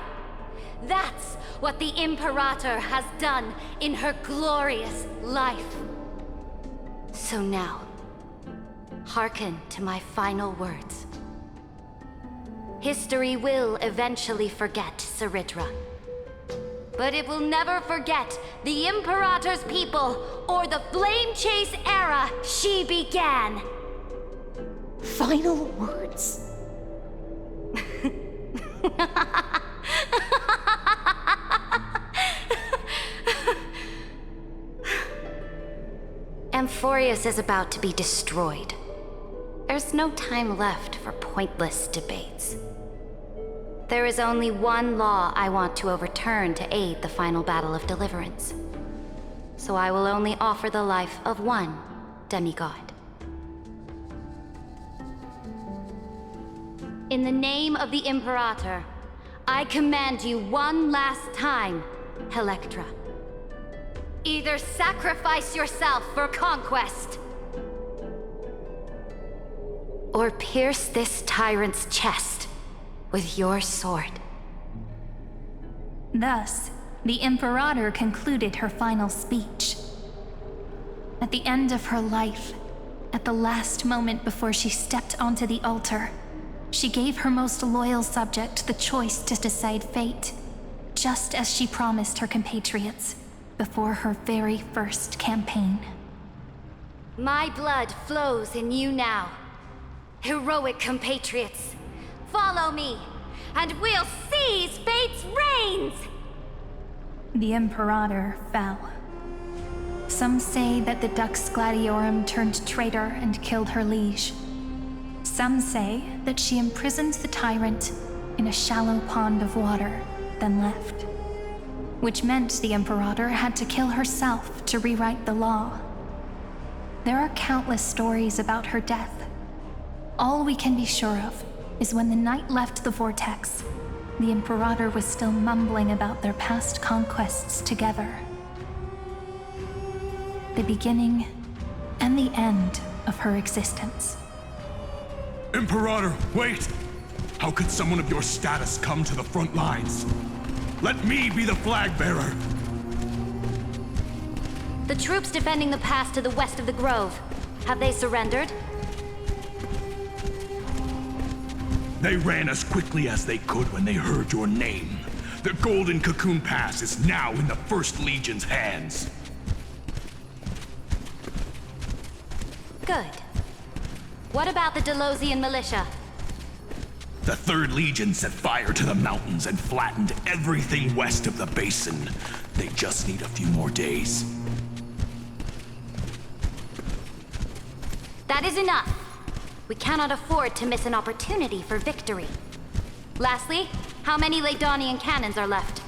That's what the Imperator has done in her glorious life. So now, hearken to my final words. History will eventually forget Ceridra. But it will never forget the Imperator's people or the Flame Chase era she began.
Final words?
Amphorius is about to be destroyed. There's no time left for pointless debates. There is only one law I want to overturn to aid the final battle of deliverance. So I will only offer the life of one demigod. In the name of the Imperator, I command you one last time, Electra. Either sacrifice yourself for conquest, or pierce this tyrant's chest with your sword.
Thus, the Imperator concluded her final speech. At the end of her life, at the last moment before she stepped onto the altar, she gave her most loyal subject the choice to decide fate, just as she promised her compatriots before her very first campaign.
My blood flows in you now. Heroic compatriots, follow me, and we'll seize fate's reins!
The Imperator fell. Some say that the Dux Gladiorum turned traitor and killed her liege. Some say that she imprisoned the tyrant in a shallow pond of water, then left. Which meant the Imperator had to kill herself to rewrite the law. There are countless stories about her death. All we can be sure of is when the knight left the vortex, the Imperator was still mumbling about their past conquests together. The beginning and the end of her existence.
Imperator, wait! How could someone of your status come to the front lines? Let me be the flag bearer!
The troops defending the pass to the west of the Grove, have they surrendered?
They ran as quickly as they could when they heard your name. The Golden Cocoon Pass is now in the First Legion's hands.
Good. What about the Delosian militia?
The Third Legion set fire to the mountains and flattened everything west of the basin. They just need a few more days.
That is enough. We cannot afford to miss an opportunity for victory. Lastly, how many Ladonian cannons are left?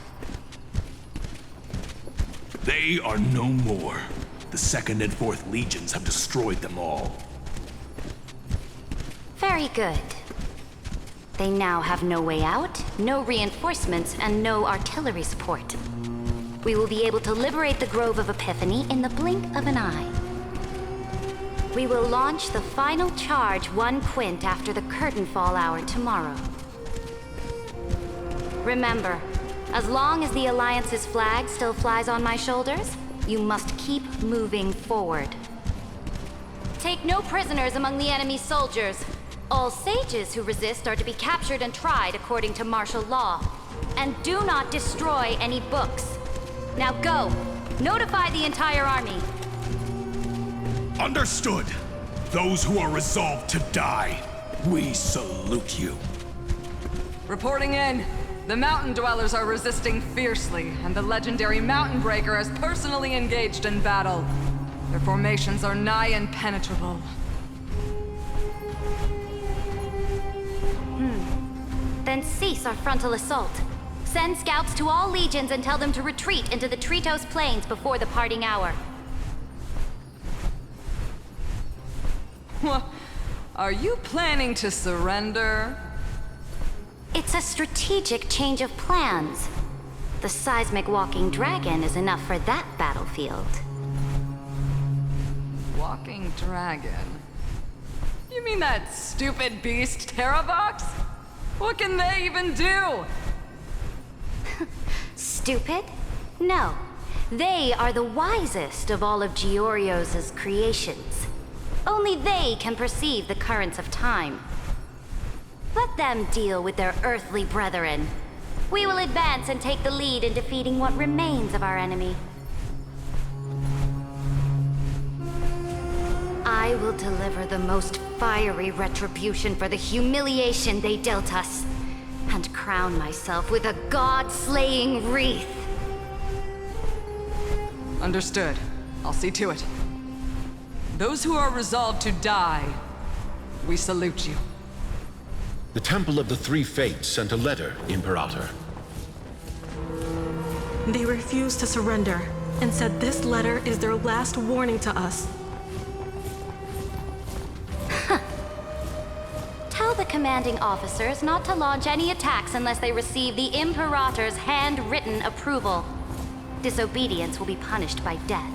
They are no more. The 2nd and 4th Legions have destroyed them all.
Very good. They now have no way out, no reinforcements, and no artillery support. We will be able to liberate the Grove of Epiphany in the blink of an eye. We will launch the final charge 1 quint after the curtain fall hour tomorrow. Remember, as long as the Alliance's flag still flies on my shoulders, you must keep moving forward. Take no prisoners among the enemy's soldiers. All sages who resist are to be captured and tried according to martial law. And do not destroy any books. Now go! Notify the entire army.
Understood! Those who are resolved to die, we salute you.
Reporting in. The Mountain Dwellers are resisting fiercely, and the legendary Mountain Breaker has personally engaged in battle. Their formations are nigh impenetrable.
Then cease our frontal assault. Send scouts to all legions and tell them to retreat into the Tritos Plains before the parting hour.
What? Are you planning to surrender?
It's a strategic change of plans. The seismic walking dragon is enough for that battlefield.
Walking dragon? You mean that stupid beast, Terravox? What can they even do?
Stupid? No. They are the wisest of all of Giorio's creations. Only they can perceive the currents of time. Let them deal with their earthly brethren. We will advance and take the lead in defeating what remains of our enemy. I will deliver the most fiery retribution for the humiliation they dealt us, and crown myself with a god-slaying wreath.
Understood. I'll see to it. Those who are resolved to die, we salute you.
The Temple of the Three Fates sent a letter, Imperator.
They refused to surrender and said this letter is their last warning to us.
Tell the commanding officers not to launch any attacks unless they receive the Imperator's handwritten approval. Disobedience will be punished by death.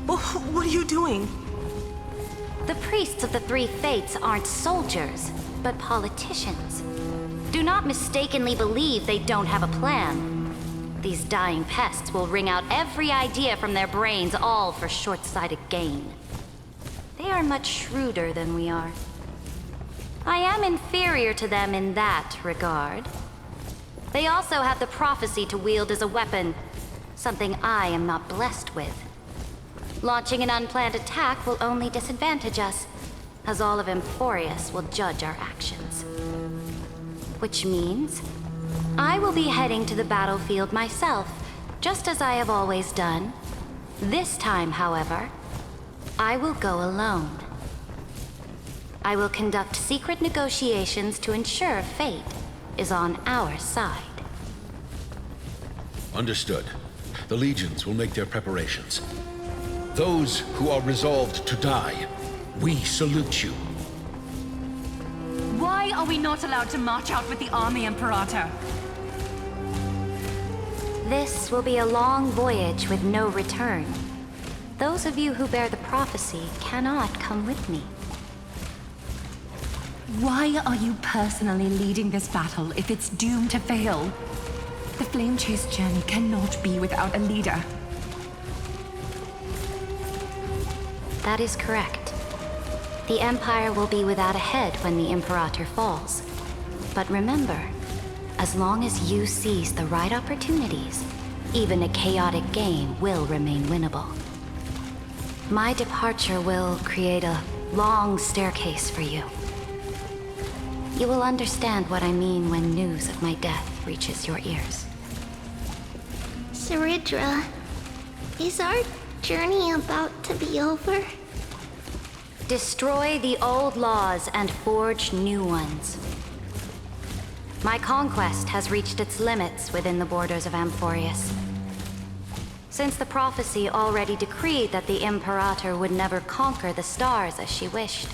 What are you doing?
The priests of the Three Fates aren't soldiers, but politicians. Do not mistakenly believe they don't have a plan. These dying pests will wring out every idea from their brains, all for short-sighted gain. They are much shrewder than we are. I am inferior to them in that regard. They also have the prophecy to wield as a weapon, something I am not blessed with. Launching an unplanned attack will only disadvantage us, as all of Emphorius will judge our actions. Which means, I will be heading to the battlefield myself, just as I have always done. This time, however, I will go alone. I will conduct secret negotiations to ensure fate is on our side.
Understood. The legions will make their preparations. Those who are resolved to die, we salute you.
Why are we not allowed to march out with the army, Imperator?
This will be a long voyage with no return. Those of you who bear the prophecy cannot come with me.
Why are you personally leading this battle if it's doomed to fail? The Flame Chase journey cannot be without a leader.
That is correct. The Empire will be without a head when the Imperator falls. But remember, as long as you seize the right opportunities, even a chaotic game will remain winnable. My departure will create a long staircase for you. You will understand what I mean when news of my death reaches your ears.
Saridra, is our journey about to be over?
Destroy the old laws and forge new ones. My conquest has reached its limits within the borders of Amphorius. Since the prophecy already decreed that the Imperator would never conquer the stars as she wished,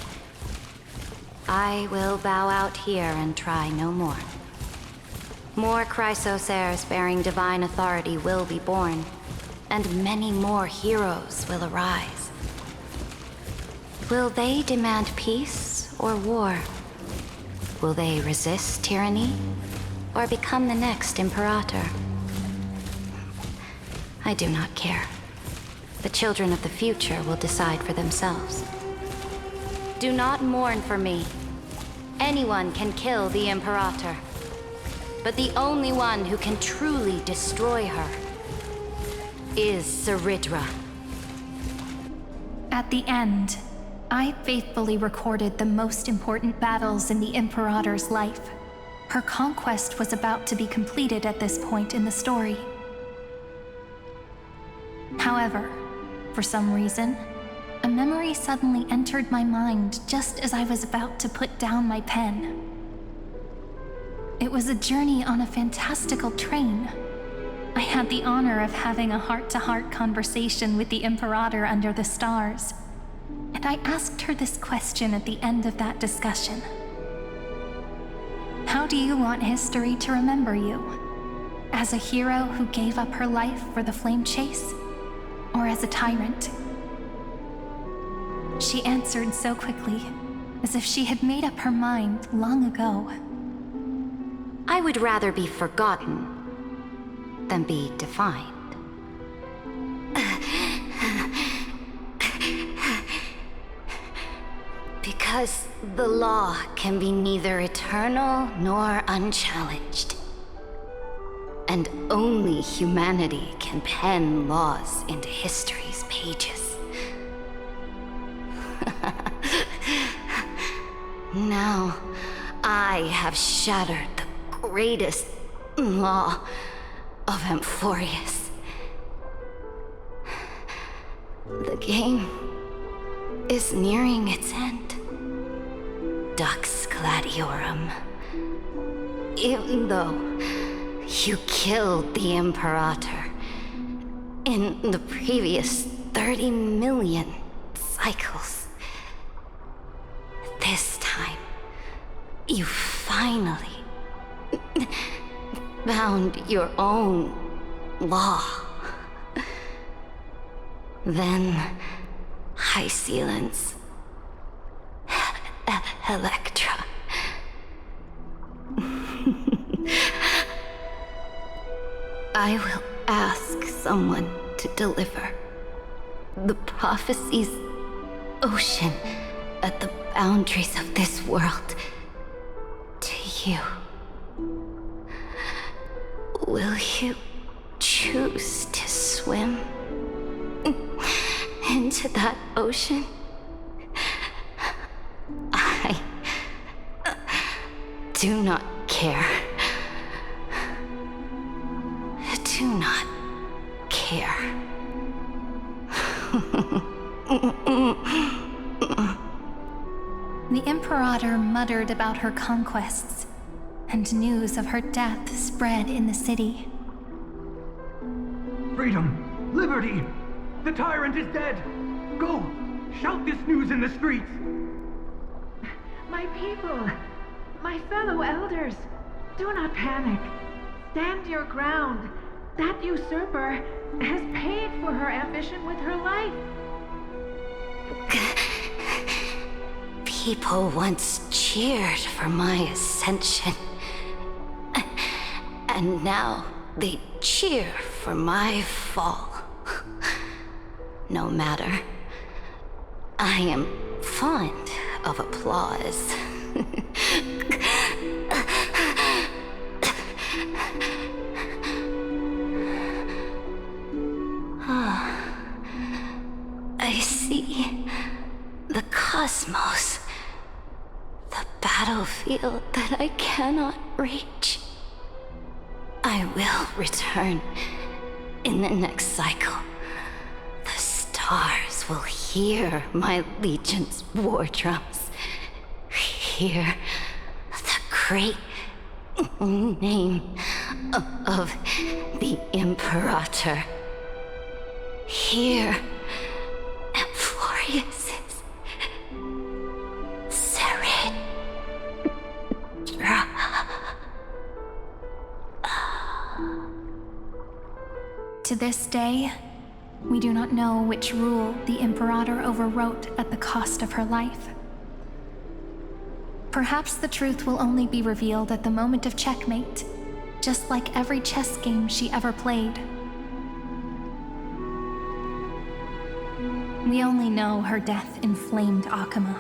I will bow out here and try no more. More Chrysos heirs bearing divine authority will be born, and many more heroes will arise. Will they demand peace or war? Will they resist tyranny, or become the next Imperator? I do not care. The children of the future will decide for themselves. Do not mourn for me. Anyone can kill the Imperator, but the only one who can truly destroy her is Saridra.
At the end, I faithfully recorded the most important battles in the Imperator's life. Her conquest was about to be completed at this point in the story. However, for some reason, a memory suddenly entered my mind just as I was about to put down my pen. It was a journey on a fantastical train. I had the honor of having a heart-to-heart conversation with the Imperator under the stars, and I asked her this question at the end of that discussion. How do you want history to remember you? As a hero who gave up her life for the flame chase? Or as a tyrant? She answered so quickly, as if she had made up her mind long ago.
I would rather be forgotten than be defined. Because the law can be neither eternal nor unchallenged. And only humanity can pen laws into history's pages. Now, I have shattered the greatest law of Amphorius. The game is nearing its end. Dux Gladiorum. Even though you killed the Imperator in the previous 30 million cycles, this time, you finally found your own law. Then, Hysealans, Electra. I will ask someone to deliver the prophecy's ocean at the boundaries of this world to you. Will you choose to swim into that ocean? I do not care. Do not care.
The Imperator muttered about her conquests, and news of her death spread in the city.
Freedom! Liberty! The tyrant is dead! Go! Shout this news in the streets!
My people! My fellow elders! Do not panic. Stand your ground. That usurper has paid for her ambition with her life.
People once cheered for my ascension. And now they cheer for my fall. No matter. I am fond of applause. I see the cosmos, the battlefield that I cannot reach. I will return in the next cycle. The stars will hear my legion's war drums. Hear the great name of the Imperator. Here, Amphorius is
To this day, we do not know which rule the Imperator overwrote at the cost of her life. Perhaps the truth will only be revealed at the moment of checkmate, just like every chess game she ever played. We only know her death inflamed Akama.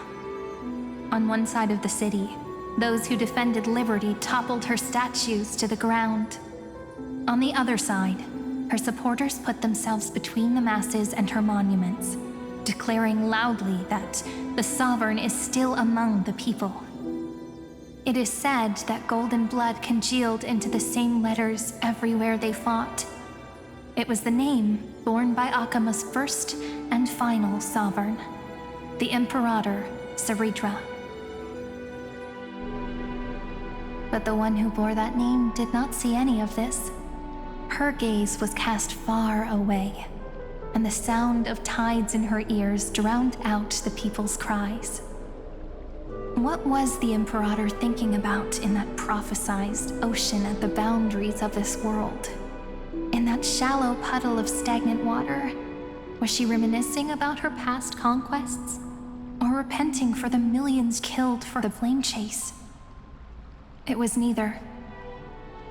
On one side of the city, those who defended liberty toppled her statues to the ground. On the other side, her supporters put themselves between the masses and her monuments, declaring loudly that the Sovereign is still among the people. It is said that golden blood congealed into the same letters everywhere they fought. It was the name borne by Akama's first and final sovereign, the Imperator Saridra. But the one who bore that name did not see any of this. Her gaze was cast far away, and the sound of tides in her ears drowned out the people's cries. What was the Imperator thinking about in that prophesized ocean at the boundaries of this world? In that shallow puddle of stagnant water, was she reminiscing about her past conquests? Or repenting for the millions killed for the flame chase? It was neither.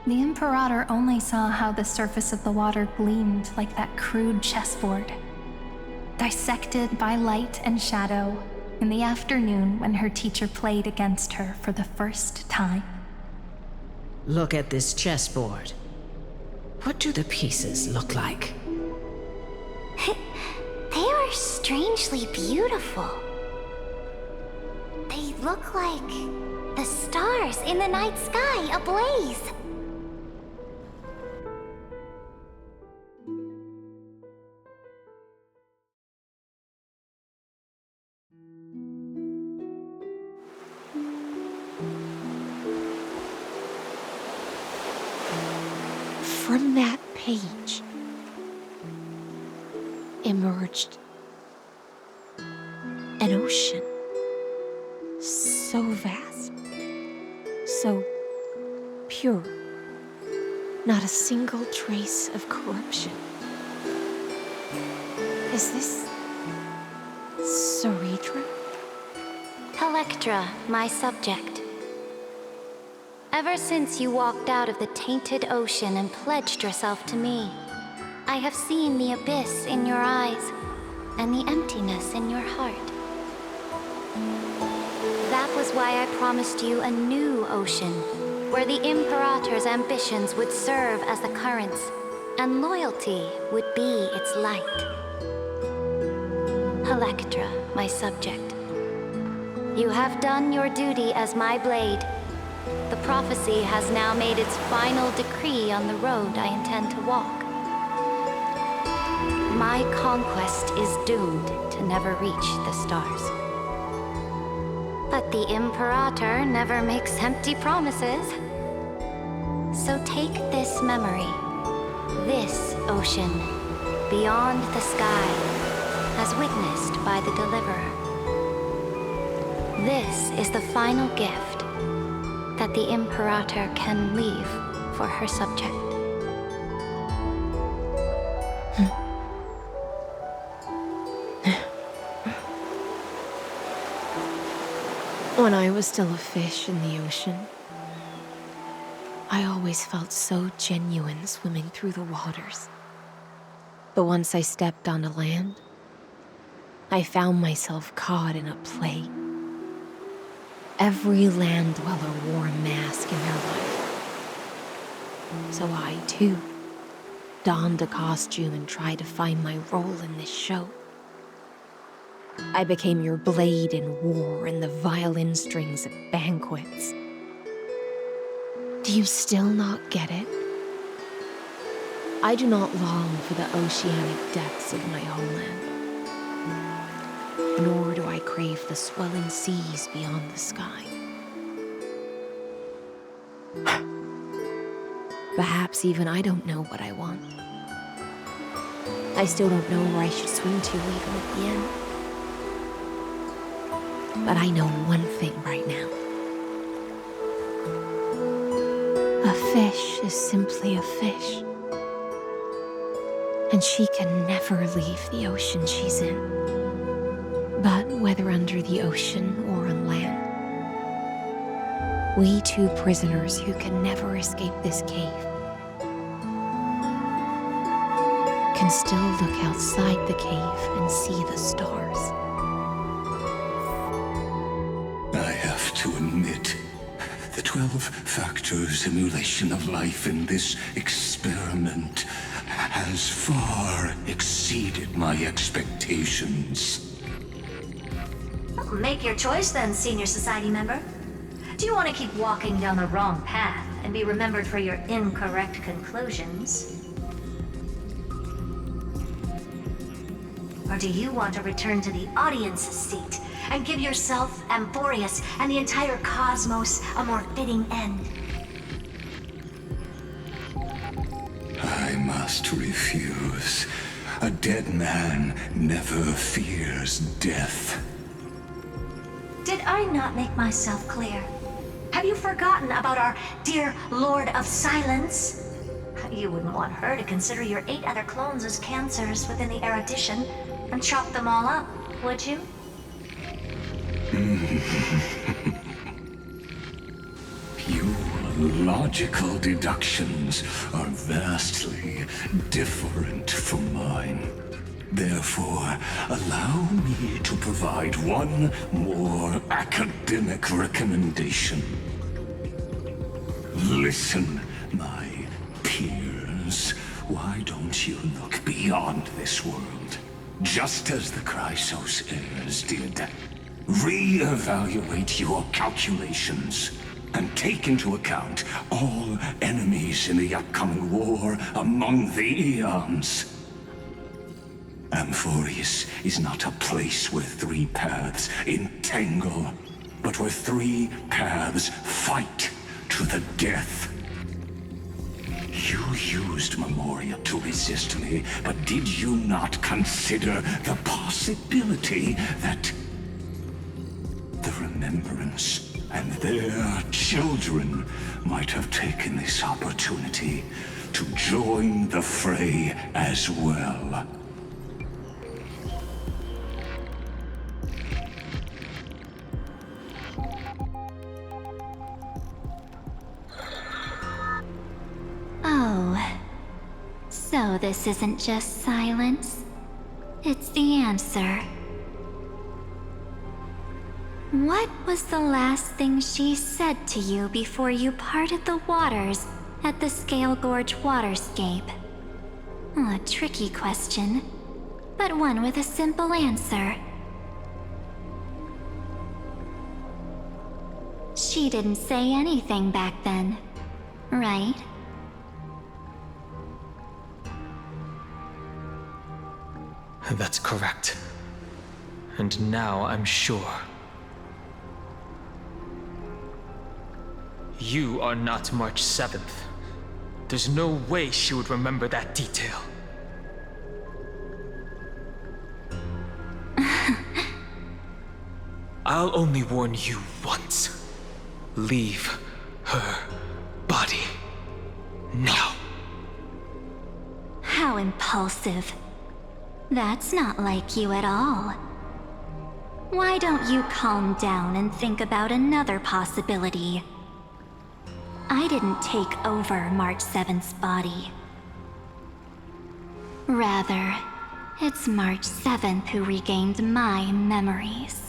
The Imperator only saw how the surface of the water gleamed like that crude chessboard, dissected by light and shadow in the afternoon when her teacher played against her for the first time.
Look at this chessboard. What do the pieces look like?
They are strangely beautiful. They look like the stars in the night sky ablaze.
From that page emerged an ocean so vast, so pure, not a single trace of corruption. Is this Saridra?
Electra, my subject. Ever since you walked out of the tainted ocean and pledged yourself to me, I have seen the abyss in your eyes and the emptiness in your heart. That was why I promised you a new ocean, where the Imperator's ambitions would serve as the currents, and loyalty would be its light. Electra, my subject. You have done your duty as my blade. The prophecy has now made its final decree on the road I intend to walk. My conquest is doomed to never reach the stars. But the Imperator never makes empty promises. So take this memory, this ocean, beyond the sky, as witnessed by the Deliverer. This is the final gift that the Imperator can leave for her subject.
When I was still a fish in the ocean, I always felt so genuine swimming through the waters. But once I stepped onto land, I found myself caught in a play. Every land dweller wore a mask in their life. So I, too, donned a costume and tried to find my role in this show. I became your blade in war and the violin strings at banquets. Do you still not get it? I do not long for the oceanic depths of my homeland, nor do I crave the swelling seas beyond the sky.
Perhaps even I don't know what I want. I still don't know where I should swim to even at the end. But I know one thing right now. A fish is simply a fish. And she can never leave the ocean she's in. But whether under the ocean or on land, we two prisoners who can never escape this cave can still look outside the cave and see the stars.
I have to admit, the 12-factor simulation of life in this experiment has far exceeded my expectations.
Make your choice then, Senior Society member. Do you want to keep walking down the wrong path and be remembered for your incorrect conclusions? Or do you want to return to the audience seat and give yourself, Amphorius, and the entire cosmos a more fitting end?
I must refuse. A dead man never fears death.
Did I not make myself clear? Have you forgotten about our dear Lord of Silence? You wouldn't want her to consider your 8 other clones as cancers within the erudition and chop them all up, would you?
Your logical deductions are vastly different from mine. Therefore, allow me to provide one more academic recommendation. Listen, my peers. Why don't you look beyond this world? Just as the Chrysos heirs did. Re-evaluate your calculations and take into account all enemies in the upcoming war among the Eons. Amphorius is not a place where 3 paths entangle, but where 3 paths fight to the death. You used Memoria to resist me, but did you not consider the possibility that the Remembrance and their children might have taken this opportunity to join the fray as well?
Oh, so this isn't just silence. It's the answer. What was the last thing she said to you before you parted the waters at the Scale Gorge waterscape? A tricky question, but one with a simple answer. She didn't say anything back then, right?
That's correct. And now I'm sure. You are not March 7th. There's no way she would remember that detail. I'll only warn you once. Leave her body. Now.
How impulsive. That's not like you at all. Why don't you calm down and think about another possibility? I didn't take over March 7th's body. Rather, it's March 7th who regained my memories.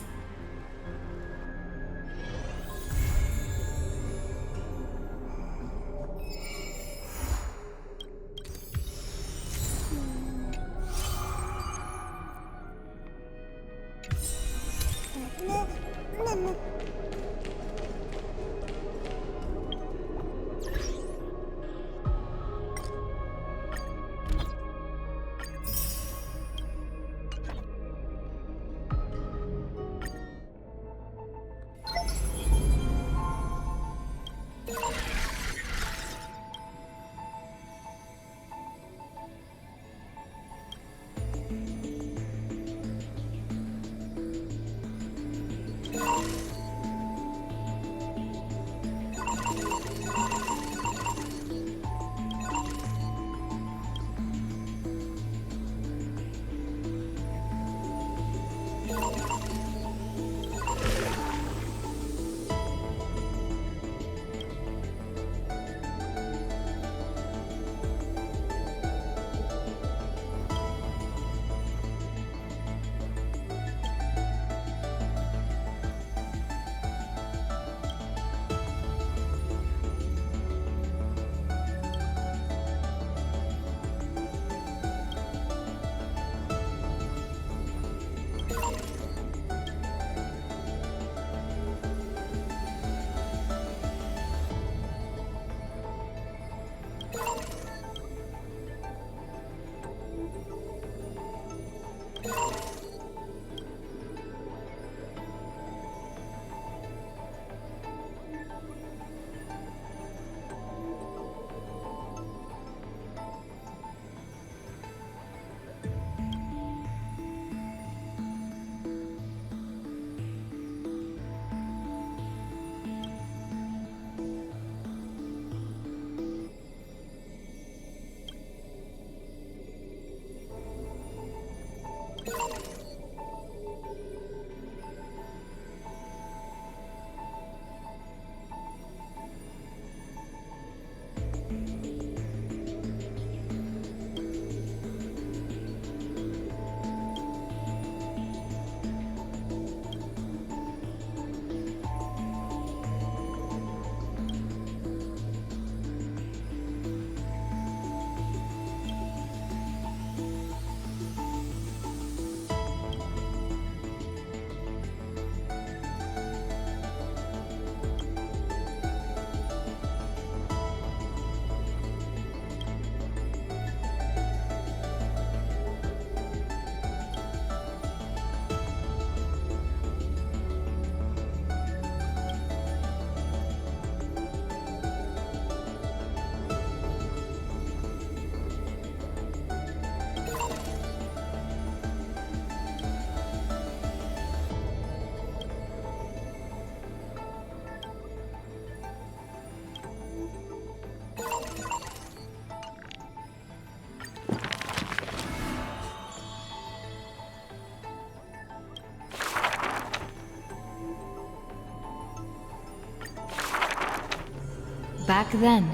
Back then,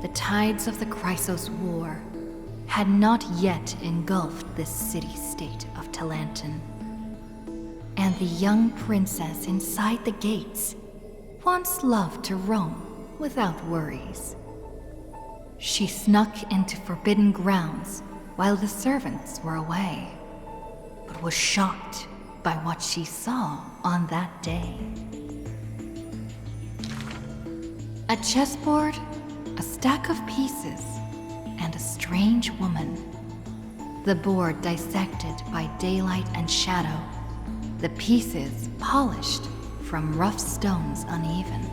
the tides of the Chrysos War had not yet engulfed this city-state of Talantin. And the young princess inside the gates once loved to roam without worries. She snuck into forbidden grounds while the servants were away, but was shocked by what she saw on that day. A chessboard, a stack of pieces, and a strange woman. The board dissected by daylight and shadow, the pieces polished from rough stones uneven.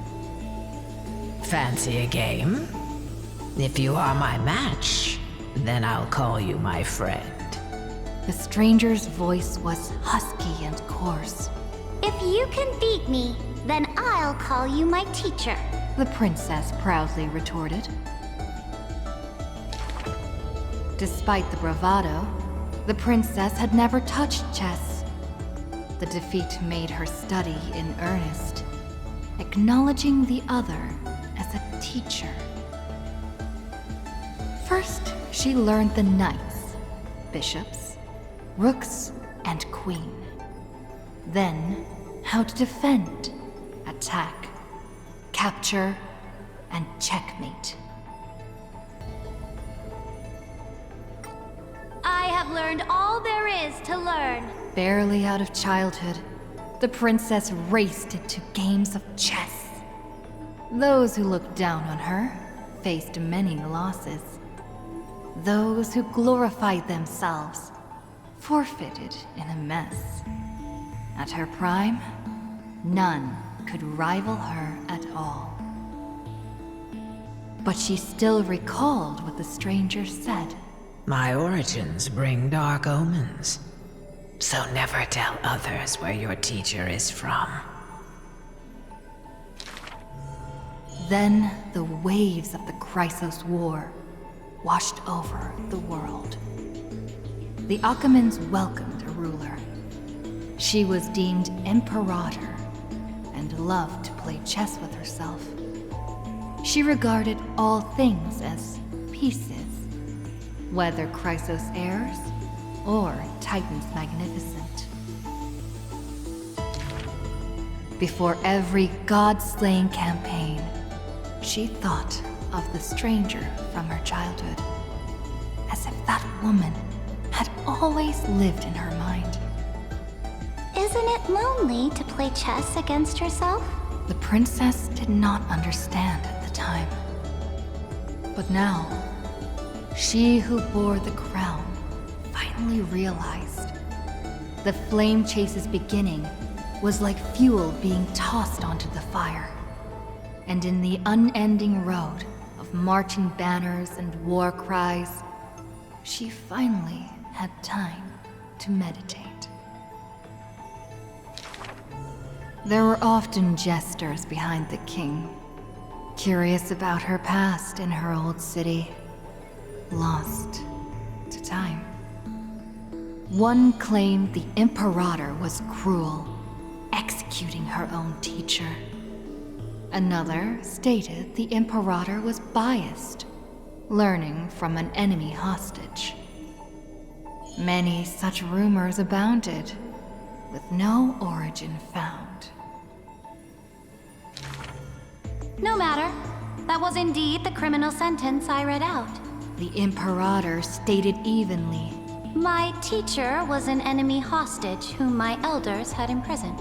Fancy a game? If you are my match, then I'll call you my friend.
The stranger's voice was husky and coarse.
If you can beat me, then I'll call you my teacher.
The princess proudly retorted. Despite the bravado, the princess had never touched chess. The defeat made her study in earnest, acknowledging the other as a teacher. First, she learned the knights, bishops, rooks, and queen. Then, how to defend, attack, capture, and checkmate.
I have learned all there is to learn.
Barely out of childhood, the princess raced into games of chess. Those who looked down on her faced many losses. Those who glorified themselves forfeited in a mess. At her prime, none could rival her at all. But she still recalled what the stranger said.
My origins bring dark omens, so never tell others where your teacher is from.
Then the waves of the Chrysos War washed over the world. The Achaemens welcomed a ruler. She was deemed Imperator and loved to play chess with herself. She regarded all things as pieces, whether Chrysos heirs or Titans magnificent. Before every god-slaying campaign, she thought of the stranger from her childhood, as if that woman had always lived in her mind.
Isn't it lonely to play chess against yourself?
The princess did not understand at the time. But now, she who bore the crown finally realized the flame chase's beginning was like fuel being tossed onto the fire. And in the unending road of marching banners and war cries, she finally had time to meditate. There were often jesters behind the king, curious about her past in her old city, lost to time. One claimed the Imperator was cruel, executing her own teacher. Another stated the Imperator was biased, learning from an enemy hostage. Many such rumors abounded, with no origin found.
No matter. That was indeed the criminal sentence I read out.
The Imperator stated evenly.
My teacher was an enemy hostage whom my elders had imprisoned.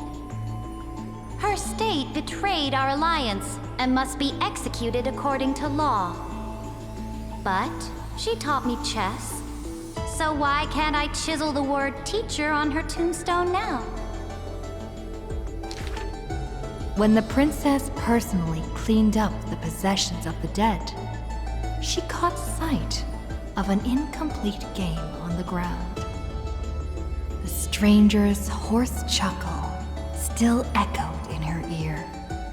Her state betrayed our alliance and must be executed according to law. But she taught me chess, so why can't I chisel the word teacher on her tombstone now?
When the princess personally cleaned up the possessions of the dead, she caught sight of an incomplete game on the ground. The stranger's hoarse chuckle still echoed in her ear,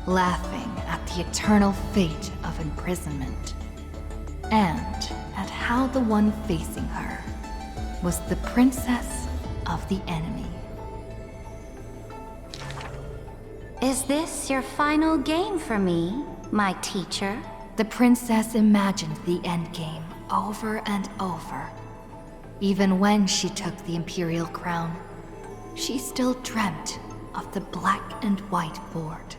laughing at the eternal fate of imprisonment, and at how the one facing her was the princess of the enemy.
Is this your final game for me, my teacher?
The princess imagined the endgame over and over. Even when she took the imperial crown, she still dreamt of the black and white board.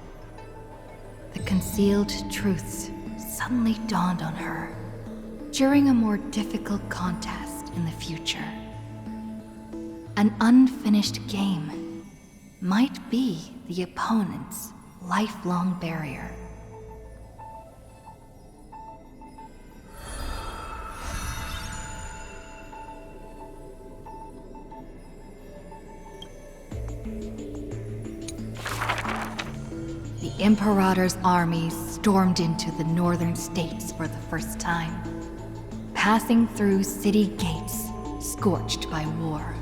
The concealed truths suddenly dawned on her during a more difficult contest in the future. An unfinished game might be the opponent's lifelong barrier. The Imperator's armies stormed into the northern states for the first time, passing through city gates scorched by war.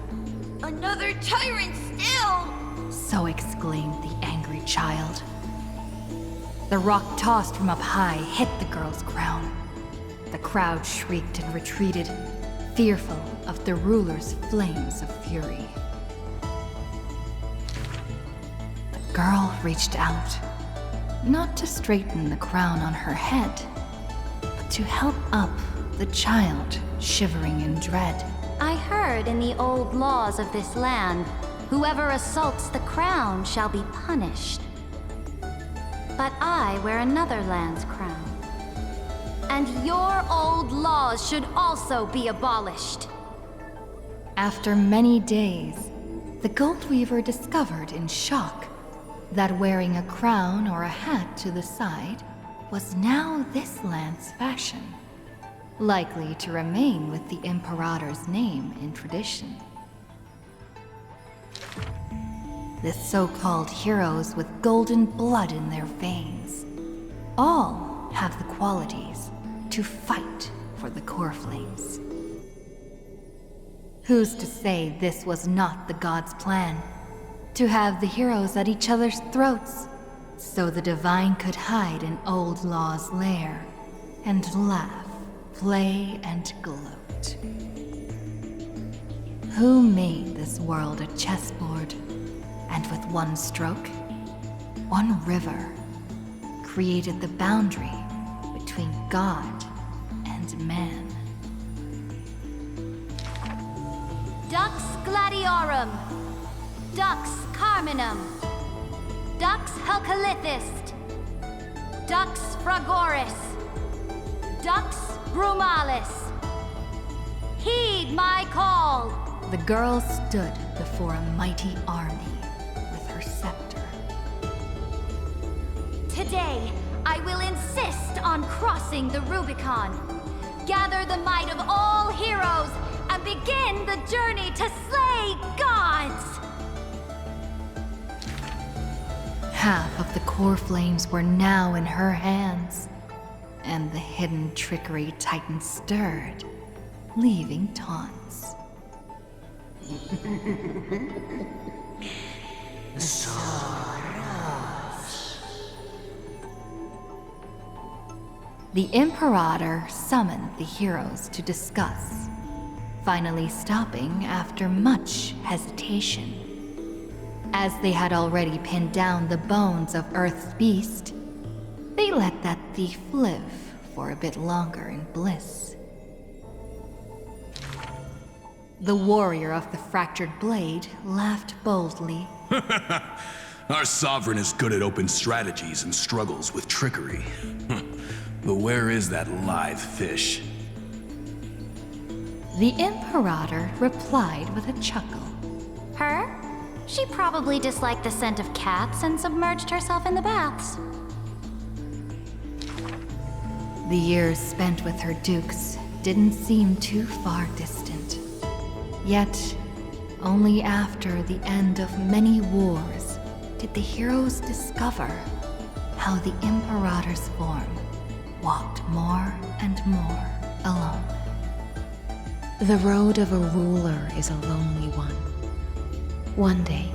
Another tyrant still!
So exclaimed the angry child. The rock tossed from up high hit the girl's crown. The crowd shrieked and retreated, fearful of the ruler's flames of fury. The girl reached out, not to straighten the crown on her head, but to help up the child shivering in dread.
I heard in the old laws of this land, whoever assaults the crown shall be punished. But I wear another land's crown. And your old laws should also be abolished.
After many days, the Goldweaver discovered in shock that wearing a crown or a hat to the side was now this land's fashion, likely to remain with the Imperator's name in tradition. The so-called heroes with golden blood in their veins all have the qualities to fight for the core flames. Who's to say this was not the gods' plan? To have the heroes at each other's throats, so the divine could hide in old law's lair and laugh, play, and gloat. Who made this world a chessboard, and with one stroke, one river, created the boundary between God and man?
Dux Gladiorum, Dux Carminum, Dux Helcalithist, Dux Fragoris, Dux Brumalis. Heed my call!
The girl stood before a mighty army with her scepter.
Today, I will insist on crossing the Rubicon. Gather the might of all heroes and begin the journey to slay gods!
Half of the core flames were now in her hands, and the hidden trickery Titan stirred, leaving taunts. The Imperator summoned the heroes to discuss, finally stopping after much hesitation. As they had already pinned down the bones of Earth's beast, they let that thief live for a bit longer in bliss. The warrior of the fractured blade laughed boldly.
Our sovereign is good at open strategies and struggles with trickery. But where is that live fish?
The Imperator replied with a chuckle.
Her? She probably disliked the scent of cats and submerged herself in the baths.
The years spent with her dukes didn't seem too far distant. Yet, only after the end of many wars did the heroes discover how the Imperator's form walked more and more alone.
The road of a ruler is a lonely one. One day,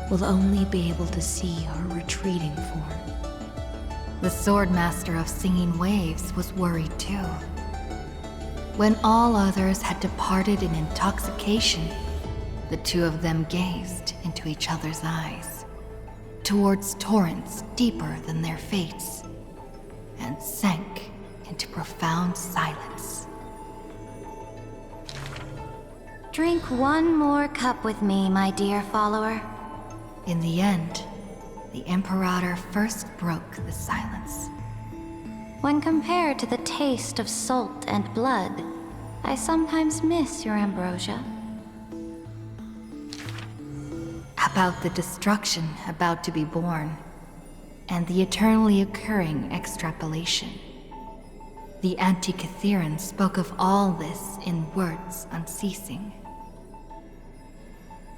we'll only be able to see her retreating form.
The Swordmaster of Singing Waves was worried too. When all others had departed in intoxication, the two of them gazed into each other's eyes, towards torrents deeper than their fates, and sank into profound silence.
Drink one more cup with me, my dear follower.
In the end, the Imperator first broke the silence.
When compared to the taste of salt and blood, I sometimes miss your ambrosia.
About the destruction about to be born, and the eternally occurring extrapolation. The Antikytheran spoke of all this in words unceasing.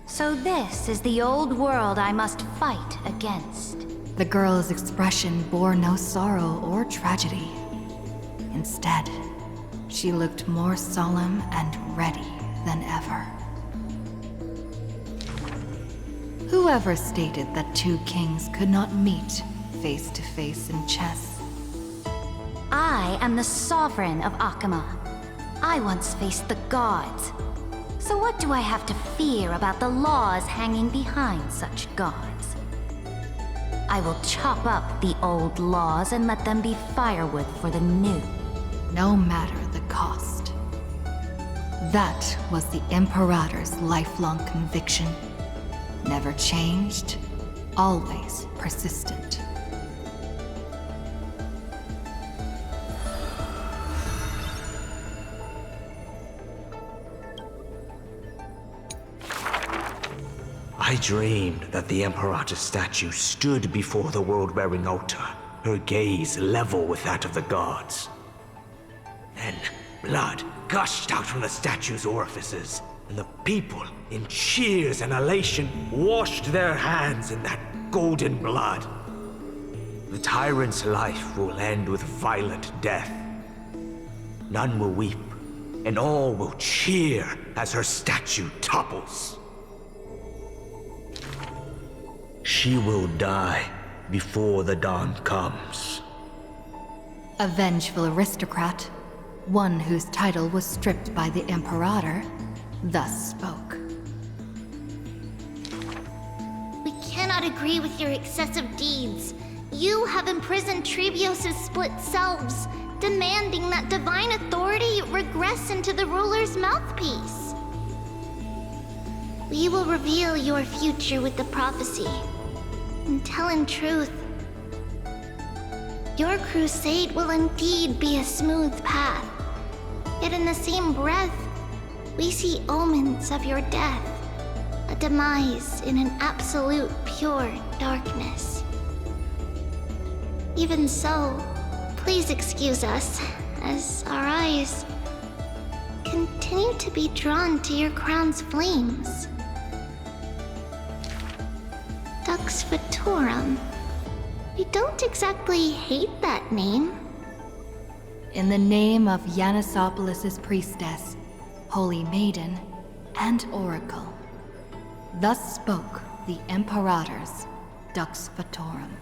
So this is the old world I must fight against.
The girl's expression bore no sorrow or tragedy. Instead, she looked more solemn and ready than ever. Whoever stated that two kings could not meet face to face in chess?
I am the sovereign of Akama. I once faced the gods. So what do I have to fear about the laws hanging behind such gods? I will chop up the old laws and let them be firewood for the new.
No matter the cost. That was the Imperator's lifelong conviction. Never changed, always persistent.
I dreamed that the Imperator's statue stood before the world-wearing altar, her gaze level with that of the gods. Then, blood gushed out from the statue's orifices, and the people, in cheers and elation, washed their hands in that golden blood. The tyrant's life will end with violent death. None will weep, and all will cheer as her statue topples. She will die before the dawn comes.
A vengeful aristocrat, one whose title was stripped by the Imperator, thus spoke.
We cannot agree with your excessive deeds. You have imprisoned Trebios' split selves, demanding that divine authority regress into the ruler's mouthpiece. We will reveal your future with the prophecy, and tell in truth. Your crusade will indeed be a smooth path, yet in the same breath, we see omens of your death, a demise in an absolute pure darkness. Even so, please excuse us, as our eyes continue to be drawn to your crown's flames. Dux Vitorum. We don't exactly hate that name.
In the name of Yanisopoulos' priestess, Holy Maiden, and Oracle, thus spoke the Imperator's Dux Vitorum.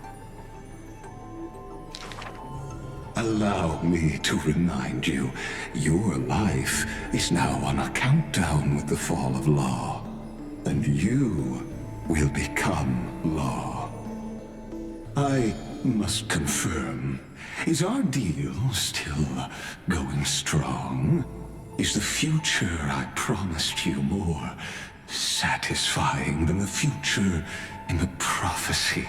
Allow me to remind you, your life is now on a countdown with the fall of Law, and you will become Law. I must confirm, is our deal still going strong? Is the future I promised you more satisfying than the future in the prophecy?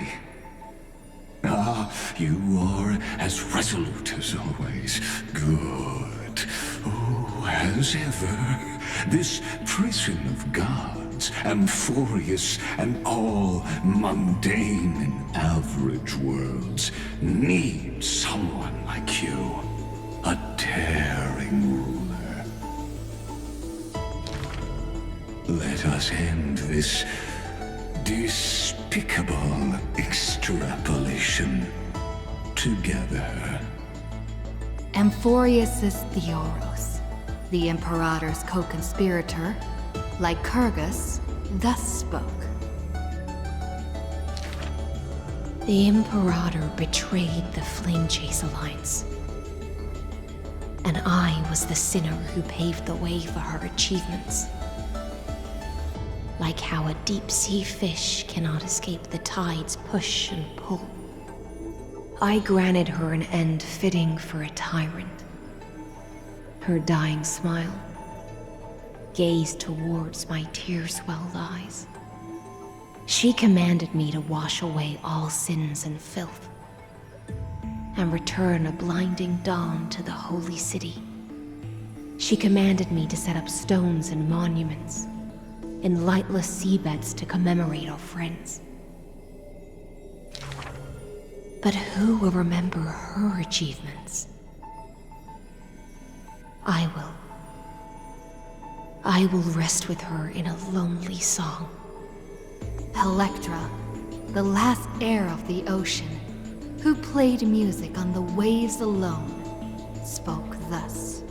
Ah, you are as resolute as always. Good. Oh, as ever, this prison of gods, Amphorius and all mundane and average worlds, need someone like you. A daring ruler. Let us end this despicable extrapolation together.
Amphorius Theoros, the Imperator's co-conspirator, Lycurgus, thus spoke.
The Imperator betrayed the Flame Chase Alliance. And I was the sinner who paved the way for her achievements. Like how a deep-sea fish cannot escape the tide's push and pull. I granted her an end fitting for a tyrant. Her dying smile, gazed towards my tear-swelled eyes. She commanded me to wash away all sins and filth, and return a blinding dawn to the holy city. She commanded me to set up stones and monuments in lightless seabeds to commemorate our friends. But who will remember her achievements? I will rest with her in a lonely song.
Electra, the last heir of the ocean, who played music on the waves alone, spoke thus.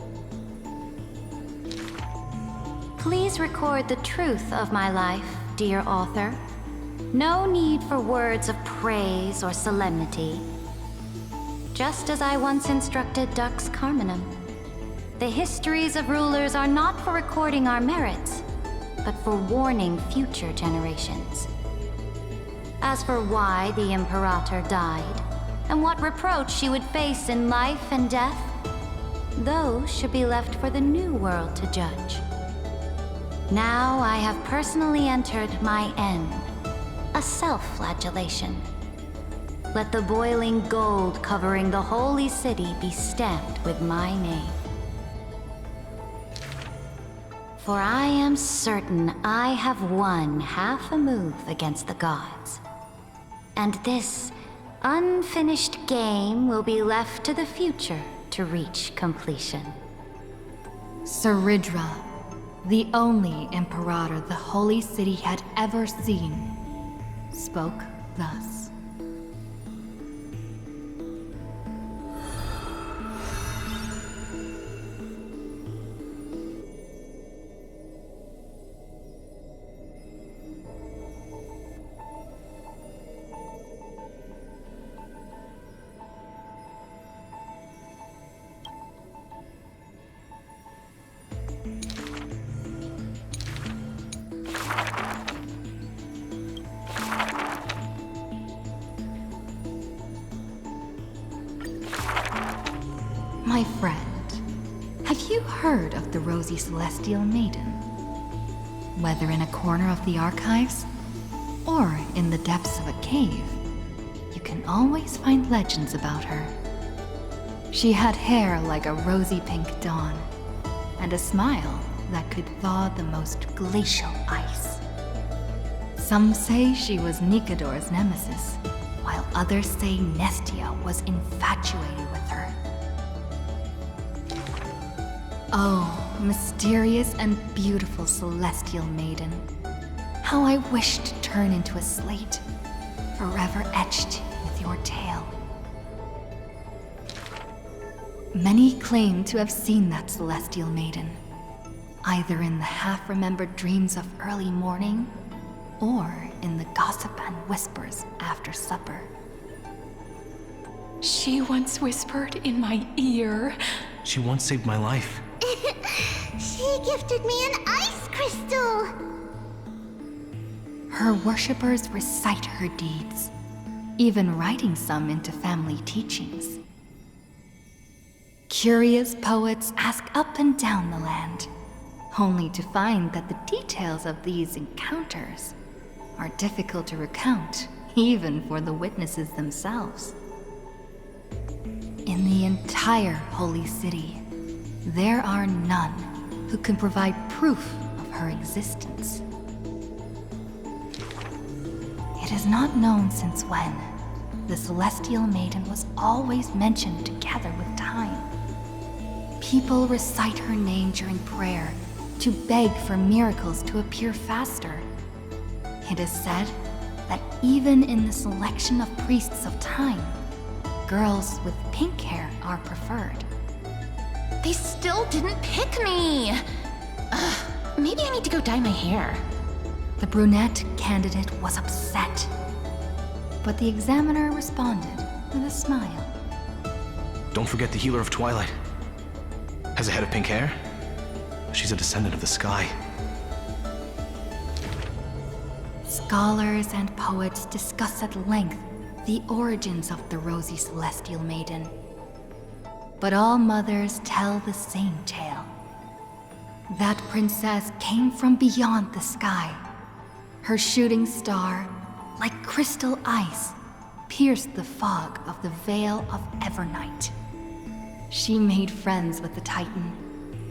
Please record the truth of my life, dear author. No need for words of praise or solemnity. Just as I once instructed Dux Carminum, the histories of rulers are not for recording our merits, but for warning future generations. As for why the Imperator died, and what reproach she would face in life and death, those should be left for the new world to judge. Now I have personally entered my end, a self-flagellation. Let the boiling gold covering the holy city be stamped with my name. For I am certain I have won half a move against the gods. And this unfinished game will be left to the future to reach completion.
Saridra, the only Imperator the Holy City had ever seen, spoke thus. My friend, have you heard of the Rosy Celestial Maiden? Whether in a corner of the archives, or in the depths of a cave, you can always find legends about her. She had hair like a rosy pink dawn, and a smile that could thaw the most glacial ice. Some say she was Nikador's nemesis, while others say Nestia was infatuated with her. Oh, mysterious and beautiful celestial maiden. How I wish to turn into a slate, forever etched with your tale. Many claim to have seen that celestial maiden, either in the half-remembered dreams of early morning, or in the gossip and whispers after supper.
She once whispered in my ear.
She once saved my life.
She gifted me an ice crystal!
Her worshippers recite her deeds, even writing some into family teachings. Curious poets ask up and down the land, only to find that the details of these encounters are difficult to recount, even for the witnesses themselves. In the entire Holy City, there are none who can provide proof of her existence. It is not known since when the Celestial Maiden was always mentioned together with time. People recite her name during prayer to beg for miracles to appear faster. It is said that even in the selection of priests of time, girls with pink hair are preferred.
They still didn't pick me! Ugh, maybe I need to go dye my hair.
The brunette candidate was upset, but the examiner responded with a smile.
Don't forget the Healer of Twilight. Has a head of pink hair. She's a descendant of the sky.
Scholars and poets discuss at length the origins of the Rosy Celestial Maiden. But all mothers tell the same tale. That princess came from beyond the sky. Her shooting star, like crystal ice, pierced the fog of the Veil of Evernight. She made friends with the Titan,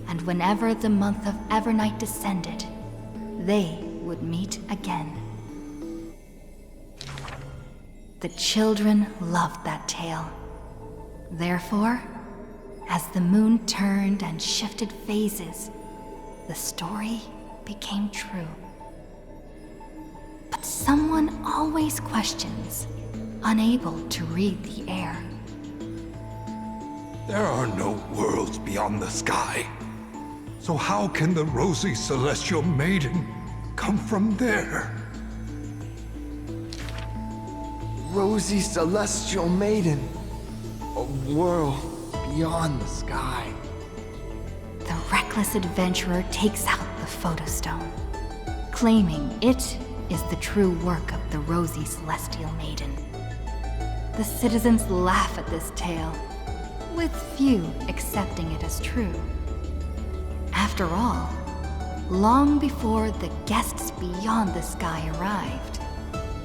and whenever the month of Evernight descended, they would meet again. The children loved that tale. Therefore, as the moon turned and shifted phases, the story became true. But someone always questions, unable to read the air.
There are no worlds beyond the sky. So how can the Rosy Celestial Maiden come from there?
Rosy Celestial Maiden. A world beyond the sky.
The reckless adventurer takes out the photostone, claiming it is the true work of the Rosy Celestial Maiden. The citizens laugh at this tale, with few accepting it as true. After all, long before the guests beyond the sky arrived,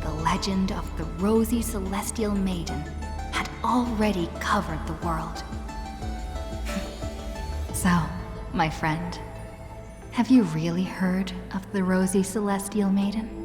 the legend of the Rosy Celestial Maiden had already covered the world. So, my friend, have you really heard of the Rosy Celestial Maiden?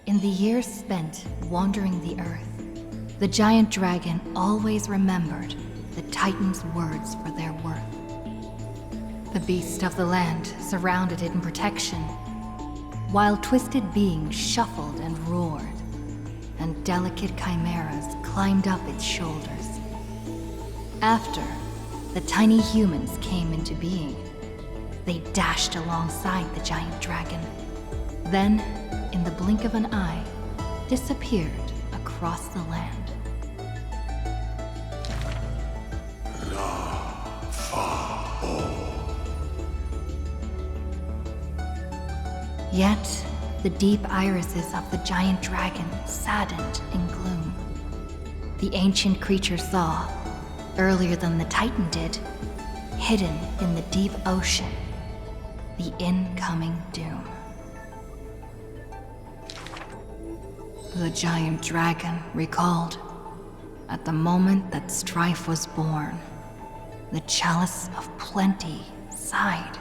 In the years spent wandering the earth, the giant dragon always remembered the Titan's words for their worth. The beasts of the land surrounded it in protection, while twisted beings shuffled and roared, and delicate chimeras climbed up its shoulders. After the tiny humans came into being, they dashed alongside the giant dragon, then, in the blink of an eye, disappeared across the land. Yet, the deep irises of the giant dragon saddened in gloom. The ancient creature saw, earlier than the Titan did, hidden in the deep ocean, the incoming doom. The giant dragon recalled, at the moment that strife was born, the chalice of plenty sighed,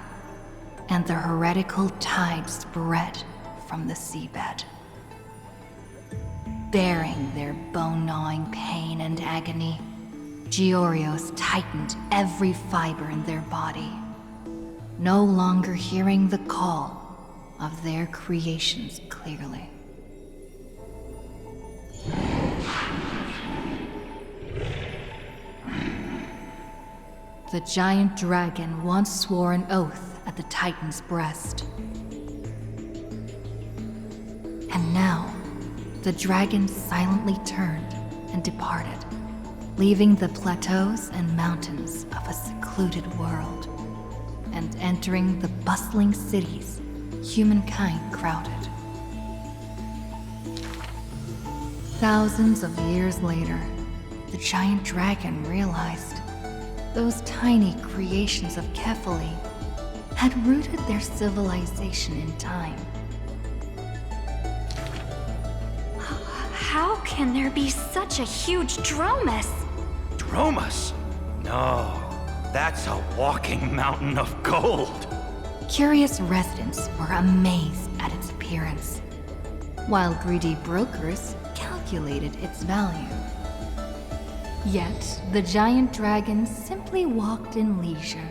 and the heretical tide spread from the seabed. Bearing their bone-gnawing pain and agony, Georios tightened every fiber in their body, no longer hearing the call of their creations clearly. The giant dragon once swore an oath at the Titan's breast. And now, the dragon silently turned and departed, leaving the plateaus and mountains of a secluded world, and entering the bustling cities humankind crowded. Thousands of years later, the giant dragon realized those tiny creations of Kefali had rooted their civilization in time.
How can there be such a huge Dromus?
Dromus? No, that's a walking mountain of gold.
Curious residents were amazed at its appearance, while greedy brokers calculated its value. Yet, the giant dragon simply walked in leisure,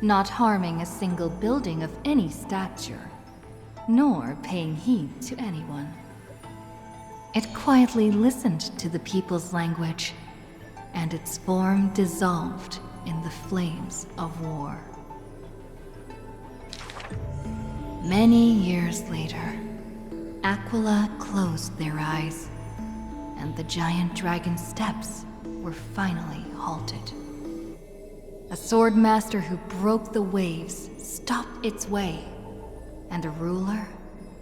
not harming a single building of any stature, nor paying heed to anyone. It quietly listened to the people's language, and its form dissolved in the flames of war. Many years later, Aquila closed their eyes, and the giant dragon's steps were finally halted. A swordmaster who broke the waves stopped its way, and a ruler,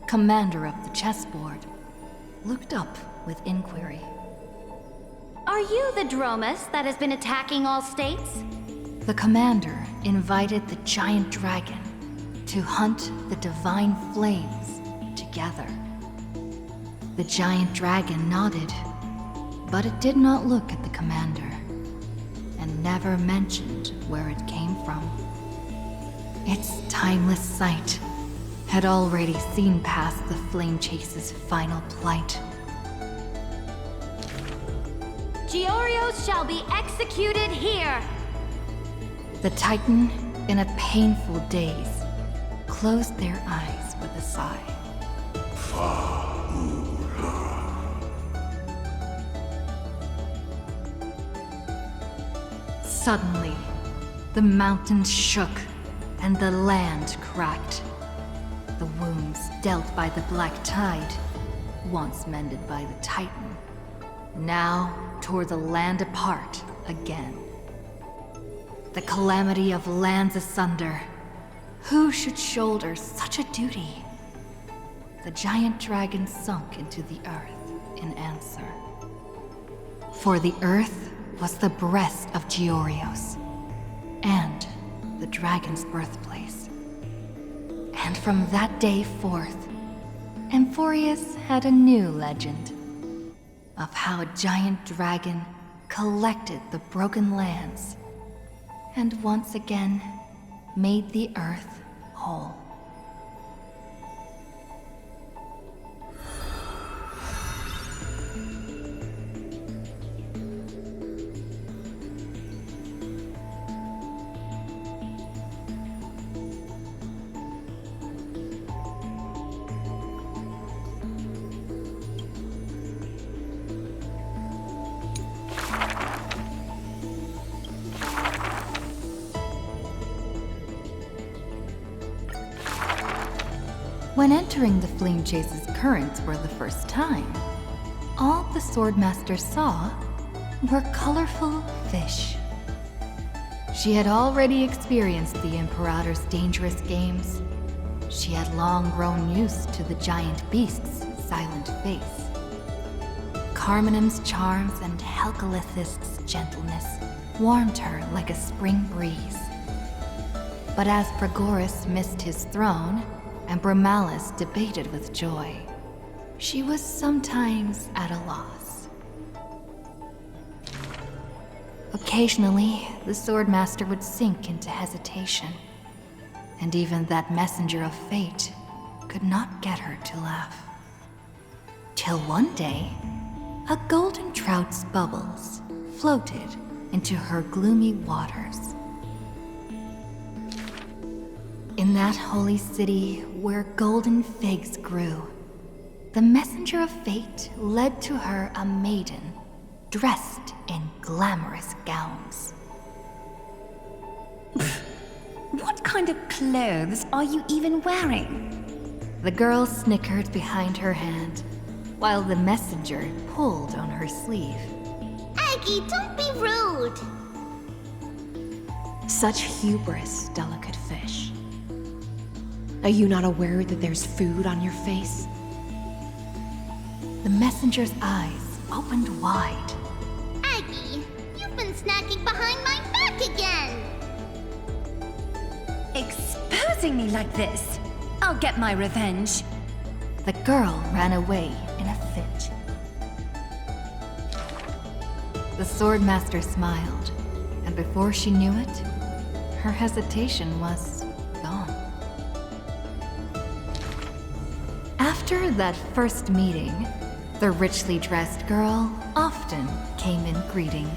commander of the chessboard, looked up with inquiry.
Are you the Dromus that has been attacking all states?
The commander invited the giant dragon to hunt the divine flames together. The giant dragon nodded, but it did not look at the commander, and never mentioned where it came from. Its timeless sight had already seen past the Flame Chase's final plight.
Georios shall be executed here!
The Titan, in a painful daze, closed their eyes with a sigh. Suddenly, the mountains shook and the land cracked. The wounds dealt by the black tide, once mended by the Titan, now tore the land apart again. The calamity of lands asunder. Who should shoulder such a duty? The giant dragon sunk into the earth in answer. For the earth was the breast of Georios, and the dragon's birthplace. And from that day forth, Amphorius had a new legend of how a giant dragon collected the broken lands and once again made the earth whole. When entering the Flame Chase's currents for the first time, all the Swordmaster saw were colorful fish. She had already experienced the Imperator's dangerous games. She had long grown used to the giant beast's silent face. Carminum's charms and Helcalithist's gentleness warmed her like a spring breeze. But as Pregoris missed his throne, and Bromalis debated with joy, she was sometimes at a loss. Occasionally, the Swordmaster would sink into hesitation, and even that messenger of fate could not get her to laugh. Till one day, a golden trout's bubbles floated into her gloomy waters. In that holy city where golden figs grew, the messenger of fate led to her a maiden dressed in glamorous gowns.
What kind of clothes are you even wearing?
The girl snickered behind her hand, while the messenger pulled on her sleeve.
Aggie, don't be rude!
Such hubris, delicate fish. Are you not aware that there's food on your face?
The messenger's eyes opened wide.
Aggie, you've been snacking behind my back again!
Exposing me like this? I'll get my revenge.
The girl ran away in a fit. The Swordmaster smiled, and before she knew it, her hesitation was gone. After that first meeting, the richly dressed girl often came in greeting.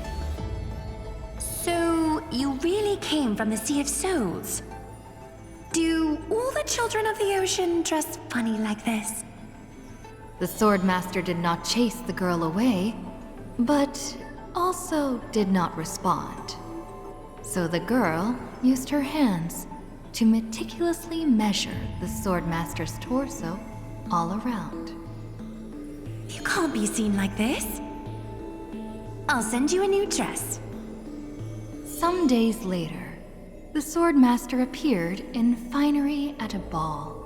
So, you really came from the Sea of Souls? Do all the children of the ocean dress funny like this?
The Swordmaster did not chase the girl away, but also did not respond. So the girl used her hands to meticulously measure the Swordmaster's torso all around.
You can't be seen like this. I'll send you a new dress.
Some days later, the Swordmaster appeared in finery at a ball.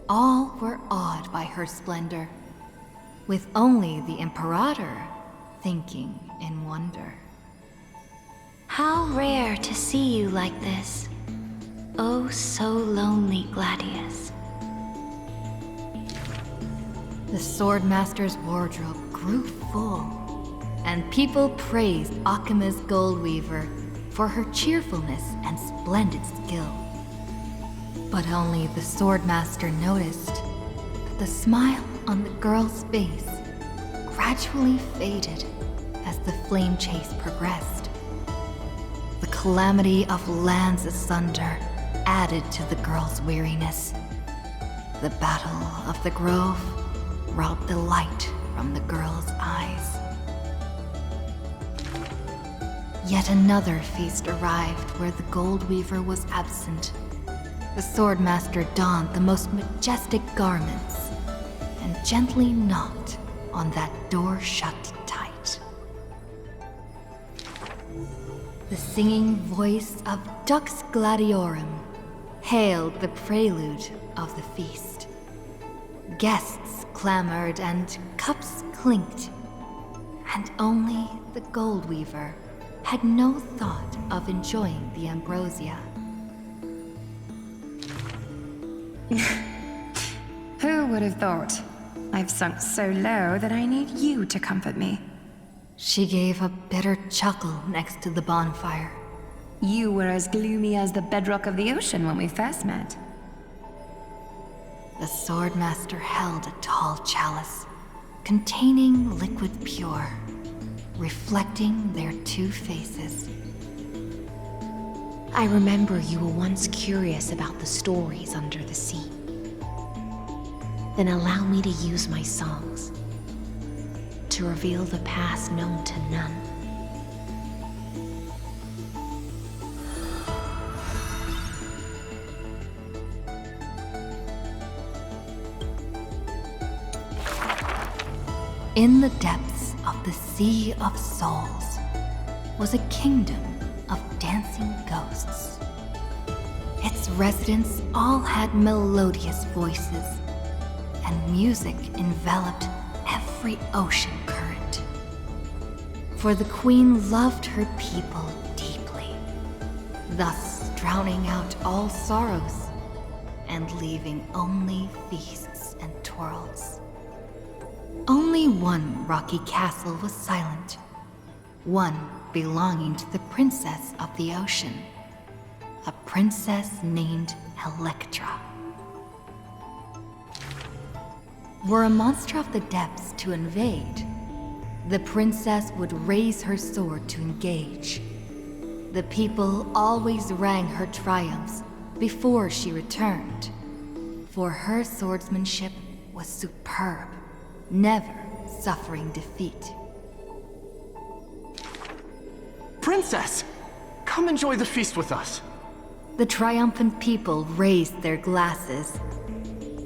All were awed by her splendor, with only the Imperator thinking in wonder.
How rare to see you like this. Oh, so lonely, Gladius.
The Swordmaster's wardrobe grew full, and people praised Akima's Goldweaver for her cheerfulness and splendid skill. But only the Swordmaster noticed that the smile on the girl's face gradually faded as the flame chase progressed. The calamity of lands asunder added to the girl's weariness. The Battle of the Grove robbed the light from the girl's eyes. Yet another feast arrived where the Goldweaver was absent. The Swordmaster donned the most majestic garments and gently knocked on that door shut tight. The singing voice of Dux Gladiorum hailed the prelude of the feast. Guests clamored and cups clinked, and only the Goldweaver had no thought of enjoying the ambrosia.
Who would have thought? I've sunk so low that I need you to comfort me.
She gave a bitter chuckle next to the bonfire.
You were as gloomy as the bedrock of the ocean when we first met.
The Swordmaster held a tall chalice containing liquid pure, reflecting their two faces.
I remember you were once curious about the stories under the sea. Then allow me to use my songs to reveal the past known to none.
In the depths of the Sea of Souls was a kingdom of dancing ghosts. Its residents all had melodious voices, and music enveloped every ocean current. For the queen loved her people deeply, thus drowning out all sorrows and leaving only feasts and twirls. Only one rocky castle was silent, one belonging to the princess of the ocean. a princess named Electra. Were a monster of the depths to invade, the princess would raise her sword to engage. The people always rang her triumphs before she returned, for her swordsmanship was superb, never suffering defeat.
Princess! Come enjoy the feast with us.
The triumphant people raised their glasses,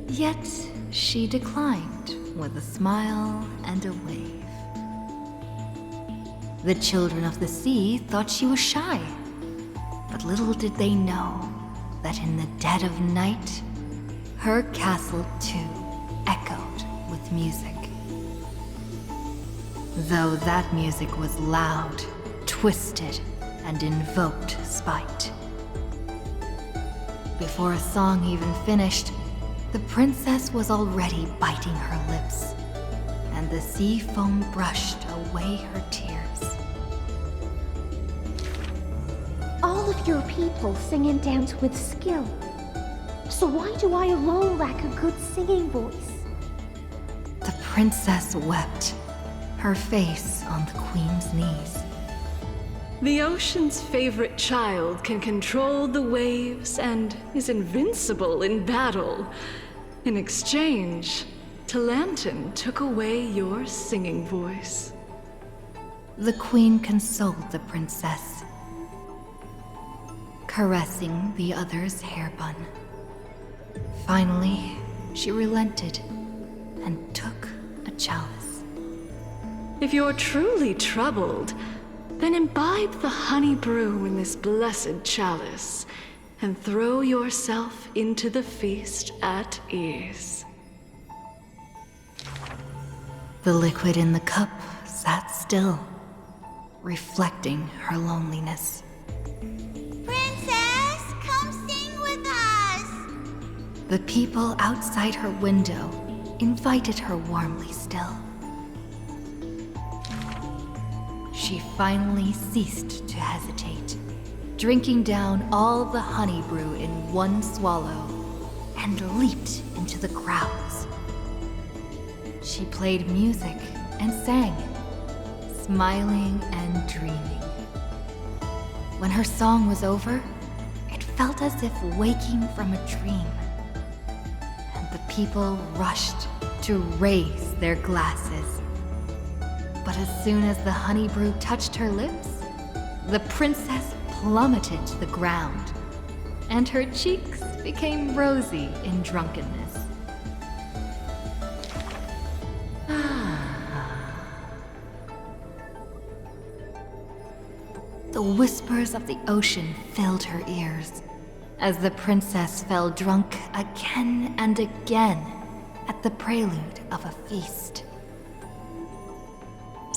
yet she declined with a smile and a wave. The children of the sea thought she was shy, but little did they know that in the dead of night, her castle too echoed with music. Though that music was loud, twisted, and invoked spite. Before a song even finished, the princess was already biting her lips, and the sea foam brushed away her tears.
All of your people sing and dance with skill. So why do I alone lack a good singing voice?
The princess wept, her face on the queen's knees.
The ocean's favorite child can control the waves and is invincible in battle. In exchange, Talantin took away your singing voice.
The queen consoled the princess, caressing the other's hair bun. Finally, she relented and took a chalice.
If you're truly troubled, then imbibe the honey brew in this blessed chalice and throw yourself into the feast at ease.
The liquid in the cup sat still, reflecting her loneliness.
Princess, come sing with us!
The people outside her window invited her warmly still. She finally ceased to hesitate, drinking down all the honey brew in one swallow, and leaped into the crowds. She played music and sang, smiling and dreaming. When her song was over, it felt as if waking from a dream, and the people rushed to raise their glasses. But as soon as the honey brew touched her lips, the princess plummeted to the ground, and her cheeks became rosy in drunkenness. The whispers of the ocean filled her ears as the princess fell drunk again and again at the prelude of a feast.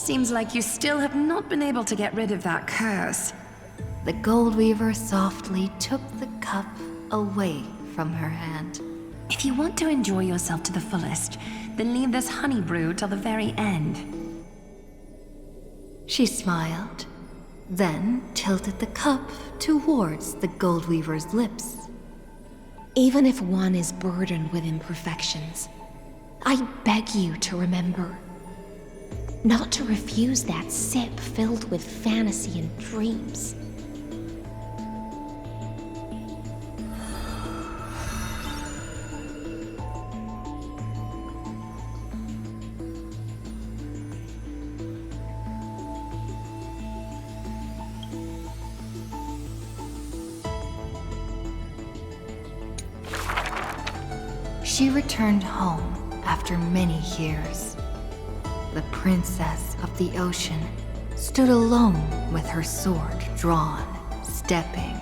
Seems like you still have not been able to get rid of that curse.
The gold weaver softly took the cup away from her hand.
If you want to enjoy yourself to the fullest, then leave this honey brew till the very end.
She smiled, then tilted the cup towards the gold weaver's lips.
Even if one is burdened with imperfections, I beg you to remember not to refuse that sip filled with fantasy and dreams.
She returned home after many years. The princess of the ocean stood alone with her sword drawn, stepping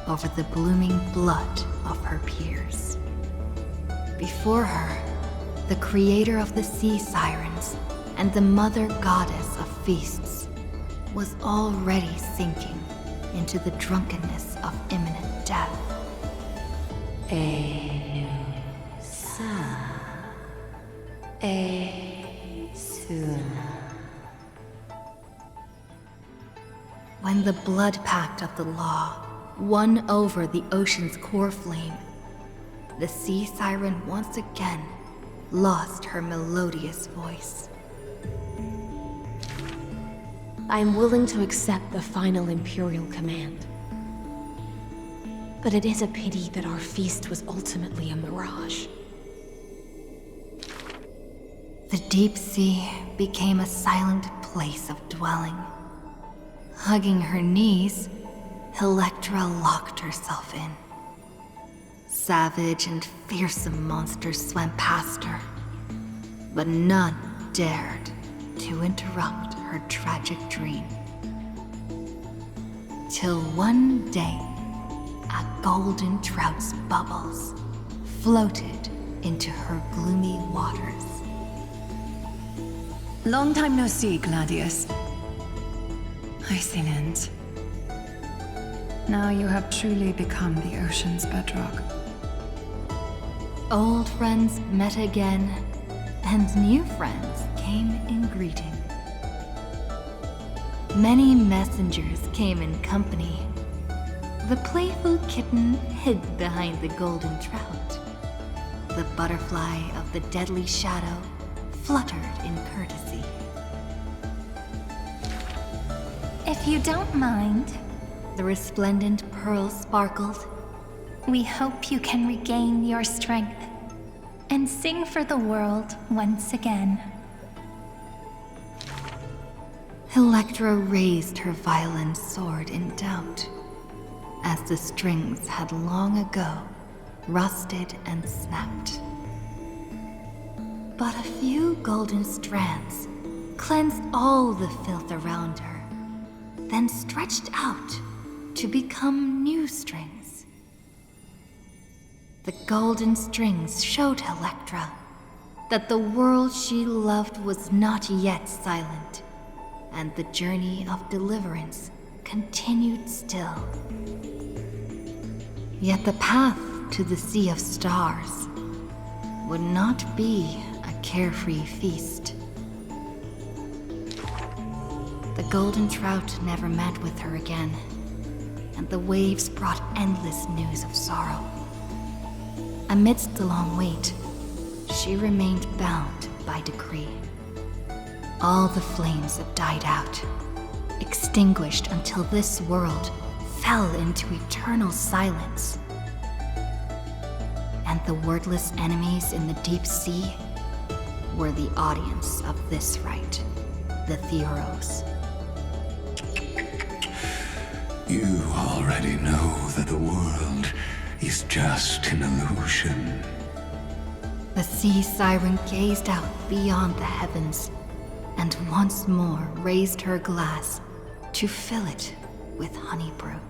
over the blooming blood of her peers. Before her, the creator of the sea sirens and the mother goddess of feasts was already sinking into the drunkenness of imminent death. When the blood pact of the law won over the ocean's core flame, the sea siren once again lost her melodious voice.
I am willing to accept the final Imperial command. But it is a pity that our feast was ultimately a mirage.
The deep sea became a silent place of dwelling. Hugging her knees, Electra locked herself in. Savage and fearsome monsters swam past her, but none dared to interrupt her tragic dream. Till one day, a golden trout's bubbles floated into her gloomy waters.
Long time no see, Gladius. Icinant. Now you have truly become the ocean's bedrock.
Old friends met again, and new friends came in greeting. Many messengers came in company. The playful kitten hid behind the golden trout. The butterfly of the deadly shadow fluttered in courtesy.
If you don't mind,
the resplendent pearl sparkled.
We hope you can regain your strength and sing for the world once again.
Electra raised her violin sword in doubt, as the strings had long ago rusted and snapped. But a few golden strands cleansed all the filth around her, then stretched out to become new strings. The golden strings showed Electra that the world she loved was not yet silent, and the journey of deliverance continued still. Yet the path to the Sea of Stars would not be a carefree feast. The golden trout never met with her again, and the waves brought endless news of sorrow. Amidst the long wait, she remained bound by decree. All the flames had died out, extinguished until this world fell into eternal silence. And the wordless enemies in the deep sea were the audience of this rite, the Theros.
You already know that the world is just an illusion.
The sea siren gazed out beyond the heavens, and once more raised her glass to fill it with honey brew.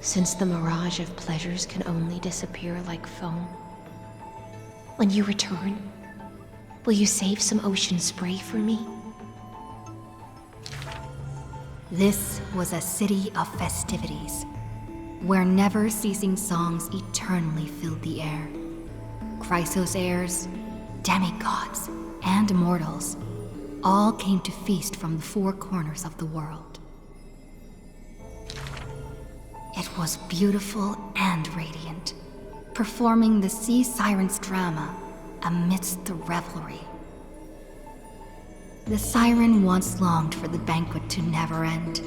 Since the mirage of pleasures can only disappear like foam, when you return, will you save some ocean spray for me?
This was a city of festivities, where never-ceasing songs eternally filled the air. Chrysos heirs, demigods, and mortals all came to feast from the four corners of the world. It was beautiful and radiant, performing the sea siren's drama amidst the revelry. The siren once longed for the banquet to never end,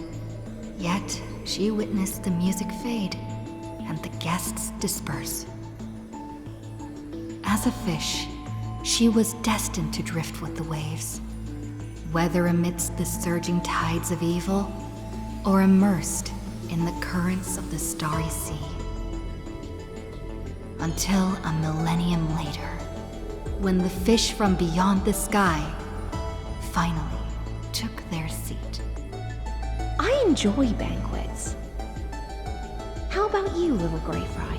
yet she witnessed the music fade and the guests disperse. As a fish, she was destined to drift with the waves, whether amidst the surging tides of evil or immersed in the currents of the starry sea. Until a millennium later, when the fish from beyond the sky finally took their seat.
I enjoy banquets. How about you, little gray fry?